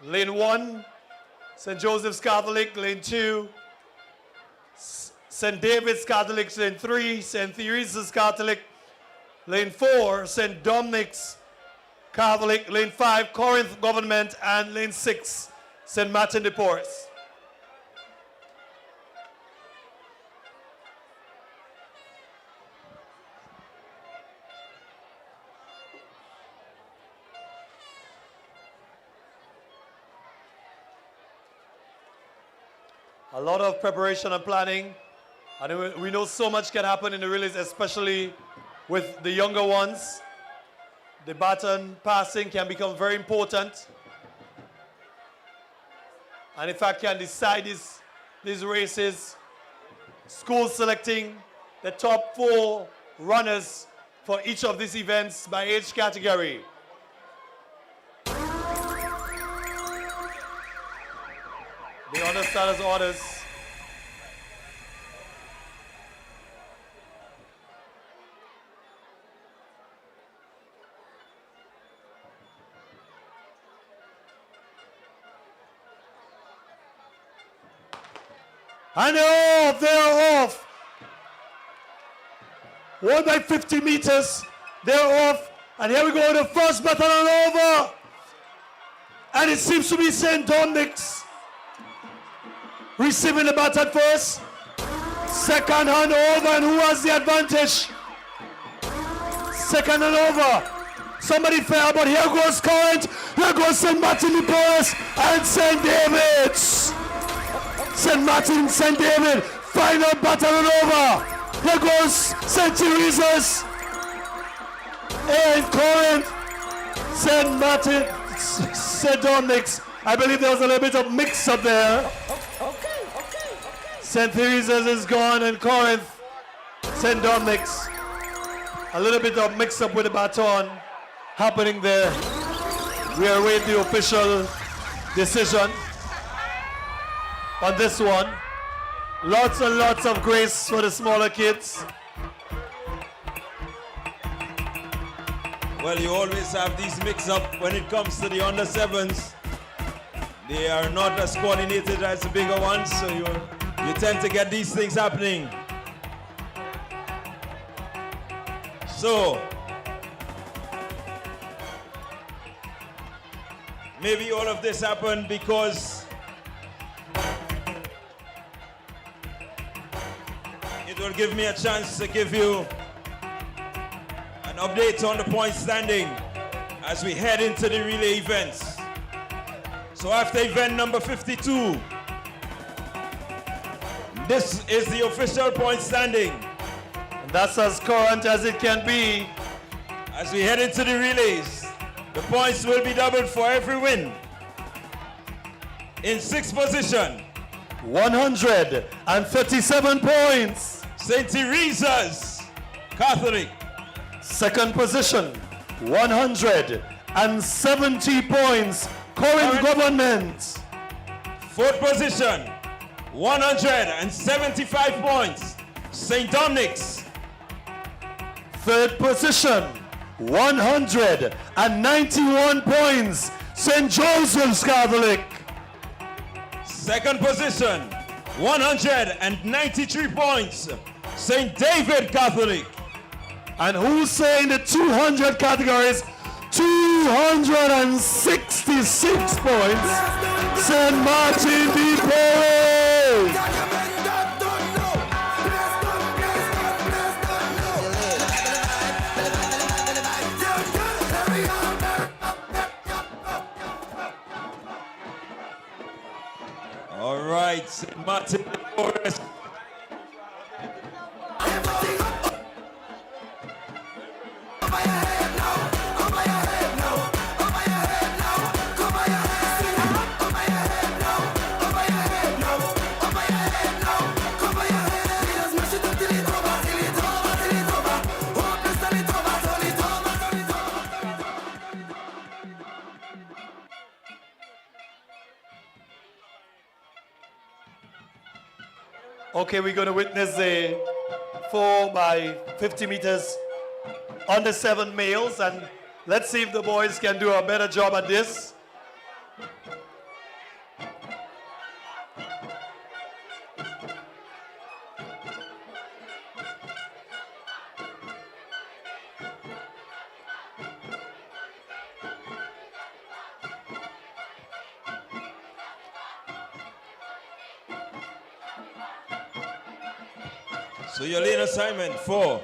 Lane 1, St. Joseph's Catholic. Lane 2, St. David's Catholic. Lane 3, St. Teresa's Catholic. Lane 4, St. Dominic's Catholic. Lane 5, Corinth Government. And lane 6, St. Martin de Porres. A lot of preparation and planning. And we know so much can happen in the relays, especially with the younger ones. The baton passing can become very important. And in fact can decide these races. Schools selecting the top 4 runners for each of these events by age category. They understand as orders. And they're off. 1 by 50 meters, they're off. And here we go, the first baton over. And it seems to be St. Dominic's receiving the baton first. Second hand over, and who has the advantage? Second hand over. Somebody fell, but here goes Corinth. Here goes St. Martin de Porres and St. David's. St. Martin, St. David, final baton over. Here goes St. Teresa's and Corinth, St. Martin, St. Dominic's. I believe there was a little bit of mix up there. St. Teresa's is gone and Corinth, St. Dominic's. A little bit of mix up with the baton happening there. We await the official decision on this one. Lots and lots of grace for the smaller kids. Well, you always have these mix-up when it comes to the under 7s. They are not as coordinated as the bigger ones, so you tend to get these things happening. So, maybe all of this happened because it will give me a chance to give you an update on the point standing as we head into the relay events. So after event number 52, this is the official point standing. And that's as current as it can be. As we head into the relays, the points will be doubled for every win. In 6th position, 137 points. St. Teresa's Catholic. 2nd position, 170 points. Corinth Government. 4th position, 175 points. St. Dominic's. 3rd position, 191 points. St. Joseph's Catholic. 2nd position, 193 points. St. David Catholic. And who's saying the 200 categories? 266 points. St. Martin de Porres. All right, St. Martin de Porres. Okay, we're going to witness a 4 by 50 meters under 7 males, and let's see if the boys can do a better job at this. So your lane assignment for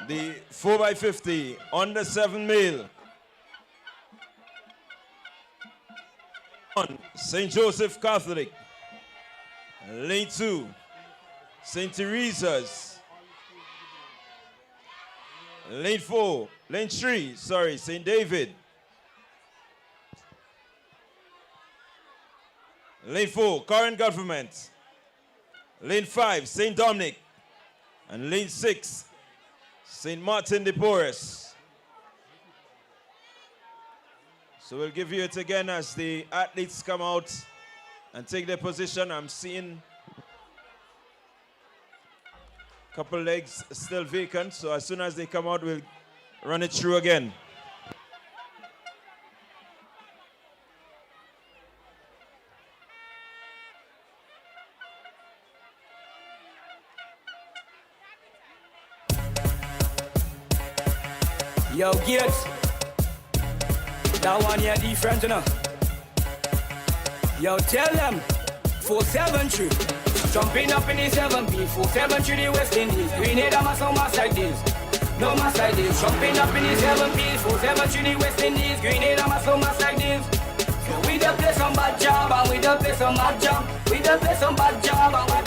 the 4x50 under 7 male. On St. Joseph Catholic. Lane 2, St. Teresa's. Lane 3, St. David. Lane 4, Current Government. Lane 5, St. Dominic. And lane 6, St. Martin de Porres. So we'll give you it again as the athletes come out and take their position. I'm seeing a couple legs still vacant, so as soon as they come out, we'll run it through again. Yo, Gates, that one here different, you know. Yo, tell them, 473, jumping up in the 7B, 473 the West Indies, Grenada must no mass like this, no mass like this. Jumping up in the 7B, 473 the West Indies, Grenada must no mass like this. So we done play some bad job, and we done play some bad job, we done play some bad job, and we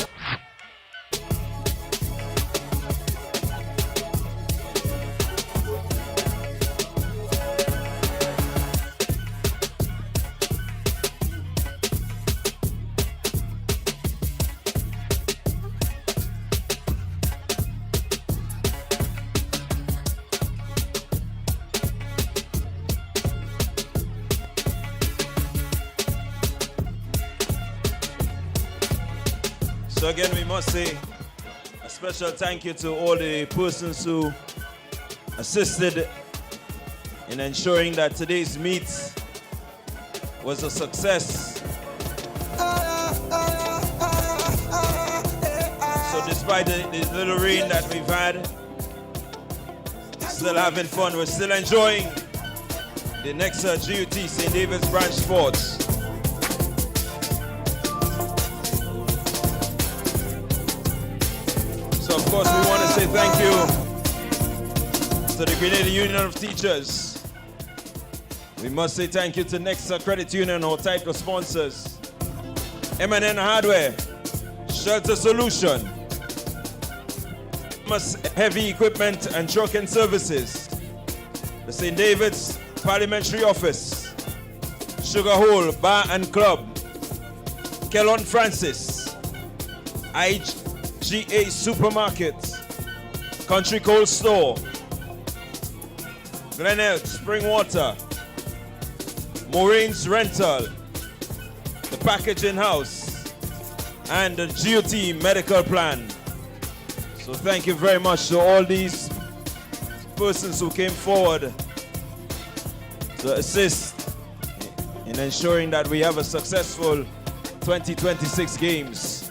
So again, we must say a special thank you to all the persons who assisted in ensuring that today's meet was a success. So despite the little rain that we've had, still having fun. We're still enjoying the Nexa-Gut St. David's branch sports. So of course we want to say thank you to the Grenada Union of Teachers. We must say thank you to Nexa Credit Union, our title sponsors. M&N Hardware, Shelter Solution, Heavy Equipment and Trucking Services, the St. David's Parliamentary Office, Sugar Hole Bar and Club, Kellon Francis, IGA Supermarket, Country Cold Store, Glenelg Spring Water, Maureen's Rental, the Packaging House, and the GOT Medical Plan. So thank you very much to all these persons who came forward to assist in ensuring that we have a successful 2026 games.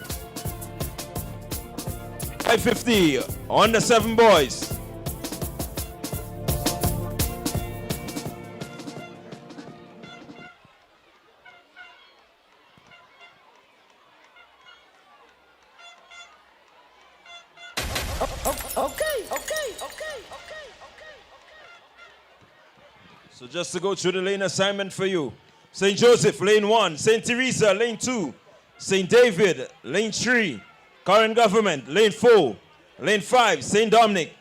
550 on the 7 boys. So just to go through the lane assignment for you. St. Joseph, lane 1. St. Teresa, lane 2. St. David, lane 3. Current Government, lane 4. Lane 5, St. Dominic.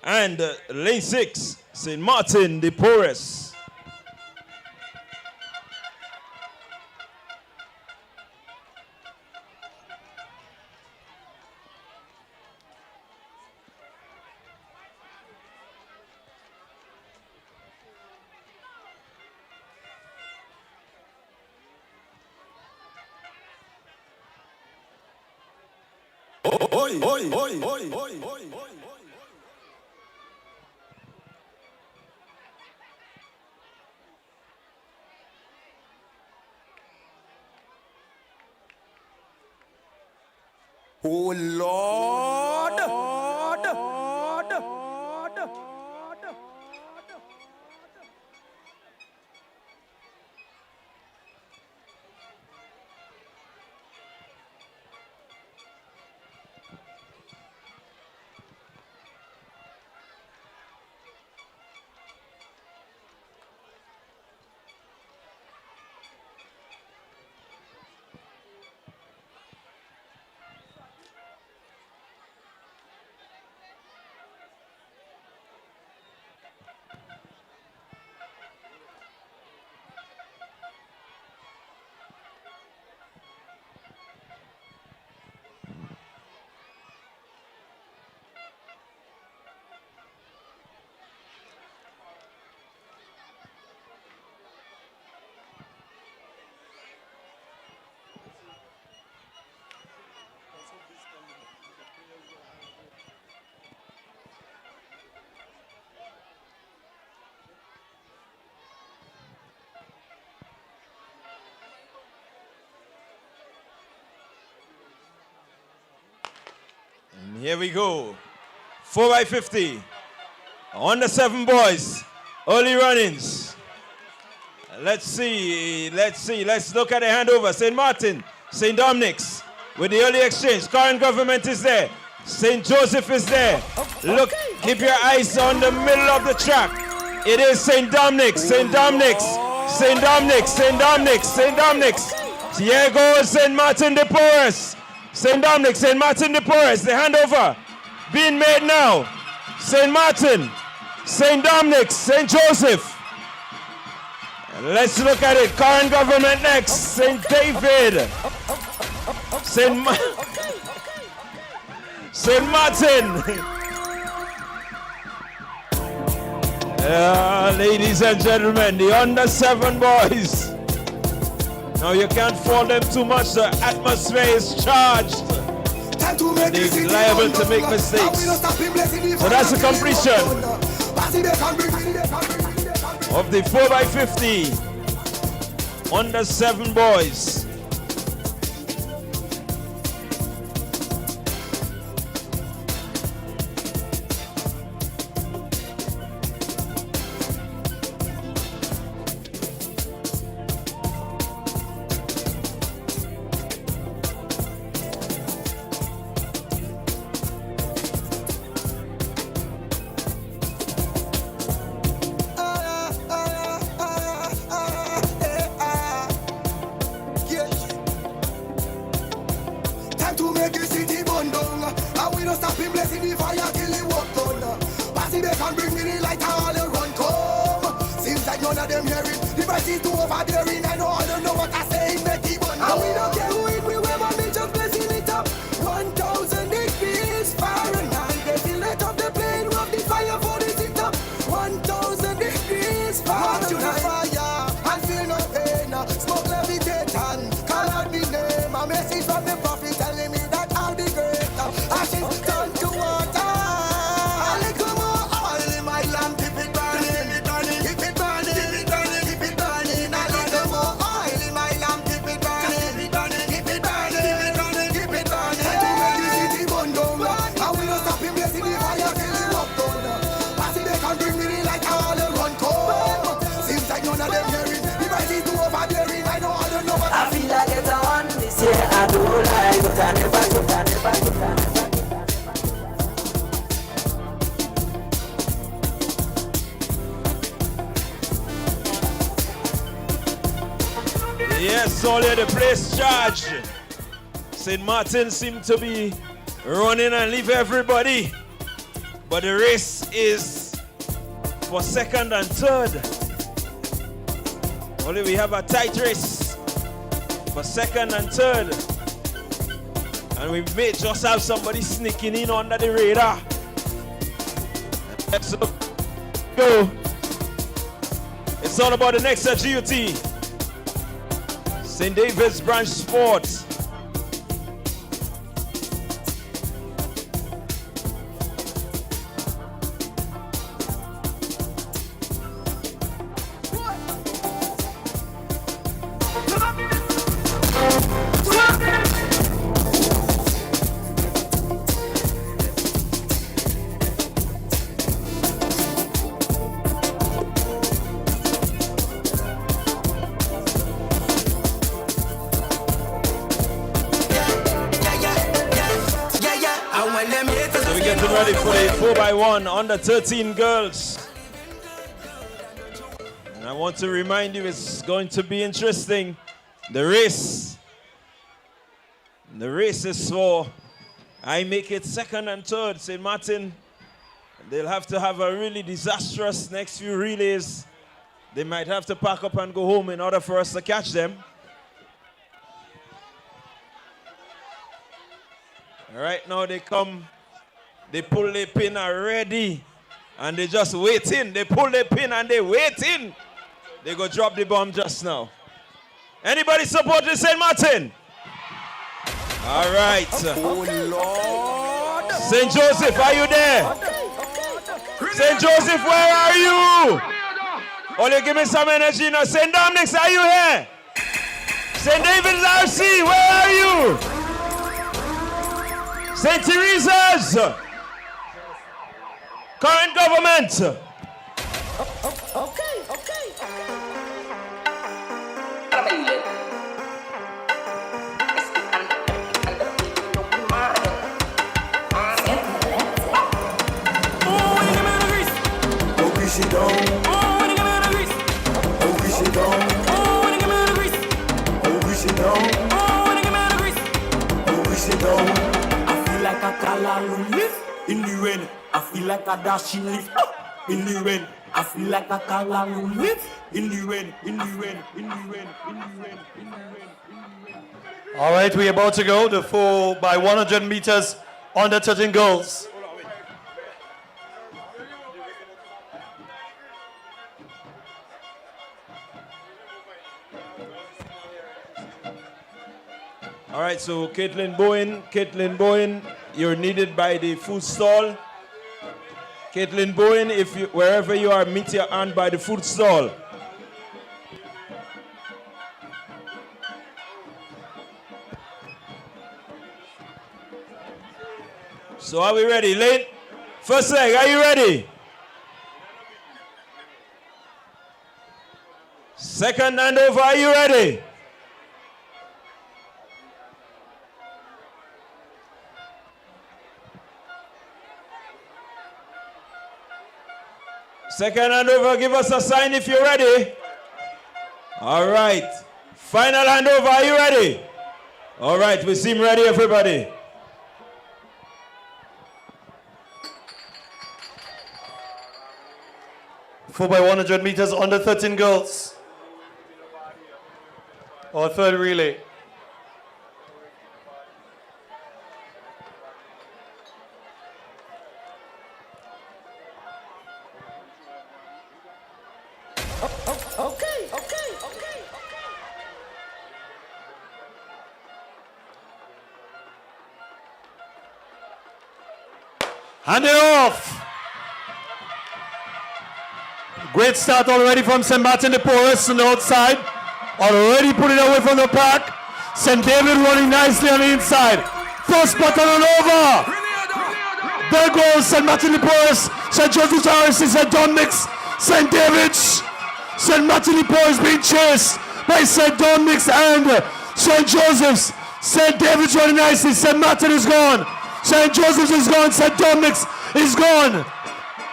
And lane 6, St. Martin de Porres. Oh Lord. And here we go. 4x50. On the 7 boys. Early runnings. Let's see. Let's look at the handover. St. Martin, St. Dominic's with the early exchange. Current Government is there. St. Joseph is there. Look, keep your eyes on the middle of the track. It is St. Dominic's, St. Dominic's, St. Dominic's, St. Dominic's, St. Dominic's. Here goes St. Martin de Porres. St. Dominic, St. Martin de Porres, the handover being made now. St. Martin, St. Dominic, St. Joseph. Let's look at it. Current Government next. St. David. St. Martin. Ladies and gentlemen, the under 7 boys. Now you can't fault them too much. The atmosphere is charged. They're liable to make mistakes. So that's the completion of the 4x50 under 7 boys. Yes, only the place charged. St. Martin seemed to be running and leave everybody. But the race is for second and third. Only we have a tight race for second and third. And we may just have somebody sneaking in under the radar. Let's go. It's all about the Nexa-Gut. St.David'S Branch Sports. Ready for the 4x1 under 13 girls. And I want to remind you it's going to be interesting. The race is for I make it second and third. St. Martin, they'll have to have a really disastrous next few relays. They might have to pack up and go home in order for us to catch them. Right now they come. They pull their pin already, and they just waiting. They pull their pin and they waiting. They go drop the bomb just now. Anybody supporting St. Martin? All right. Oh, Lord. St. Joseph, are you there? St. Joseph, where are you? Only give me some energy now. St. Dominic's, are you here? St. David'S RC, where are you? St. Teresa's. Current government. Okay. She don't. Oh, we she don't. Oh, we she don't. Oh, we she don't. I feel like a color lift in the rain. I feel like a dashing lift in the rain. I feel like a color lift in the rain. All right, we're about to go the 4x100 meters under 13 girls. All right, so Caitlin Bowen, you're needed by the food stall. Caitlin Bowen, wherever you are, meet your aunt by the food stall. So are we ready, Lane? First leg, are you ready? Second handover, are you ready? Second handover, give us a sign if you're ready. All right. Final handover, are you ready? All right, we seem ready, everybody. Four by 100 meters, under 13 girls. Our third relay. Okay. Hand it off. Great start already from St. Martin de Porres on the outside. Already put it away from the pack. St. David running nicely on the inside. First button on over. There goes St. Martin de Porres. St. Joseph's RSC, St. Dominic's, St. David's. St. Martin de Porres being chased by St. Dominic's and St. Joseph's. St. David's running nicely. St. Martin is gone. St. Joseph's is gone. St. Dominic's is gone.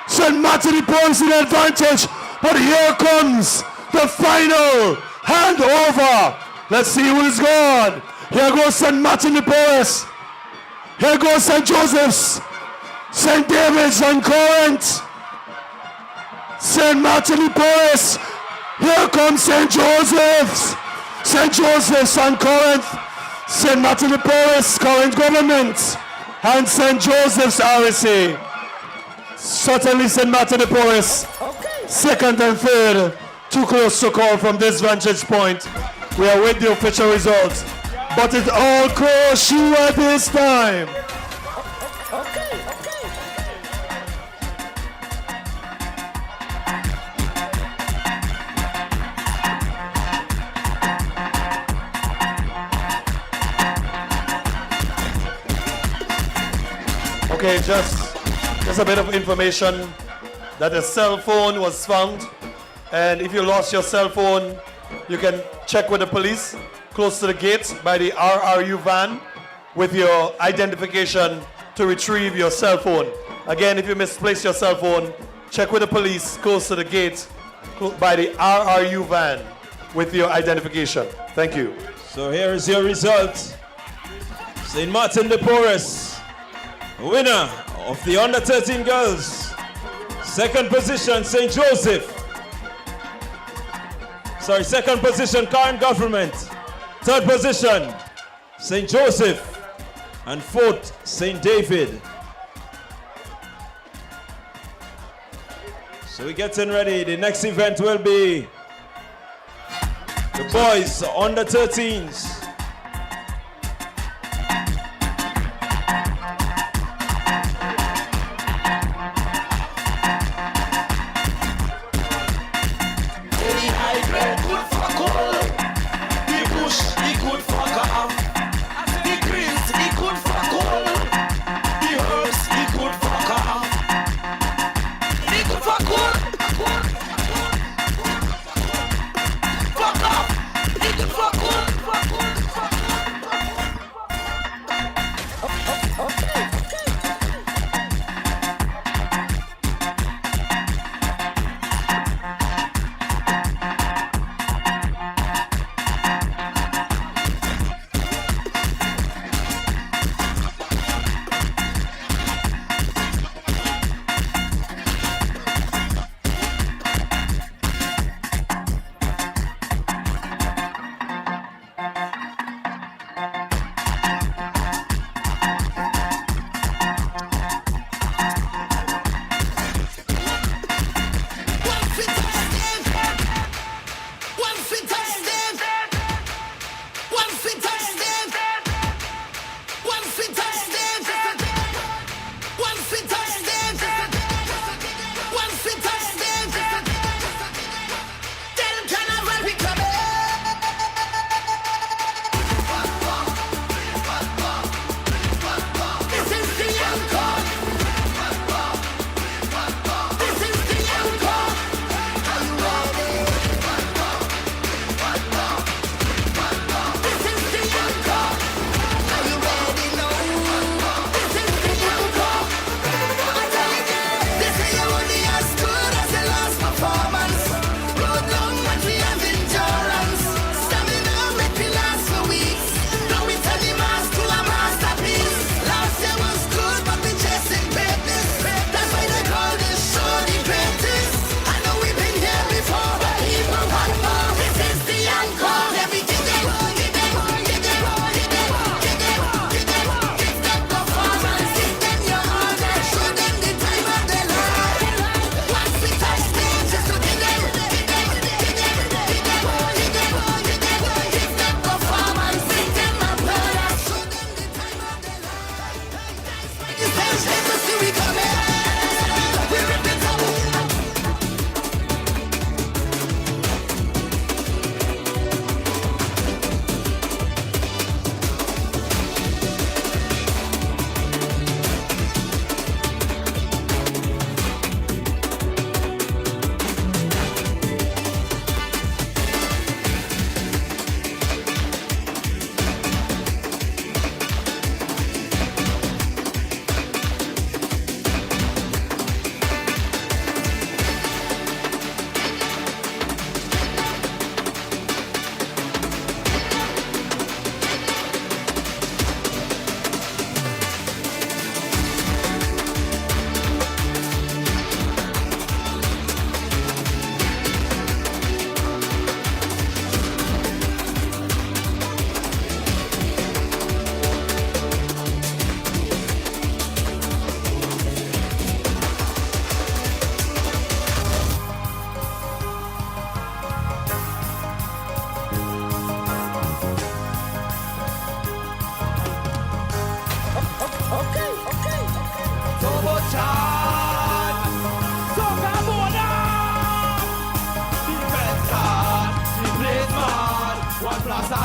St. Martin de Porres in advantage. But here comes the final handover. Let's see who is gone. Here goes St. Martin de Porres. Here goes St. Joseph's. St. David's and Corinth. St. Martin de Porres. Here comes St. Joseph's. St. Joseph's and Corinth. St. Martin de Porres, Corinth Government. And St. Joseph's RSA. Certainly St. Martin de Porres. Second and third. Too close to call from this vantage point. We await the official results. But it all cross you at this time. Okay, just a bit of information that a cell phone was found, and if you lost your cell phone, you can check with the police close to the gate by the RRU van with your identification to retrieve your cell phone. Again, if you misplace your cell phone, check with the police close to the gate by the RRU van with your identification. Thank you. So here is your result. St. Martin de Porres, winner of the under 13 girls. Second position, St. Joseph. Sorry, second position, Current Government. Third position, St. Joseph. And fourth, St. David. So we're getting ready. The next event will be the boys under 13s. Fuck off!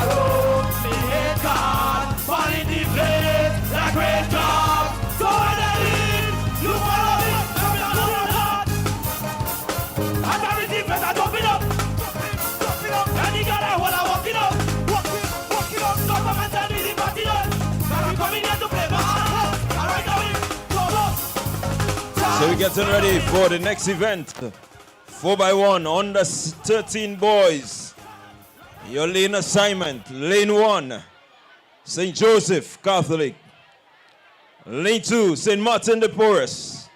room, me hate God, fall in the place, like great God. So when I leave, you follow me, come here, Lord God. As I receive it, I jump it up. And you gotta hold on, walk it up. Walk it up, government and the party done. Now we coming here to play ball. All right, now we go up. So we're getting ready for the next event. 4x1 under 13 boys. Your lane assignment. Lane 1, St. Joseph Catholic. Lane 2, St. Martin de Porres.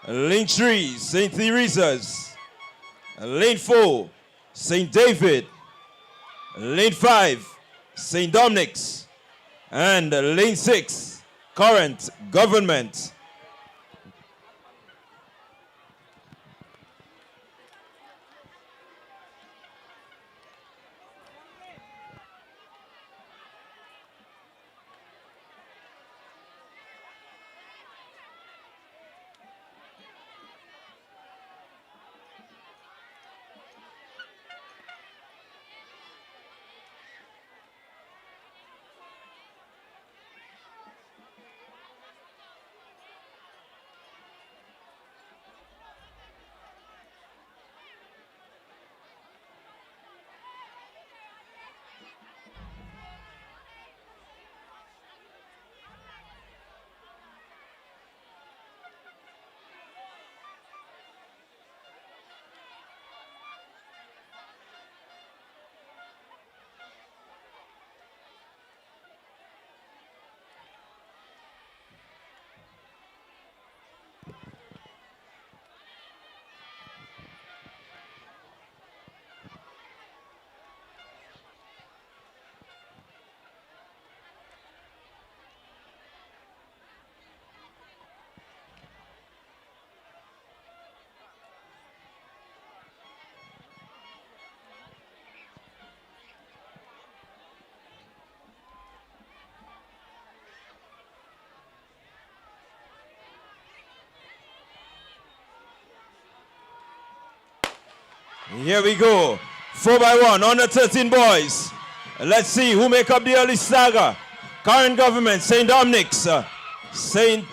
Lane 3, St. Teresa's. Lane 4, St. David. Lane 5, St. Dominic's. And lane 6, Current Government. Here we go. 4x1 under 13 boys. Let's see who make up the early saga. Current Government, St. Dominic's. St.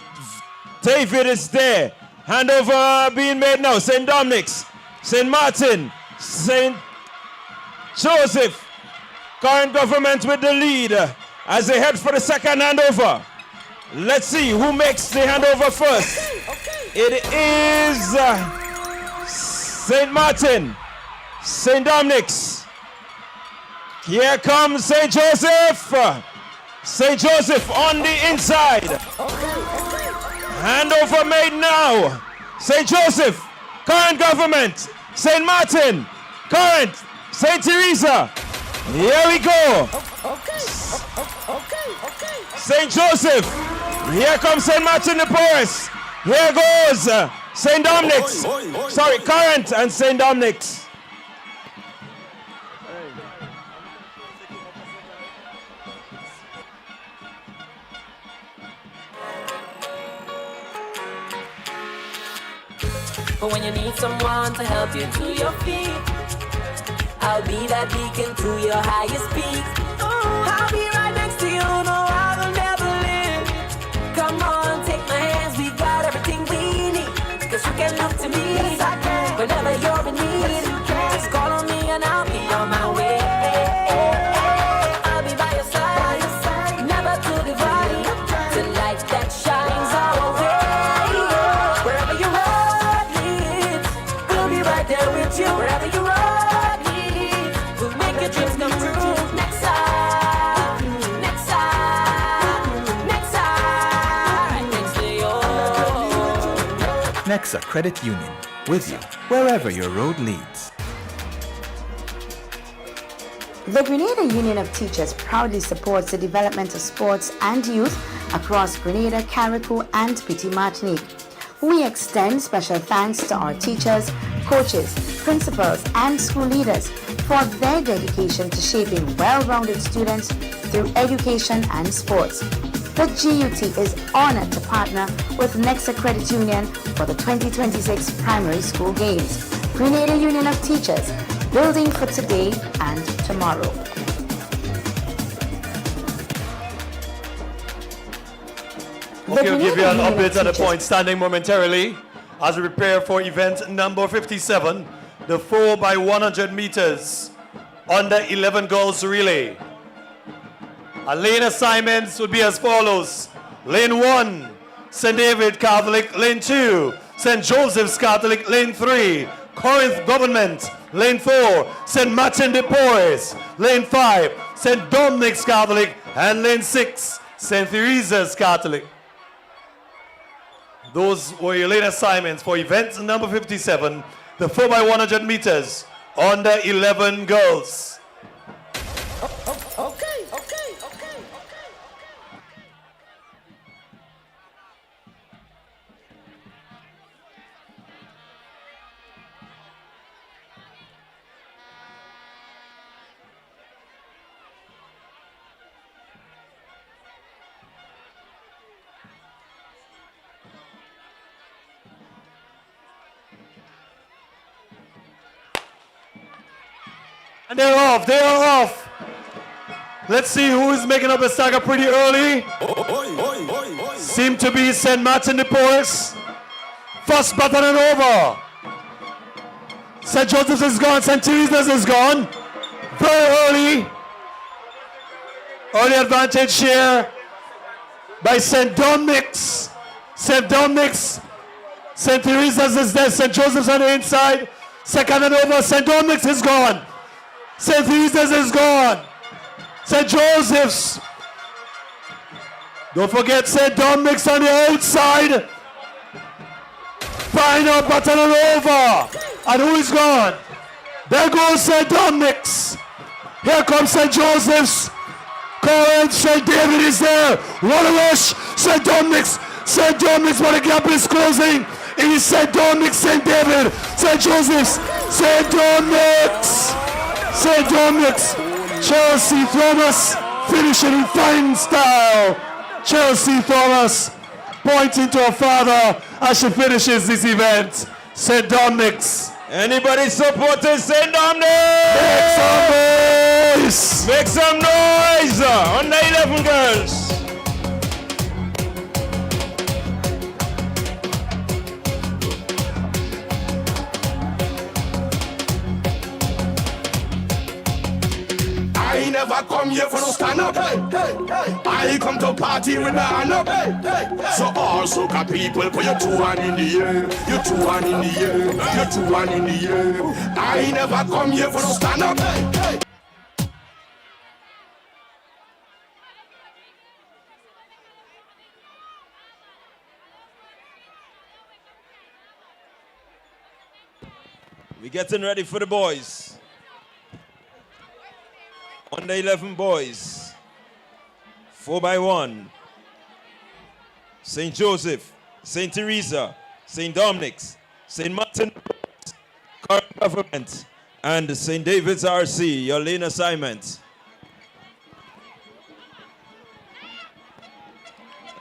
David'S there. Handover being made now. St. Dominic's, St. Martin, St. Joseph. Current Government with the lead as they head for the second handover. Let's see who makes the handover first. It is St. Martin, St. Dominic's. Here comes St. Joseph. St. Joseph on the inside. Handover made now. St. Joseph, Current Government, St. Martin, Current, St. Teresa. Here we go. St. Joseph. Here comes St. Martin de Porres. Here goes St. Dominic's. Sorry, Current and St. Dominic's. But when you need someone to help you to your feet, I'll be that beacon to your highest peak. I'll be right next to you, no, I will never leave. Come on, take my hands, we got everything we need. Cause you can look to me, yes, I can. Whenever you're in need, just call on me and I'll be on my way. I'll be by your side, never to divide, the light that shines our way. Wherever you are, there with you, wherever you are, we'll make your dreams come true. Nexa, Nexa, Nexa, right next to you. Nexa Credit Union, with you wherever your road leads. The Grenada Union of Teachers proudly supports the development of sports and youth across Grenada, Carriacou, and Petit Martinique. We extend special thanks to our teachers, coaches, principals, and school leaders for their dedication to shaping well-rounded students through education and sports. The GUT is honored to partner with Nexa Credit Union for the 2026 Primary School Games. Grenada Union of Teachers, building for today and tomorrow. Okay, we'll give you an update at the point standing momentarily as we prepare for event number 57, the 4x100 meters under 11 girls relay. Our lane assignments would be as follows. Lane 1, St. David Catholic. Lane 2, St. Joseph's Catholic. Lane 3, Corinth Government. Lane 4, St. Martin de Porres. Lane 5, St. Dominic's Catholic. And lane 6, St. Teresa's Catholic. Those were your lane assignments for event number 57, the 4x100 meters under 11 girls. Okay. And they're off. Let's see who is making up the saga pretty early. Seem to be St. Martin de Porres. First button and over. St. Joseph's is gone, St. Teresa's is gone. Very early. Early advantage here by St. Dominic's. St. Teresa's is there, St. Joseph's on the inside. Second and over, St. Dominic's is gone. St. Teresa's is gone. St. Joseph's. Don't forget St. Dominic's on the outside. Final button and over. And who is gone? There goes St. Dominic's. Here comes St. Joseph's. Corinth, St. David is there. What a rush. St. Dominic's, but the gap is closing. It is St. Dominic's, St. David, St. Joseph's, St. Dominic's. St. Dominic's, Chelsea Thomas finishing in fine style. Chelsea Thomas pointing to her father as she finishes this event. St. Dominic's. Anybody supporting St. Dominic's? Make some noise! On the 11 girls. I never come here for no stand up. I come to party with my hand up. So all soca people put your 2 hands in the air. Your 2 hands in the air. Your 2 hands in the air. I never come here for no stand up. We're getting ready for the boys. On the 11 boys, 4x1, St. Joseph, St. Teresa, St. Dominic's, St. Martin, Current Government, and St. David's RC, your lane assignment.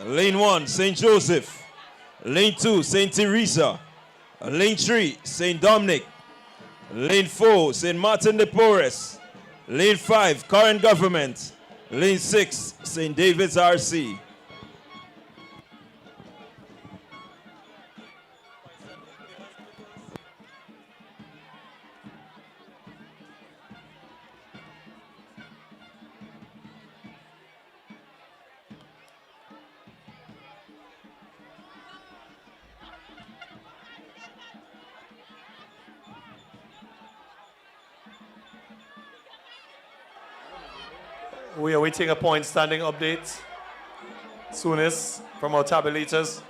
Lane 1, St. Joseph. Lane 2, St. Teresa. Lane 3, St. Dominic. Lane 4, St. Martin de Porres. Lane 5, Current Government. Lane 6, St. David's RC. We are waiting a point standing update soonest from our tabulators.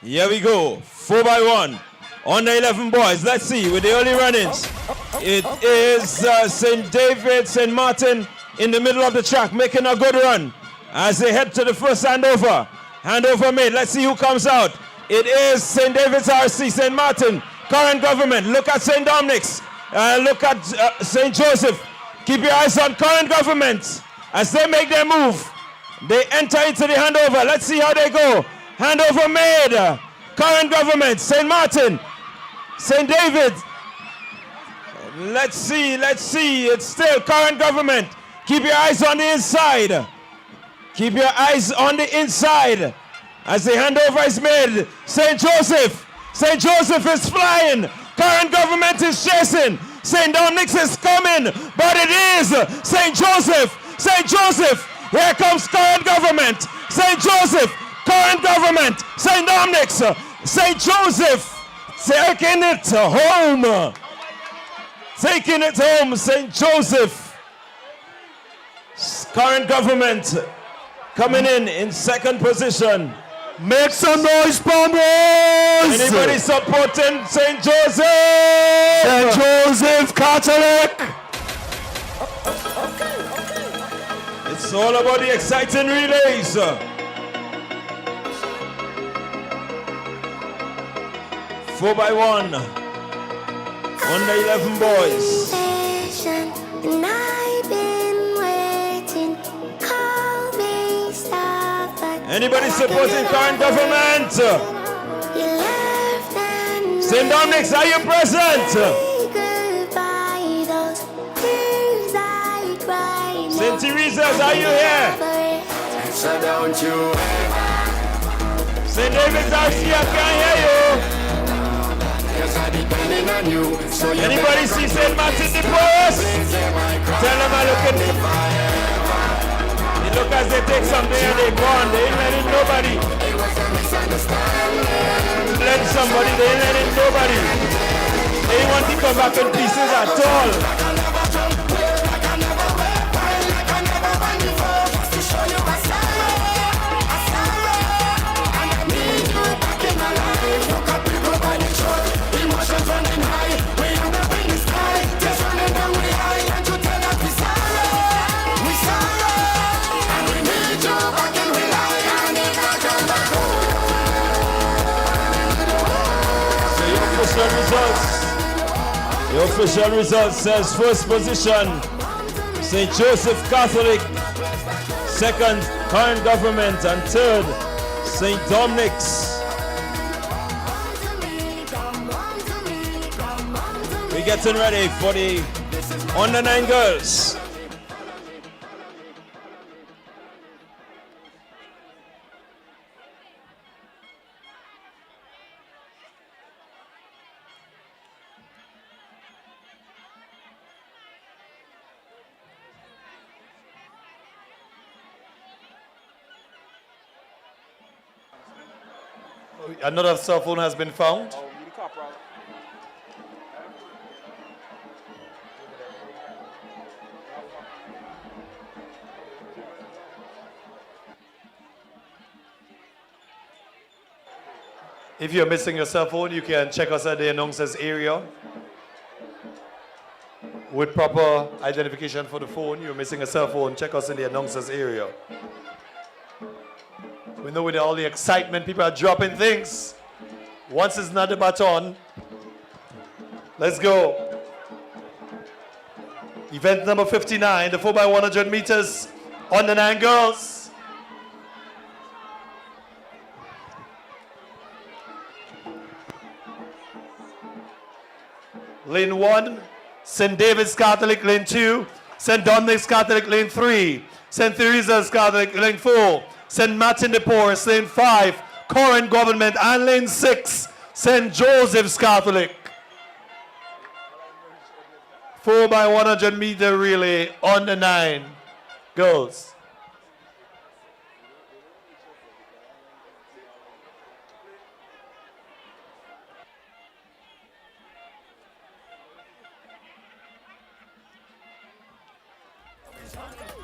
Here we go, 4x1 on the 11 boys. Let's see with the early run-ins. It is St. David, St. Martin in the middle of the track making a good run as they head to the first handover. Handover made. Let's see who comes out. It is St. David's RC, St. Martin, Current Government. Look at St. Dominic's. Look at St. Joseph. Keep your eyes on Current Government. As they make their move, they enter into the handover. Let's see how they go. Handover made. Current Government, St. Martin, St. David. Let's see. It's still current government. Keep your eyes on the inside. Keep your eyes on the inside. As the handover is made, St. Joseph is flying. Current government is chasing. St.David'S is coming, but it is St. Joseph. Here comes current government. St. Joseph, current government. St.David'S, St. Joseph, taking it home. St. Joseph. Current government coming in second position. Make some noise, bombers! Anybody supporting St. Joseph? St. Joseph Catholic! It's all about the exciting relays. 4x1. Under 11 boys. Anybody supporting current government? St.David'S, are you present? St. Teresa's, are you here? St. David's RC, I can't hear you. Anybody see St. Martin de Porres? Tell them I'm looking. They look as they take something and they gone. They ain't letting nobody. Let somebody, they ain't letting nobody. They ain't want to come back in pieces at all. The official results says first position St. Joseph Catholic, second current government, and third St.David'S. We're getting ready for the under 9 girls. Another cell phone has been found. If you're missing your cell phone, you can check us at the announcers area. With proper identification for the phone, you're missing a cell phone, check us in the announcers area. We know with all the excitement, people are dropping things. Once it's not the baton, let's go. Event number 59, the 4x100 meters under 9 girls. Lane 1, St.David'S Catholic, lane 2, St.David'S Catholic, lane 3, St. Teresa's Catholic, lane 4, St. Martin de Porres, lane 5, current government, and lane 6, St. Joseph's Catholic. 4x100 meter relay under 9 girls.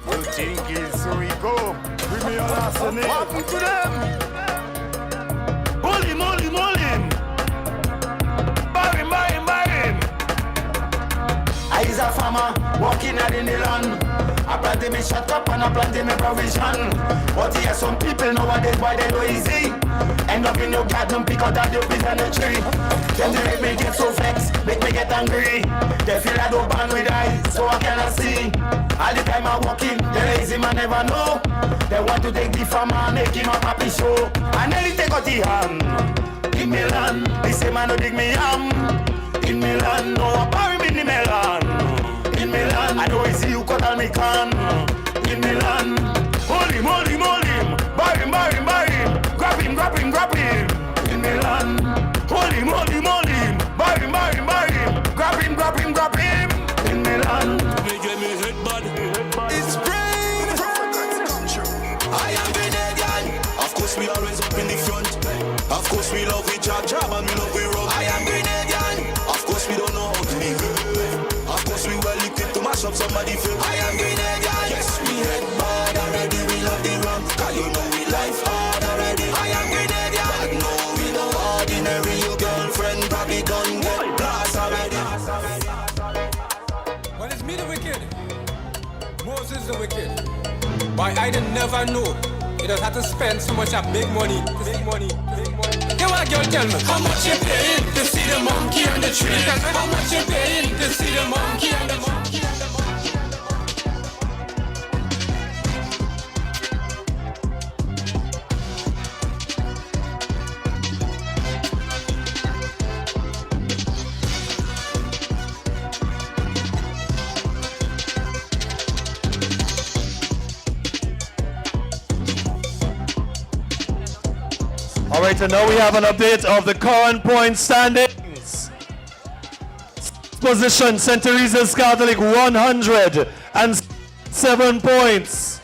You think it's so we go? Bring me your last name. What happened to them? Hold him. Bury him. I is a farmer walking out in the land. I planted me shut up and I planted me provision. But here some people nowadays why they do easy. End up in your garden, pick out of your piano tree. Then they make me get so vexed, make me get angry. They feel I don't ban with eyes, so I cannot see. All the time I walk in, the lazy man never know. They want to take the farmer and make him a happy show. And then he take out the ham in Milan. They say man no dig me ham in Milan. No, I bury me the melon. In Milan, I know I see you cut on me can. In Milan, hold him, hold him, hold him. Buy him, buy him, buy him. Grab him, grab him, grab him. In Milan, hold him, hold him, hold him. Buy him, buy him, buy him. Grab him, grab him, grab him. In Milan, Me get me head bad. It's brain. I am Grenadian. Of course we always up in the front. Of course we love we job and we love we rub. I am Grenadian. Of course we don't know how to behave. Of course we well equipped to mash up somebody feel. I am Grenadian. Yes, we head bad already. We love the run. Cause you know we life hard already. I am Grenadian. But no, we no ordinary. Your girlfriend probably done get blast already. Well, it's me the wicked. Moses the wicked. Why I didn't never know. You don't have to spend so much of big money. Big money. Big money. You want a girl tell me how much you paying to see the monkey on the tree? How much you paying to see the monkey on the monkey on the monkey? All right, and now we have an update of the current point standings. Position, St. Teresa's Catholic, 107 points.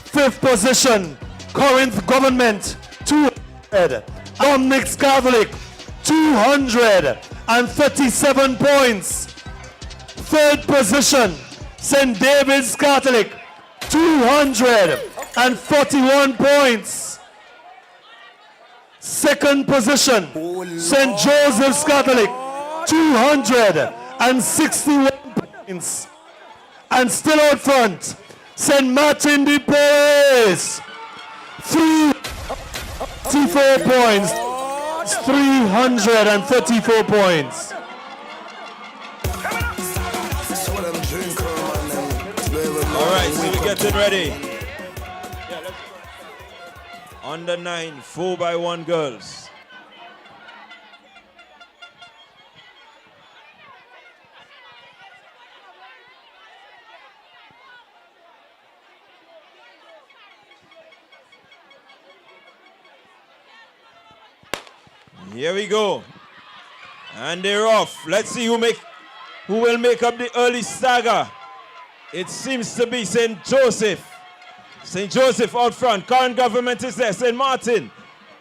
Fifth position, Corinth Government, 200. Dominics Catholic, 237 points. Third position, St. David's Catholic, 241 points. Second position, St. Joseph's Catholic, 261 points. And still out front, St. Martin de Porres, 334 points. 334 points. All right, so we're getting ready. Under 9, 4x1 girls. Here we go. And they're off. Let's see who will make up the early saga. It seems to be St. Joseph. St. Joseph out front. Current government is there. St. Martin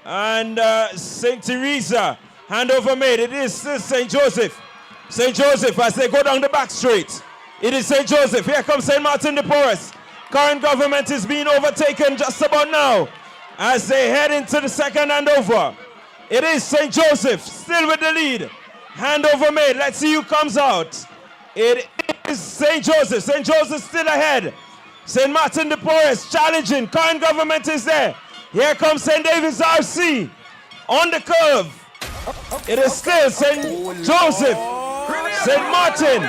and St. Teresa. Handover made. It is St. Joseph. St. Joseph as they go down the back straight. It is St. Joseph. Here comes St. Martin de Porres. Current government is being overtaken just about now as they head into the second handover. It is St. Joseph still with the lead. Handover made. Let's see who comes out. It is St. Joseph. St. Joseph still ahead. St. Martin de Porres challenging. Current government is there. Here comes St.David'S RC on the curve. It is still St. Joseph, St. Martin,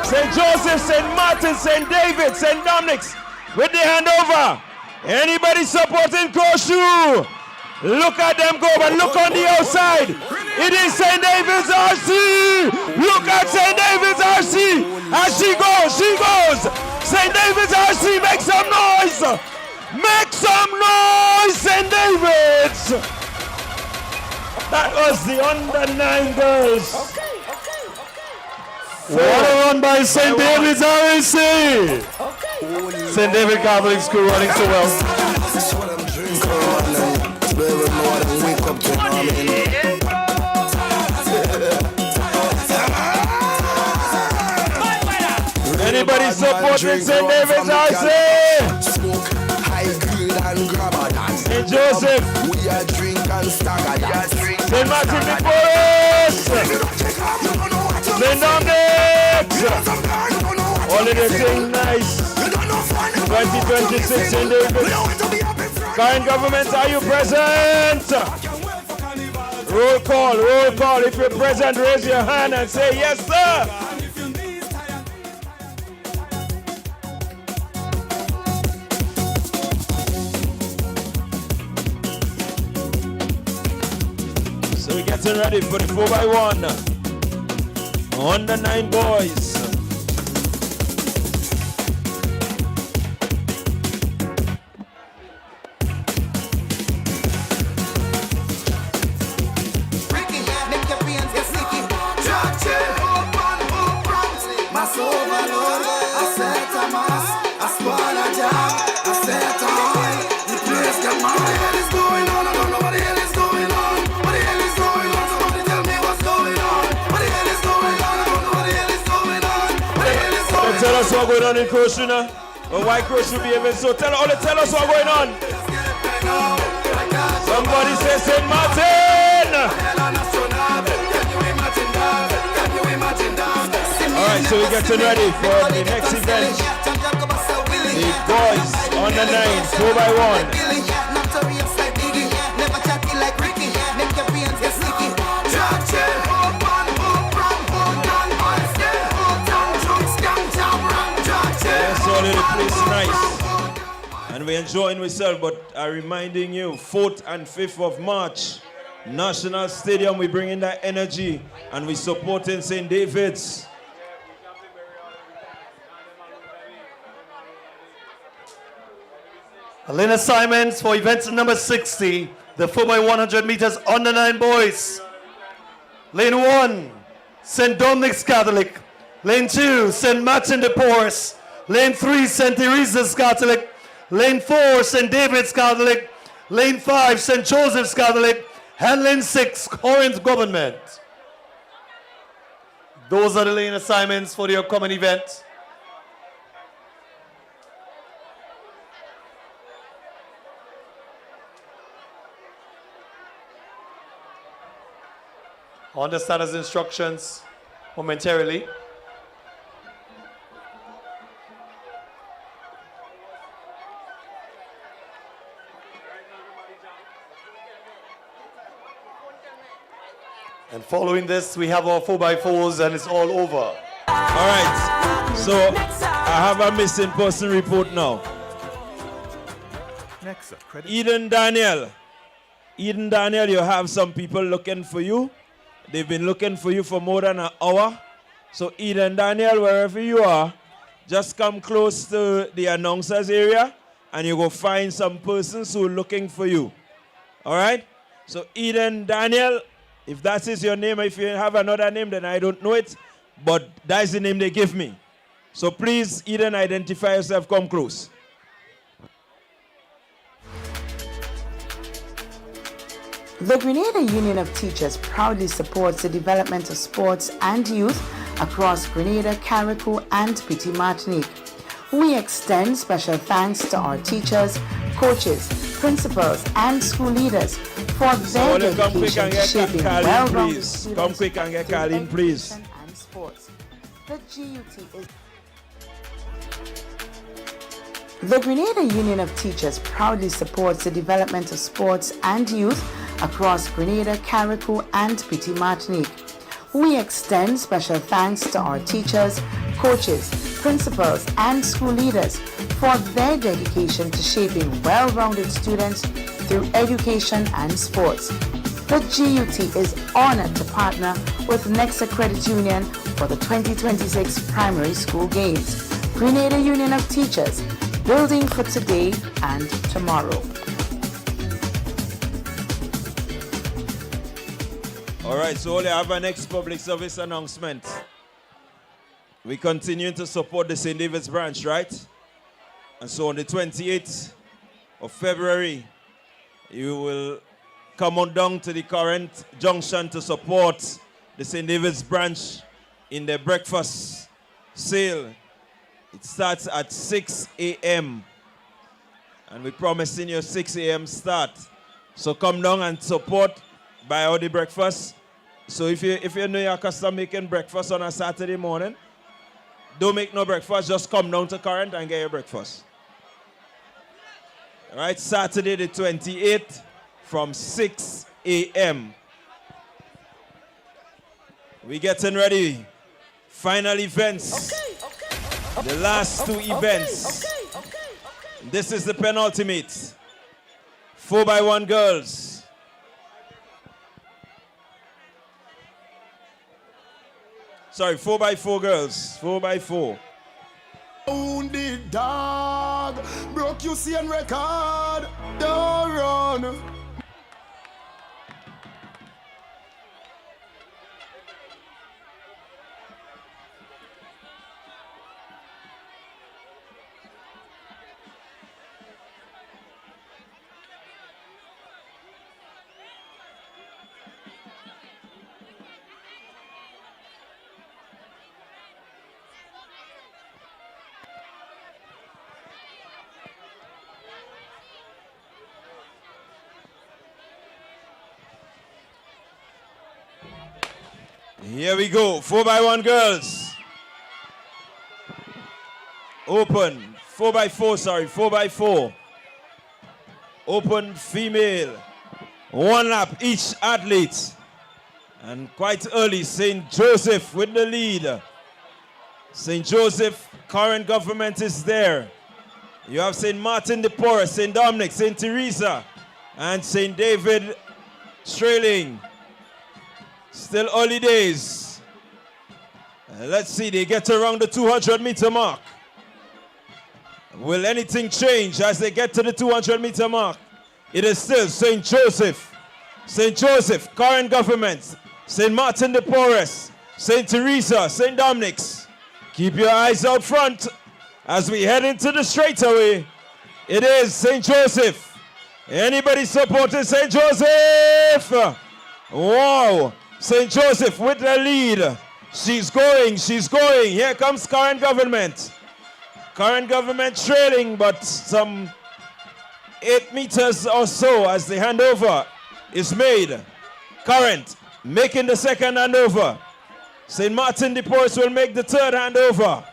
St. Joseph, St. Martin, St. David, St. Dominic's with the handover. Anybody supporting Croshoe? Look at them go, but look on the outside. It is St.David'S RC. Look at St.David'S RC. As she goes, she goes. St.David'S RC, make some noise. Make some noise, St.David'S. That was the under 9 girls. What a run by St.David'S RC. St. David Catholic School running so well. Anybody supporting St. David'S RC? St. Joseph. St. Martin de Porres. St. Dominic's. All of them saying nice. 2026 St. David'S. Current government, are you present? Roll call, roll call. If you're present, raise your hand and say yes, sir. So we're getting ready for the 4x1. Under 9 boys. Tell us what's going on in Croatia. But why Croatia behaving so? Tell us what's going on. Somebody say St. Martin. Alright, so we're getting ready for the next event. The boys on the 9, 4x1. The place nice and we're enjoying ourselves, but I'm reminding you 4th and 5th of March, National Stadium, we bring in that energy and we supporting St. David's. Lane assignments for event number 60, the 4x100 meters under 9 boys. Lane 1, St. Dominic's Catholic. Lane 2, St. Martin de Porres. Lane 3, St.David'S Catholic. Lane 4, St.David'S Catholic. Lane 5, St. Joseph's Catholic. And lane 6, Corinth Government. Those are the lane assignments for the upcoming event. Understand as instructions momentarily. And following this, we have our 4x4s and it's all over. All right, so I have a missing person report now. Eden Daniel, you have some people looking for you. They've been looking for you for more than an hour. So Eden Daniel, wherever you are, just come close to the announcers area and you go find some persons who are looking for you. All right? So Eden Daniel, if that is your name, if you have another name, then I don't know it. But that's the name they give me. So please, Eden, identify yourself, come close. The Grenada Union of Teachers proudly supports the development of sports and youth across Grenada, Carriacou, and Petite Martinique. We extend special thanks to our teachers, coaches, principals, and school leaders for their dedication to shaping well-rounded students. Come quick and get Carlin, please. And sports. The GUT is... The Grenada Union of Teachers proudly supports the development of sports and youth across Grenada, Carriacou, and Petite Martinique. We extend special thanks to our teachers, coaches, principals, and school leaders for their dedication to shaping well-rounded students through education and sports. The GUT is honored to partner with Nexa-Credit Union for the 2026 primary school games. Grenada Union of Teachers, building for today and tomorrow. All right, so only have our next public service announcement. We continue to support the St. David's branch, right? And so on the 28th of February, you will come on down to the current junction to support the St. David's branch in their breakfast sale. It starts at 6 a.m. And we're promising you a 6 a.m. start. So come down and support, buy all the breakfast. So if you know your customer making breakfast on a Saturday morning, don't make no breakfast, just come down to Current and get your breakfast. All right, Saturday the 28th from 6 a.m. We're getting ready. Final events. The last two events. This is the penultimate. 4x1 girls. Sorry, 4x4 girls. 4x4. Wounded dog, broke you see and record, don't run. Here we go, 4x1 girls. Open, 4x4, sorry, 4x4. Open female. 1 lap each athlete. And quite early, St. Joseph with the lead. St. Joseph, current government is there. You have St. Martin de Porres, St. Dominic, St. Teresa, and St. David trailing. Still early days. Let's see, they get around the 200-meter mark. Will anything change as they get to the 200-meter mark? It is still St. Joseph. St. Joseph, current government. St. Martin de Porres, St. Teresa, St. Dominic's. Keep your eyes out front as we head into the straightaway. It is St. Joseph. Anybody supporting St. Joseph? Wow. St. Joseph with the lead. She's going. Here comes current government. Current government trailing, but some 8 meters or so as the handover is made. Current making the second handover. St. Martin de Porres will make the third handover.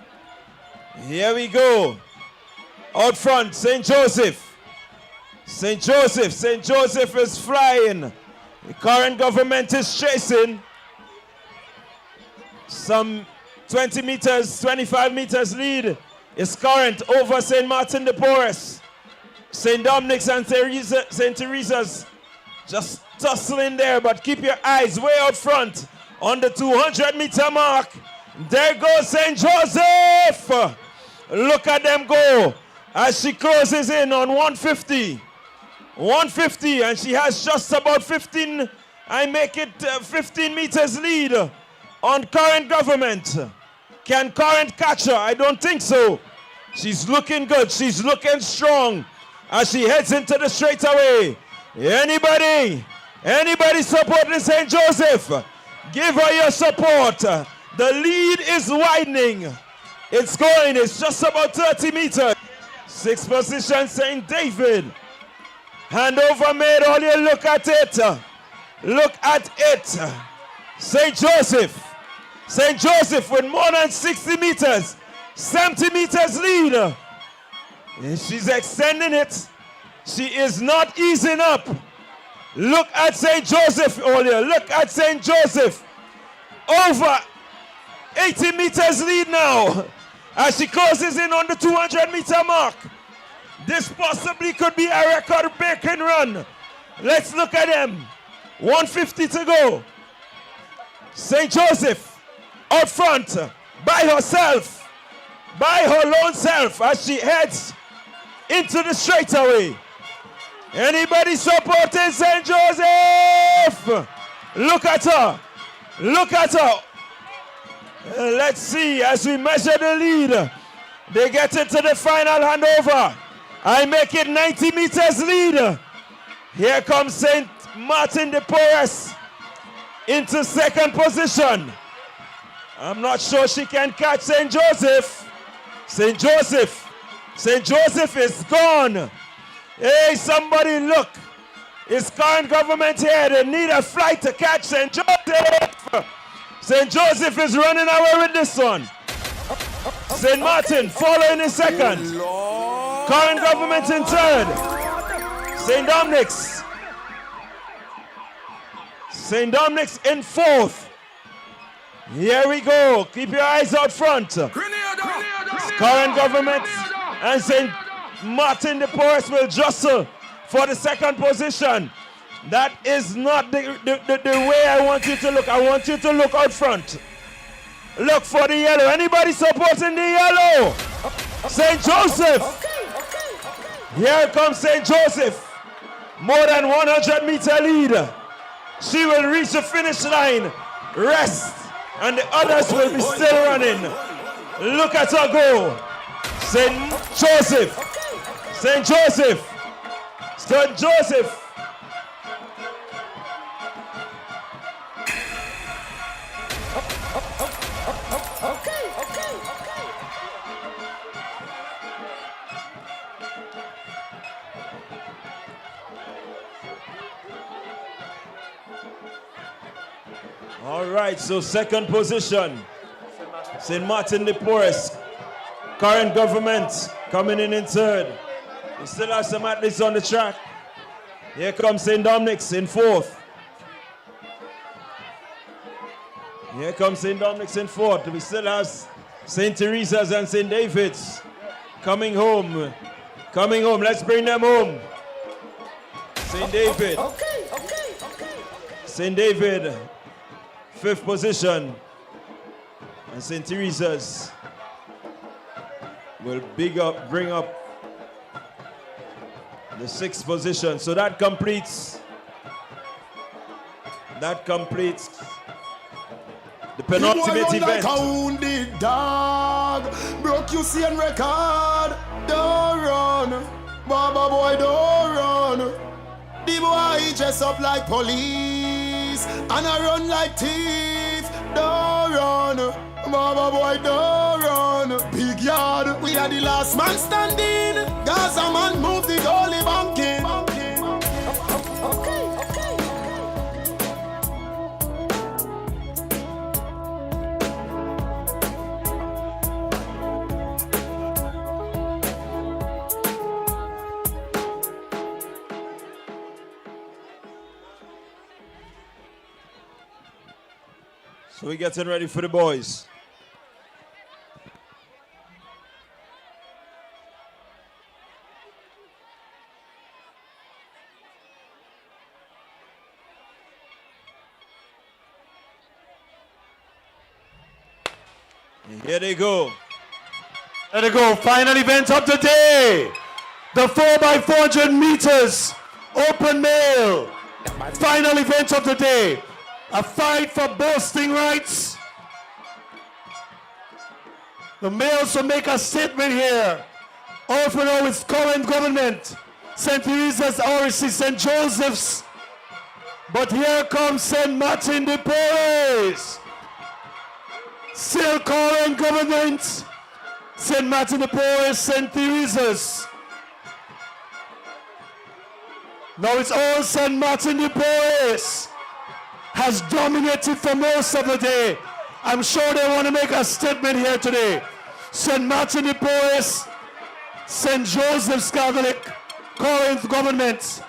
Here we go. Out front, St. Joseph. St. Joseph is flying. The current government is chasing. Some 20 meters, 25 meters lead is current over St. Martin de Porres. St. Dominic's and St. Teresa's just tussling there, but keep your eyes way out front on the 200-meter mark. There goes St. Joseph. Look at them go as she closes in on 150. 150, and she has just about 15 meters lead on current government. Can current catch her? I don't think so. She's looking good. She's looking strong as she heads into the straightaway. Anybody supporting St. Joseph? Give her your support. The lead is widening. It's going. It's just about 30 meters. 6th position, St. David. Handover made. All you look at it. Look at it. St. Joseph. St. Joseph with more than 60 meters. 70 meters lead. And she's extending it. She is not easing up. Look at St. Joseph, Olia. Look at St. Joseph. Over 80 meters lead now as she closes in on the 200-meter mark. This possibly could be a record-breaking run. Let's look at them. 150 to go. St. Joseph out front by herself, by her lone self as she heads into the straightaway. Anybody supporting St. Joseph? Look at her. Look at her. Let's see as we measure the lead. They get into the final handover. I make it 90 meters lead. Here comes St. Martin de Porres into second position. I'm not sure she can catch St. Joseph. St. Joseph is gone. Hey, somebody look. It's current government here. They need a flight to catch St. Joseph. St. Joseph is running away with this one. St. Martin following in second. Current government in third. St. Dominic's. St. Dominic's in fourth. Here we go. Keep your eyes out front. Current government and St. Martin de Porres will jostle for the second position. That is not the way I want you to look. I want you to look out front. Look for the yellow. Anybody supporting the yellow? St. Joseph. Here comes St. Joseph. More than 100-meter lead. She will reach the finish line, rest, and the others will be still running. Look at her go. St. Joseph. St. Joseph. St. Joseph. All right, so second position, St. Martin de Porres, current government coming in third. We still have some athletes on the track. Here comes St. Dominic's in fourth. Here comes St. Dominic's in fourth. We still have St. Teresa's and St. David's coming home. Coming home, let's bring them home. St. David. St. David. Fifth position, and St. Teresa's will bring up the sixth position. So that completes the penultimate event. Like a wounded dog, broke you see and record. Don't run, Baba boy, don't run. The boy dress up like police and I run like thief. Don't run, Baba boy, don't run. Big yard, we are the last man standing. Gaza man move the goalie banking. So we're getting ready for the boys. And here they go. There they go. Final event of the day. The 4x400 meters open male. Final event of the day. A fight for boasting rights. The males will make a statement here. All for now is current government. St. Teresa's, RC, St. Joseph's. But here comes St. Martin de Porres. Still current government. St. Martin de Porres, St. Teresa's. Now it's all St. Martin de Porres. Has dominated for most of the day. I'm sure they want to make a statement here today. St. Martin de Porres, St. Joseph's Catholic, Corinth government.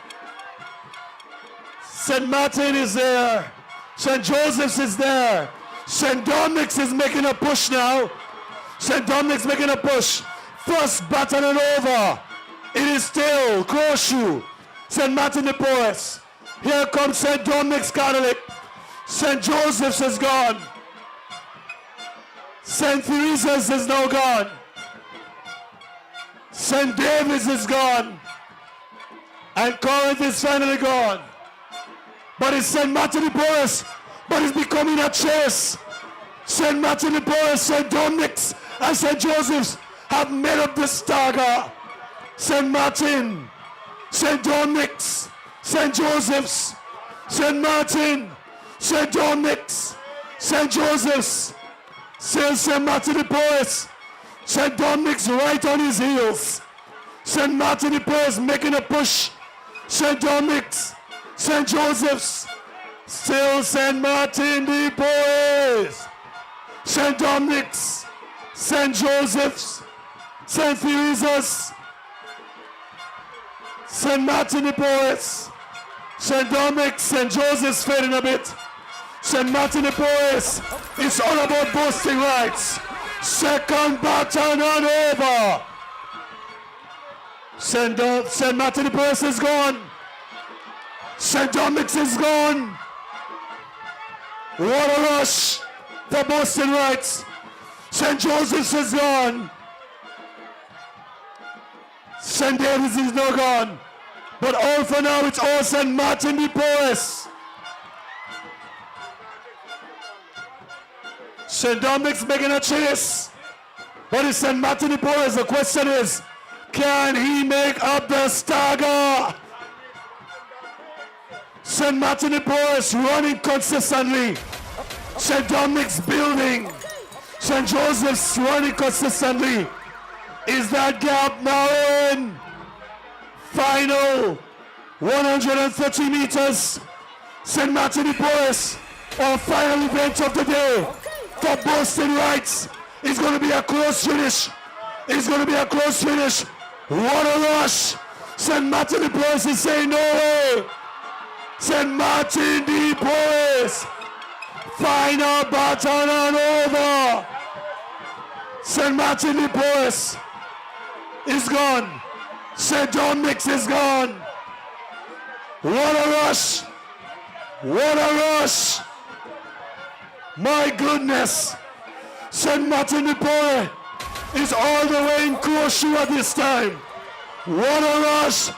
St. Martin is there. St. Joseph's is there. St. Dominic's is making a push now. St. Dominic's making a push. First baton and over. It is still Crowshoe. St. Martin de Porres. Here comes St. Dominic's Catholic. St. Joseph's is gone. St. Teresa's is now gone. St. David's is gone. And Corinth is finally gone. But it's St. Martin de Porres. But it's becoming a chase. St. Martin de Porres, St. Dominic's, and St. Joseph's have made up the saga. St. Martin, St. Dominic's, St. Joseph's, St. Martin, St. Dominic's, St. Joseph's, St. Martin de Porres, St. Dominic's right on his heels. St. Martin de Porres making a push. St. Dominic's, St. Joseph's, still St. Martin de Porres, St. Dominic's, St. Joseph's, St. Teresa's, St. Martin de Porres, St. Dominic's, St. Joseph's fading a bit. St. Martin de Porres, it's all about boasting rights. Second baton and over. St. Martin de Porres is gone. St. Dominic's is gone. What a rush for Boston Rights. St. Joseph's is gone. St. David's is now gone. But all for now, it's all St. Martin de Porres. St. Dominic's making a chase. But it's St. Martin de Porres. The question is, can he make up the stagger? St. Martin de Porres running consistently. St. Dominic's building. St. Joseph's running consistently. Is that gap narrowing? Final 130 meters. St. Martin de Porres, our final event of the day for Boston Rights. It's going to be a close finish. It's going to be a close finish. What a rush. St. Martin de Porres is saying no way. St. Martin de Porres. Final baton and over. St. Martin de Porres is gone. St. Dominic's is gone. What a rush. What a rush. My goodness. St. Martin de Porres is all the way in Croshoe at this time. What a rush.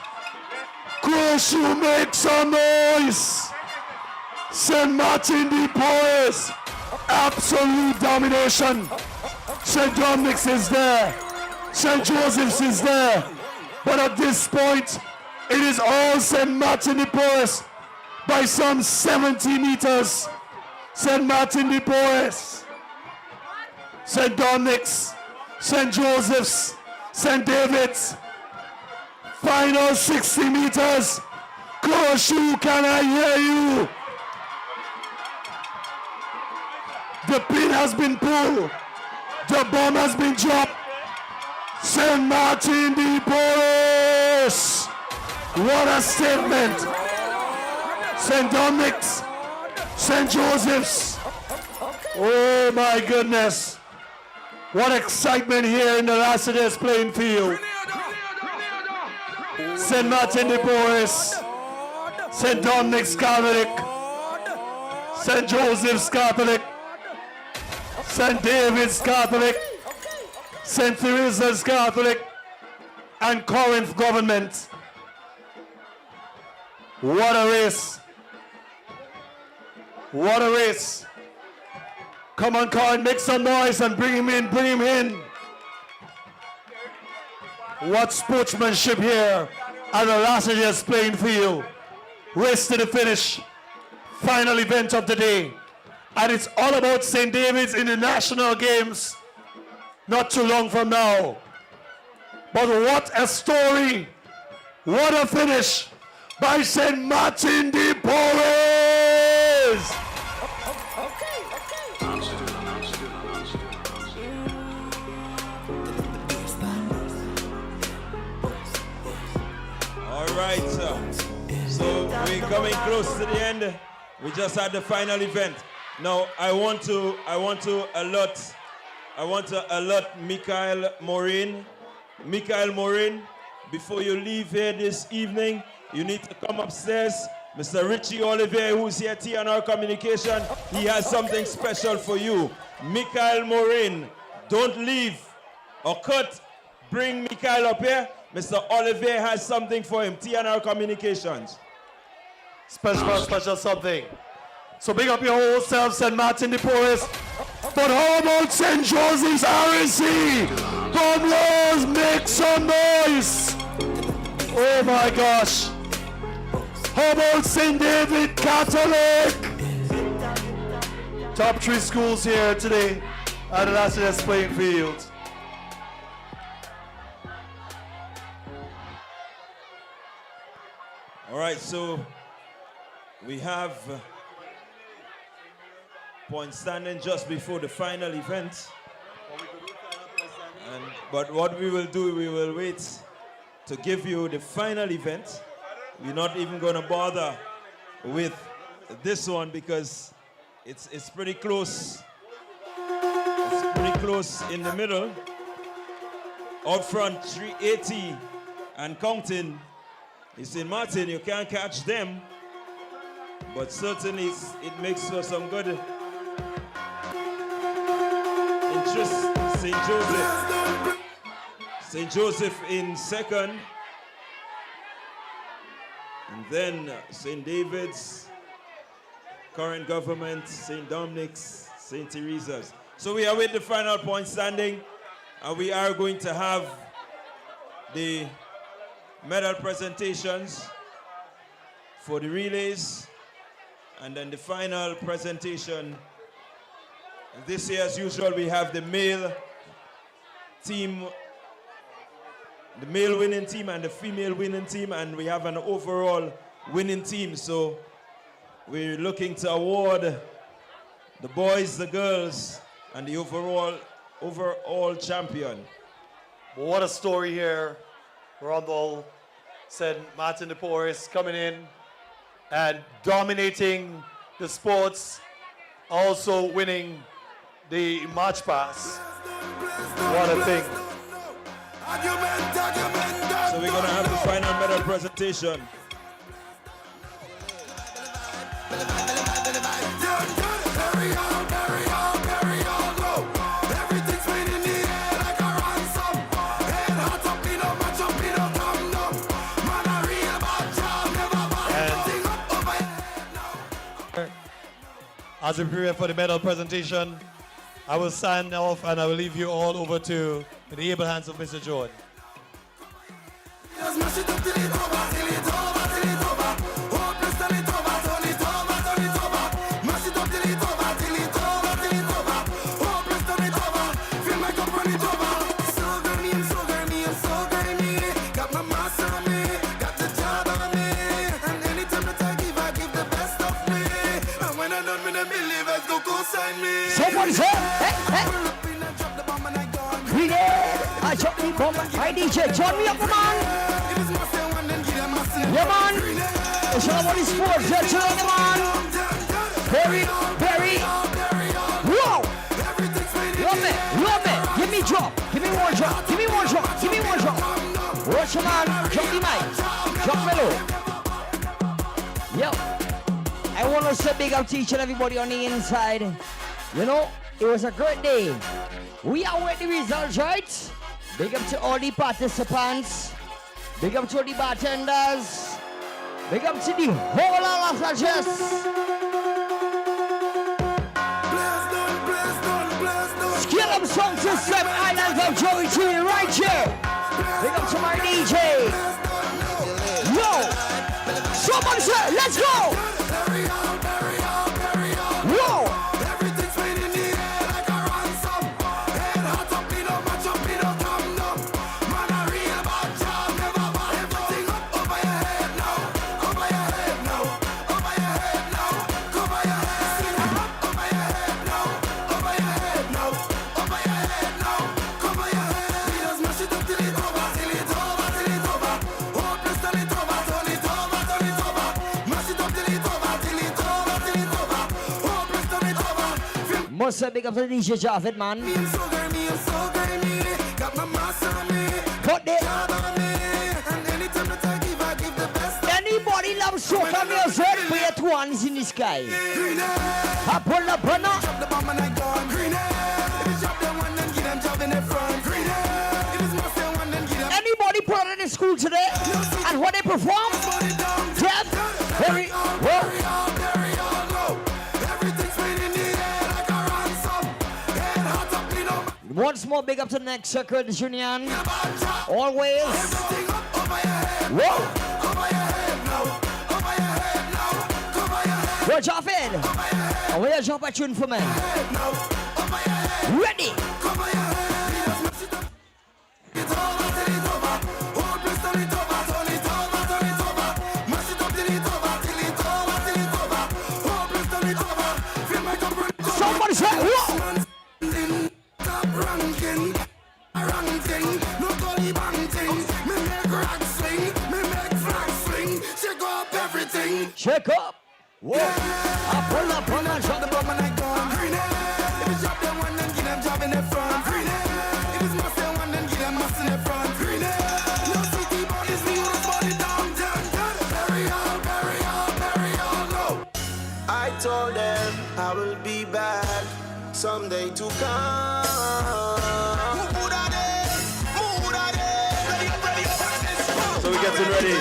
Croshoe, make some noise. St. Martin de Porres, absolute domination. St. Dominic's is there. St. Joseph's is there. But at this point, it is all St. Martin de Porres by some 70 meters. St. Martin de Porres, St. Dominic's, St. Joseph's, St. David's. Final 60 meters. Croshoe, can I hear you? The pin has been pulled. The bomb has been dropped. St. Martin de Porres. What a statement. St. Dominic's, St. Joseph's. Oh my goodness. What excitement here in the Lassiter's playing field. St. Martin de Porres, St. Dominic's Catholic, St. Joseph's Catholic, St. David's Catholic, St. Teresa's Catholic, and Corinth Government. What a race. What a race. Come on, Corinth, make some noise and bring him in, bring him in. What sportsmanship here at the Lassiter's playing field. Race to the finish. Final event of the day. And it's all about St. David's in the national games not too long from now. But what a story. What a finish by St. Martin de Porres. All right, so we're coming close to the end. We just had the final event. Now I want to alert Michael Morin. Michael Morin, before you leave here this evening, you need to come upstairs. Mr. Richie Olivier, who's here, TNR Communication, he has something special for you. Michael Morin, don't leave or cut. Bring Michael up here. Mr. Olivier has something for him. TNR Communications. Special something. So big up your whole self, St. Martin de Porres. But how about St. Joseph's RNC? Bomblers, make some noise. Oh my gosh. How about St. David Catholic? Top 3 schools here today at the Lassiter's playing field. All right, so we have point standing just before the final event. But what we will do, we will wait to give you the final event. We're not even going to bother with this one because it's pretty close. It's pretty close in the middle. Out front, 380 and counting. It's St. Martin, you can't catch them, but certainly it makes for some good Beatrice, St. Joseph. St. Joseph in second. And then St. David's, current government, St. Dominic's, St. Teresa's. So we are with the final point standing, and we are going to have the medal presentations for the relays, and then the final presentation. This year, as usual, we have the male team, the male winning team and the female winning team, and we have an overall winning team. So we're looking to award the boys, the girls, and the overall champion. Well, what a story here. Rundle said Martin de Porres coming in and dominating the sports, also winning the March Pass. What a thing. So we're gonna have the final medal presentation. As we prepare for the medal presentation, I will sign off and I will leave you all over to the able hands of Mr. Jordan. Someone say, hey, hey. Grenade, I drop the bomb. Hi DJ, turn me up, man. Yeah, man. It's all about the sports. Yeah, turn on the man. Very, very. Whoa. Love it. Give me drop. Give me one drop. Give me one drop. Give me one drop. Watch your man. Drop the mic. Drop mellow. Yo. I want to say big up to each and everybody on the inside. You know, it was a great day. We are with the results, right? Big up to all the participants. Big up to all the bartenders. Big up to the whole of Los Angeles. Skill up song system, Islands of Joey T right here. Big up to my DJ. Yo, someone say, let's go. Whoa! What's up, big up to DJ Javid, man. Cut it. Anybody loves soca music? Put your two hands in the sky. I pull up, run up. Anybody put on in school today? And what they perform? Death, very, well. Once more, big up to the next Nexa-Gut Union. Always. Whoa. We'll jump in. And we'll jump a tune for me. Ready. Somebody say, whoa. Check up. Whoa. I pull up on my shot the bomb and I gone. If it's drop them one, then give them job in the front. If it's must them one, then give them must in the front. No city bodies, we will put it down. Bury all low. I told them I will be back someday to come. So we're getting ready.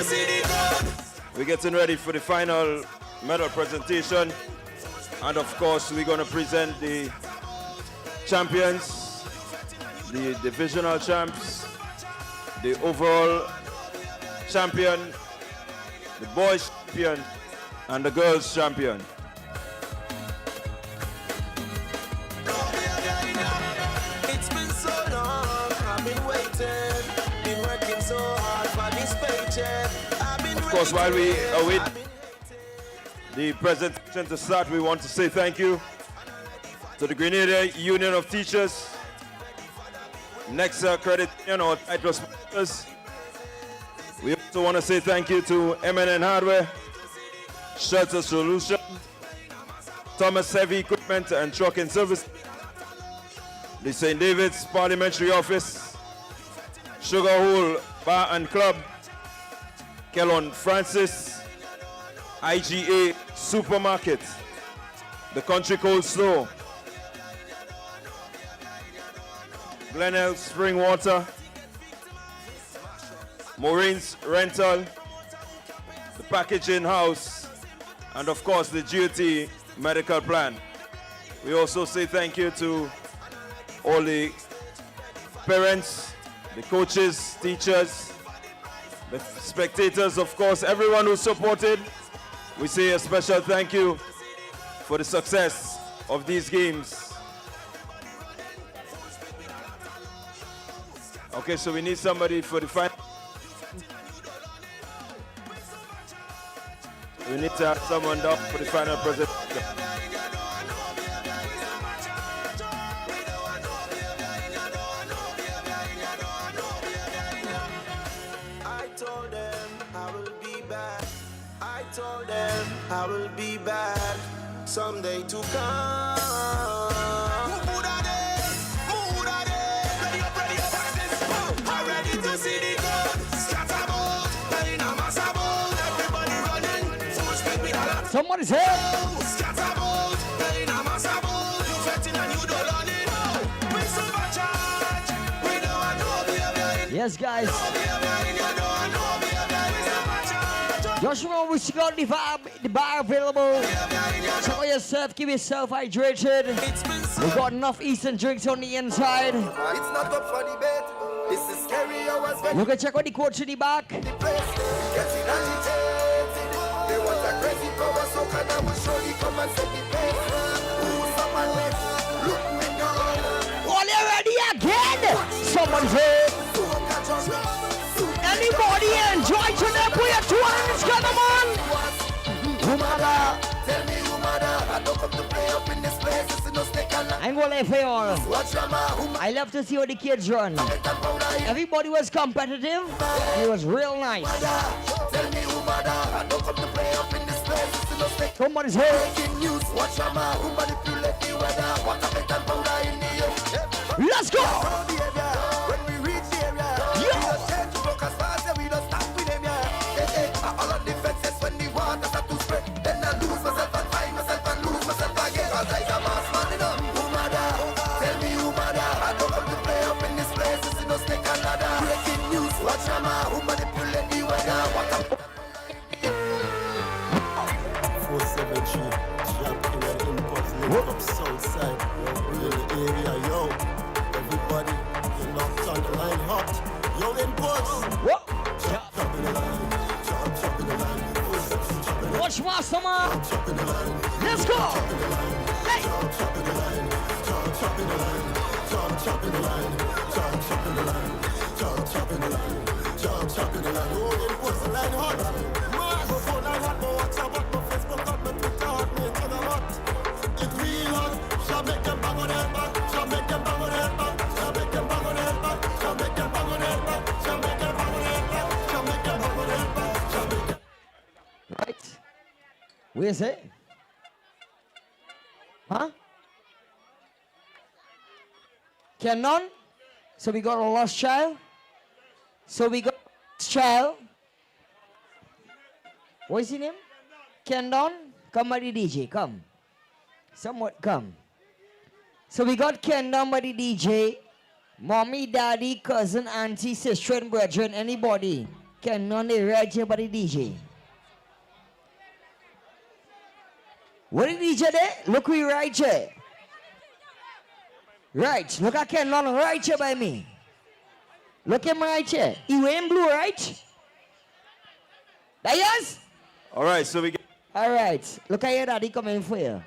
We're getting ready for the final medal presentation. And of course, we're going to present the champions, the divisional champs, the overall champion, the boys champion, and the girls champion. It's been so long, I've been waiting, been working so hard for this paycheck. Of course, while we await the presentation to start, we want to say thank you to the Grenada Union of Teachers, Nexa Credit Union, our title sponsors. We also want to say thank you to M&N Hardware, Shelter Solution, Thomas Heavy Equipment and Trucking Service, the St.David'S Parliamentary Office, Sugar Hole Bar and Club, Kellon Francis, IGA Supermarket, the Country Cold Store, Glenelg Spring Water, Maureen's Rental, the Packaging House, and of course the GOT Medical Plan. We also say thank you to all the parents, the coaches, teachers, the spectators, of course, everyone who supported. We say a special thank you for the success of these games. Okay, so we need somebody for the final. We need to have someone down for the final presentation. I will be back someday to come. Ready to see the gun, scatterbolt, in a massable, everybody running, full speed with a lot. Somebody's here. Scatterbolt, in a massable, you fetting and you don't run it. We supercharge, we don't want no baby. Yes, guys. Just remember, we still got the bar available. Check on yourself, keep yourself hydrated. We got enough Eastern drinks on the inside. It's not up for debate. This is scary hours when you can check out the coach in the back. Getting agitated. They want a crazy power, so can I will surely come and set the pace. Who's up and left? Look me down. All you ready again? Someone's here. Anybody enjoy today? Put your two hands, come on! Humada. Tell me, Humada, I don't come to play up in this place. It's no snake and I'm gonna lie for y'all. I love to see how the kids run. Everybody was competitive, and it was real nice. Tell me, Humada, I don't come to play up in this place. It's no snake. Somebody's here. Breaking news, watch your mouth. Who manipulate the weather? What a bit and powder in the air. Let's go! When we reach the area, we don't tend to focus fast and we don't stop with them, yeah. All on the fences when the water start to spread. Then I lose myself and find myself and lose myself again. Cause I'm a mass man, you know. Humada, tell me Humada, I don't come to play up in this place. It's no snake and ladder. Breaking news, watch your mouth. Who manipulate the weather? What a 473, Jack Killer Impulse, link up Southside, real area, yo. Everybody, you knocked on the line hot. Yo, Impulse. What? Chop in the line, chop in the line. Watch Master Man. Let's go. Hey. Chop in the line, chop in the line, chop in the line, chop in the line, chop in the line, chop in the line. Oh, Impulse, the line hot. Microphone line hot, but watch out, but my Facebook hot, my Twitter hot, me tell them hot. It's real hot. Shall make them bang on their back. Shall make them bang on their back. Shall make them bang on their back. Shall make them bang on their back. Shall make them bang on their back. Shall make them bang on their back. Shall make them. Right. Where is it? Huh? Canon? So we got a lost child? So we got this child. What is his name? Canon? Come, buddy DJ, come. Somewhat come. So we got Ken down by the DJ. Mommy, daddy, cousin, auntie, sister, and brethren, anybody. Ken on the right here by the DJ. What is DJ there? Look who right here. Right, look at Ken on right here by me. Look him right here. He wearing blue, right? That yes? All right, so we get... All right, look at your daddy coming for you.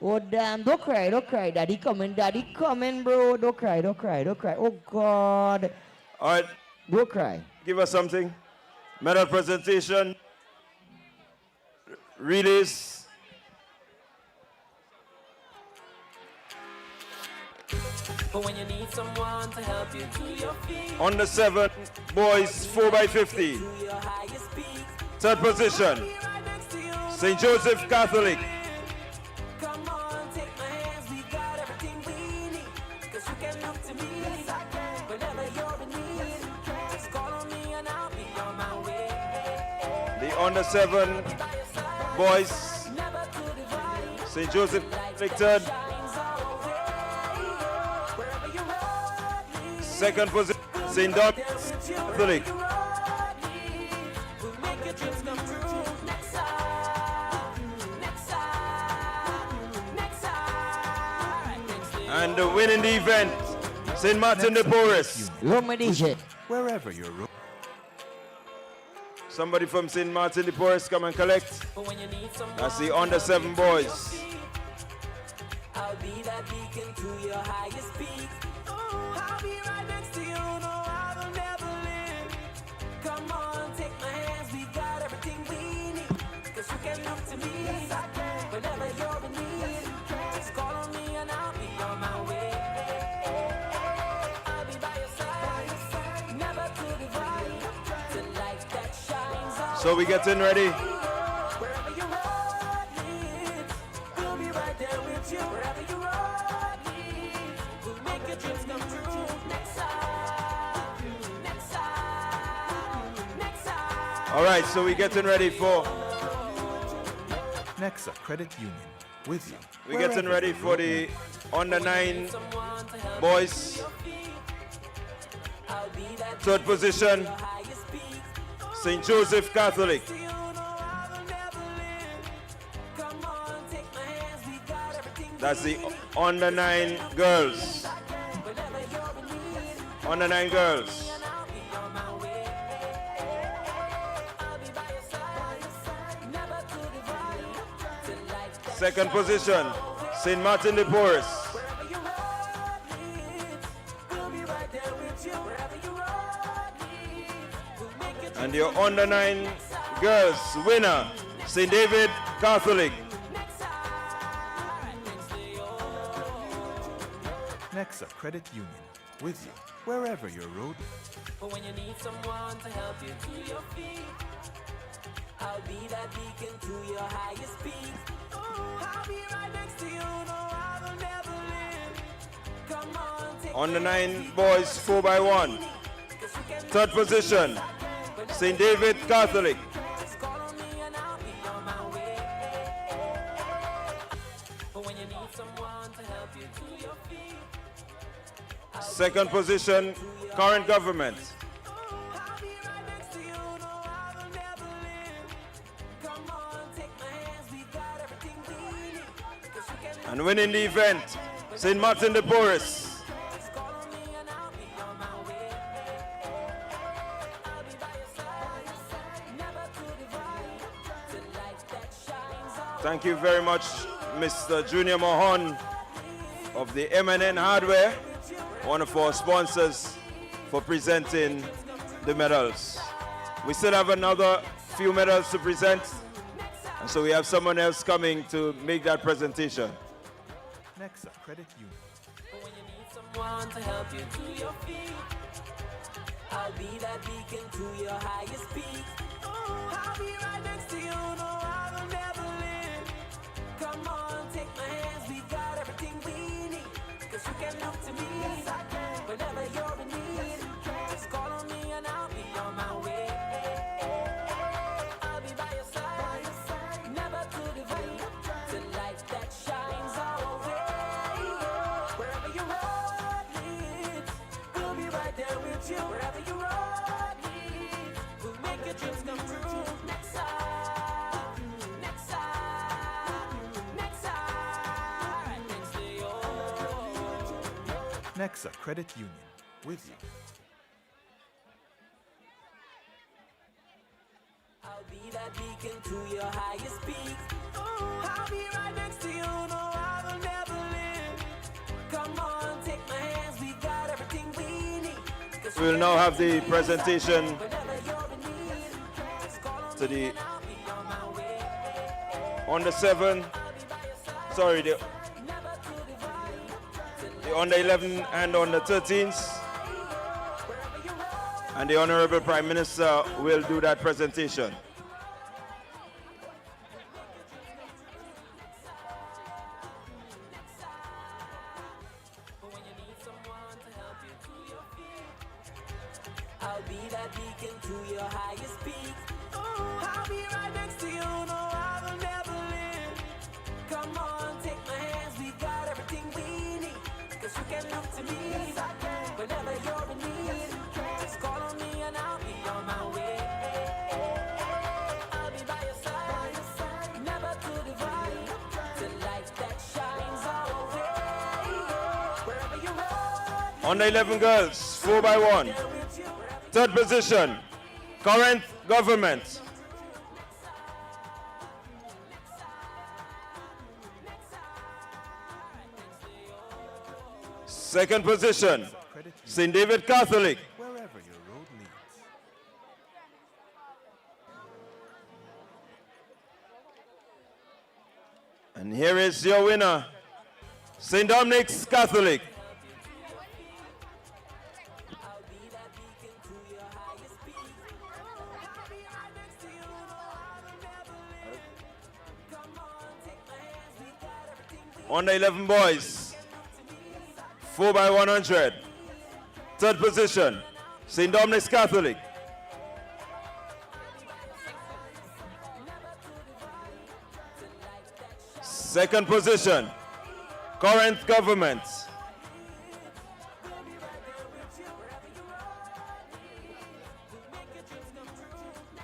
Oh damn, don't cry, daddy coming, bro, don't cry. Oh God. All right. Don't cry. Give us something. Medal presentation. Release. But when you need someone to help you to your feet, On the 7, boys 4x50. Third position. St. Joseph Catholic. come on, take my hands, we got everything we need. 'Cause you can look to me whenever you're in need. Just call on me and I'll be on my way. The under 7 boys. St. Joseph Catholic third. Second position, St. David'S Catholic. And winning the event, St. Martin de Porres. Wherever you're. Somebody from St. Martin de Porres come and collect. That's the under 7 boys. I'll be that beacon to your highest peak. I'll be right next to you, no, I will never leave. Come on, take my hands, we got everything we need. 'Cause you can look to me whenever you're in need. Just call on me and I'll be on my way. I'll be by your side, never to divide. The light that shines on. So we getting ready. Wherever you are, we'll be right there with you. Wherever you are, we'll make your dreams come true. All right, so we getting ready for... Nexa Credit Union with you. We're getting ready for the under 9 boys. Third position, St. Joseph Catholic. That's the under 9 girls. Under 9 girls. Second position, St. Martin de Porres. And your under 9 girls winner, St. David Catholic. Nexa Credit Union with you wherever your road. But when you need someone to help you to your feet, I'll be that beacon to your highest peak. I'll be right next to you, no, I will never leave. Come on, take On the 9 boys 4x1. Third position, St. David Catholic. But when you need someone to help you to your feet, Second position, current government. And winning the event, St. Martin de Porres. Thank you very much, Mr. Junior Mahon of the MNN Hardware, one of our sponsors, for presenting the medals. We still have another few medals to present, and so we have someone else coming to make that presentation. Nexa Credit Union. when you need someone to help you to your feet, I'll be that beacon to your highest peak. I'll be right next to you, no, I will never leave. Come on, take my hands, we got everything we need. 'Cause you can look to me whenever you're in need. Just call on me and I'll be on my way. I'll be by your side, never to divide. The light that shines our way. Nexa Credit Union, with you. I'll be that beacon to your highest peak. I'll be right next to you, no, I will never live. Come on, take my hands, we got everything we need. We will now have the presentation to the under 7, sorry, the under 11 and under 13s. And the Honorable Prime Minister will do that presentation. I'll be that beacon to your highest peak. I'll be right next to you, no, I will never live. Come on, take my hands, we got everything we need. Cause you can look to me, whenever you're in need. Just call on me and I'll be on my way. I'll be by your side, never to divide. The light that shines our way. Wherever you are. Under 11 girls, 4x1. Third position, current government. Second position, St. David Catholic. Wherever your road leads. And here is your winner, St. Dominic's Catholic. Under 11 boys, 4x100. Third position, St. Dominic's Catholic. Second position, current government.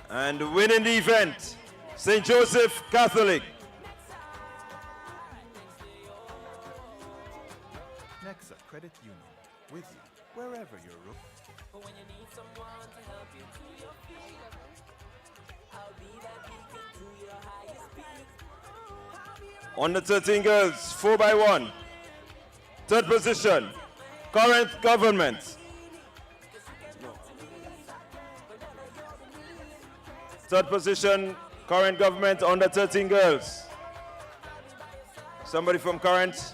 And winning the event, St. Joseph Catholic. Nexa Credit Union, with you, wherever your road. But when you need someone to help you to your feet, I'll be that beacon to your highest peak. Under 13 girls, 4x1. Third position, current government. Third position, current government, under 13 girls. Somebody from current?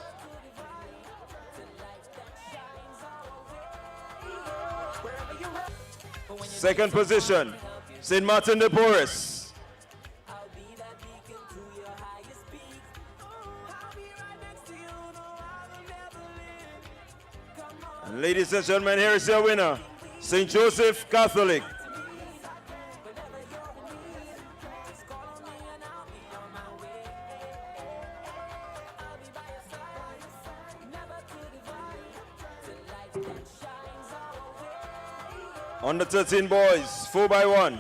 Second position, St. Martin de Porres. And ladies and gentlemen, here is your winner, St. Joseph Catholic. Under 13 boys, 4x1.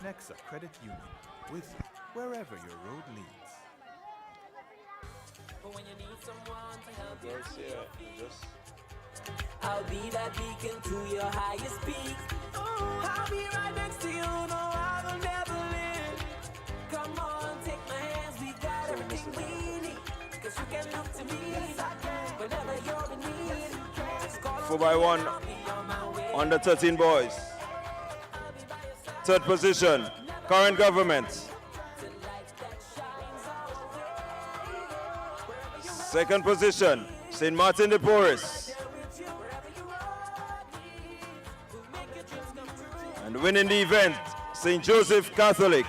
Nexa Credit Union, with you, wherever your road leads. But when you need someone to help you to your feet, I'll be that beacon to your highest peak. I'll be right next to you, no, I will never live. Come on, take my hands, we got everything we need. Cause you can look to me, whenever you're in need. 4x1, under 13 boys. Third position, current government. Second position, St. Martin de Porres. And winning the event, St. Joseph Catholic.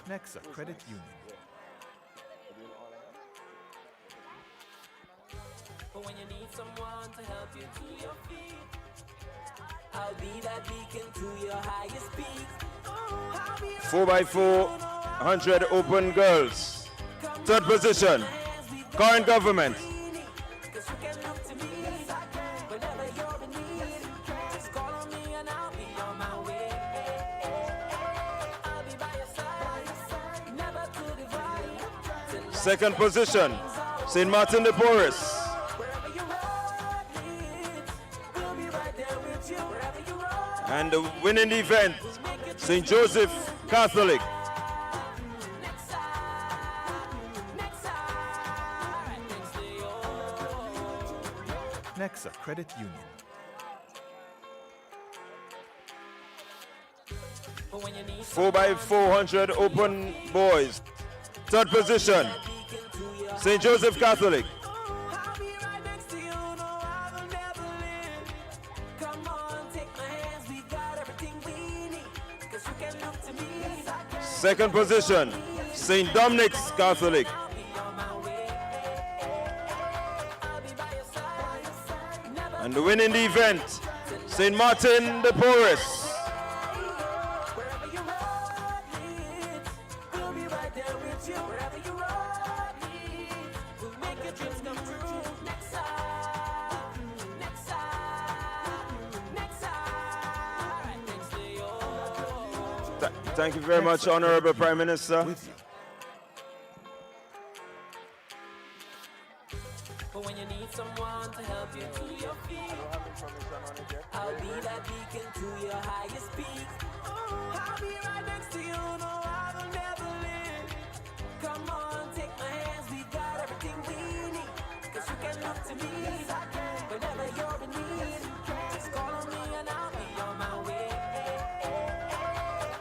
Nexa Credit Union. But when you need someone to help you to your feet, I'll be that beacon to your highest peak. 4x4, 100 open girls. Third position, current government. Second position, St. Martin de Porres. And the winning event, St. Joseph Catholic. Nexa Credit Union. Four by 400 open boys. Third position, St. Joseph Catholic. Second position, St. Dominic's Catholic. And winning the event, St. Martin de Porres. Thank you very much, Honorable Prime Minister. But when you need someone to help you to your feet, I'll be that beacon to your highest peak. I'll be right next to you, no, I will never leave. Come on, take my hands, we got everything we need. Cause you can look to me, whenever you're in need. Just call on me and I'll be on my way.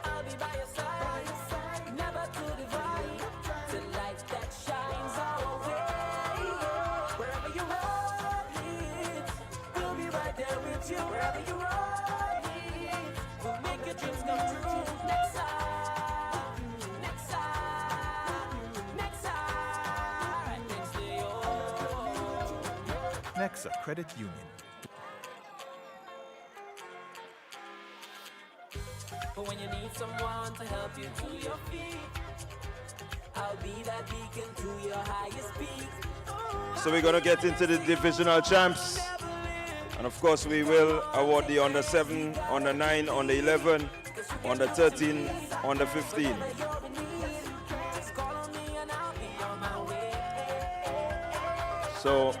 I'll be by your side, never to divide. The light that shines our way. Wherever you are, we'll be right there with you. Wherever you are, we'll make your dreams come true. Nexa Credit Union. But when you need someone to help you to your feet, I'll be that beacon to your highest peak. So we're going to get into the divisional champs. And of course we will award the under 7, under 9, under 11, under 13, under 15. So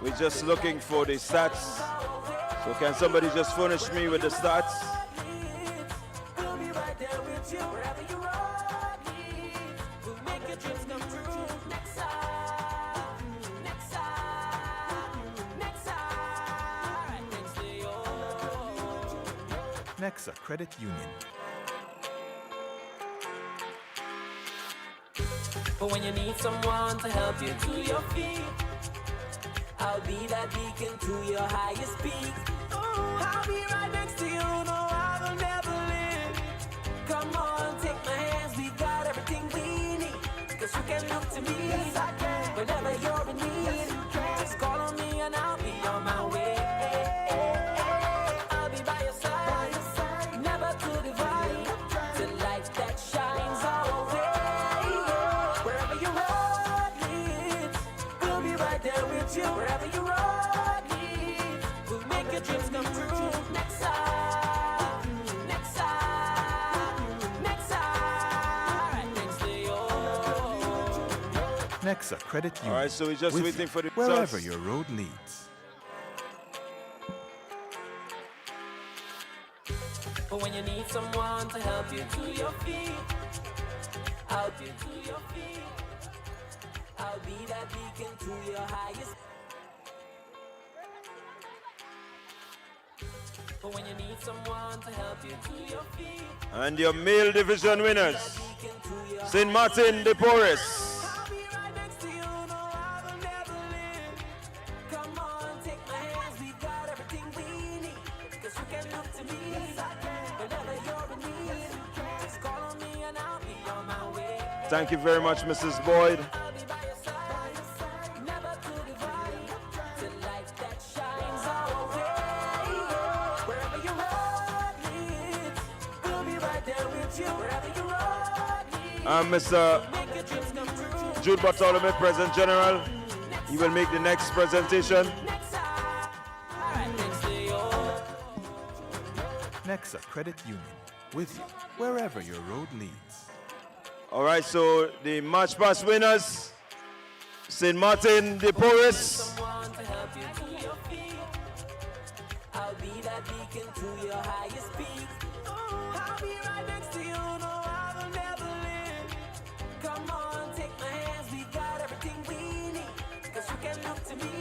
we're just looking for the stats. So can somebody just furnish me with the stats? Nexa Credit Union. But when you need someone to help you to your feet, I'll be that beacon to your highest peak. I'll be right next to you, no, I will never leave. Come on, take my hands, we got everything we need. Cause you can look to me, whenever you're in need. Just call on me and I'll be on my way. I'll be by your side, never to divide. The light that shines our way. Wherever you are, we'll be right there with you. Wherever you are, we'll make your dreams come true. Nexa Credit Union. All right, so we're just With waiting for the wherever results. your road leads. But when you need someone to help you to your feet, I'll be to your feet. I'll be that beacon to your highest. But when you need someone to help you to your feet, And your male division winners, St. Martin de Porres. Thank you very much, Mrs. Boyd. And Mr. Jude Bartholomew, President General, he will make the next presentation. Nexa Credit Union, with you wherever your road leads. All right, so the March Pass winners, St. Martin de Porres. I'll be that beacon to your highest peak. I'll be right next to you, no, I will never leave. Come on, take my hands, we got everything we need. Cause you can look to me,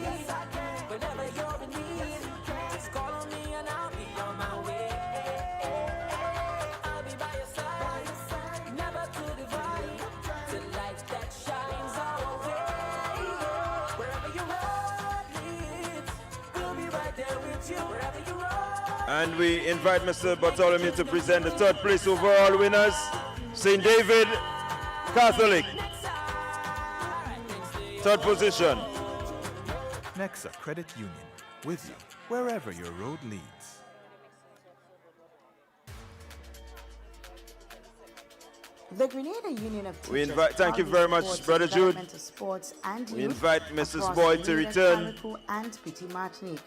whenever you're in need. Just call on me and I'll be on my way. I'll be by your side, never to divide. The light that shines our way. Wherever your heart leads, we'll be right there with you. Wherever you are. And we invite Mr. Bartholomew to present the third place overall winners, St. David Catholic. Third position. Nexa Credit Union, with you wherever your road leads. The Grenada Union of Teachers. We invite, thank you very much, supports Brother Jude. development of sports and We youth invite Mrs. across Boyd to Grenada, return. Carriacou, and Petit Martinique.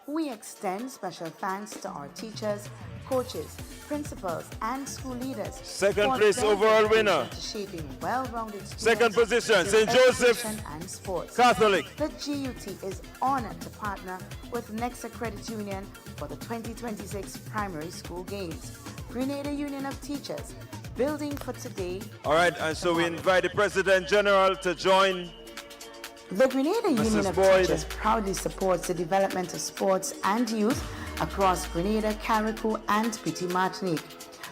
We extend special thanks to our teachers, coaches, principals, and school leaders. Second for place their overall dedication winner. to shaping well-rounded students Second position, through St. Joseph education and sports. Catholic. The GUT is honored to partner with Nexa Credit Union for the 2026 primary school games. Grenada Union of Teachers, building for today. All right, and so we invite the President General to join. The Grenada Union Mrs. of Boyd. Teachers proudly supports the development of sports and youth across Grenada, Carriacou, and Petit Martinique.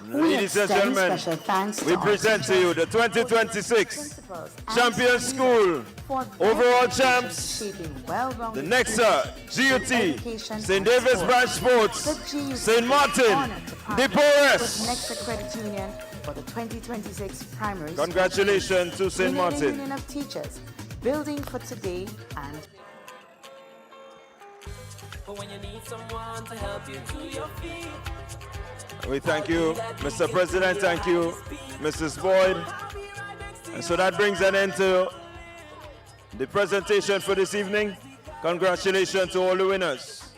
We Ladies and extend gentlemen, special thanks to we our present to teachers, you the 2026 principals, and Champion School for their overall dedication to champs, shaping the well-rounded Nexa students through GUT, education St. and David's sports. Branch Sports, The GUT St. is Martin honored to de partner Porres. with Nexa Credit Union for the 2026 primary school Congratulations to St. Grenada Martin. Union of Teachers, building for today and But when you need someone to help you to your feet. We thank you, Mr. President. Thank you, Mrs. Boyd. And so that brings an end to the presentation for this evening. Congratulations to all the winners.